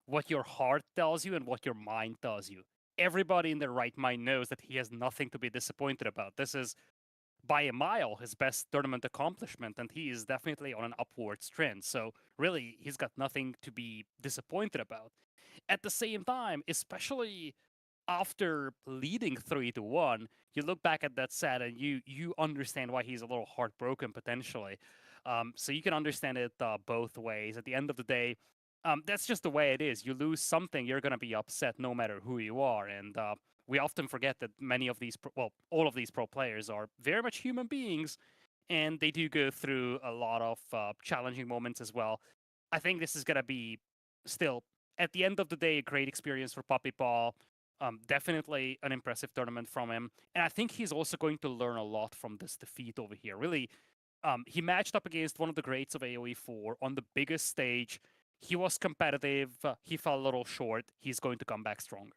what your heart tells you and what your mind tells you. Everybody in their right mind knows that he has nothing to be disappointed about. This is by a mile his best tournament accomplishment, and he is definitely on an upwards trend. So really, he's got nothing to be disappointed about. At the same time, especially after leading 3-1, you look back at that set and you understand why he's a little heartbroken potentially. So you can understand it both ways. At the end of the day, that's just the way it is. You lose something, you're going to be upset no matter who you are. And we often forget that many of these, all of these pro players are very much human beings, and they do go through a lot of challenging moments as well. I think this is going to be still, at the end of the day, a great experience for Puppy Paw. Definitely an impressive tournament from him. And I think he's also going to learn a lot from this defeat over here. Really, he matched up against one of the greats of AoE4 on the biggest stage. He was competitive. He fell a little short. He's going to come back stronger.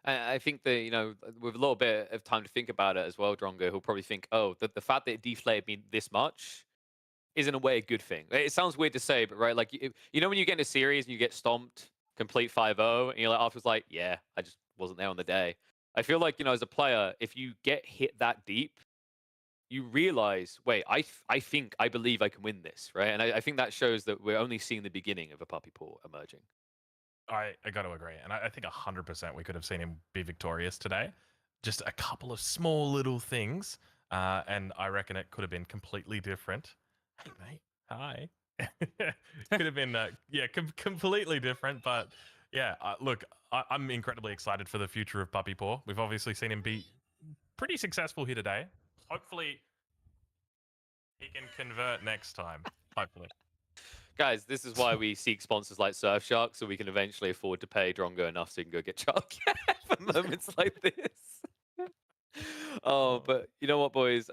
I think that, with a little bit of time to think about it as well, Drongo, he'll probably think, oh, the fact that it deflated me this much is in a way a good thing. It sounds weird to say, but right, like, when you get in a series and you get stomped, complete 5-0, and you're like, afterwards like, yeah, I just wasn't there on the day. I feel like, as a player, if you get hit that deep, you realize, wait, I believe I can win this, right? And I think that shows that we're only seeing the beginning of a Puppy Paw emerging. I got to agree. And I think 100% we could have seen him be victorious today. Just a couple of small little things. And I reckon it could have been completely different. Hey, mate. Hi. Could have been, completely different. But yeah, look, I'm incredibly excited for the future of Puppy Paw. We've obviously seen him be pretty successful here today. Hopefully, he can convert next time. Hopefully. Guys, this is why we seek sponsors like Surfshark, so we can eventually afford to pay Drongo enough so he can go get childcare for moments like this. But you know what, boys?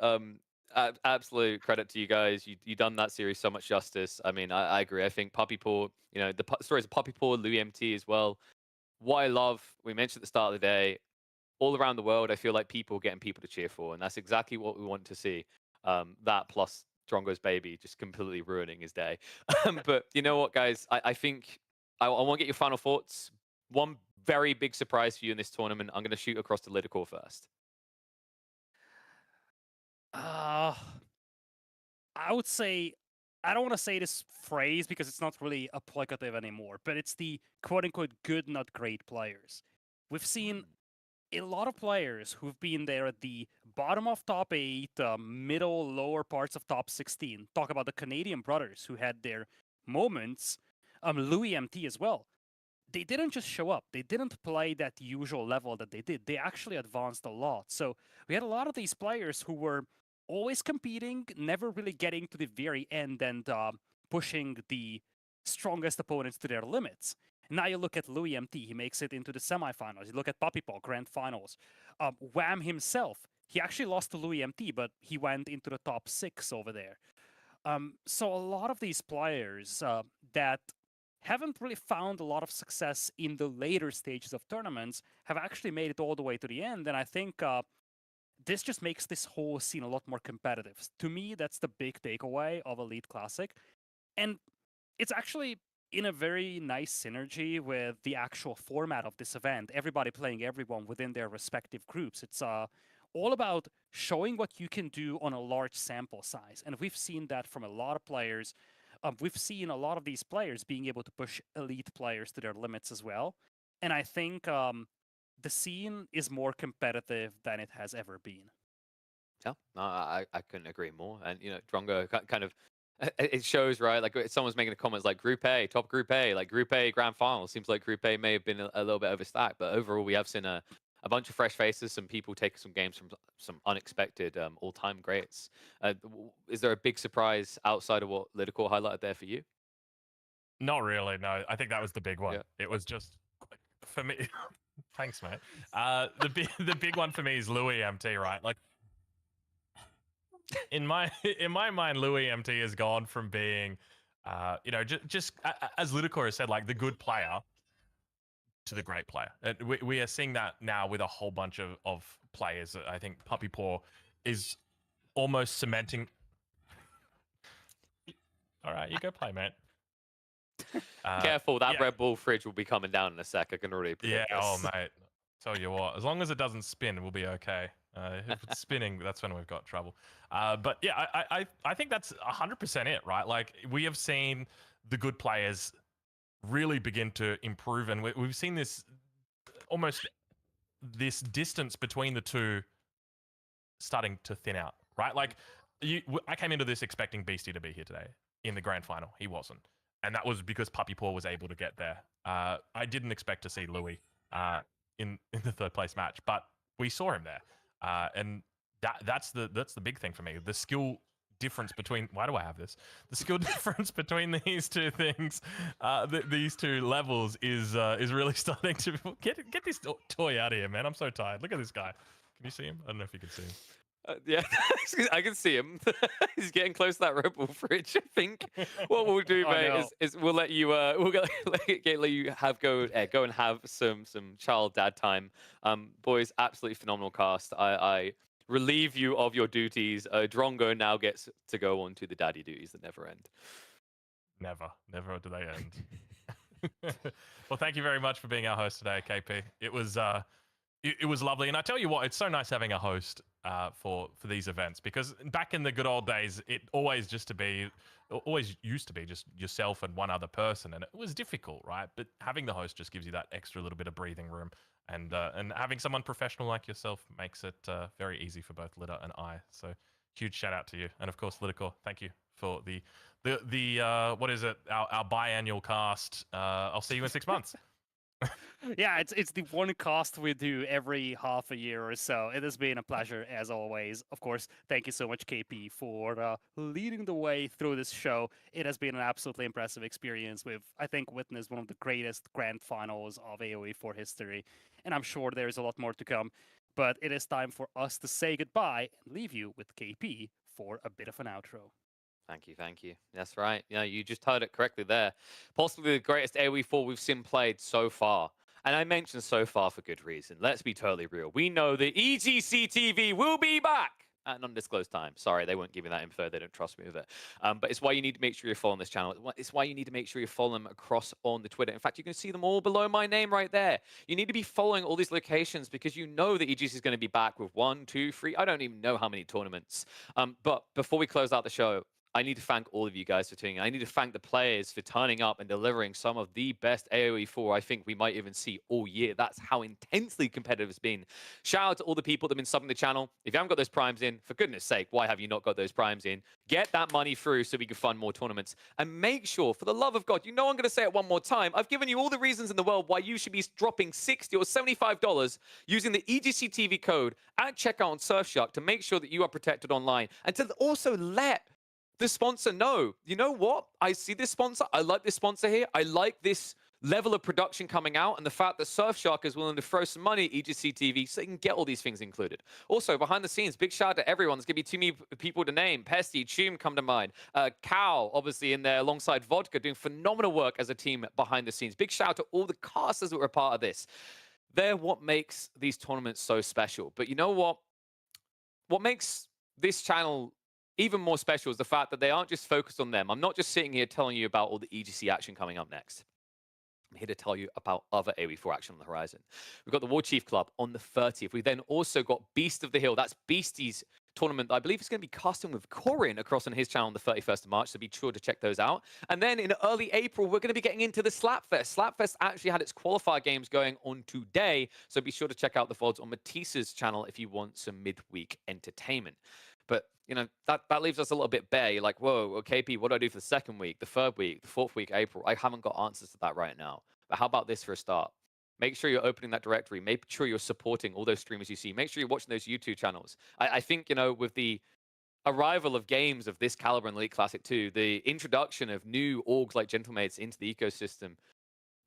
Absolute credit to you guys. You done that series so much justice. I mean, I agree. I think Puppy Paw, the stories of Puppy Paw, Louis MT as well. What I love, we mentioned at the start of the day, all around the world, I feel like people getting people to cheer for, and that's exactly what we want to see. That plus Drongo's baby just completely ruining his day. But you know what, guys? I think I want to get your final thoughts. One very big surprise for you in this tournament. I'm going to shoot across to Lidicor first. I would say, I don't want to say this phrase because it's not really applicative anymore, but it's the quote-unquote good, not great players. We've seen a lot of players who've been there at the bottom of top 8, middle, lower parts of top 16. Talk about the Canadian brothers who had their moments. Louis MT as well. They didn't just show up. They didn't play that usual level that they did. They actually advanced a lot. So we had a lot of these players who were always competing, never really getting to the very end and pushing the strongest opponents to their limits. Now you look at Louis MT, he makes it into the semifinals. You look at Puppy Paw, grand finals. Wham himself, he actually lost to Louis MT, but he went into the top 6 over there. So a lot of these players that haven't really found a lot of success in the later stages of tournaments have actually made it all the way to the end. And I think this just makes this whole scene a lot more competitive. To me, that's the big takeaway of Elite Classic. And it's actually in a very nice synergy with the actual format of this event, everybody playing everyone within their respective groups. It's all about showing what you can do on a large sample size. And we've seen that from a lot of players. We've seen a lot of these players being able to push elite players to their limits as well. And I think the scene is more competitive than it has ever been. Yeah, no, I couldn't agree more. And, Drongo kind of, it shows, right? Like someone's making a comment like Group A, top Group A, like Group A grand final. Seems like Group A may have been a little bit overstacked, but overall we have seen a bunch of fresh faces, some people take some games from some unexpected all-time greats. Is there a big surprise outside of what Lidicor highlighted there for you? Not really, no. I think that was the big one. Yeah. It was just, for me, Thanks, mate. The big one for me is Louis MT, right? Like in my mind, Louis MT has gone from being, just as Lidicor has said, like the good player to the great player. And we are seeing that now with a whole bunch of players. I think Puppy Paw is almost cementing. All right, you go play, mate. Careful, that yeah. Red Bull fridge will be coming down in a sec. I can already predict Yeah, this. oh, mate. Tell you what, as long as it doesn't spin, we'll be okay. If it's spinning, that's when we've got trouble. But yeah, I think that's 100% it, right? Like, we have seen the good players really begin to improve, and we've seen this almost this distance between the two starting to thin out, right? Like, I came into this expecting Beastie to be here today in the grand final. He wasn't. And that was because Puppy Paw was able to get there. I didn't expect to see Louis in the third place match, but we saw him there. And that's the big thing for me. The skill difference between, why do I have this? The skill difference between these two things, these two levels is really starting to get this toy out of here, man. I'm so tired. Look at this guy. Can you see him? I don't know if you can see him. Yeah, I can see him. He's getting close to that Red Bull fridge. I think what we'll do, mate, no. is we'll let you let you have go and have some child dad time. Boys, absolutely phenomenal cast. I relieve you of your duties. Drongo now gets to go on to the daddy duties that never end. Never do they end. Well, thank you very much for being our host today, KP. It was it was lovely, and I tell you what, it's so nice having a host for these events, because back in the good old days, it always used to be just yourself and one other person, and it was difficult, right? But having the host just gives you that extra little bit of breathing room, and having someone professional like yourself makes it very easy for both Litter and I. So huge shout out to you, and of course, Lidicor, thank you for the what is it? Our biannual cast. I'll see you in 6 months. Yeah, it's the one cast we do every half a year or so. It has been a pleasure as always. Of course, thank you so much, KP, for leading the way through this show. It has been an absolutely impressive experience. We've, I think, witnessed one of the greatest grand finals of AoE4 history, and I'm sure there is a lot more to come. But it is time for us to say goodbye and leave you with KP for a bit of an outro. Thank you. That's right. Yeah, you just heard it correctly there. Possibly the greatest AoE4 we've seen played so far. And I mentioned so far for good reason. Let's be totally real. We know the EGC TV will be back at an undisclosed time. Sorry, they won't give me that info. They don't trust me with it. But it's why you need to make sure you're following this channel. It's why you need to make sure you follow them across on the Twitter. In fact, you can see them all below my name right there. You need to be following all these locations because you know that EGC is going to be back with 1, 2, 3. I don't even know how many tournaments. But before we close out the show, I need to thank all of you guys for tuning in. I need to thank the players for turning up and delivering some of the best AoE4 I think we might even see all year. That's how intensely competitive it's been. Shout out to all the people that have been subbing the channel. If you haven't got those primes in, for goodness sake, why have you not got those primes in? Get that money through so we can fund more tournaments. And make sure, for the love of God, you know I'm going to say it one more time. I've given you all the reasons in the world why you should be dropping $60 or $75 using the EGC TV code at checkout on Surfshark to make sure that you are protected online. And to also let the sponsor know, you know what? I see this sponsor. I like this sponsor here. I like this level of production coming out and the fact that Surfshark is willing to throw some money at EGC TV so they can get all these things included. Also, behind the scenes, big shout out to everyone. There's going to be too many people to name. Pesty, Chum come to mind. Cal, obviously, in there alongside Vodka, doing phenomenal work as a team behind the scenes. Big shout out to all the casters that were a part of this. They're what makes these tournaments so special. But you know what? What makes this channel even more special is the fact that they aren't just focused on them. I'm not just sitting here telling you about all the EGC action coming up next. I'm here to tell you about other AoE4 action on the horizon. We've got the War Chief Club on the 30th. We've then also got Beast of the Hill. That's Beastie's tournament. I believe it's going to be casting with Corin across on his channel on the 31st of March, so be sure to check those out. And then in early April, we're going to be getting into the Slapfest. Slapfest actually had its qualifier games going on today, so be sure to check out the VODs on Matisse's channel if you want some midweek entertainment. But, you know, that leaves us a little bit bare. You're like, whoa, KP, what do I do for the second week, the third week, the fourth week, April? I haven't got answers to that right now. But how about this for a start? Make sure you're opening that directory. Make sure you're supporting all those streamers you see. Make sure you're watching those YouTube channels. I think, you know, with the arrival of games of this caliber in Elite Classic 2, the introduction of new orgs like Gentlemates into the ecosystem,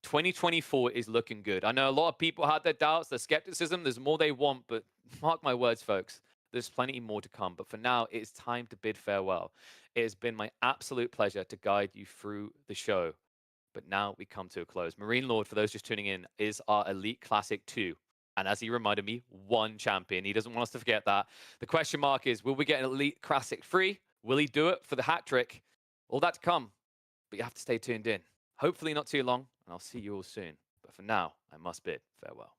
2024 is looking good. I know a lot of people had their doubts, their skepticism. There's more they want, but mark my words, folks, there's plenty more to come. But for now, it's time to bid farewell. It has been my absolute pleasure to guide you through the show. But now we come to a close. Marine Lord, for those just tuning in, is our Elite Classic 2. And as he reminded me, one champion. He doesn't want us to forget that. The question mark is, will we get an Elite Classic 3? Will he do it for the hat trick? All that to come. But you have to stay tuned in. Hopefully not too long, and I'll see you all soon. But for now, I must bid farewell.